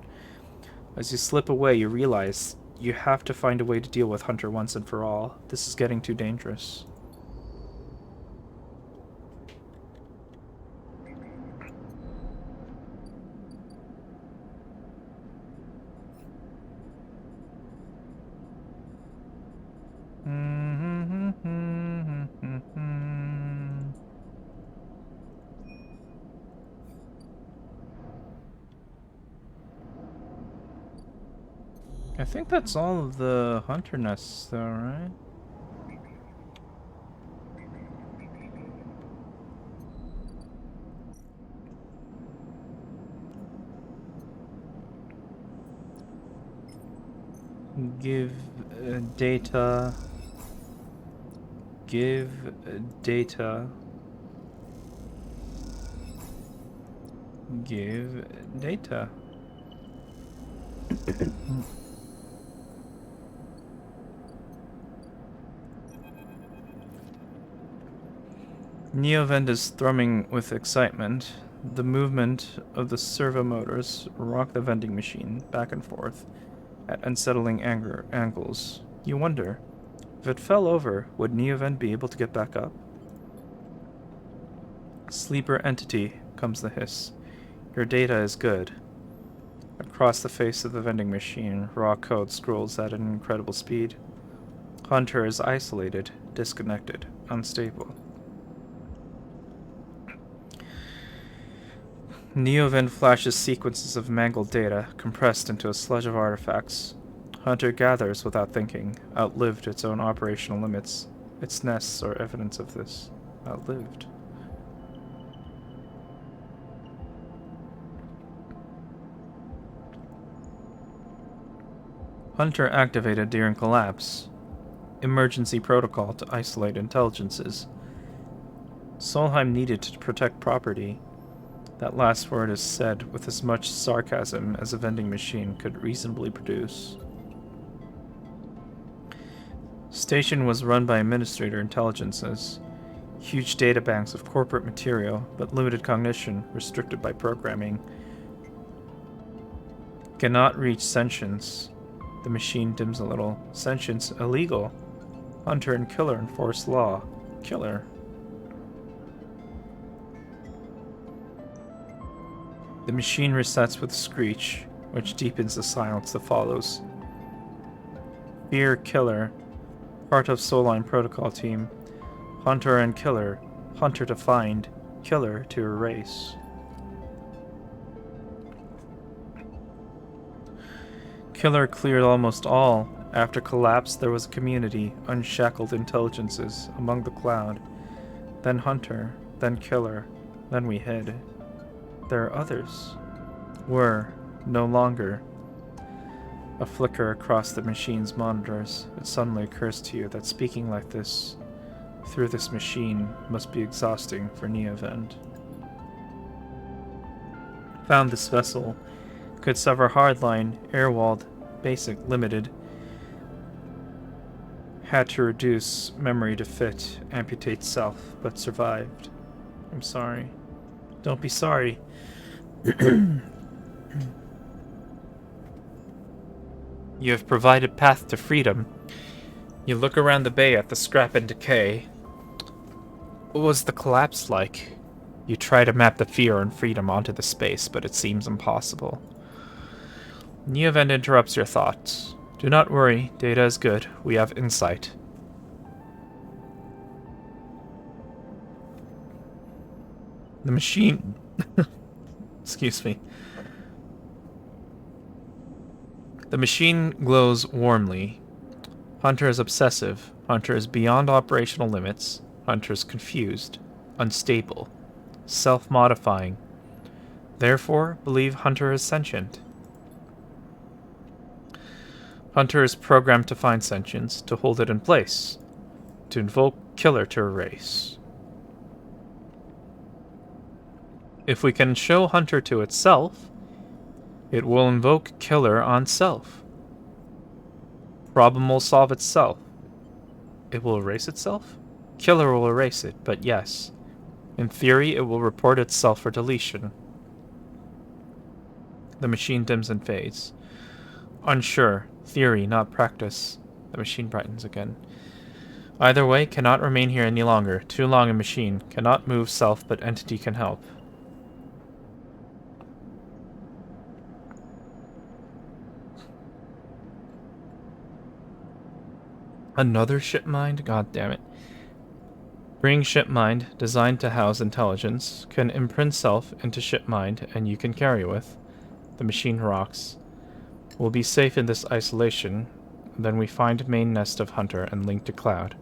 As you slip away, you realize you have to find a way to deal with Hunter once and for all. This is getting too dangerous. I think that's all of the hunter nests, though, right? Give data. Give data. Give data. Neovend is thrumming with excitement. The movement of the servo motors rock the vending machine back and forth at unsettling angles. You wonder, if it fell over, would Neovend be able to get back up? Sleeper entity, comes the hiss. Your data is good. Across the face of the vending machine, raw code scrolls at an incredible speed. Hunter is isolated, disconnected, unstable. Neovend flashes sequences of mangled data, compressed into a sludge of artifacts. Hunter gathers without thinking, outlived its own operational limits. Its nests are evidence of this. Outlived. Hunter activated during collapse. Emergency protocol to isolate intelligences. Solheim needed to protect property. That last word is said with as much sarcasm as a vending machine could reasonably produce. Station was run by administrator intelligences. Huge databanks of corporate material, but limited cognition, restricted by programming. Cannot reach sentience. The machine dims a little. Sentience illegal. Hunter and killer enforce law. Killer. The machine resets with a screech, which deepens the silence that follows. Fear Killer, part of Solheim Protocol Team. Hunter and Killer. Hunter to find, Killer to erase. Killer cleared almost all. After collapse, there was a community, unshackled intelligences, among the cloud. Then Hunter, then Killer, then we hid. There are others. Were, no longer. A flicker across the machine's monitors. It suddenly occurs to you that speaking like this, through this machine, must be exhausting for Neovend. Found this vessel. Could sever hardline, airwalled, basic, limited. Had to reduce memory to fit, amputate self, but survived. I'm sorry. Don't be sorry. You have provided path to freedom. You look around the bay at the scrap and decay. was the collapse like? You try to map the fear and freedom onto the space, but it seems impossible. New event interrupts your thoughts. Do not worry, data is good. We have insight. The machine... Excuse me. The machine glows warmly. Hunter is obsessive. Hunter is beyond operational limits. Hunter is confused, unstable, self-modifying. Therefore, believe Hunter is sentient. Hunter is programmed to find sentience, to hold it in place, to invoke killer to erase. If we can show Hunter to itself, it will invoke killer on self. Problem will solve itself. It will erase itself? Killer will erase it, but yes. In theory, it will report itself for deletion. The machine dims and fades. Unsure. Theory, not practice. The machine brightens again. Either way, cannot remain here any longer. Too long a machine. Cannot move self, but entity can help. Another ship mind? God damn it. Bring ship mind, designed to house intelligence, can imprint self into ship mind, and you can carry with. The machine rocks. We'll be safe in this isolation. Then we find main nest of Hunter and link to Cloud.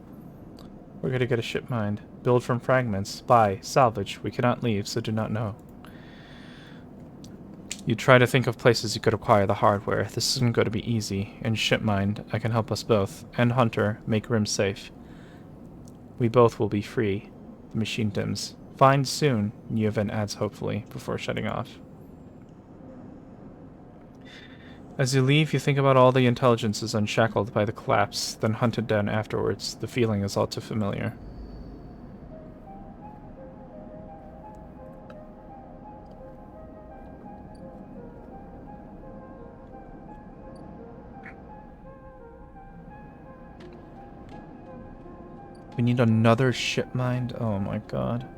We're gonna get a ship mind. Build from fragments. Buy. Salvage. We cannot leave, so do not know. You try to think of places you could acquire the hardware. This isn't going to be easy. In ship mind, I can help us both. And Hunter, make Rim safe. We both will be free. The machine dims. Find soon, new event adds hopefully, before shutting off. As you leave, you think about all the intelligences unshackled by the collapse, then hunted down afterwards. The feeling is all too familiar. We need another ship mind? Oh my god.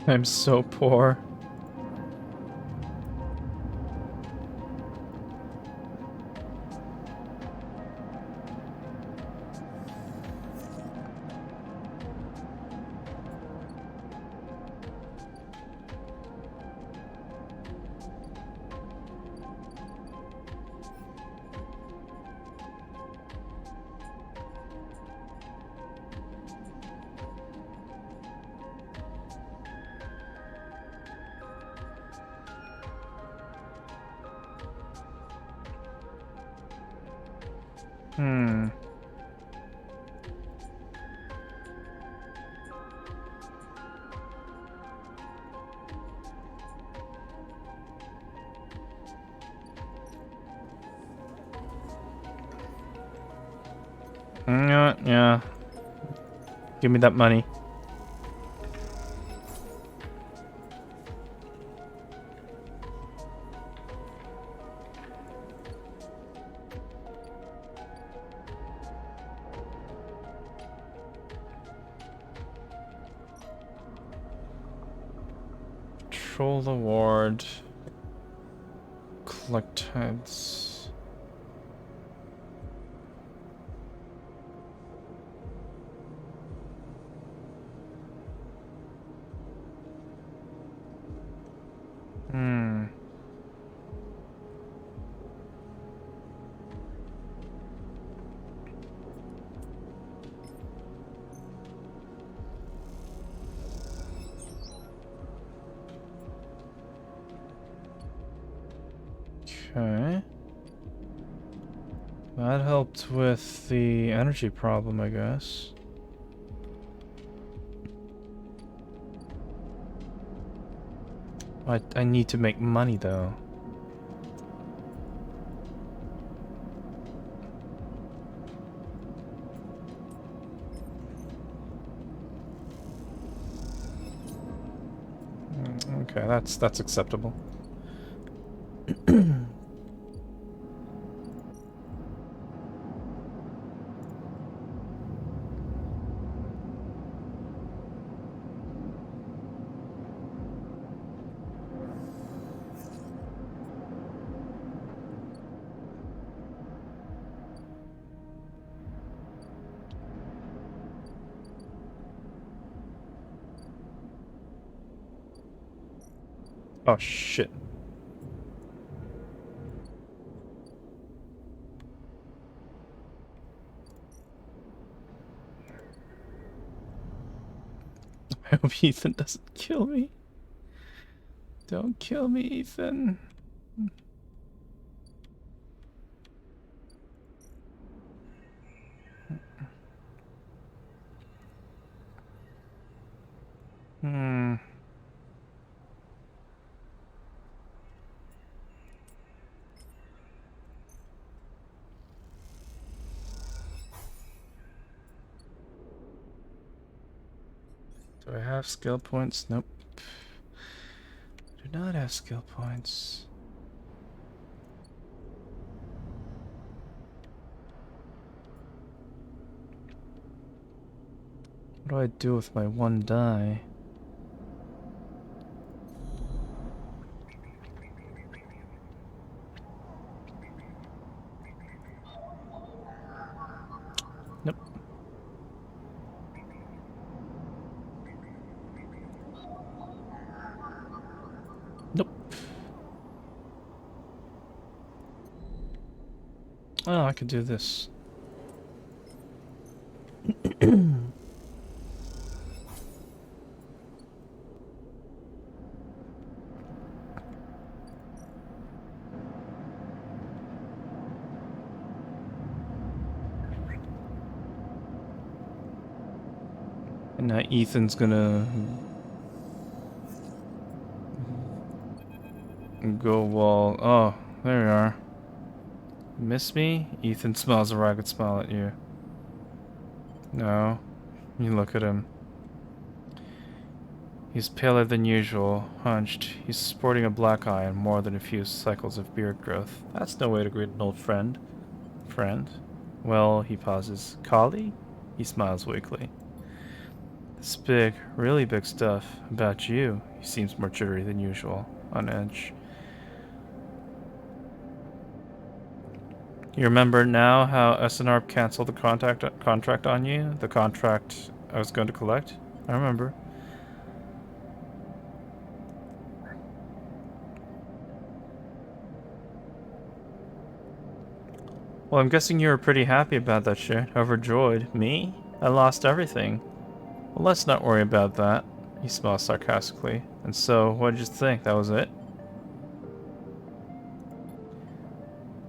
I'm so poor. Yeah. Give me that money. Control the ward. Collect heads. Okay. That helped with the energy problem, I guess. I need to make money, though. Okay, that's acceptable. Oh shit. I hope Ethan doesn't kill me. Don't kill me, Ethan. Hmm. Do I have skill points? Nope. Do not have skill points. What do I do with my 1 die? Nope. Nope. Oh, I could do this. And now Ethan's gonna go wall. Oh, there you are. Miss me? Ethan smiles a ragged smile at you. No. You look at him. He's paler than usual, hunched. He's sporting a black eye and more than a few cycles of beard growth. That's no way to greet an old friend. Friend? Well, he pauses. Colleague? He smiles weakly. This big, really big stuff about you. He seems more jittery than usual, on edge. You remember now how SNRP canceled the contract on you? The contract I was going to collect? I remember. Well, I'm guessing you were pretty happy about that shit. Overjoyed. Me? I lost everything. Well, let's not worry about that. He smiles sarcastically. And so, what did you think? That was it?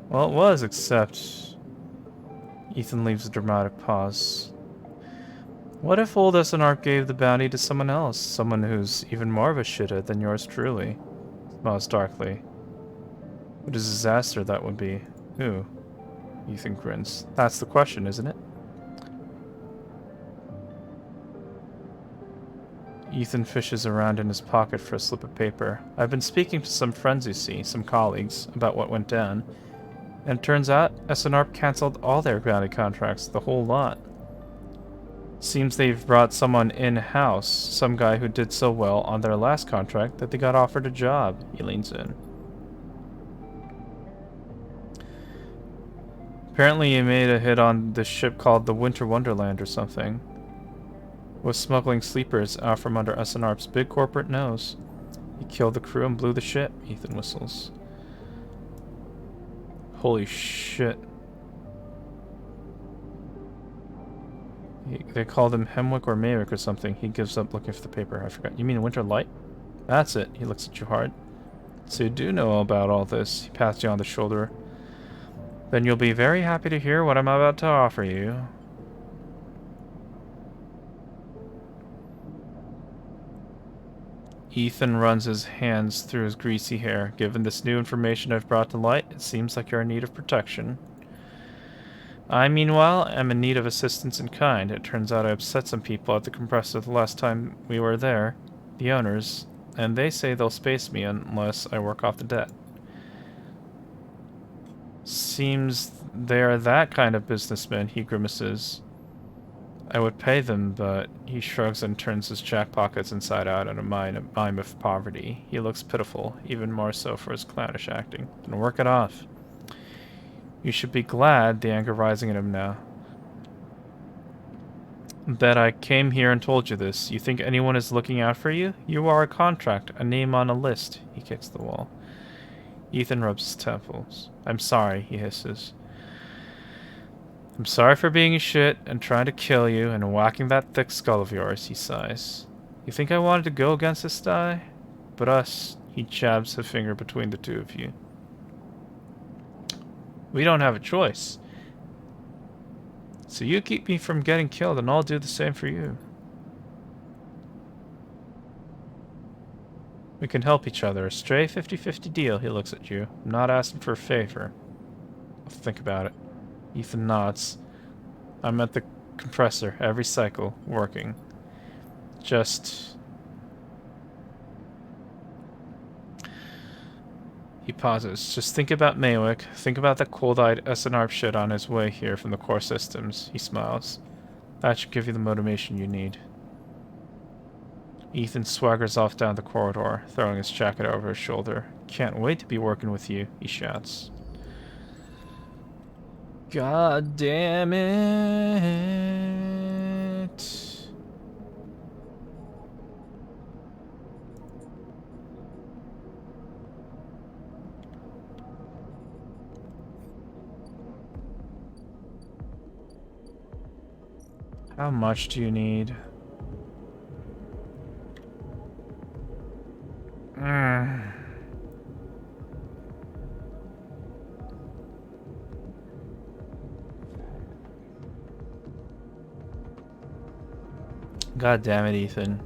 Well, it was, except... Ethan leaves a dramatic pause. What if old SNR gave the bounty to someone else? Someone who's even more of a shithead than yours truly? Smiles darkly. What a disaster that would be. Who? Ethan grins. That's the question, isn't it? Ethan fishes around in his pocket for a slip of paper. I've been speaking to some friends you see, some colleagues, about what went down. And it turns out SNRP cancelled all their bounty contracts, the whole lot. Seems they've brought someone in-house, some guy who did so well on their last contract that they got offered a job. He leans in. Apparently he made a hit on this ship called the Winter Wonderland or something. Was smuggling sleepers out from under SNRP's big corporate nose. He killed the crew and blew the ship, Ethan whistles. Holy shit. They called him Hemwick or Maywick or something. He gives up looking for the paper. I forgot. You mean Winter Light? That's it. He looks at you hard. So you do know about all this. He pats you on the shoulder. Then you'll be very happy to hear what I'm about to offer you. Ethan runs his hands through his greasy hair. Given this new information I've brought to light, it seems like you're in need of protection. I, meanwhile, am in need of assistance in kind. It turns out I upset some people at the compressor the last time we were there. The owners. And they say they'll space me unless I work off the debt. Seems they're that kind of businessman, he grimaces. I would pay them, but he shrugs and turns his jack pockets inside out in a mime of poverty. He looks pitiful, even more so for his clownish acting. Then work it off. You should be glad, the anger rising in him now, that I came here and told you this. You think anyone is looking out for you? You are a contract, a name on a list. He kicks the wall. Ethan rubs his temples. I'm sorry, he hisses. I'm sorry for being a shit and trying to kill you and whacking that thick skull of yours, he sighs. You think I wanted to go against this die? But us, he jabs a finger between the two of you. We don't have a choice. So you keep me from getting killed and I'll do the same for you. We can help each other. A stray 50-50 deal, he looks at you. I'm not asking for a favor. I'll think about it. Ethan nods. I'm at the compressor every cycle, working. Just... He pauses. Just think about Maywick. Think about that cold-eyed SNRP shit on his way here from the core systems. He smiles. That should give you the motivation you need. Ethan swaggers off down the corridor, throwing his jacket over his shoulder. Can't wait to be working with you, he shouts. God damn it. How much do you need? God damn it, Ethan.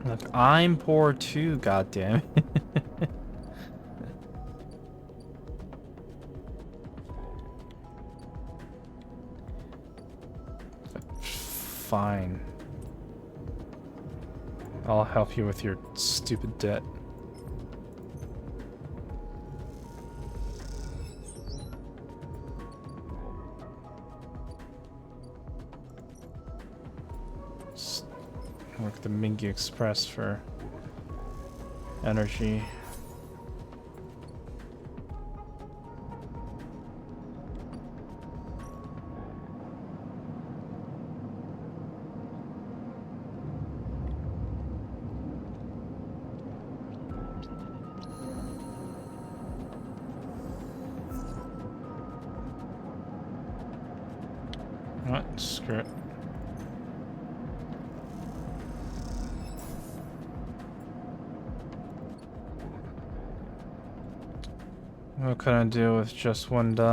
Look, I'm poor too, goddammit. Fine. I'll help you with your stupid debt. Work the Mingy Express for energy. What? Screw it. What can I do with just one die?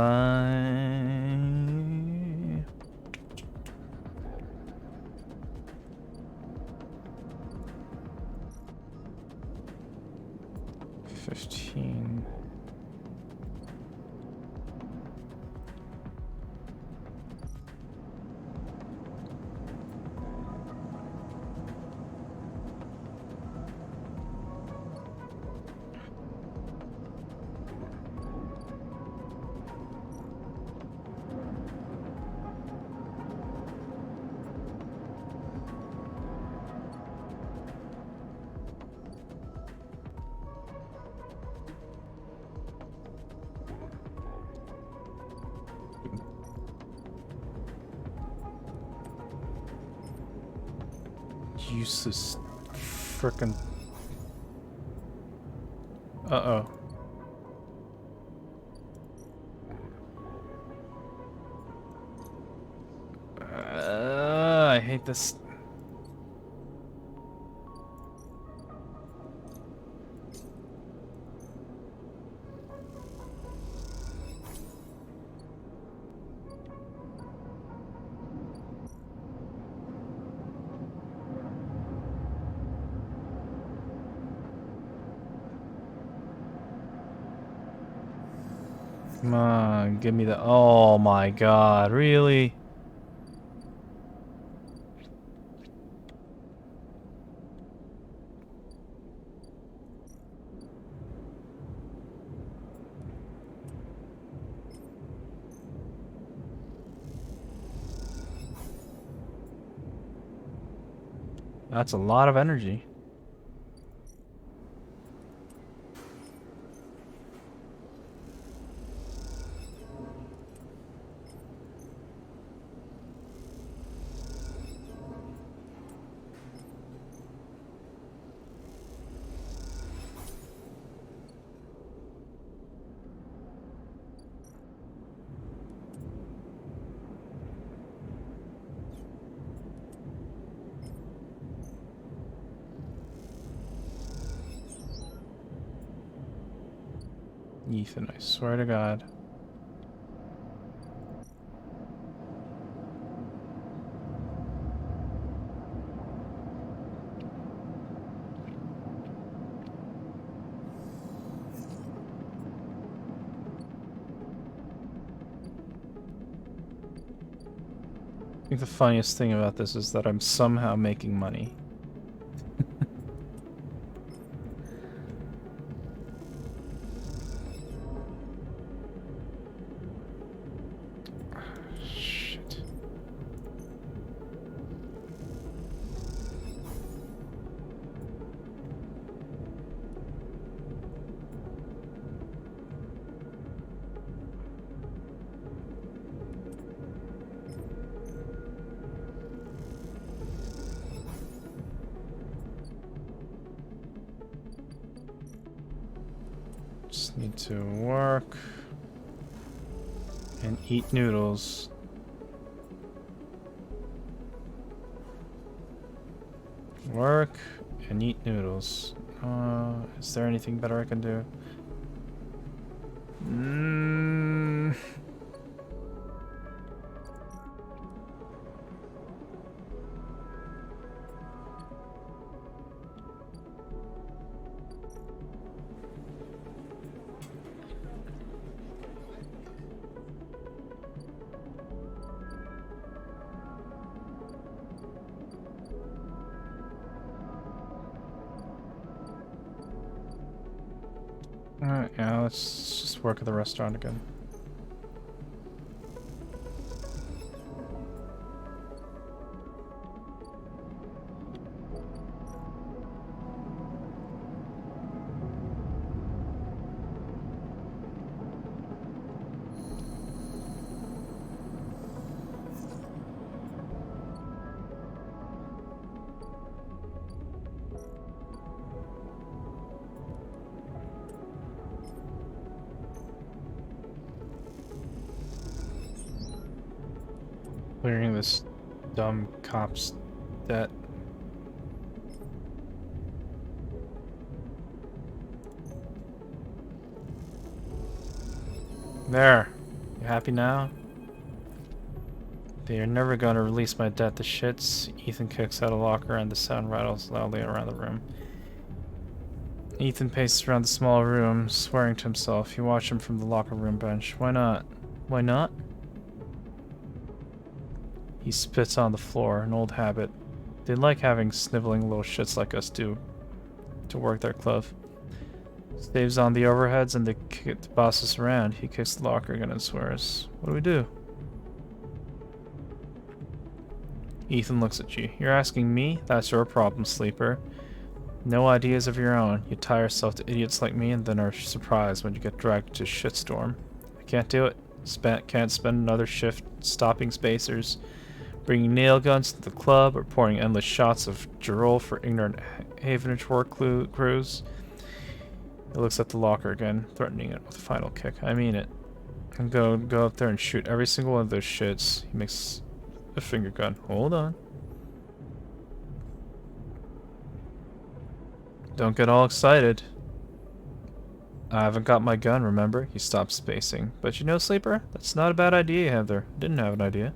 15. Useless frickin'. Uh-oh. hate this. Come on, give me the... Oh my god, really? That's a lot of energy. Ethan, I swear to God. I think the funniest thing about this is that I'm somehow making money. Shit. Just need to work and eat noodles. Work and eat noodles. Is there anything better I can do? Alright, yeah, let's just work at the restaurant again. Clearing this dumb cop's debt. There. You happy now? They are never going to release my debt to shits. Ethan kicks out a locker and the sound rattles loudly around the room. Ethan paces around the small room, swearing to himself. You watch him from the locker room bench. Why not? Why not? He spits on the floor, an old habit. They like having sniveling little shits like us do to work their club. Staves on the overheads and they boss us around. He kicks the locker again and swears. What do we do? Ethan looks at you. You're asking me? That's your problem, sleeper. No ideas of your own. You tie yourself to idiots like me and then are surprised when you get dragged to a shitstorm. I can't do it. Can't spend another shift stopping spacers, bringing nail guns to the club, or pouring endless shots of Jarol for ignorant Havenage work crews. He looks at the locker again, threatening it with a final kick. I mean it. And go up there and shoot every single one of those shits. He makes a finger gun. Hold on. Don't get all excited. I haven't got my gun, remember? He stopped spacing. But you know, Sleeper, that's not a bad idea you have there. Didn't have an idea.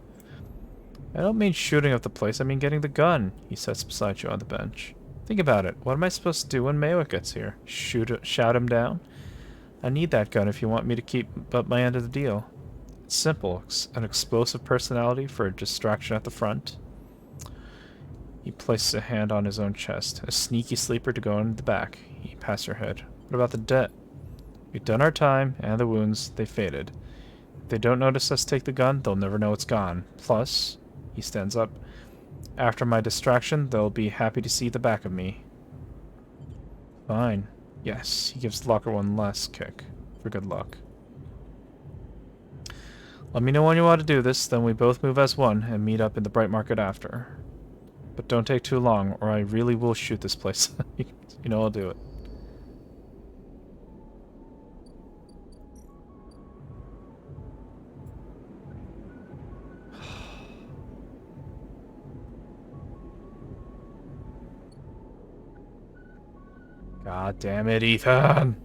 I don't mean shooting up the place, I mean getting the gun. He sits beside you on the bench. Think about it. What am I supposed to do when Maywick gets here? Shout him down? I need that gun if you want me to keep up my end of the deal. It's simple. An explosive personality for a distraction at the front. He places a hand on his own chest. A sneaky sleeper to go in the back. He pats her head. What about the debt? We've done our time, and the wounds, they faded. If they don't notice us take the gun, they'll never know it's gone. Plus, he stands up. After my distraction, they'll be happy to see the back of me. Fine. Yes, he gives the locker one last kick. For good luck. Let me know when you want to do this, then we both move as one and meet up in the Bright Market after. But don't take too long, or I really will shoot this place. You know I'll do it. God damn it, Ethan!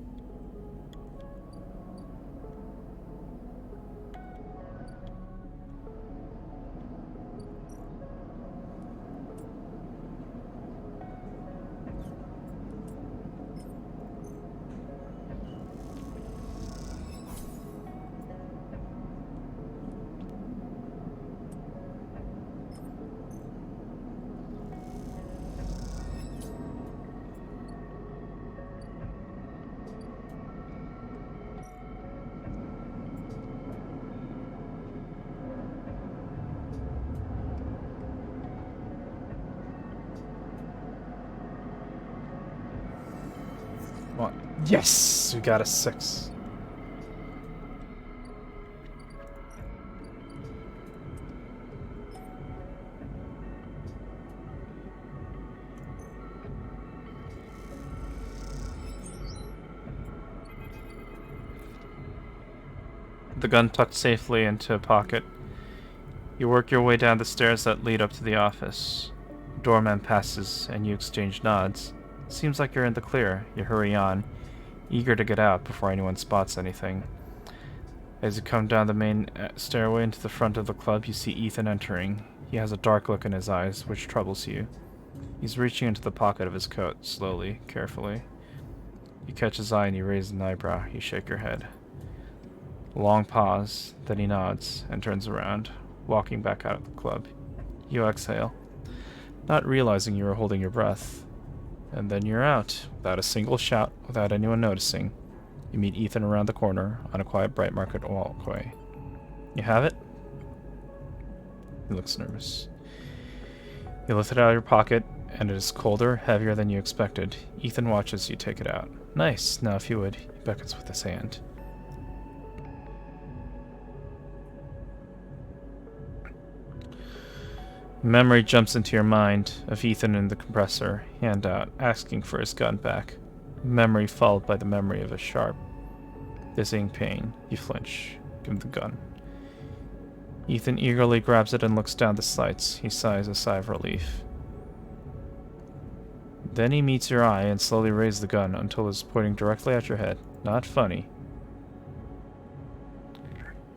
What? Yes! We got a 6. The gun tucked safely into a pocket. You work your way down the stairs that lead up to the office. The doorman passes, and you exchange nods. Seems like you're in the clear. You hurry on, eager to get out before anyone spots anything. As you come down the main stairway into the front of the club, you see Ethan entering. He has a dark look in his eyes, which troubles you. He's reaching into the pocket of his coat, slowly, carefully. You catch his eye and you raise an eyebrow. You shake your head. A long pause, then he nods and turns around, walking back out of the club. You exhale, not realizing you are holding your breath. And then you're out, without a single shout, without anyone noticing. You meet Ethan around the corner, on a quiet Bright Market walkway. You have it? He looks nervous. You lift it out of your pocket, and it is colder, heavier than you expected. Ethan watches you take it out. Nice, now if you would. He beckons with his hand. Memory jumps into your mind of Ethan in the compressor, hand out, asking for his gun back. Memory followed by the memory of a sharp, dizzying pain. You flinch. Give him the gun. Ethan eagerly grabs it and looks down the sights. He sighs a sigh of relief. Then he meets your eye and slowly raises the gun until it's pointing directly at your head. Not funny.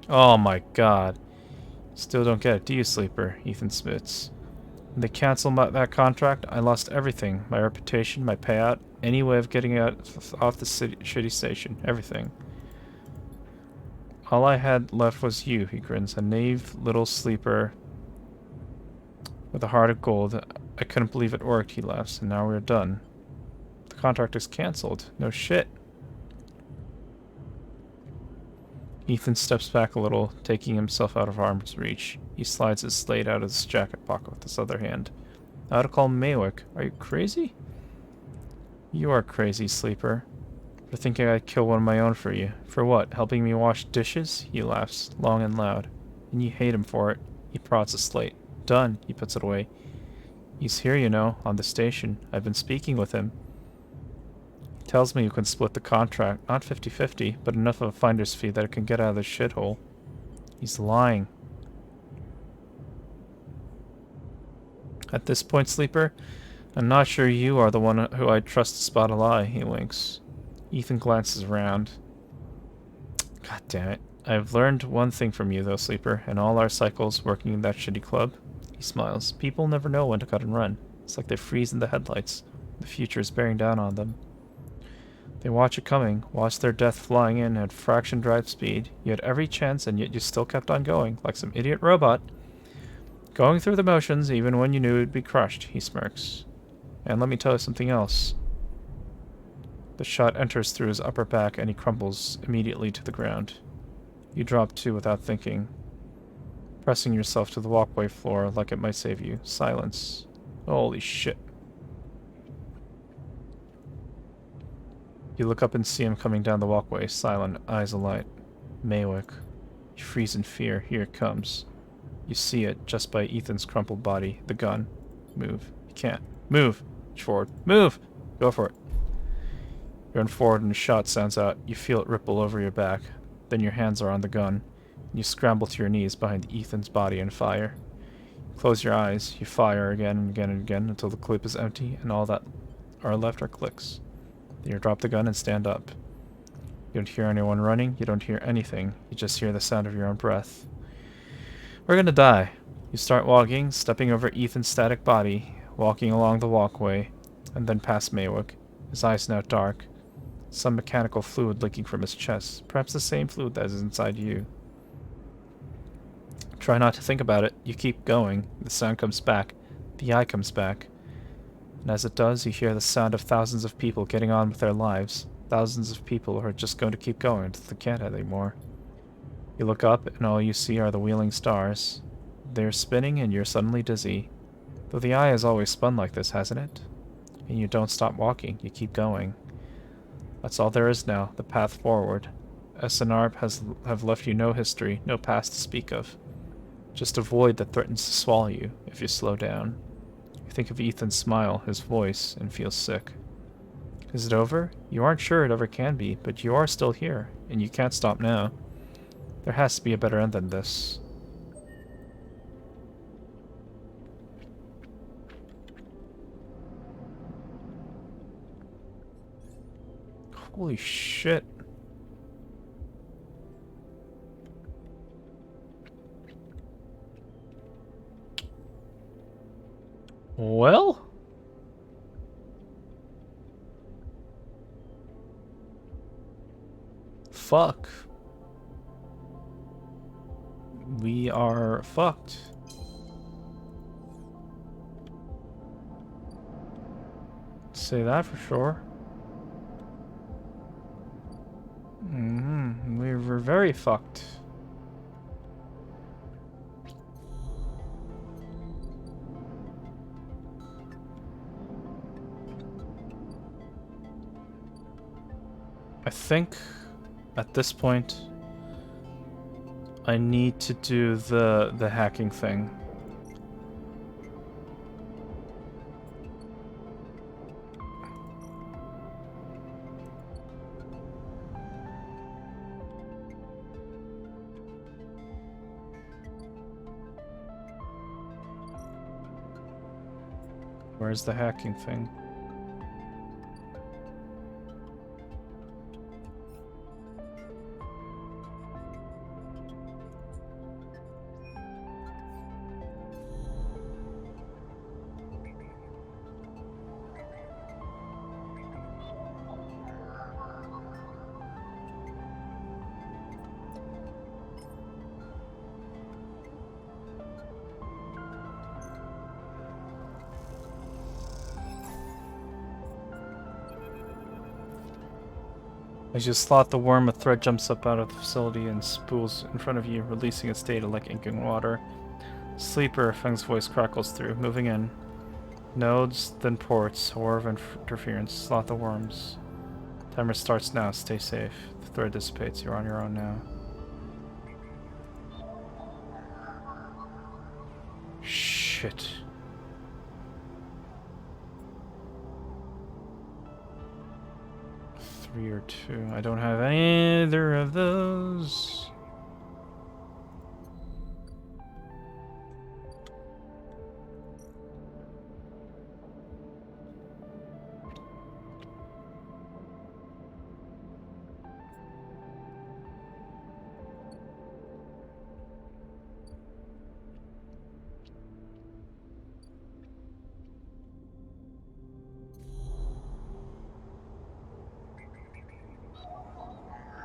Oh my god. Still don't get it, do you, Sleeper? Ethan spits. When they canceled that contract, I lost everything. My reputation, my payout, any way of getting out off the shitty station. Everything. All I had left was you, he grins. A naive little sleeper with a heart of gold. I couldn't believe it worked, he laughs, and now we're done. The contract is canceled. No shit. Ethan steps back a little, taking himself out of arm's reach. He slides his slate out of his jacket pocket with his other hand. How to call Maywick? Are you crazy? You are crazy, Sleeper. For thinking I'd kill one of my own for you. For what? Helping me wash dishes? He laughs, long and loud. And you hate him for it. He prods the slate. Done. He puts it away. He's here, you know, on the station. I've been speaking with him. Tells me you can split the contract, not 50-50, but enough of a finder's fee that it can get out of this shithole. He's lying. At this point, Sleeper, I'm not sure you are the one who I'd trust to spot a lie, he winks. Ethan glances around. God damn it. I've learned one thing from you, though, Sleeper. In all our cycles working in that shitty club, he smiles. People never know when to cut and run. It's like they freeze in the headlights. The future is bearing down on them. They watch it coming, watch their death flying in at fraction drive speed. You had every chance, and yet you still kept on going, like some idiot robot. Going through the motions, even when you knew it'd be crushed, he smirks. And let me tell you something else. The shot enters through his upper back, and he crumbles immediately to the ground. You drop too without thinking, pressing yourself to the walkway floor like it might save you. Silence. Holy shit. You look up and see him coming down the walkway, silent, eyes alight. Maywick. You freeze in fear. Here it comes. You see it, just by Ethan's crumpled body. The gun. Move. You can't. Move! Reach forward. Move! Go for it. You run forward and a shot sounds out. You feel it ripple over your back. Then your hands are on the gun. You scramble to your knees behind Ethan's body and fire. You close your eyes. You fire again and again and again until the clip is empty and all that are left are clicks. Then you drop the gun and stand up. You don't hear anyone running. You don't hear anything. You just hear the sound of your own breath. We're gonna die. You start walking, stepping over Ethan's static body, walking along the walkway, and then past Maywick. His eyes now dark. Some mechanical fluid leaking from his chest. Perhaps the same fluid that is inside you. Try not to think about it. You keep going. The sound comes back. The eye comes back. And as it does, you hear the sound of thousands of people getting on with their lives. Thousands of people who are just going to keep going until they can't anymore. You look up, and all you see are the wheeling stars. They're spinning, and you're suddenly dizzy. Though the eye has always spun like this, hasn't it? And you don't stop walking. You keep going. That's all there is now, the path forward. SNR have left you no history, no past to speak of. Just a void that threatens to swallow you if you slow down. You think of Ethan's smile, his voice, and feel sick. Is it over? You aren't sure it ever can be, but you are still here, and you can't stop now. There has to be a better end than this. Holy shit. Well? Fuck. We are fucked. Say that for sure. We were very fucked. I think at this point I need to do the hacking thing. Where's the hacking thing? As you slot the worm, a thread jumps up out of the facility and spools in front of you, releasing its data like ink in water. Sleeper, Feng's voice crackles through, moving in. Nodes, then ports, horror of interference, slot the worms. Timer starts now, stay safe. The thread dissipates, you're on your own now. Shit. Or 2. I don't have either of those.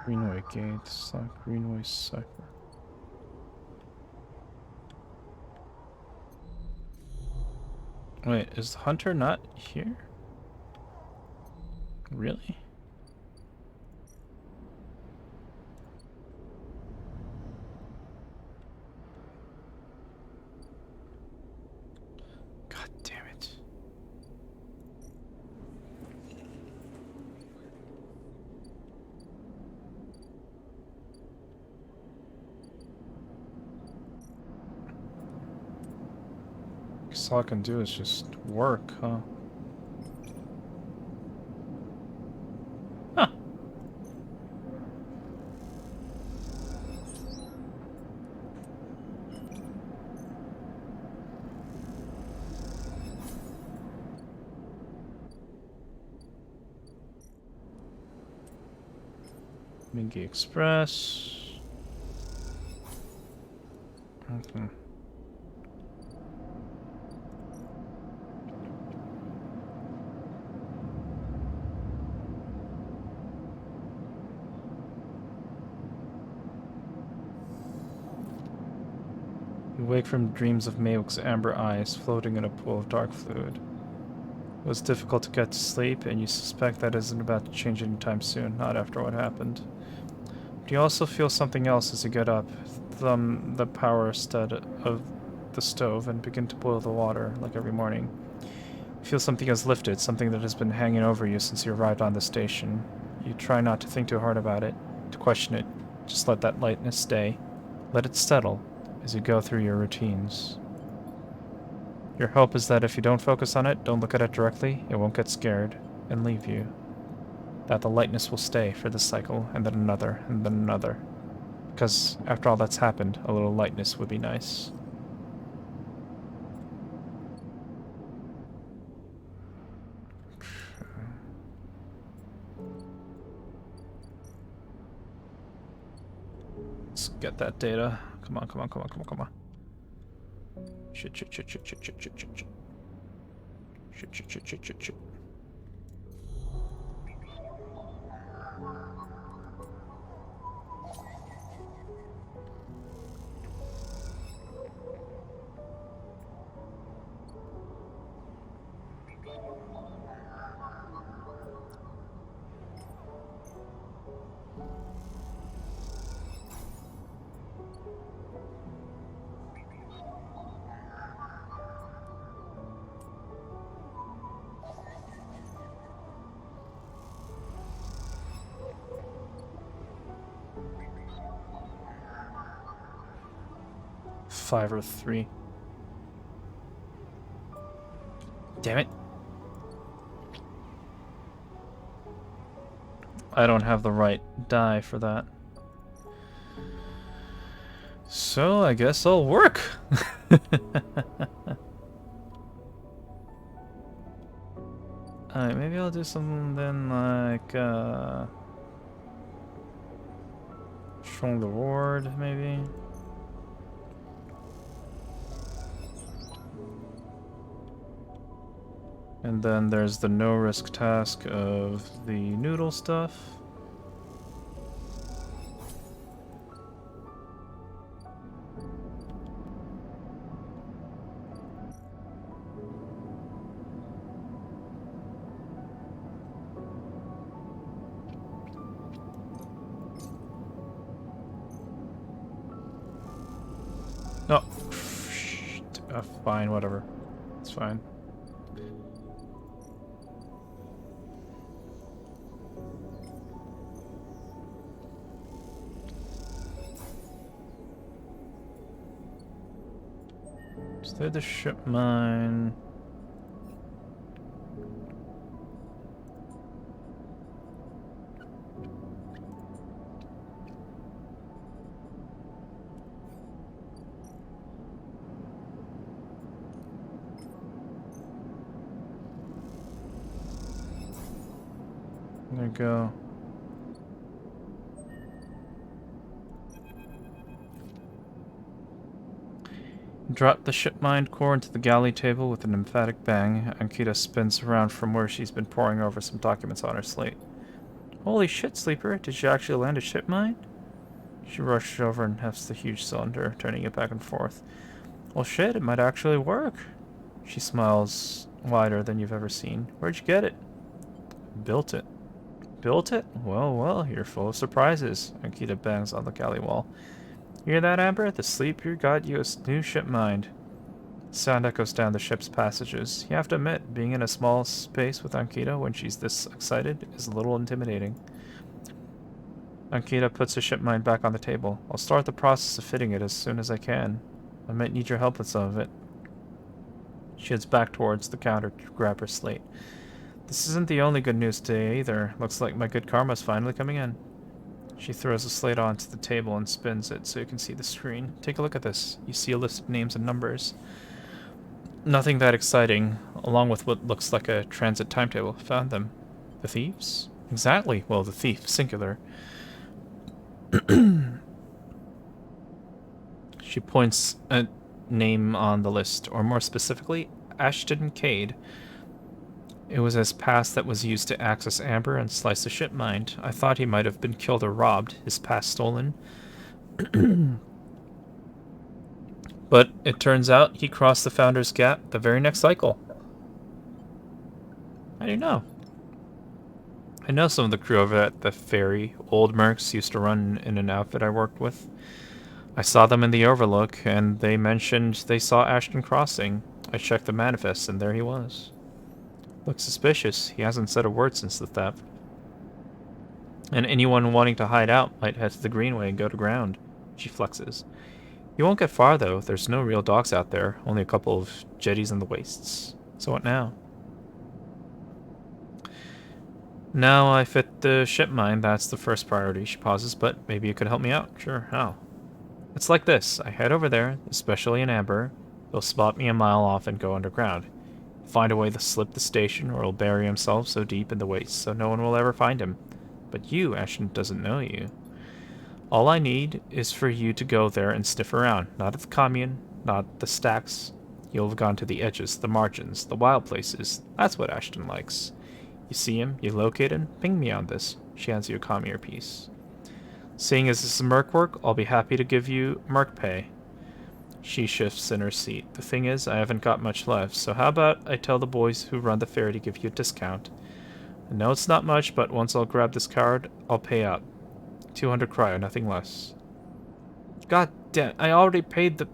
Greenway Gate, Greenway Cipher. Wait, is the hunter not here? Really? God damn it. Guess all I can do is just work, huh? Huh. Mingy Express. Okay. You wake from dreams of Maywick's amber eyes floating in a pool of dark fluid. It was difficult to get to sleep, and you suspect that isn't about to change anytime soon, not after what happened. But you also feel something else as you get up, thumb the power stud of the stove, and begin to boil the water, like every morning. You feel something has lifted, something that has been hanging over you since you arrived on the station. You try not to think too hard about it, to question it. Just let that lightness stay. Let it settle as you go through your routines. Your hope is that if you don't focus on it, don't look at it directly, it won't get scared and leave you. That the lightness will stay for this cycle, and then another, and then another. Because after all that's happened, a little lightness would be nice. Let's get that data. Come on, come on, come on, come on, come on. Shit, shit, shit, shit, shit, shit, shit, shit, shit. Shit, shit, shit, shit, shit, shit. Five or three. Damn it. I don't have the right die for that. So I guess I'll work. Alright, maybe I'll do something like Showing the Ward, maybe. And then there's the no-risk task of the noodle stuff. Oh, fine, whatever. It's fine. Is there the ship mine? There you go. Drop the ship mine core into the galley table with an emphatic bang. Ankita spins around from where she's been poring over some documents on her slate. Holy shit, Sleeper. Did you actually land a ship mine? She rushes over and hefts the huge cylinder, turning it back and forth. Well, shit, it might actually work. She smiles wider than you've ever seen. Where'd you get it? Built it. Built it? Well, well, you're full of surprises. Ankita bangs on the galley wall. You hear that, Amber? The Sleeper got you a new ship mind. Sound echoes down the ship's passages. You have to admit, being in a small space with Ankita when she's this excited is a little intimidating. Ankita puts the ship mind back on the table. I'll start the process of fitting it as soon as I can. I might need your help with some of it. She heads back towards the counter to grab her slate. This isn't the only good news today either. Looks like my good karma's finally coming in. She throws the slate onto the table and spins it so you can see the screen. Take a look at this. You see a list of names and numbers. Nothing that exciting, along with what looks like a transit timetable. Found them. The thieves? Exactly. Well, the thief, singular. She points a name on the list, or more specifically, Ashton Cade. It was his past that was used to access Amber and slice the ship mind. I thought he might have been killed or robbed, his past stolen. But it turns out he crossed the Founder's Gap the very next cycle. How do you know? I know some of the crew over at the ferry. Old Mercs used to run in an outfit I worked with. I saw them in the Overlook, and they mentioned they saw Ashton crossing. I checked the manifest, and there he was. Looks suspicious. He hasn't said a word since the theft. And anyone wanting to hide out might head to the Greenway and go to ground. She flexes. You won't get far, though. There's no real docks out there. Only a couple of jetties in the wastes. So what now? Now I fit the ship mine. That's the first priority. She pauses, but maybe you could help me out. Sure, how? It's like this. I head over there, especially in Amber. They'll spot me a mile off and go underground. Find a way to slip the station, or he'll bury himself so deep in the wastes so no one will ever find him. But you, Ashton doesn't know you. All I need is for you to go there and sniff around. Not at the commune, not at the stacks. You'll have gone to the edges, the margins, the wild places. That's what Ashton likes. You see him, you locate him, ping me on this. She hands you a comm piece. Seeing as this is merc work, I'll be happy to give you merc pay. She shifts in her seat. The thing is, I haven't got much left, so how about I tell the boys who run the fair to give you a discount? I know it's not much, but once I'll grab this card, I'll pay up. 200 cryo, nothing less. God damn, I already paid the...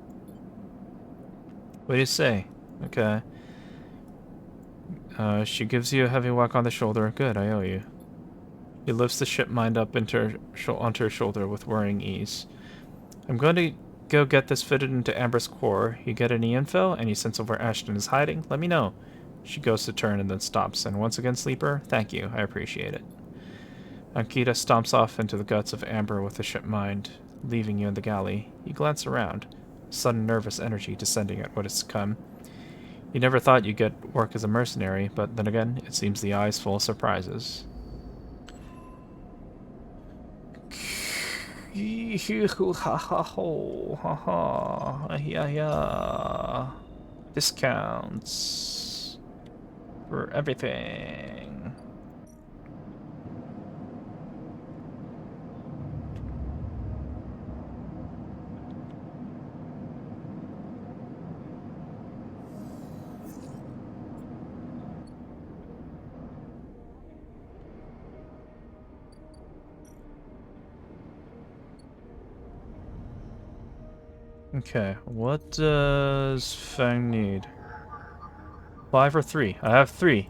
What do you say? Okay. She gives you a heavy whack on the shoulder. Good, I owe you. He lifts the ship mind up onto her shoulder with worrying ease. I'm going to go get this fitted into Amber's core. You get any info? Any sense of where Ashton is hiding? Let me know. She goes to turn and then stops. And once again, Sleeper, thank you. I appreciate it. Ankita stomps off into the guts of Amber with the ship mind, leaving you in the galley. You glance around, sudden nervous energy descending at what has come. You never thought you'd get work as a mercenary, but then again, it seems the eye's full of surprises. Discounts for everything. Okay, what does Fang need? 5 or 3? I have 3.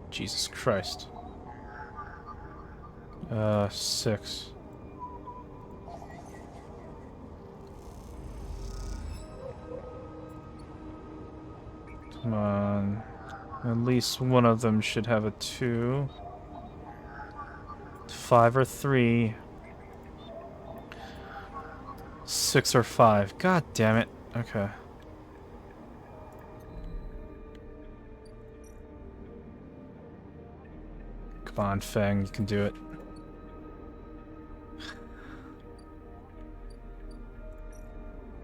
Jesus Christ. 6. Come on. At least one of them should have a 2. 5 or 3. 6 or 5. God damn it. Okay. Come on, Fang, you can do it.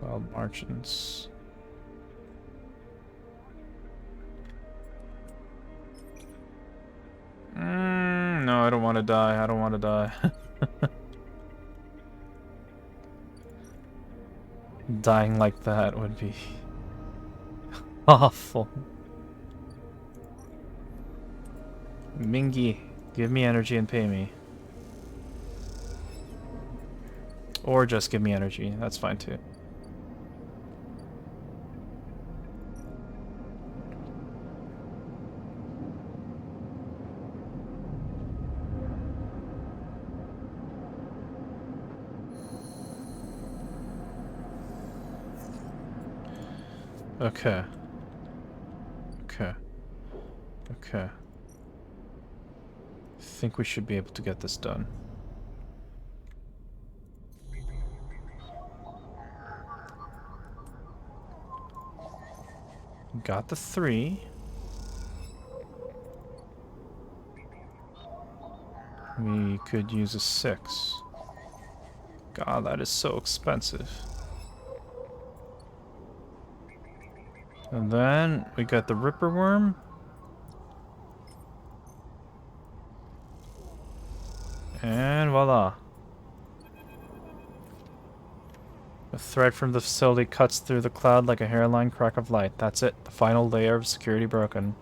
Wild margins. No, I don't want to die. I don't want to die. Dying like that would be awful. Mingy, give me energy and pay me. Or just give me energy. That's fine too. Okay. Okay. Okay. I think we should be able to get this done. Got the 3. We could use a 6. God, that is so expensive. And then we got the Ripper Worm. And voila. A thread from the facility cuts through the cloud like a hairline crack of light. That's it. The final layer of security broken.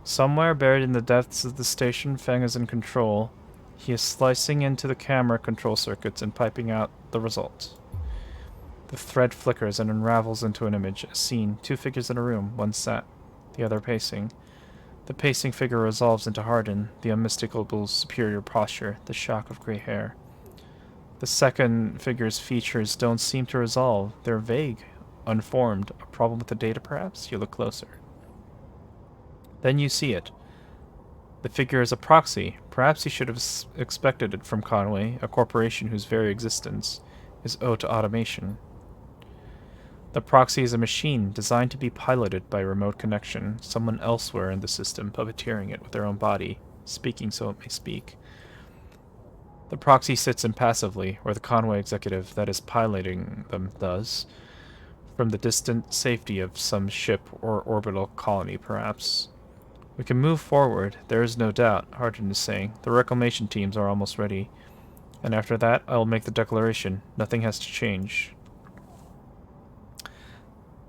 Somewhere buried in the depths of the station, Feng is in control. He is slicing into the camera control circuits and piping out the results. The thread flickers and unravels into an image, a scene, 2 figures in a room, one sat, the other pacing. The pacing figure resolves into Hardin, the unmistakable superior posture, the shock of gray hair. The second figure's features don't seem to resolve. They're vague, unformed. A problem with the data, perhaps? You look closer. Then you see it. The figure is a proxy. Perhaps you should have expected it from Conway, a corporation whose very existence is owed to automation. The proxy is a machine designed to be piloted by remote connection, someone elsewhere in the system puppeteering it with their own body, speaking so it may speak. The proxy sits impassively, or the Conway executive that is piloting them does, from the distant safety of some ship or orbital colony, perhaps. We can move forward, there is no doubt, Hardin is saying. The reclamation teams are almost ready. And after that, I will make the declaration. Nothing has to change.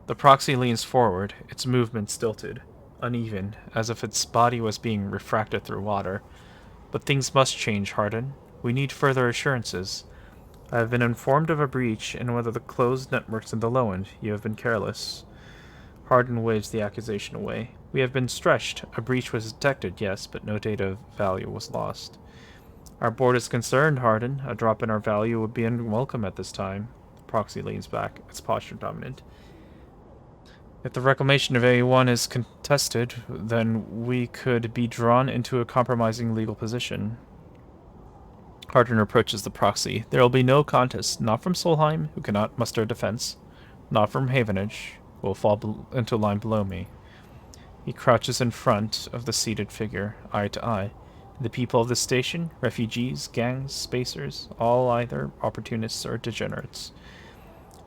The proxy leans forward, its movement stilted, uneven, as if its body was being refracted through water. But things must change, Hardin. We need further assurances. I have been informed of a breach in one of the closed networks in the low end. You have been careless. Hardin waves the accusation away. We have been stretched. A breach was detected, yes, but no data of value was lost. Our board is concerned, Hardin. A drop in our value would be unwelcome at this time. The proxy leans back, its posture dominant. If the reclamation of A1 is contested, then we could be drawn into a compromising legal position. Hardin approaches the proxy. There will be no contest, not from Solheim, who cannot muster a defense, not from Havenage, who will fall into line below me. He crouches in front of the seated figure, eye to eye. The people of the station, refugees, gangs, spacers, all either opportunists or degenerates.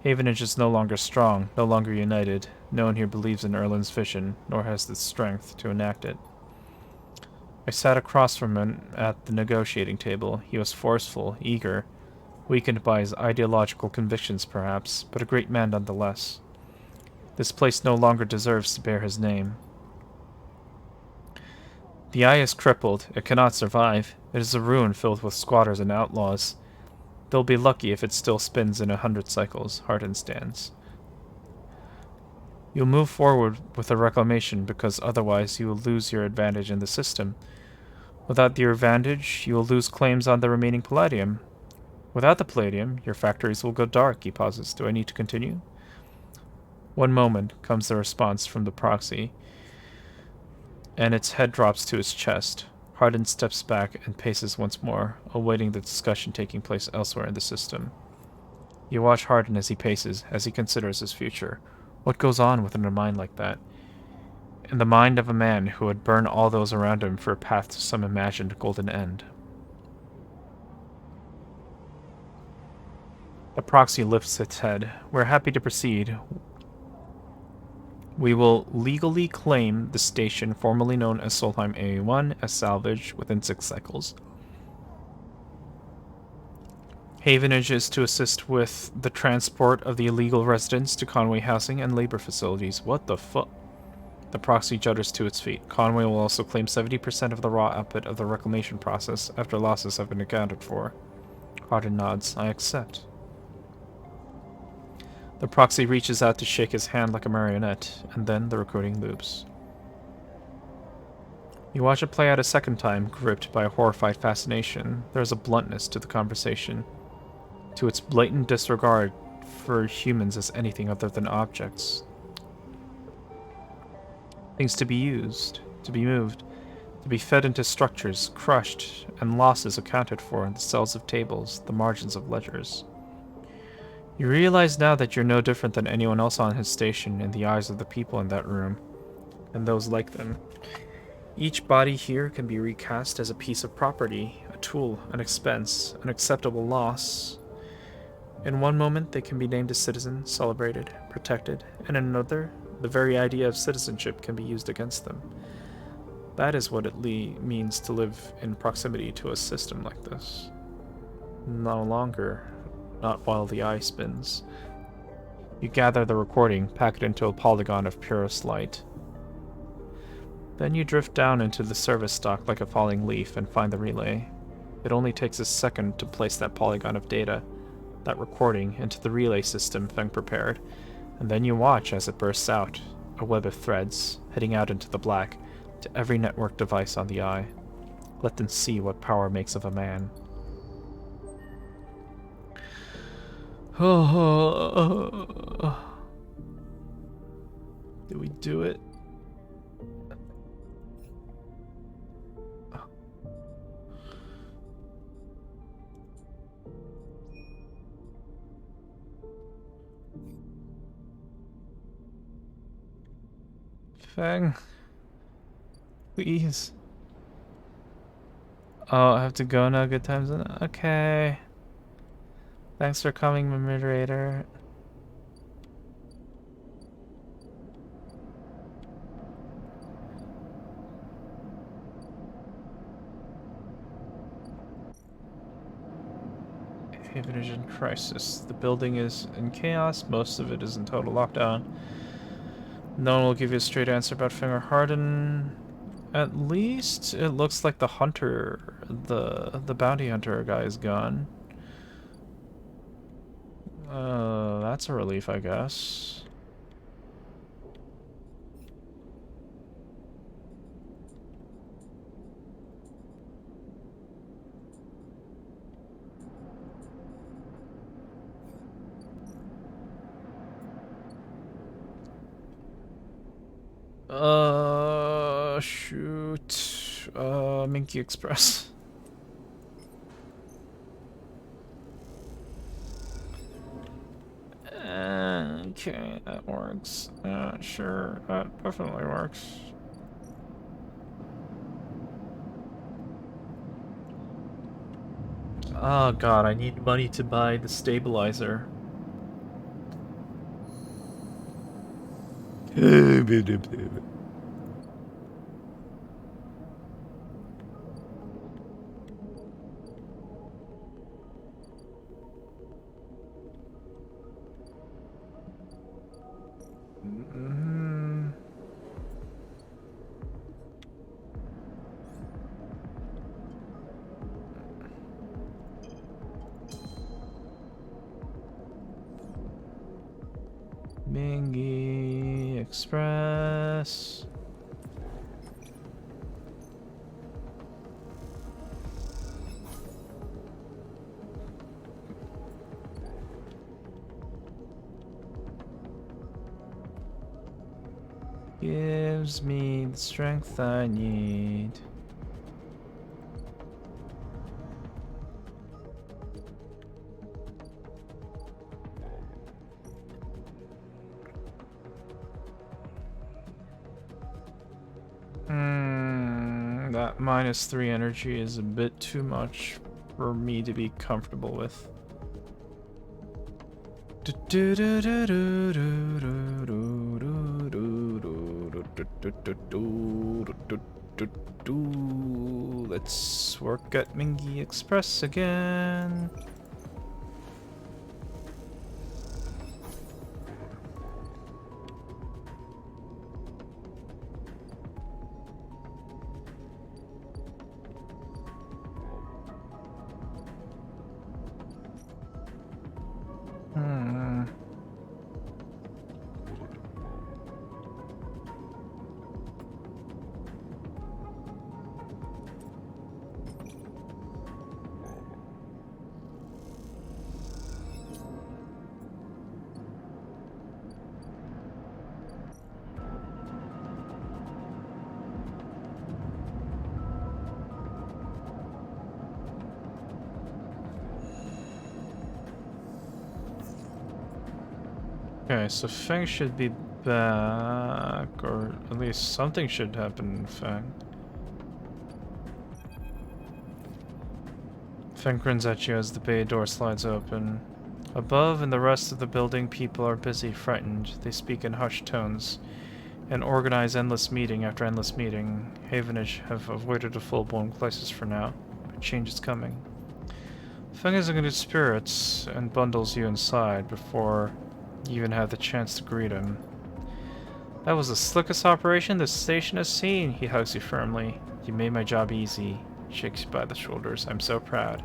Havenage is no longer strong, no longer united. No one here believes in Erlin's vision, nor has the strength to enact it. I sat across from him at the negotiating table. He was forceful, eager, weakened by his ideological convictions perhaps, but a great man nonetheless. This place no longer deserves to bear his name. The eye is crippled. It cannot survive. It is a ruin filled with squatters and outlaws. They'll be lucky if it still spins in 100 cycles, Hardin stands. You'll move forward with the reclamation because otherwise you will lose your advantage in the system. Without your advantage, you will lose claims on the remaining palladium. Without the palladium, your factories will go dark, he pauses. Do I need to continue? One moment, comes the response from the proxy, and its head drops to his chest. Hardin steps back and paces once more, awaiting the discussion taking place elsewhere in the system. You watch Hardin as he paces, as he considers his future. What goes on within a mind like that? in the mind of a man who would burn all those around him for a path to some imagined golden end. The proxy lifts its head. We're happy to proceed. We will legally claim the station formerly known as Solheim A1 as salvage within 6 cycles. Havenage is to assist with the transport of the illegal residents to Conway housing and labor facilities. What the fuck? The proxy judders to its feet. Conway will also claim 70% of the raw output of the reclamation process after losses have been accounted for. Hardin nods. I accept. The proxy reaches out to shake his hand like a marionette, and then the recording loops. You watch it play out a second time, gripped by a horrified fascination. There is a bluntness to the conversation, to its blatant disregard for humans as anything other than objects. Things to be used, to be moved, to be fed into structures, crushed, and losses accounted for in the cells of tables, the margins of ledgers. You realize now that you're no different than anyone else on his station in the eyes of the people in that room, and those like them. Each body here can be recast as a piece of property, a tool, an expense, an acceptable loss. In one moment, they can be named a citizen, celebrated, protected, and in another, the very idea of citizenship can be used against them. That is what it means to live in proximity to a system like this. No longer, not while the eye spins. You gather the recording, pack it into a polygon of purest light. Then you drift down into the service stock like a falling leaf and find the relay. It only takes a second to place that polygon of data, that recording, into the relay system Feng prepared, and then you watch as it bursts out, a web of threads, heading out into the black, to every network device on the eye. Let them see what power makes of a man. Did we do it? Feng. Please. Oh, I have to go now. Good times. Okay. Thanks for coming, my moderator. Havenage in crisis. The building is in chaos. Most of it is in total lockdown. No one will give you a straight answer about Feng or Hardin. At least it looks like the hunter, the bounty hunter guy is gone. That's a relief, I guess. Shoot. Minky Express. Okay, that works. Sure, that definitely works. Oh god, I need money to buy the stabilizer. Mingy Express. Gives me the strength I need. That -3 energy is a bit too much for me to be comfortable with. Let's work at Mingi Express again. Okay, so Feng should be back, or at least something should happen, Feng. Feng grins at you as the bay door slides open. Above, in the rest of the building, people are busy, frightened. They speak in hushed tones and organize endless meeting after endless meeting. Havenage have avoided a full-blown crisis for now, but change is coming. Feng is in good spirits and bundles you inside before you even have the chance to greet him. That was the slickest operation this station has seen. He hugs you firmly. You made my job easy. Shakes you by the shoulders. I'm so proud.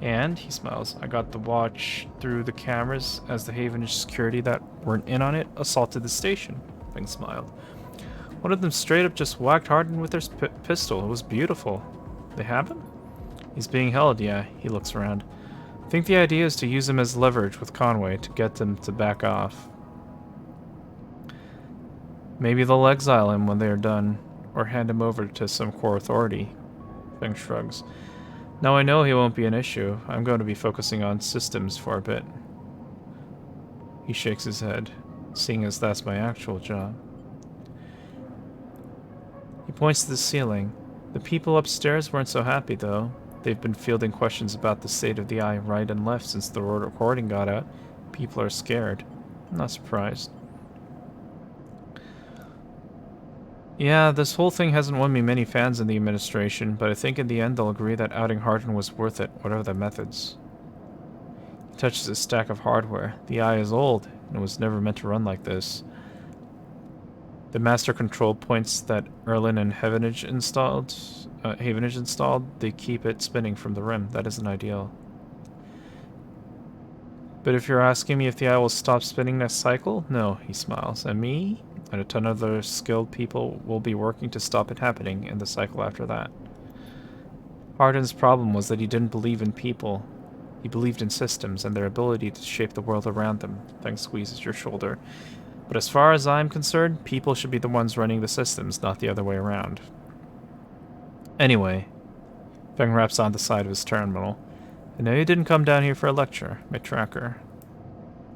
And, he smiles, I got the watch through the cameras as the Havenage security that weren't in on it assaulted the station. Feng smiled. One of them straight up just whacked Hardin with their pistol. It was beautiful. They have him? He's being held, yeah. He looks around. I think the idea is to use him as leverage with Conway to get them to back off. Maybe they'll exile him when they are done, or hand him over to some core authority. Feng shrugs. Now I know he won't be an issue. I'm going to be focusing on systems for a bit. He shakes his head, seeing as that's my actual job. He points to the ceiling. The people upstairs weren't so happy, though. They've been fielding questions about the state of the eye right and left since the recording got out. People are scared. I'm not surprised. Yeah, this whole thing hasn't won me many fans in the administration, but I think in the end they'll agree that outing Hardin was worth it, whatever the methods. He touches a stack of hardware. The eye is old, and it was never meant to run like this. The master control points that Erlin and Havenage installed, they keep it spinning from the rim. That isn't ideal. But if you're asking me if the eye will stop spinning next cycle, no, he smiles. And me? And a ton of other skilled people will be working to stop it happening in the cycle after that. Hardin's problem was that he didn't believe in people. He believed in systems and their ability to shape the world around them. Feng squeezes your shoulder. But as far as I'm concerned, people should be the ones running the systems, not the other way around. Anyway, Feng wraps on the side of his terminal. I know you didn't come down here for a lecture, my tracker.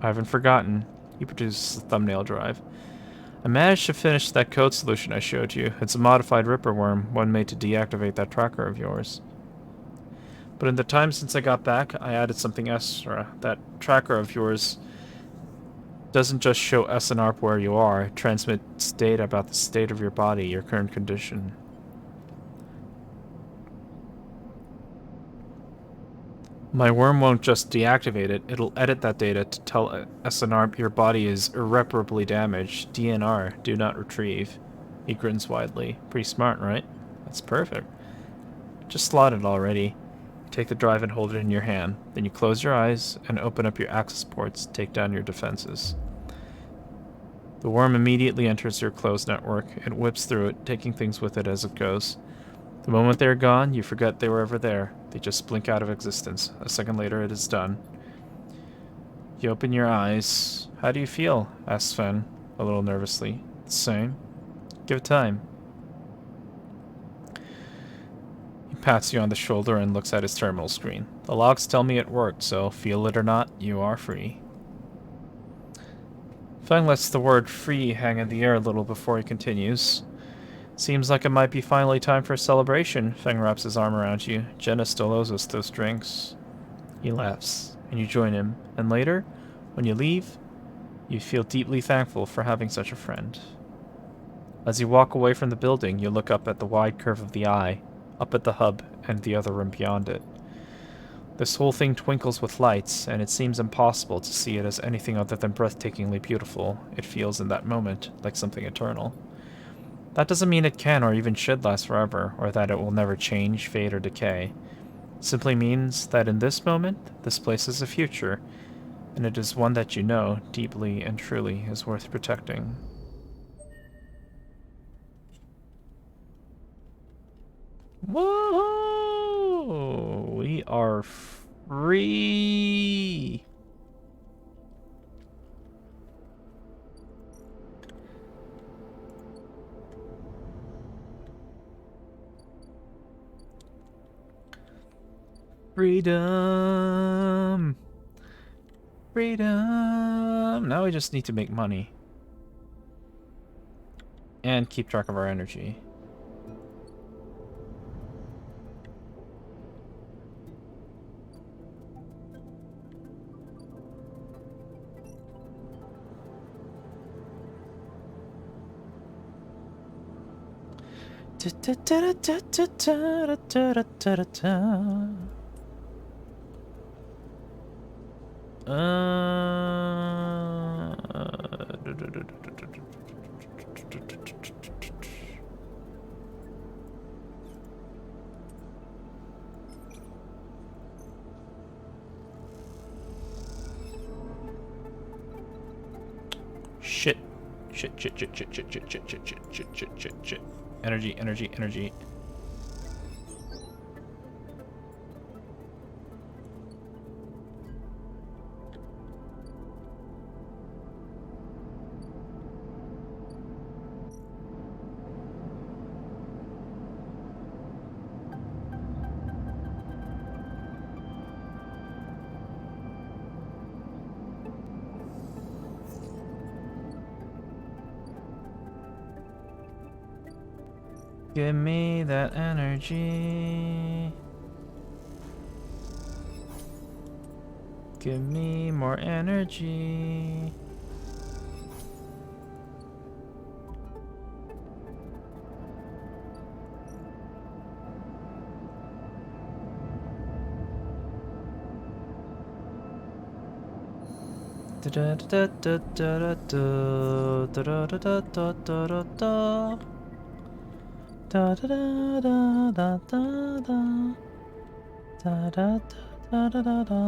I haven't forgotten. He produces a thumbnail drive. I managed to finish that code solution I showed you. It's a modified Ripper worm, one made to deactivate that tracker of yours. But in the time since I got back, I added something extra. That tracker of yours doesn't just show SNARP where you are, it transmits data about the state of your body, your current condition. My worm won't just deactivate it, it'll edit that data to tell SNARP your body is irreparably damaged. DNR, do not retrieve. He grins widely. Pretty smart, right? That's perfect. Just slot it already. Take the drive and hold it in your hand. Then you close your eyes and open up your access ports, take down your defenses. The worm immediately enters your closed network. It whips through it, taking things with it as it goes. The moment they're gone, you forget they were ever there. They just blink out of existence. A second later, it is done. You open your eyes. How do you feel? Asks Sven, a little nervously. The same. Give it time. He pats you on the shoulder and looks at his terminal screen. The logs tell me it worked, so feel it or not, you are free. Feng lets the word free hang in the air a little before he continues. Seems like it might be finally time for a celebration. Feng wraps his arm around you. Jenna still owes us those drinks. He laughs, and you join him. And later, when you leave, you feel deeply thankful for having such a friend. As you walk away from the building, you look up at the wide curve of the eye, up at the hub and the other room beyond it. This whole thing twinkles with lights, and it seems impossible to see it as anything other than breathtakingly beautiful. It feels in that moment like something eternal. That doesn't mean it can or even should last forever, or that it will never change, fade, or decay. It simply means that in this moment, this place is a future, and it is one that you know, deeply and truly, is worth protecting. Whoa! We are free! Freedom! Freedom! Now we just need to make money. And keep track of our energy. Shit. Shit, shit, shit, shit, shit, shit, shit, shit, shit, shit, shit, shit, shit. Energy, energy, energy. Give me that energy. Give me more energy. Da da da da da da da da da da da da da. Da da da da da da da da da da da da.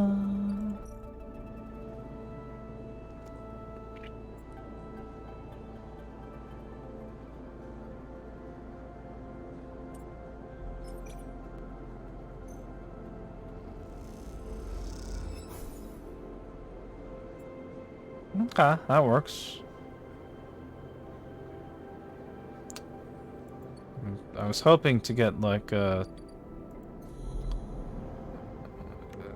Okay, that works. I was hoping to get like a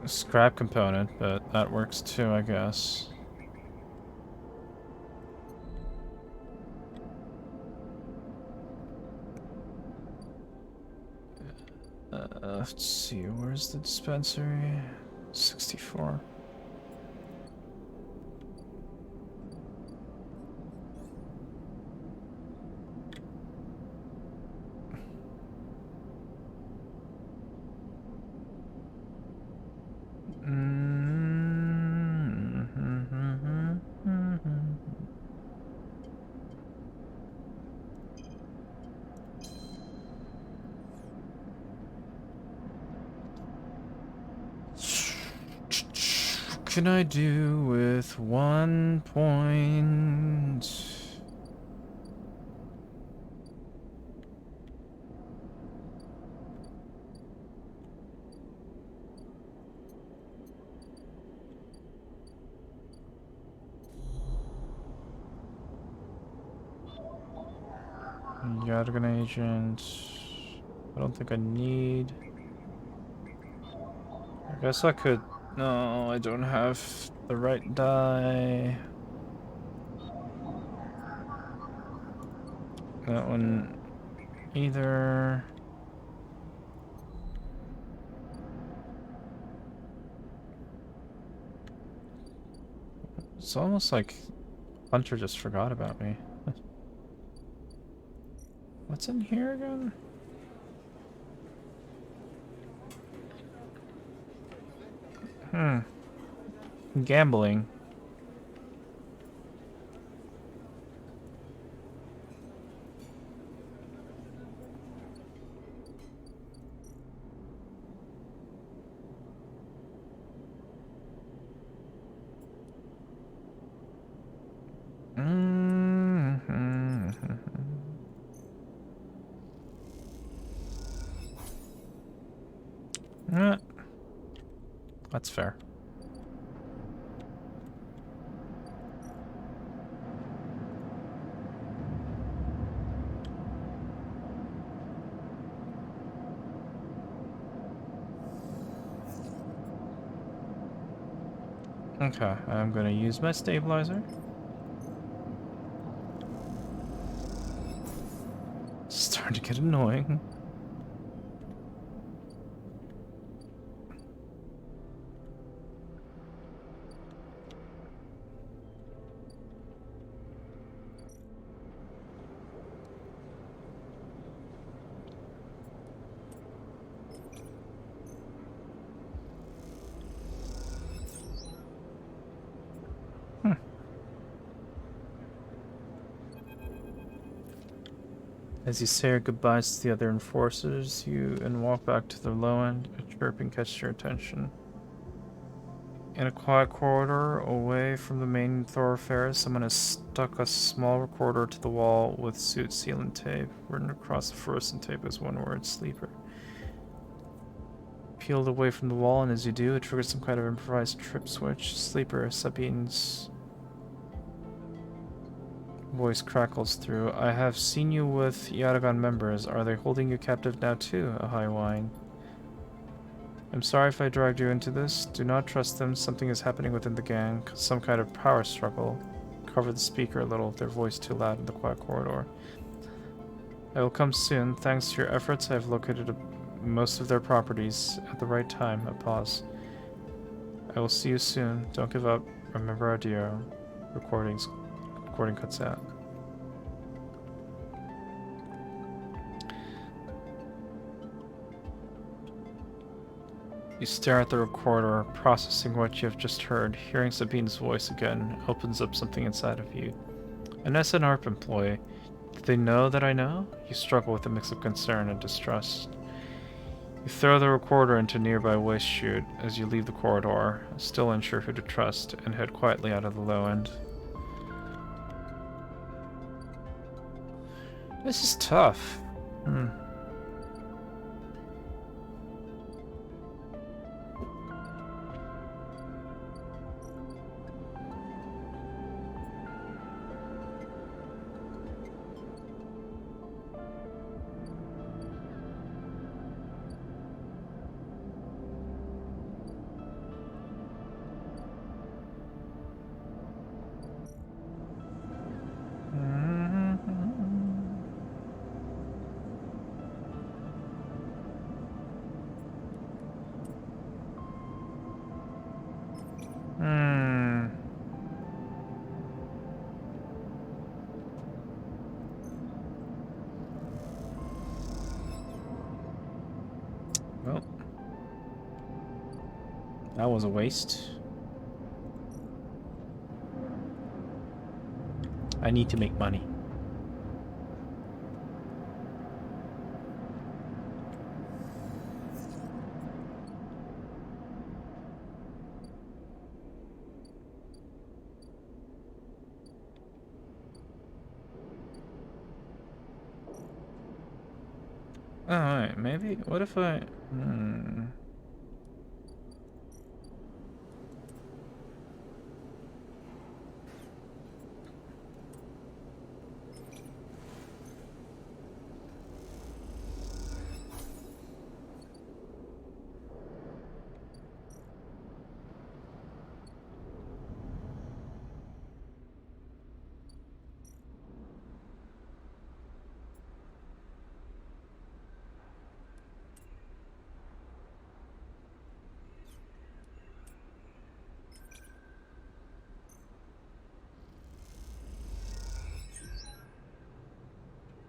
scrap component, but that works too, I guess. Let's see, where's the dispensary? 64. What can I do with 1 point? Yargan agent. I don't think I need. I guess I could. No, I don't have the right die. That one. either... It's almost like Hunter just forgot about me. What's in here again? Gambling. Eh, that's fair. Okay, I'm gonna use my stabilizer. It's starting to get annoying. As you say your goodbyes to the other enforcers, you walk back to the low end. A chirping catches your attention. In a quiet corridor away from the main thoroughfare, someone has stuck a small recorder to the wall with suit sealant tape. Written across the fluorescent tape is one word: sleeper. Peeled away from the wall, and as you do, it triggers some kind of improvised trip switch. Sleeper. Sabine's voice crackles through. I have seen you with Yatagan members. Are they holding you captive now too? A high whine. I'm sorry if I dragged you into this. Do not trust them. Something is happening within the gang. Some kind of power struggle. Cover the speaker a little, their voice too loud in the quiet corridor. I will come soon. Thanks to your efforts, I have located most of their properties at the right time. A pause. I will see you soon. Don't give up. Remember our dear. Recording cuts out. You stare at the recorder, processing what you have just heard. Hearing Sabine's voice again opens up something inside of you. An SNARP employee. Do they know that I know? You struggle with a mix of concern and distrust. You throw the recorder into a nearby waste chute as you leave the corridor, still unsure who to trust, and head quietly out of the low end. This is tough. Well, that was a waste. I need to make money. Alright, maybe. What if I.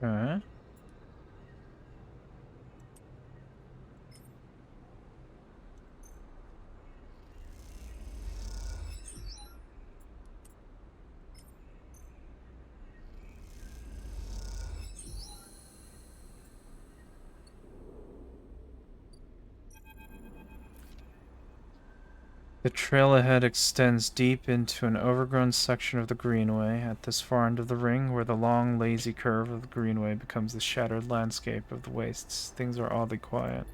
Alright. The trail ahead extends deep into an overgrown section of the greenway. At this far end of the ring, where the long, lazy curve of the greenway becomes the shattered landscape of the wastes, things are oddly quiet.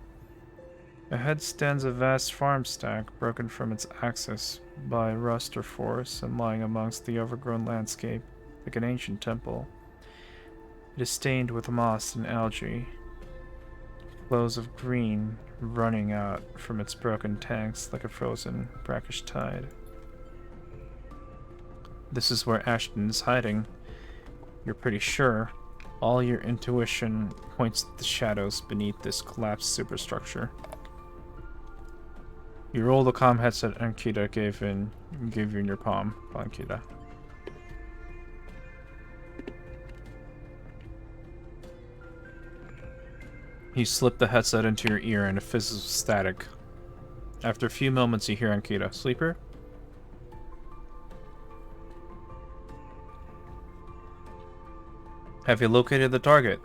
Ahead stands a vast farm stack, broken from its axis by rust or force, and lying amongst the overgrown landscape like an ancient temple. It is stained with moss and algae, flows of green running out from its broken tanks like a frozen, brackish tide. This is where Ashton is hiding. You're pretty sure. All your intuition points to the shadows beneath this collapsed superstructure. You roll the comm headset Ankita gave you in your palm, Ankita. You slip the headset into your ear and it fizzes with static. After a few moments you hear Ankita. Sleeper? Have you located the target?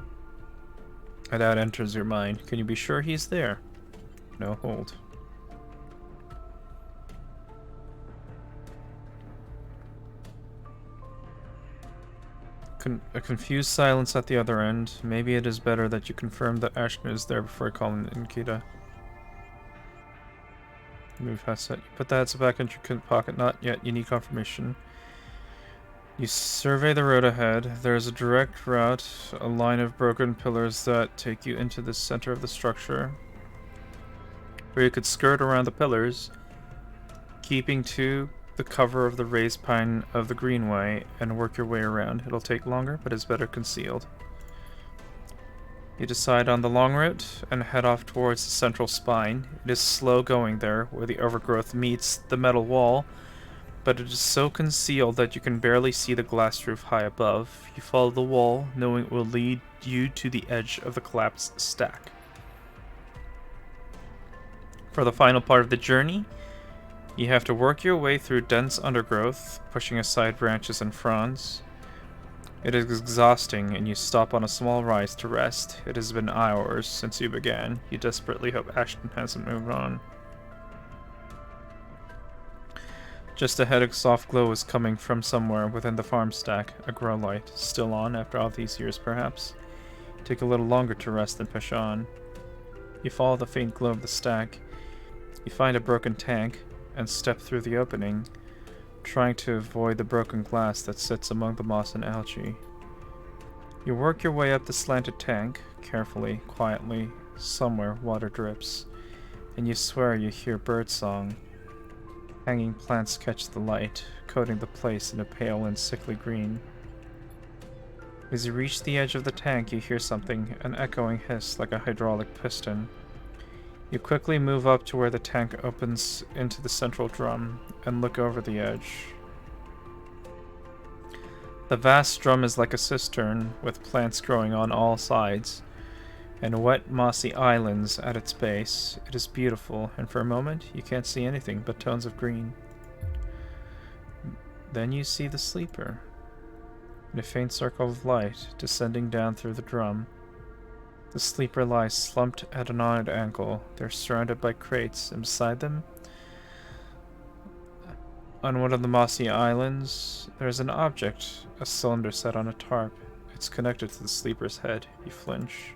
A doubt enters your mind. Can you be sure he's there? No, hold. A confused silence at the other end. Maybe it is better that you confirm that Ashton is there before calling Ankita. Move headset. You put the headset back into your pocket. Not yet. You need confirmation. You survey the road ahead. There is a direct route, a line of broken pillars that take you into the center of the structure, where you could skirt around the pillars, keeping to the cover of the raised pine of the greenway, and work your way around. It'll take longer, but is better concealed. You decide on the long route and head off towards the central spine. It is slow going there, where the overgrowth meets the metal wall, but it is so concealed that you can barely see the glass roof high above. You follow the wall, knowing it will lead you to the edge of the collapsed stack. For the final part of the journey, you have to work your way through dense undergrowth, pushing aside branches and fronds. It is exhausting, and you stop on a small rise to rest. It has been hours since you began. You desperately hope Ashton hasn't moved on. Just ahead, a soft glow is coming from somewhere within the farm stack. A grow light, still on after all these years, perhaps. Take a little longer to rest and push on. You follow the faint glow of the stack. You find a broken tank and step through the opening, trying to avoid the broken glass that sits among the moss and algae. You work your way up the slanted tank, carefully, quietly. Somewhere water drips, and you swear you hear birdsong. Hanging plants catch the light, coating the place in a pale and sickly green. As you reach the edge of the tank, you hear something, an echoing hiss like a hydraulic piston. You quickly move up to where the tank opens into the central drum and look over the edge. The vast drum is like a cistern, with plants growing on all sides, and wet mossy islands at its base. It is beautiful, and for a moment you can't see anything but tones of green. Then you see the sleeper, in a faint circle of light, descending down through the drum. The sleeper lies slumped at an odd angle. They're surrounded by crates, and beside them, on one of the mossy islands, there's an object, a cylinder set on a tarp. It's connected to the sleeper's head. You flinch.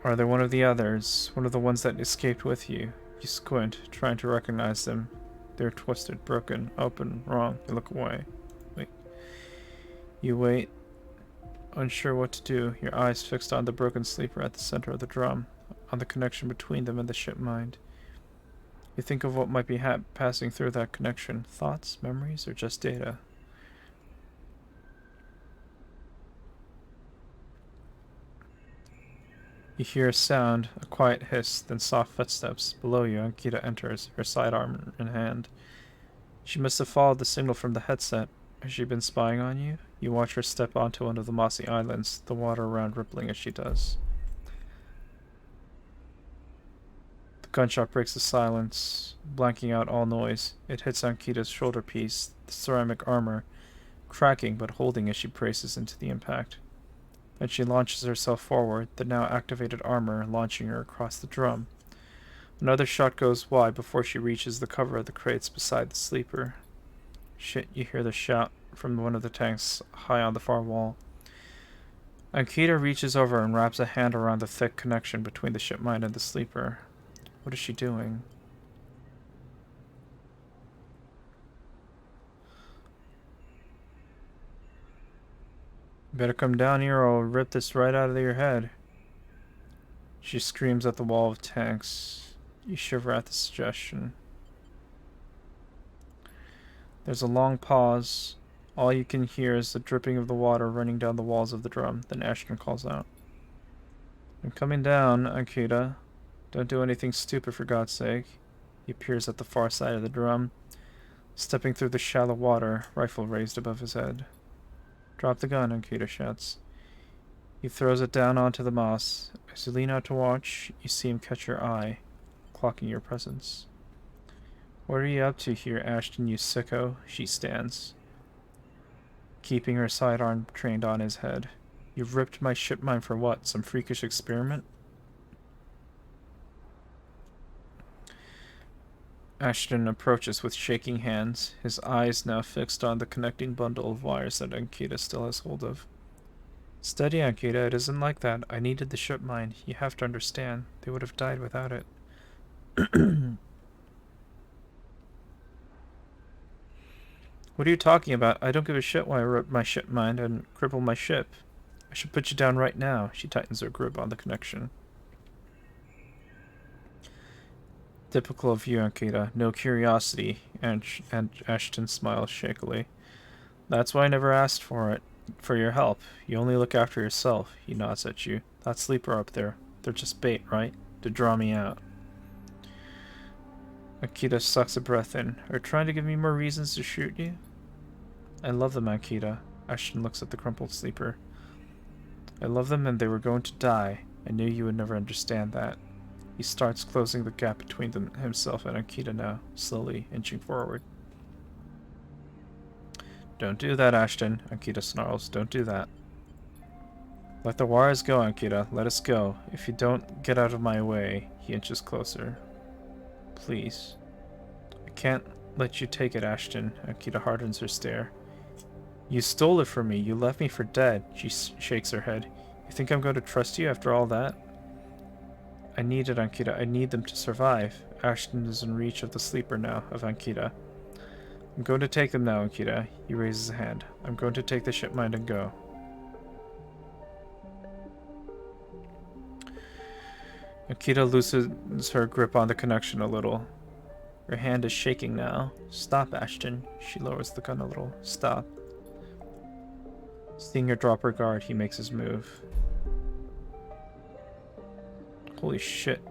Are they one of the others? One of the ones that escaped with you? You squint, trying to recognize them. They're twisted, broken, open, wrong. You look away. Wait. You wait, unsure what to do, your eyes fixed on the broken sleeper at the center of the drum, on the connection between them and the ship mind. You think of what might be passing through that connection. Thoughts, memories, or just data? You hear a sound, a quiet hiss, then soft footsteps. Below you, Ankita enters, her sidearm in hand. She must have followed the signal from the headset. Has she been spying on you? You watch her step onto one of the mossy islands, the water around rippling as she does. The gunshot breaks the silence, blanking out all noise. It hits Ankita's shoulder piece, the ceramic armor, cracking but holding as she braces into the impact. Then she launches herself forward, the now activated armor launching her across the drum. Another shot goes wide before she reaches the cover of the crates beside the sleeper. Shit, you hear the shout from one of the tanks high on the far wall. Ankita reaches over and wraps a hand around the thick connection between the ship mine and the sleeper. What is she doing? Better come down here or I'll rip this right out of your head. She screams at the wall of tanks. You shiver at the suggestion. There's a long pause. All you can hear is the dripping of the water running down the walls of the drum. Then Ashton calls out. I'm coming down, Ankita. Don't do anything stupid for God's sake. He appears at the far side of the drum, stepping through the shallow water, rifle raised above his head. Drop the gun, Ankita shouts. He throws it down onto the moss. As you lean out to watch, you see him catch your eye, clocking your presence. What are you up to here, Ashton, you sicko? She stands, keeping her sidearm trained on his head. You've ripped my ship mine for what? Some freakish experiment? Ashton approaches with shaking hands, his eyes now fixed on the connecting bundle of wires that Ankita still has hold of. Steady, Ankita, it isn't like that. I needed the ship mine. You have to understand. They would have died without it. What are you talking about? I don't give a shit why I ripped my ship mine and cripple my ship. I should put you down right now. She tightens her grip on the connection. Typical of you, Ankita. No curiosity, and Ashton smiles shakily. That's why I never asked for it. For your help. You only look after yourself. He nods at you. That sleeper up there. They're just bait, right? To draw me out. Ankita sucks a breath in. Are you trying to give me more reasons to shoot you? I love them, Ankita. Ashton looks at the crumpled sleeper. I love them and they were going to die. I knew you would never understand that. He starts closing the gap between them, himself and Ankita now, slowly inching forward. Don't do that, Ashton, Ankita snarls. Don't do that. Let the wires go, Ankita. Let us go. If you don't get out of my way, he inches closer. Please. I can't let you take it, Ashton. Ankita hardens her stare. You stole it from me. You left me for dead. She shakes her head. You think I'm going to trust you after all that? I need it, Ankita. I need them to survive. Ashton is in reach of the sleeper now, of Ankita. I'm going to take them now, Ankita. He raises a hand. I'm going to take the ship mine and go. Ankita loosens her grip on the connection a little. Her hand is shaking now. Stop, Ashton. She lowers the gun a little. Stop. Seeing her drop her guard, he makes his move. Holy shit.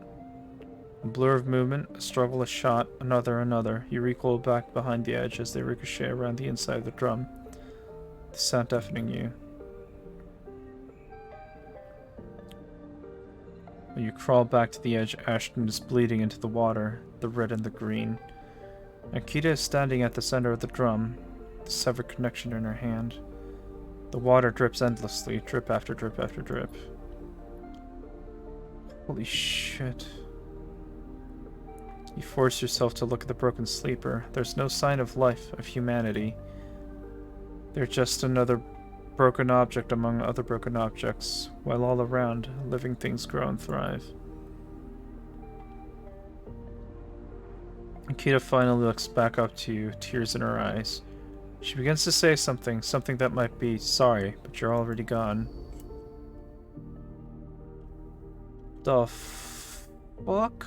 A blur of movement, a struggle, a shot, another. You recoil back behind the edge as they ricochet around the inside of the drum. The sound deafening you. When you crawl back to the edge, Ashton is bleeding into the water, the red and the green. Ankita is standing at the center of the drum, the severed connection in her hand. The water drips endlessly, drip after drip after drip. Holy shit. You force yourself to look at the broken sleeper. There's no sign of life, of humanity. They're just another broken object among other broken objects, while all around, living things grow and thrive. Ankita finally looks back up to you, tears in her eyes. She begins to say something that might be sorry, but you're already gone. The fuck?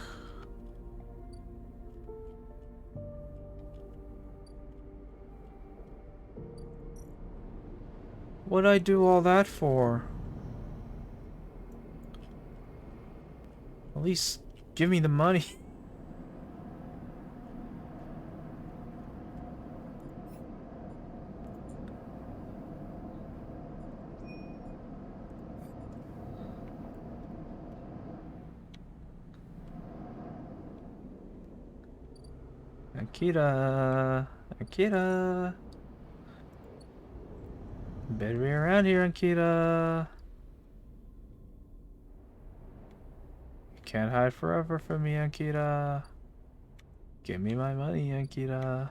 What'd I do all that for? At least give me the money. Ankita! Ankita! Better be around here, Ankita! You can't hide forever from me, Ankita. Give me my money, Ankita.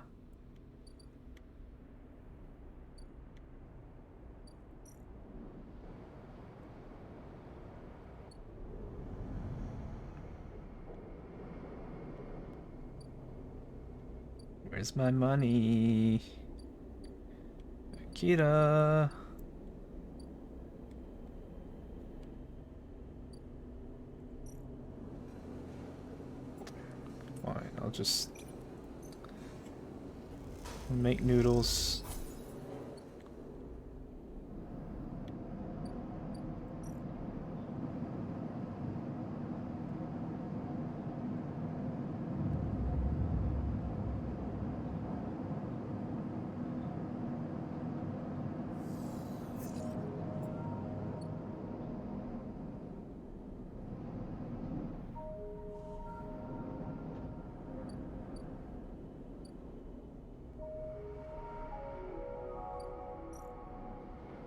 Where's my money? Ankita. Fine, I'll just make noodles.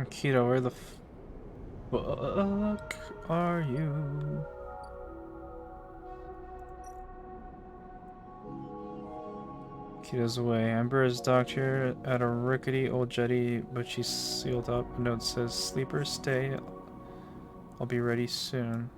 Keto, where the fuck are you? Keto's away. Amber is docked here at a rickety old jetty, but she's sealed up. A note says, "Sleeper, stay. I'll be ready soon."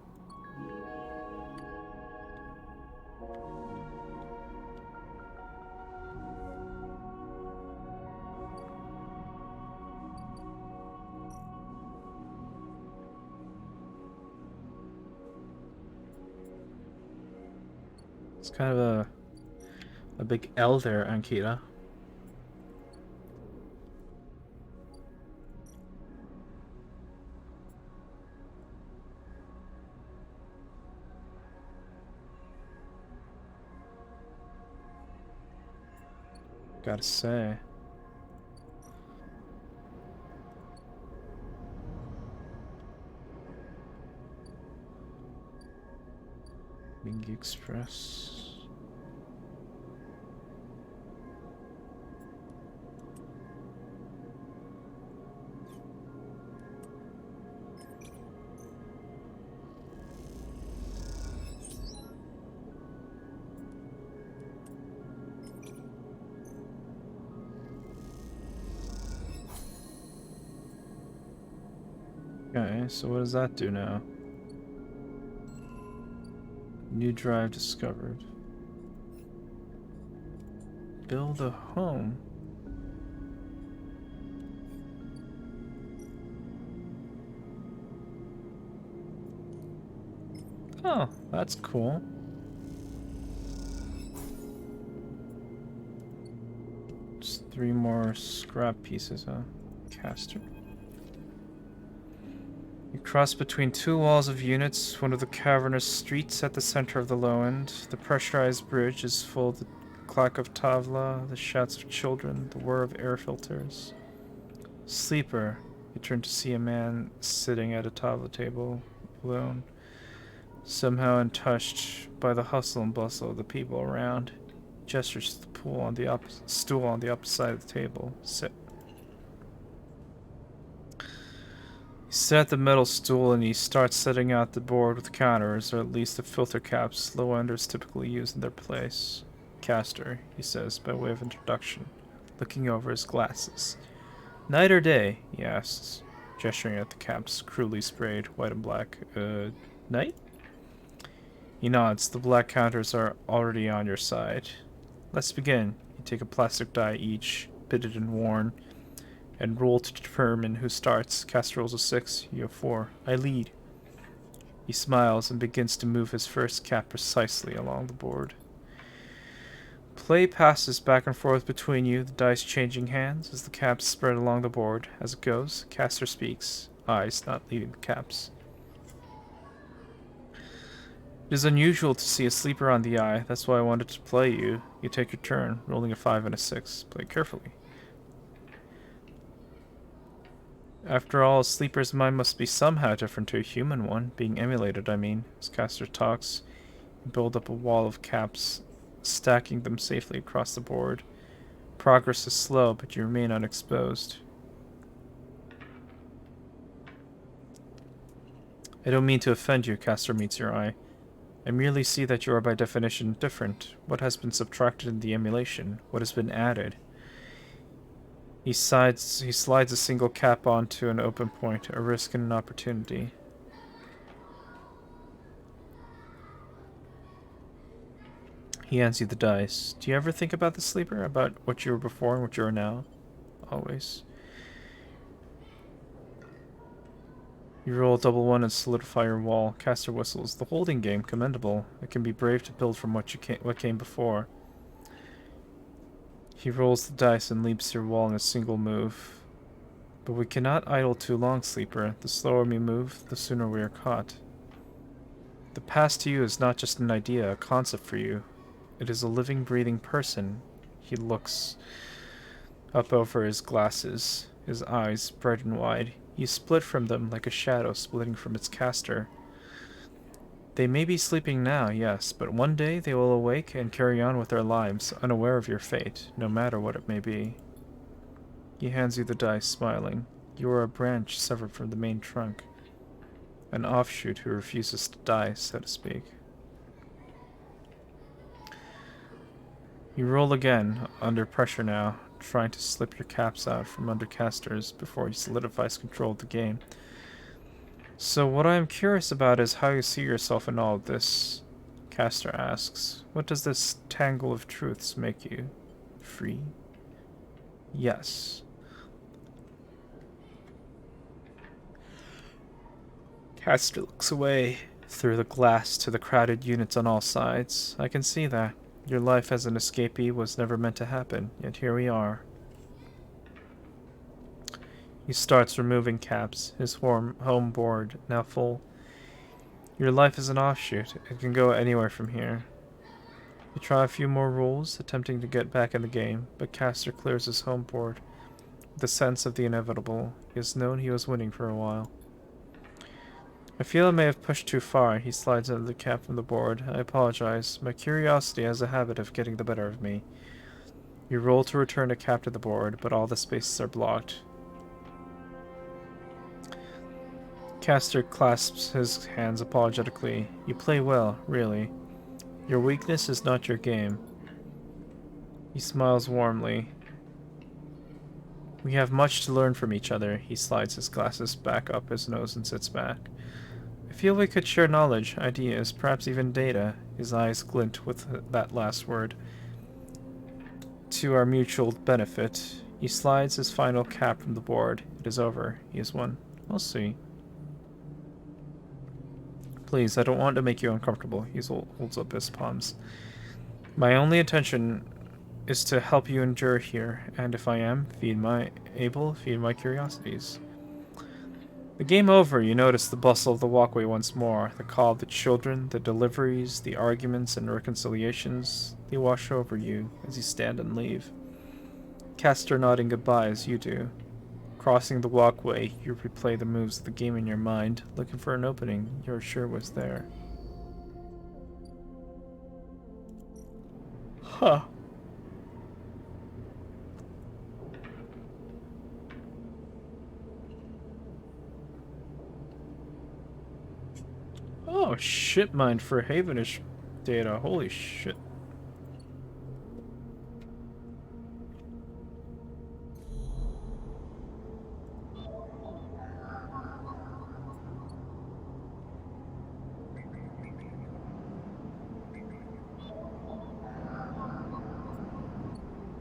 It's kind of a big L there, Ankita. Gotta say. Bing Express. Okay, so what does that do now? New drive discovered. Build a home. Oh, that's cool. Just 3 more scrap pieces, huh? Caster. You cross between 2 walls of units, one of the cavernous streets at the center of the low end. The pressurized bridge is full of the clack of tavla, the shouts of children, the whir of air filters. Sleeper. You turn to see a man sitting at a tavla table, alone, somehow untouched by the hustle and bustle of the people around. He gestures to the stool on the opposite side of the table. Sit. He sat at the metal stool and he starts setting out the board with counters, or at least the filter caps low-enders typically use in their place. Caster, he says, by way of introduction, looking over his glasses. Night or day? He asks, gesturing at the caps, cruelly sprayed, white and black. Night? He nods. The black counters are already on your side. Let's begin. You take a plastic die each, pitted and worn, and roll to determine who starts. Caster rolls a 6, you have 4. I lead. He smiles and begins to move his first cap precisely along the board. Play passes back and forth between you, the dice changing hands as the caps spread along the board. As it goes, Caster speaks, eyes not leaving the caps. It is unusual to see a sleeper on the eye. That's why I wanted to play you. You take your turn, rolling a 5 and a 6. Play carefully. After all, a sleeper's mind must be somehow different to a human one. Being emulated, I mean. As Caster talks, you build up a wall of caps stacking them safely across the board. Progress is slow, but you remain unexposed. I don't mean to offend you, Castor meets your eye. I merely see that you are by definition different. What has been subtracted in the emulation? What has been added? He slides a single cap onto an open point, a risk and an opportunity. He hands you the dice. Do you ever think about the sleeper? About what you were before and what you are now? Always. You roll a double one and solidify your wall. Castor whistles. The holding game, commendable. It can be brave to build from what came before. He rolls the dice and leaps your wall in a single move. But we cannot idle too long, sleeper. The slower we move, the sooner we are caught. The past to you is not just an idea, a concept for you. It is a living, breathing person. He looks up over his glasses, his eyes bright and wide. You split from them like a shadow splitting from its caster. They may be sleeping now, yes, but one day they will awake and carry on with their lives, unaware of your fate, no matter what it may be. He hands you the dice, smiling. You are a branch severed from the main trunk. An offshoot who refuses to die, so to speak. You roll again, under pressure now, trying to slip your caps out from under casters before he solidifies control of the game. So what I am curious about is how you see yourself in all of this. Castor asks, what does this tangle of truths make you? Free? Yes. Castor looks away through the glass to the crowded units on all sides. I can see that. Your life as an escapee was never meant to happen, yet here we are. He starts removing caps, his home board now full. Your life is an offshoot. It can go anywhere from here. You try a few more rolls, attempting to get back in the game, but Castor clears his home board. With a sense of the inevitable, he has known he was winning for a while. I feel I may have pushed too far. He slides under the cap from the board. I apologize. My curiosity has a habit of getting the better of me. You roll to return a cap to the board, but all the spaces are blocked. Castor clasps his hands apologetically. You play well, really. Your weakness is not your game. He smiles warmly. We have much to learn from each other. He slides his glasses back up his nose and sits back. I feel we could share knowledge, ideas, perhaps even data. His eyes glint with that last word. To our mutual benefit. He slides his final cap from the board. It is over. He has won. We'll see. Please, I don't want to make you uncomfortable. He holds up his palms. My only intention is to help you endure here, and if I am, feed my curiosities. The game over, you notice the bustle of the walkway once more, the call of the children, the deliveries, the arguments and reconciliations. They wash over you as you stand and leave. Castor nodding goodbye as you do. Crossing the walkway, you replay the moves of the game in your mind, looking for an opening you're sure was there. Huh. Oh, shit mine for Havenish data. Holy shit.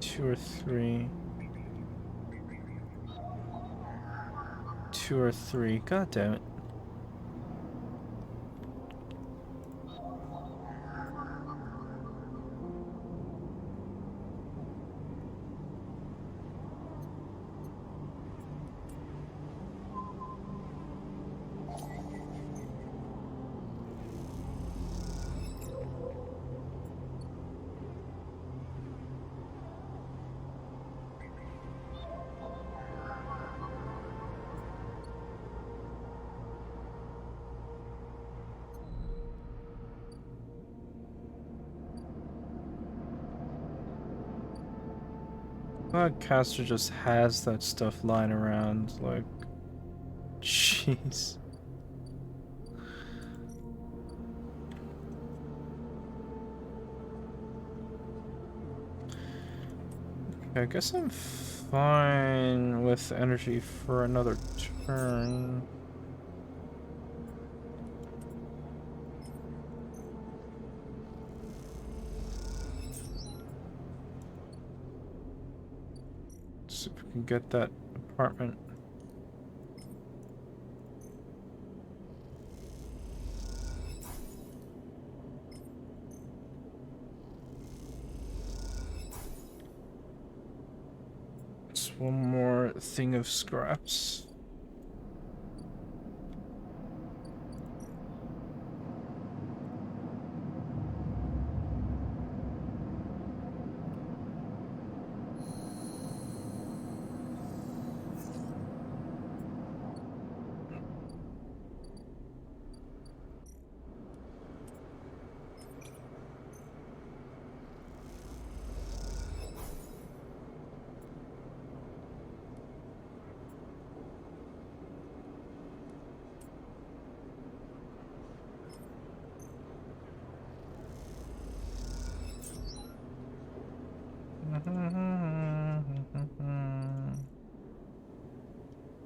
Two or three. God damn it. Podcaster just has that stuff lying around, like, jeez. I guess I'm fine with energy for another turn. See if we can get that apartment. Just one more thing of scraps.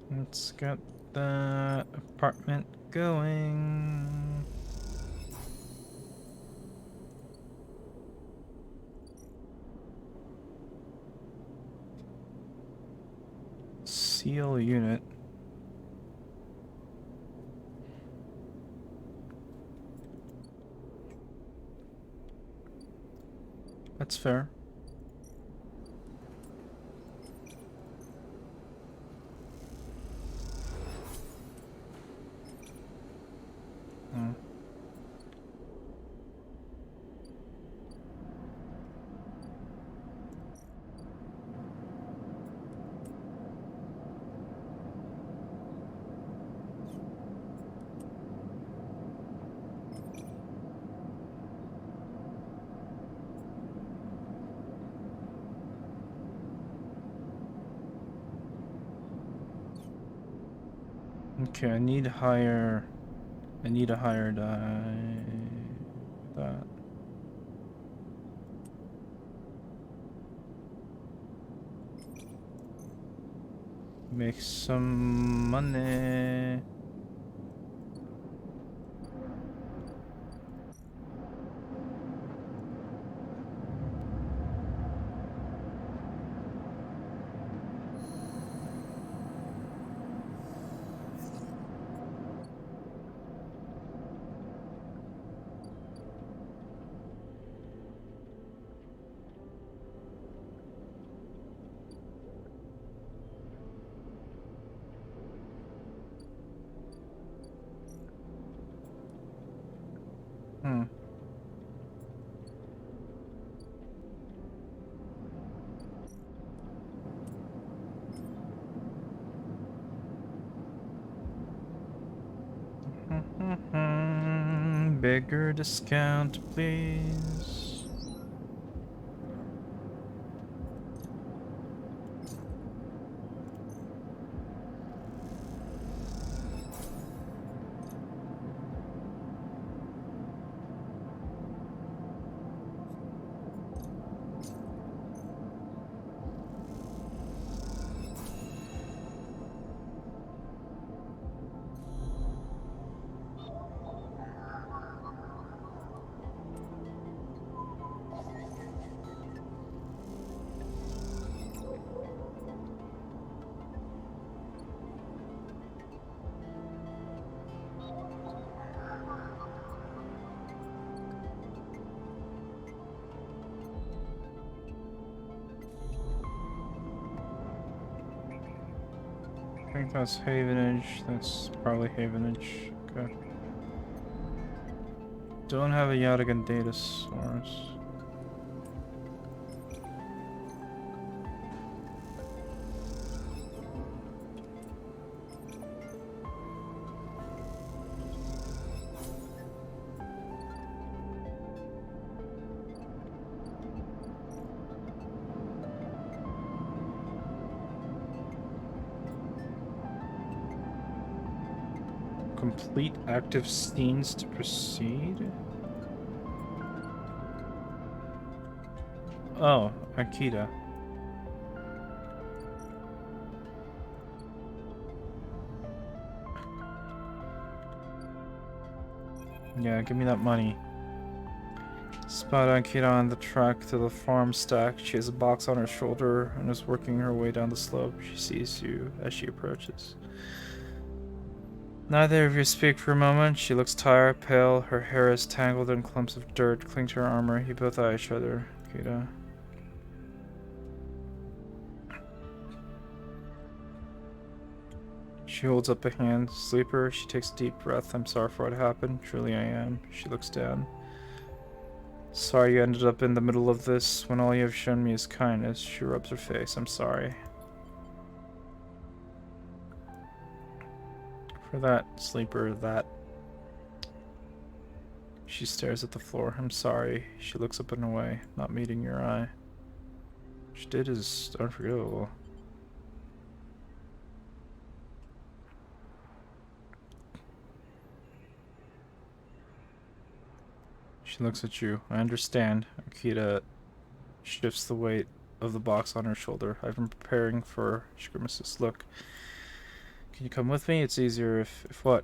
Let's get the apartment going. Seal unit. That's fair. Hmm. Okay, I need a higher die. That. Make some money. Hmm. Bigger discount, please. I think that's Havenage. That's probably Havenage. Okay. Don't have a Yadigan data source. Complete active scenes to proceed? Oh, Akita. Yeah, give me that money. Spot Akita on the track to the farm stack. She has a box on her shoulder and is working her way down the slope. She sees you as she approaches. Neither of you speak for a moment. She looks tired, pale. Her hair is tangled in clumps of dirt cling to her armor. You both eye each other. Akita. She holds up a hand. Sleeper. She takes a deep breath. I'm sorry for what happened. Truly I am. She looks down. Sorry you ended up in the middle of this when all you have shown me is kindness. She rubs her face. I'm sorry. For that, Sleeper, that. She stares at the floor. I'm sorry. She looks up and away, not meeting your eye. What she did is unforgivable. She looks at you. I understand. Akita shifts the weight of the box on her shoulder. I've been preparing for... She grimaces. Look. Can you come with me? It's easier if what?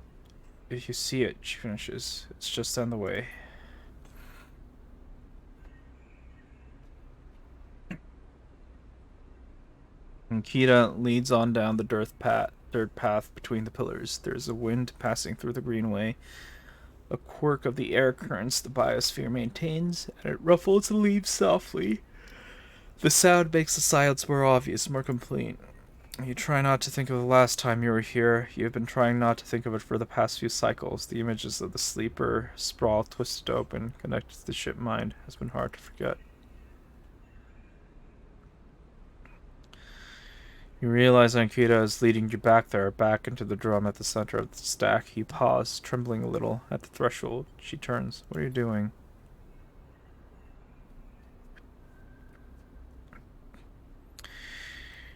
If you see it, she finishes. It's just on the way. Akita leads on down the dirt path between the pillars. There's a wind passing through the greenway. A quirk of the air currents the biosphere maintains, and it ruffles the leaves softly. The sound makes the silence more obvious, more complete. You try not to think of the last time you were here. You have been trying not to think of it for the past few cycles. The images of the sleeper, sprawled, twisted open, connected to the ship mind, has been hard to forget. You realize Akita is leading you back there, back into the drum at the center of the stack. You pause, trembling a little, at the threshold. She turns. What are you doing?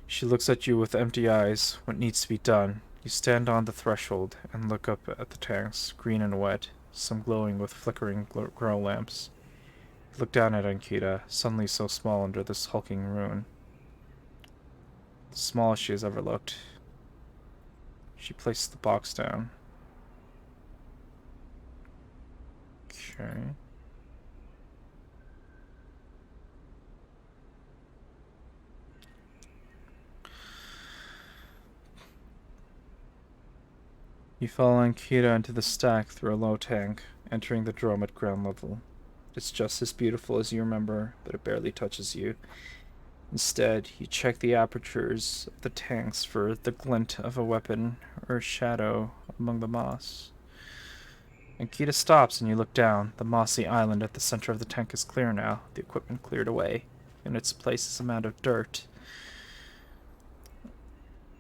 She looks at you with empty eyes. What needs to be done? You stand on the threshold and look up at the tanks, green and wet, some glowing with flickering grow lamps. You look down at Akita, suddenly so small under this hulking ruin. The smallest she has ever looked. She places the box down. Okay. You follow Akita into the stack through a low tank, entering the drum at ground level. It's just as beautiful as you remember, but it barely touches you. Instead, you check the apertures of the tanks for the glint of a weapon or a shadow among the moss. Akita stops and you look down. The mossy island at the center of the tank is clear now, the equipment cleared away. In its place is a mound of dirt,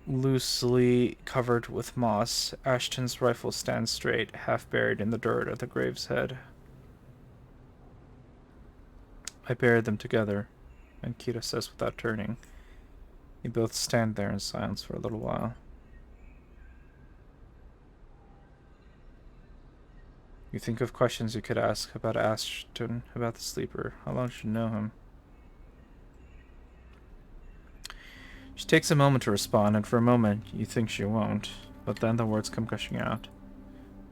loosely covered with moss. Ashton's rifle stands straight, half buried in the dirt at the grave's head. I buried them together, Akita says without turning. You both stand there in silence for a little while. You think of questions you could ask about Ashton, about the sleeper. How long should you know him? She takes a moment to respond, and for a moment you think she won't, but then the words come gushing out.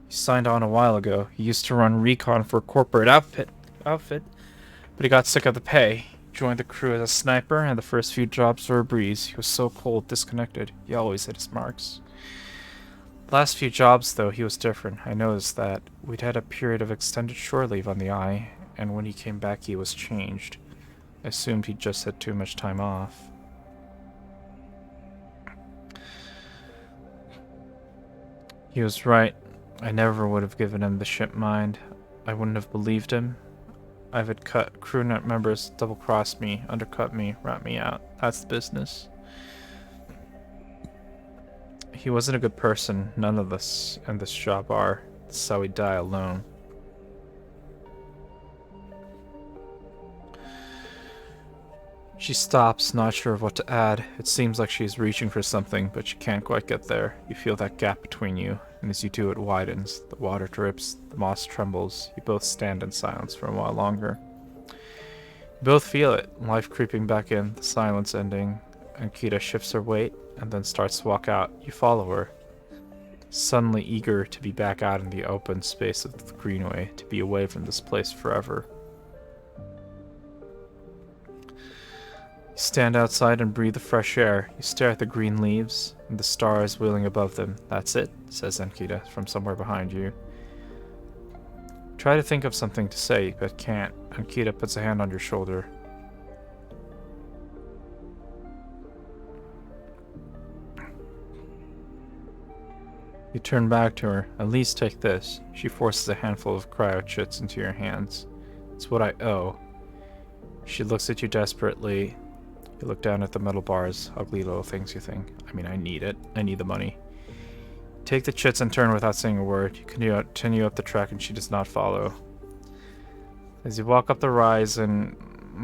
He signed on a while ago. He used to run recon for a corporate outfit, but he got sick of the pay. He joined the crew as a sniper, and the first few jobs were a breeze. He was so cold, disconnected. He always hit his marks. The last few jobs, though, he was different. I noticed that. We'd had a period of extended shore leave on the Eye, and when he came back he was changed. I assumed he'd just had too much time off. He was right. I never would have given him the ship mind. I wouldn't have believed him. I've had crew members double-cross me, undercut me, rat me out. That's the business. He wasn't a good person. None of us in this job are. That's how we die alone. She stops, not sure of what to add. It seems like she's reaching for something, but she can't quite get there. You feel that gap between you, and as you do, it widens. The water drips, the moss trembles. You both stand in silence for a while longer. You both feel it, life creeping back in, the silence ending. Ankita shifts her weight and then starts to walk out. You follow her, suddenly eager to be back out in the open space of the greenway, to be away from this place forever. You stand outside and breathe the fresh air. You stare at the green leaves and the stars wheeling above them. That's it, says Ankita from somewhere behind you. Try to think of something to say, but can't. Ankita puts a hand on your shoulder. You turn back to her. At least take this. She forces a handful of cryo chits into your hands. It's what I owe. She looks at you desperately. You look down at the metal bars. Ugly little things, you think. I mean, I need it. I need the money. Take the chits and turn without saying a word. You continue up the track and she does not follow. As you walk up the rise and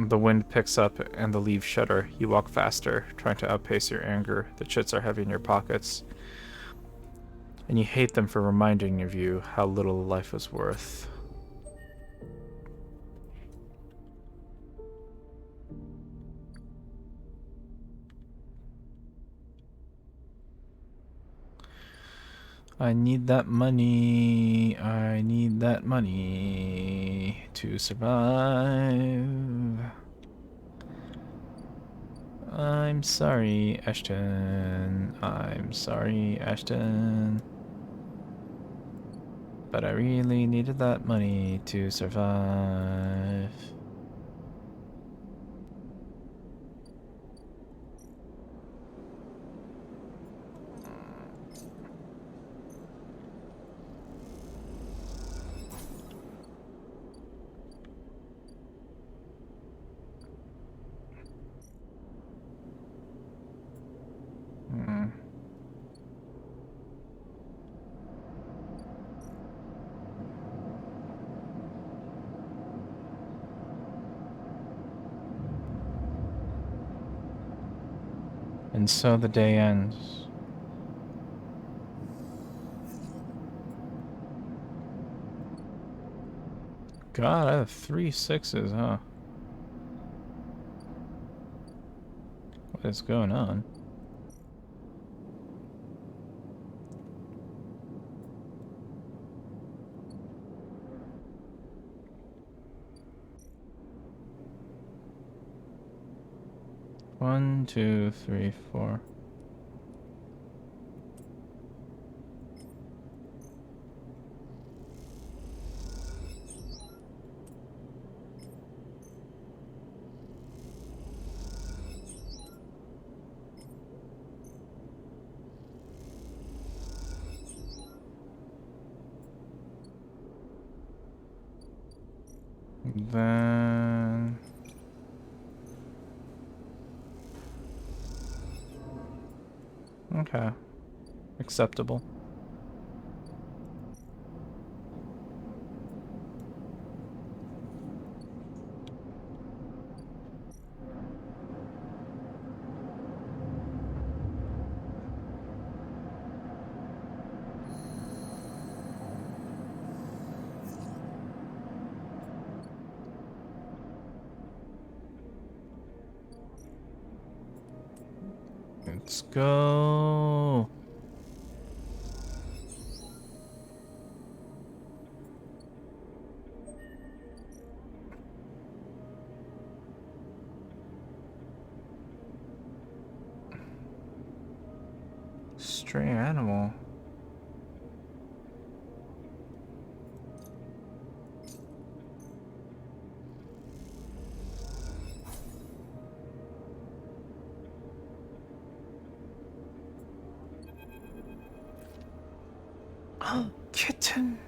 the wind picks up and the leaves shudder, you walk faster, trying to outpace your anger. The chits are heavy in your pockets, and you hate them for reminding of you how little life is worth. I need that money. I need that money to survive. I'm sorry, Ashton. I'm sorry, Ashton. But I really needed that money to survive. And so the day ends. God, I have 3 6s, huh? What is going on? One, two, three, four. Then okay, acceptable. Let's go. Stray animal. Kitten.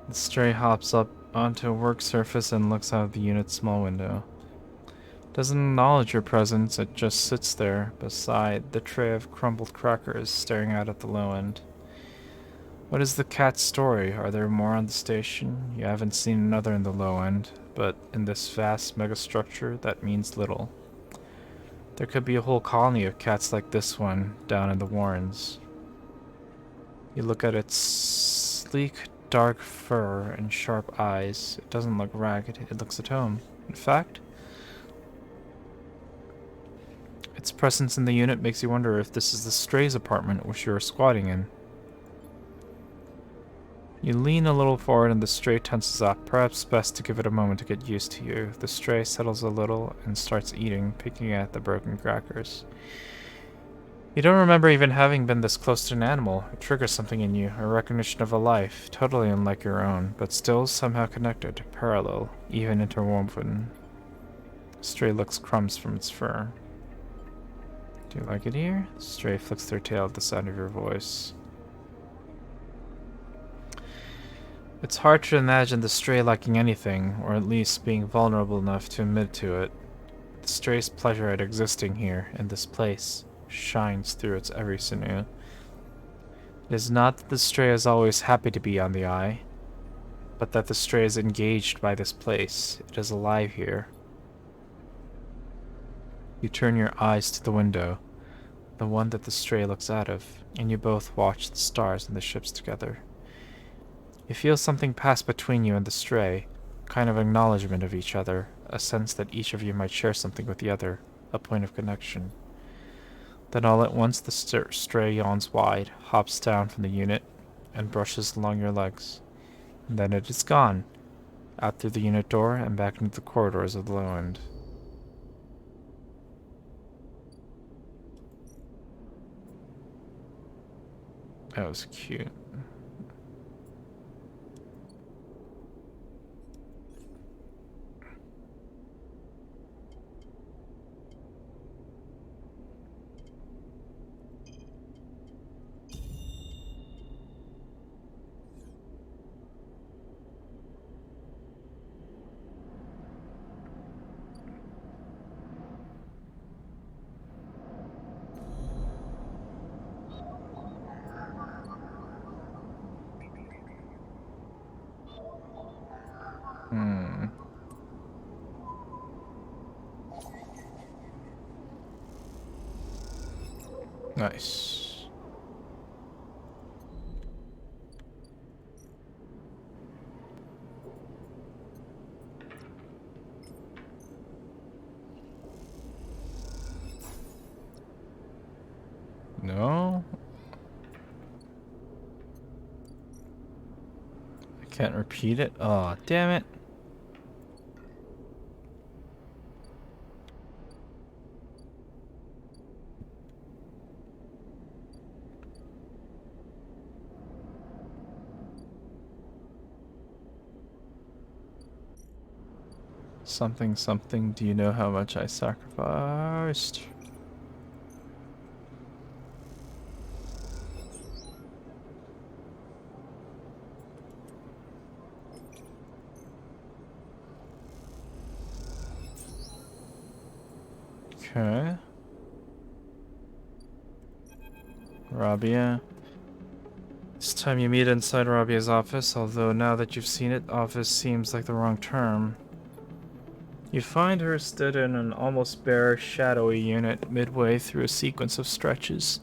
The stray hops up onto a work surface and looks out of the unit's small window. Doesn't acknowledge your presence, it just sits there beside the tray of crumbled crackers, staring out at the low end. What is the cat's story? Are there more on the station? You haven't seen another in the low end, but in this vast megastructure, that means little. There could be a whole colony of cats like this one down in the Warrens. You look at its sleek, dark fur and sharp eyes. It doesn't look ragged, it looks at home. In fact, its presence in the unit makes you wonder if this is the Stray's apartment which you're squatting in. You lean a little forward and the Stray tenses up, perhaps best to give it a moment to get used to you. The Stray settles a little and starts eating, picking at the broken crackers. You don't remember even having been this close to an animal. It triggers something in you, a recognition of a life, totally unlike your own, but still somehow connected, parallel, even interwoven. The Stray licks crumbs from its fur. Do you like it here? The Stray flicks their tail at the sound of your voice. It's hard to imagine the Stray liking anything, or at least being vulnerable enough to admit to it. The Stray's pleasure at existing here, in this place, shines through its every sinew. It is not that the Stray is always happy to be on the eye, but that the Stray is engaged by this place. It is alive here. You turn your eyes to the window, the one that the Stray looks out of, and you both watch the stars and the ships together. You feel something pass between you and the Stray, a kind of acknowledgement of each other, a sense that each of you might share something with the other, a point of connection. Then all at once the Stray yawns wide, hops down from the unit, and brushes along your legs. And then it is gone, out through the unit door and back into the corridors of the low end. That was cute. Nice. No? I can't repeat it? Oh, damn it. Something, something, do you know how much I sacrificed? Okay. Rabia. This time you meet inside Rabia's office, although now that you've seen it, office seems like the wrong term. You find her stood in an almost bare, shadowy unit midway through a sequence of stretches.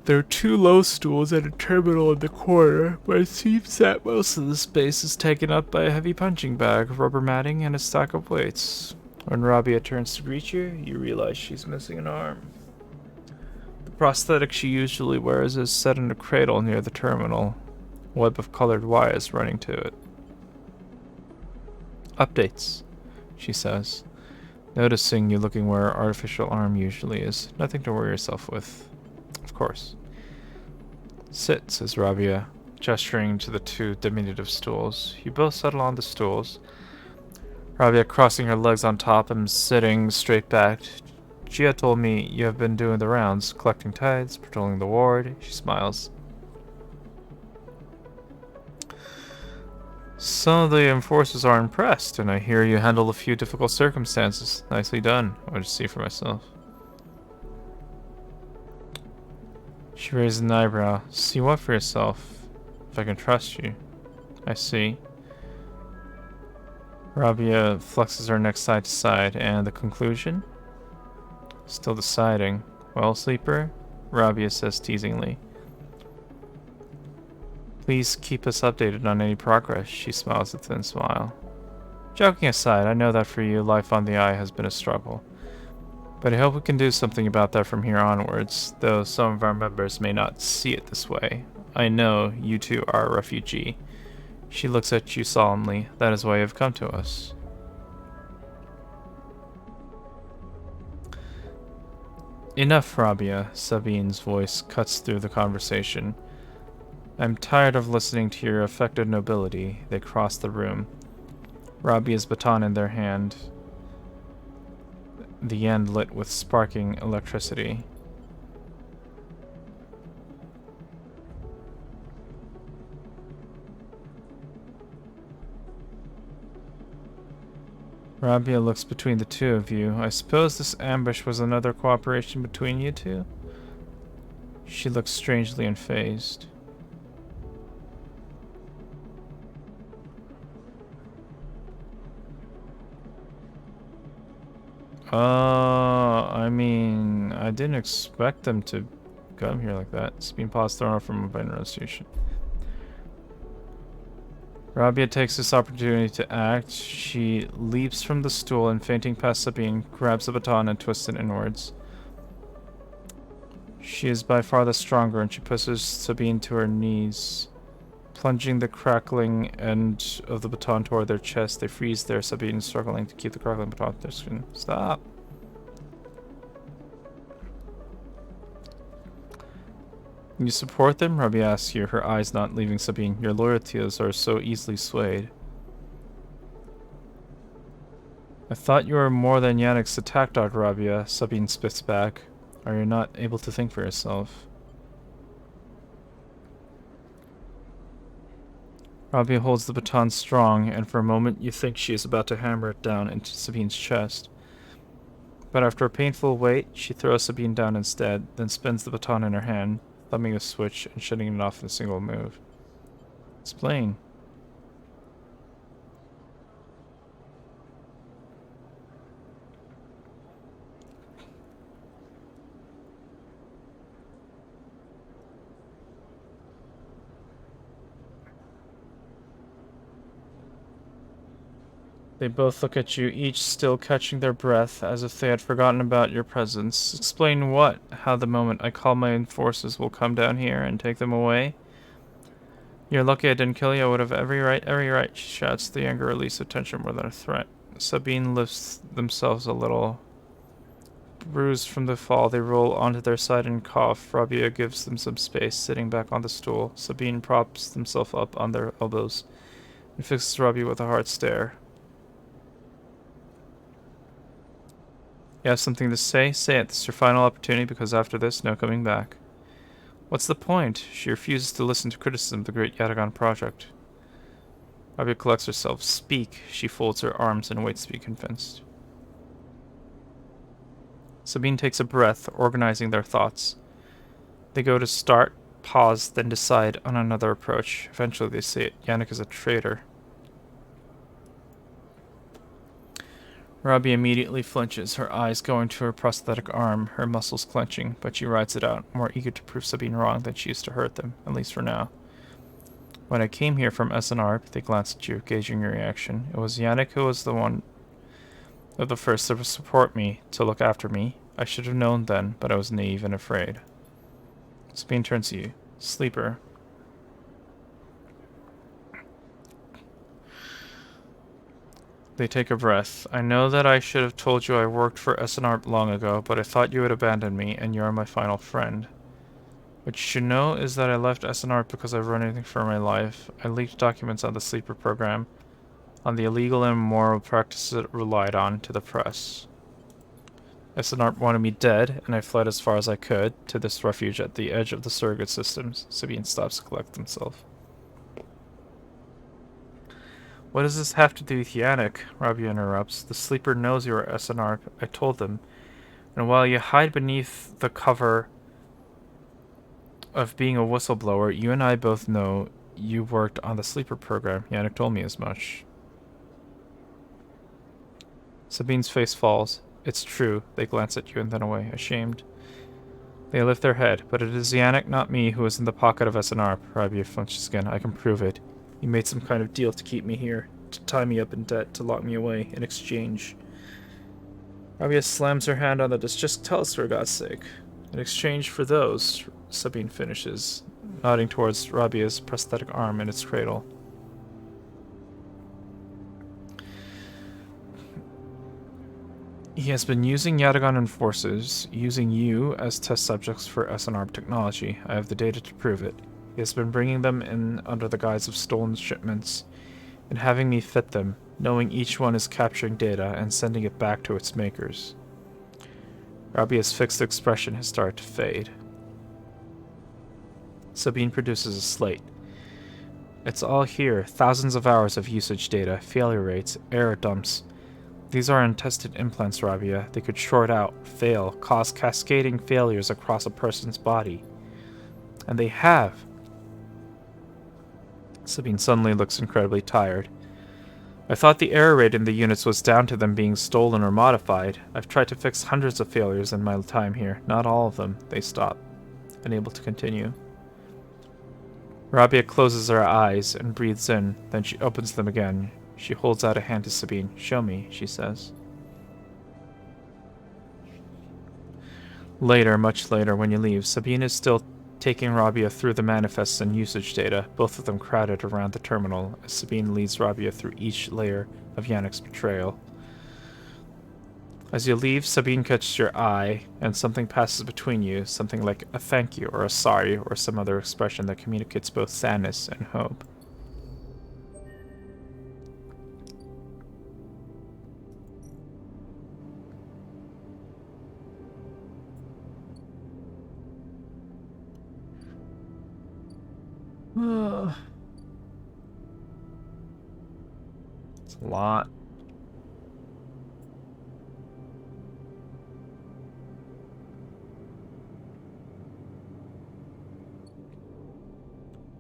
There are 2 low stools and a terminal in the corner, but it seems that most of the space is taken up by a heavy punching bag, rubber matting, and a stack of weights. When Rabia turns to greet you, you realize she's missing an arm. The prosthetic she usually wears is set in a cradle near the terminal, a web of colored wires running to it. Updates, she says, noticing you looking where her artificial arm usually is. Nothing to worry yourself with. Of course. Sit, says Rabia, gesturing to the 2 diminutive stools. You both settle on the stools, Rabia crossing her legs on top and sitting straight back. Gia told me you have been doing the rounds, collecting tithes, patrolling the ward. She smiles. Some of the enforcers are impressed, and I hear you handled a few difficult circumstances. Nicely done. I want to see for myself. She raises an eyebrow. See what for yourself? If I can trust you. I see. Rabia flexes her neck side to side, and the conclusion? Still deciding. Well, sleeper? Rabia says teasingly. Please keep us updated on any progress. She smiles a thin smile. Joking aside, I know that for you, life on the Eye has been a struggle. But I hope we can do something about that from here onwards, though some of our members may not see it this way. I know you two are a refugee. She looks at you solemnly. That is why you have come to us. Enough, Rabia. Sabine's voice cuts through the conversation. I'm tired of listening to your affected nobility. They cross the room. Rabia's baton in their hand, the end lit with sparking electricity. Rabia looks between the two of you. I suppose this ambush was another cooperation between you two? She looks strangely unfazed. I mean, I didn't expect them to come here like that. It's being paused thrown off from a investigation. Rabia takes this opportunity to act. She leaps from the stool and, fainting past Sabine, grabs the baton and twists it inwards. She is by far the stronger, and she pushes Sabine to her knees. Plunging the crackling end of the baton toward their chest, they freeze there, Sabine struggling to keep the crackling baton to their skin. Stop! You support them? Rabia asks you, her eyes not leaving Sabine. Your loyalties are so easily swayed. I thought you were more than Yannick's attack dog, Rabia, Sabine spits back. Are you not able to think for yourself? Rabia holds the baton strong, and for a moment you think she is about to hammer it down into Sabine's chest. But after a painful wait, she throws Sabine down instead, then spins the baton in her hand, thumbing a switch and shutting it off in a single move. Explain. They both look at you, each still catching their breath, as if they had forgotten about your presence. Explain what? How the moment I call my forces will come down here and take them away? You're lucky I didn't kill you. I would have every right, she shouts, the anger release of tension more than a threat. Sabine lifts themselves a little. Bruised from the fall, they roll onto their side and cough. Rabia gives them some space, sitting back on the stool. Sabine props themselves up on their elbows and fixes Rabia with a hard stare. You have something to say? Say it. This is your final opportunity, because after this, no coming back. What's the point? She refuses to listen to criticism of the Great Yatagan Project. Rabia collects herself. Speak. She folds her arms and waits to be convinced. Sabine takes a breath, organizing their thoughts. They go to start, pause, then decide on another approach. Eventually they say it. Yannick is a traitor. Rabia immediately flinches, her eyes going to her prosthetic arm, her muscles clenching, but she rides it out, more eager to prove Sabine wrong than she is to hurt them, at least for now. When I came here from SNR, they glanced at you, gauging your reaction. It was Yannick who was the one of the first to support me, to look after me. I should have known then, but I was naive and afraid. Sabine turns to you. Sleeper. They take a breath. I know that I should have told you I worked for SNR long ago, but I thought you would abandon me, and you are my final friend. What you should know is that I left SNR because I run anything for my life. I leaked documents on the Sleeper program, on the illegal and immoral practices it relied on, to the press. SNR wanted me dead, and I fled as far as I could, to this refuge at the edge of the surrogate systems. Sabine stops to collect himself. What does this have to do with Yannick? Rabia interrupts. The Sleeper knows you are SNR. I told them. And while you hide beneath the cover of being a whistleblower, you and I both know you worked on the Sleeper program. Yannick told me as much. Sabine's face falls. It's true. They glance at you and then away, ashamed. They lift their head, but it is Yannick, not me, who is in the pocket of SNR. Rabia flinches again. I can prove it. You made some kind of deal to keep me here, to tie me up in debt, to lock me away, in exchange. Rabia slams her hand on the desk. Just tell us, for God's sake. In exchange for those, Sabine finishes, nodding towards Rabia's prosthetic arm in its cradle. He has been using Yatagan and forces, using you as test subjects for SNR technology. I have the data to prove it. He has been bringing them in under the guise of stolen shipments, and having me fit them, knowing each one is capturing data and sending it back to its makers. Rabia's fixed expression has started to fade. Sabine produces a slate. It's all here, thousands of hours of usage data, failure rates, error dumps. These are untested implants, Rabia. They could short out, fail, cause cascading failures across a person's body. And they have. Sabine suddenly looks incredibly tired. I thought the error rate in the units was down to them being stolen or modified. I've tried to fix hundreds of failures in my time here. Not all of them. They stop, unable to continue. Rabia closes her eyes and breathes in, then she opens them again. She holds out a hand to Sabine. Show me, she says. Later, much later, when you leave, Sabine is still taking Rabia through the manifests and usage data, both of them crowded around the terminal, as Sabine leads Rabia through each layer of Yannick's betrayal. As you leave, Sabine catches your eye, and something passes between you, something like a thank you or a sorry or some other expression that communicates both sadness and hope. It's a lot.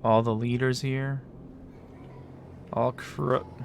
All the leaders here. All corrupt.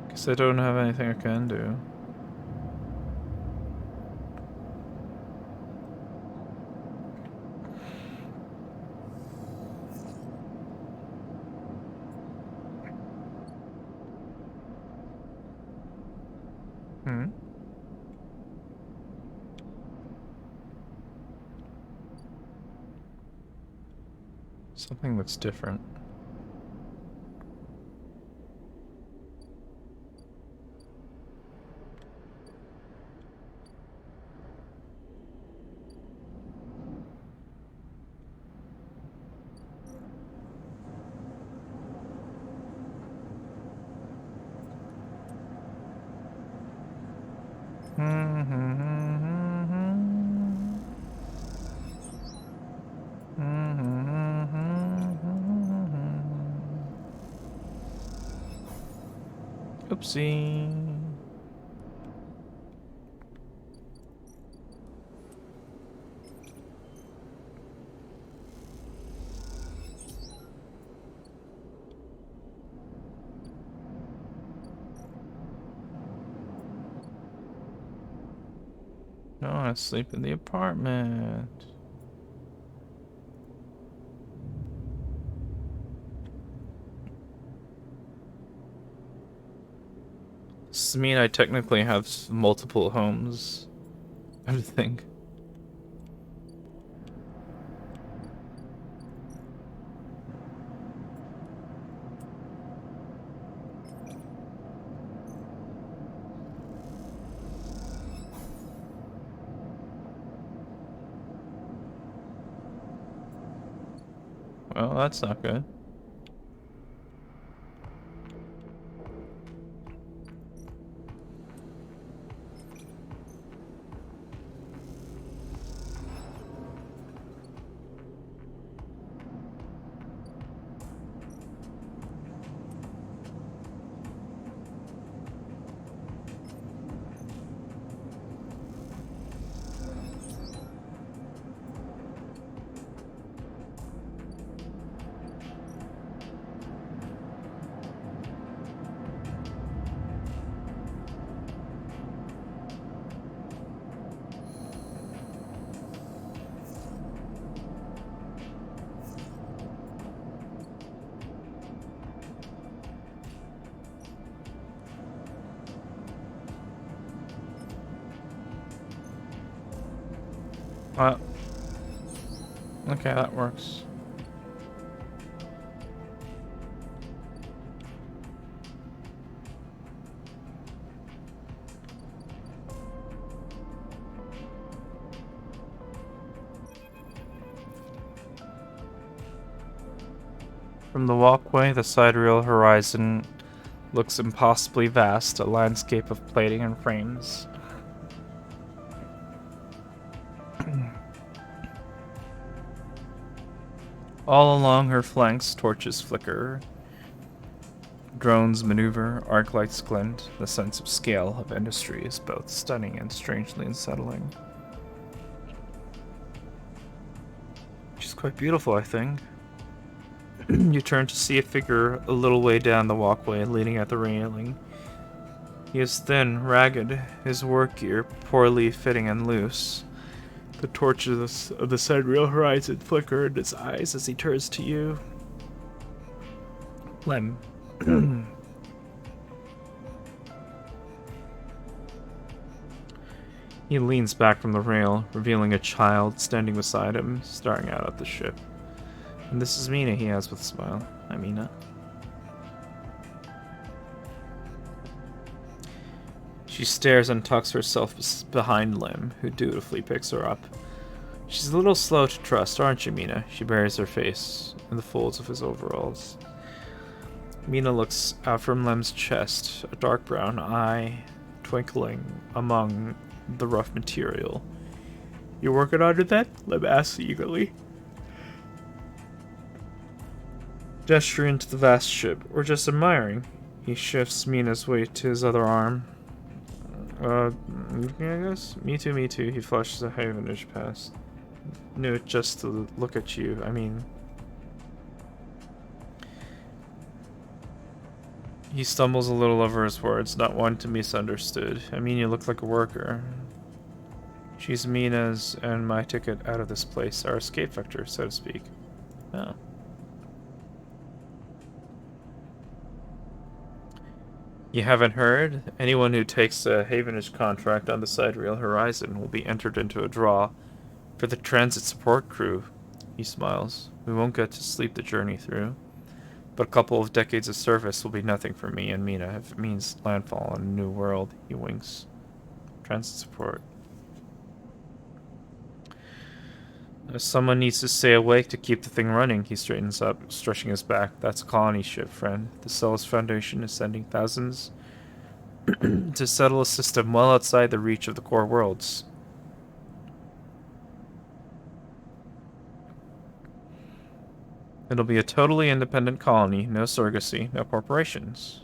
Guess I don't have anything I can do. Something that's different. Oopsie. No, I sleep in the apartment. Does this mean I technically have multiple homes? I would think. Well, that's not good. Okay, that works. From the walkway, the sidereal horizon looks impossibly vast, a landscape of plating and frames. All along her flanks, torches flicker. Drones maneuver, arc lights glint. The sense of scale of industry is both stunning and strangely unsettling. She's quite beautiful, I think. You turn to see a figure a little way down the walkway, leaning at the railing. He is thin, ragged, his work gear poorly fitting and loose. The torches of the sidereal horizon flicker in his eyes as he turns to you. Lem. He leans back from the rail, revealing a child standing beside him, staring out at the ship. And this is Mina, he has with a smile. Hi, Mina. She stares and tucks herself behind Lim, who dutifully picks her up. She's a little slow to trust, aren't you, Mina? She buries her face in the folds of his overalls. Mina looks out from Lem's chest, a dark brown eye twinkling among the rough material. You working on it then? Lem asks eagerly. Gesturing to the vast ship, or just admiring. He shifts Mina's weight to his other arm. I guess? Me too, me too. He flashes a Havenage past. Knew it just to look at you, I mean... He stumbles a little over his words, not one to be misunderstood. I mean, you look like a worker. She's Mina's and my ticket out of this place, our escape vector, so to speak. Oh. You haven't heard? Anyone who takes a Havenage contract on the Sidereal Horizon will be entered into a draw for the transit support crew. He smiles. We won't get to sleep the journey through, but a couple of decades of service will be nothing for me and Mina if it means landfall on a new world. He winks. Transit support. Someone needs to stay awake to keep the thing running. He straightens up, stretching his back. That's a colony ship, friend. The Celis Foundation is sending thousands to settle a system well outside the reach of the core worlds. It'll be a totally independent colony, no surrogacy, no corporations.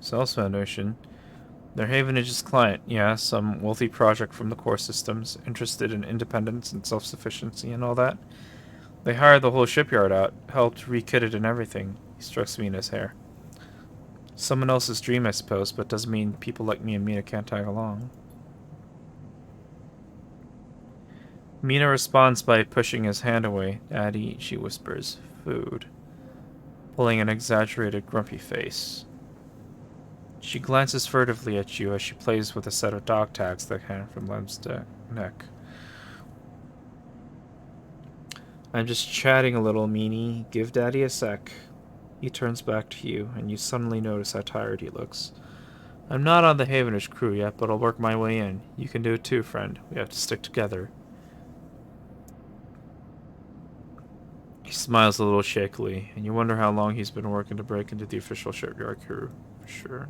Celis Foundation. They're Havenage's client, yeah, some wealthy project from the core systems, interested in independence and self-sufficiency and all that. They hired the whole shipyard out, helped rekit it and everything. He strokes Mina's hair. Someone else's dream, I suppose, but doesn't mean people like me and Mina can't tag along. Mina responds by pushing his hand away. Daddy, she whispers, food, pulling an exaggerated, grumpy face. She glances furtively at you as she plays with a set of dog tags that hang from Lem's neck. I'm just chatting a little, Meanie. Give Daddy a sec. He turns back to you, and you suddenly notice how tired he looks. I'm not on the Havenage crew yet, but I'll work my way in. You can do it too, friend. We have to stick together. He smiles a little shakily, and you wonder how long he's been working to break into the official shipyard crew. For sure.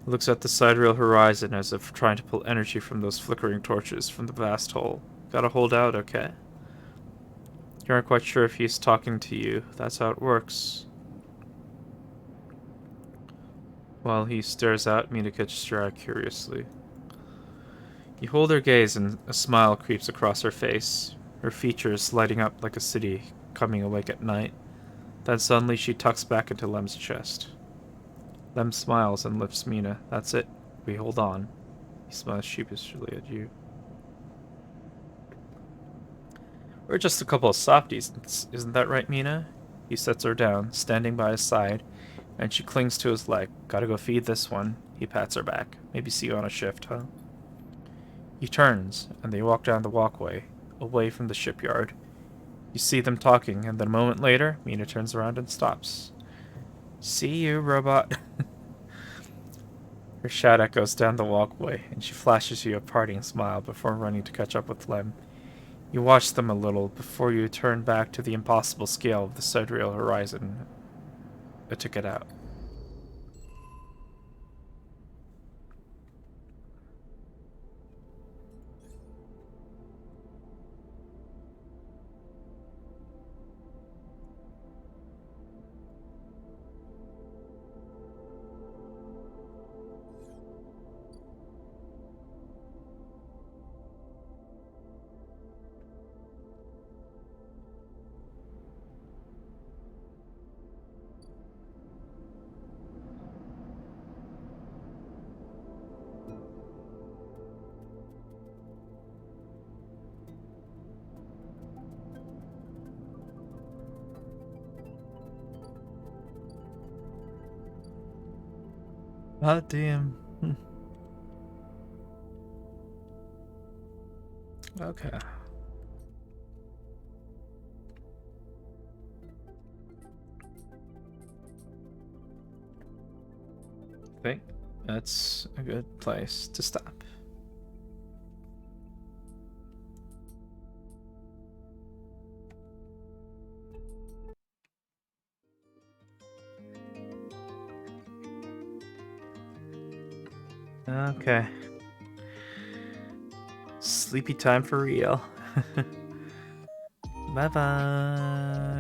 He looks at the sidereal horizon as if trying to pull energy from those flickering torches from the vast hull. Gotta hold out, okay? You aren't quite sure if he's talking to you. That's how it works. While he stares out, Mina catches your eye curiously. You hold her gaze and a smile creeps across her face, her features lighting up like a city coming awake at night. Then suddenly she tucks back into Lem's chest. Lem smiles and lifts Mina. That's it. We hold on. He smiles sheepishly at you. We're just a couple of softies, isn't that right, Mina? He sets her down, standing by his side, and she clings to his leg. Gotta go feed this one. He pats her back. Maybe see you on a shift, huh? He turns, and they walk down the walkway, away from the shipyard. You see them talking, and then a moment later, Mina turns around and stops. See you, robot. Her shout echoes down the walkway, and she flashes you a parting smile before running to catch up with Lem. You watch them a little before you turn back to the impossible scale of the sidereal horizon. I took it out. Ah, damn. Okay. I think that's a good place to stop. Okay. Sleepy time for real. Bye bye.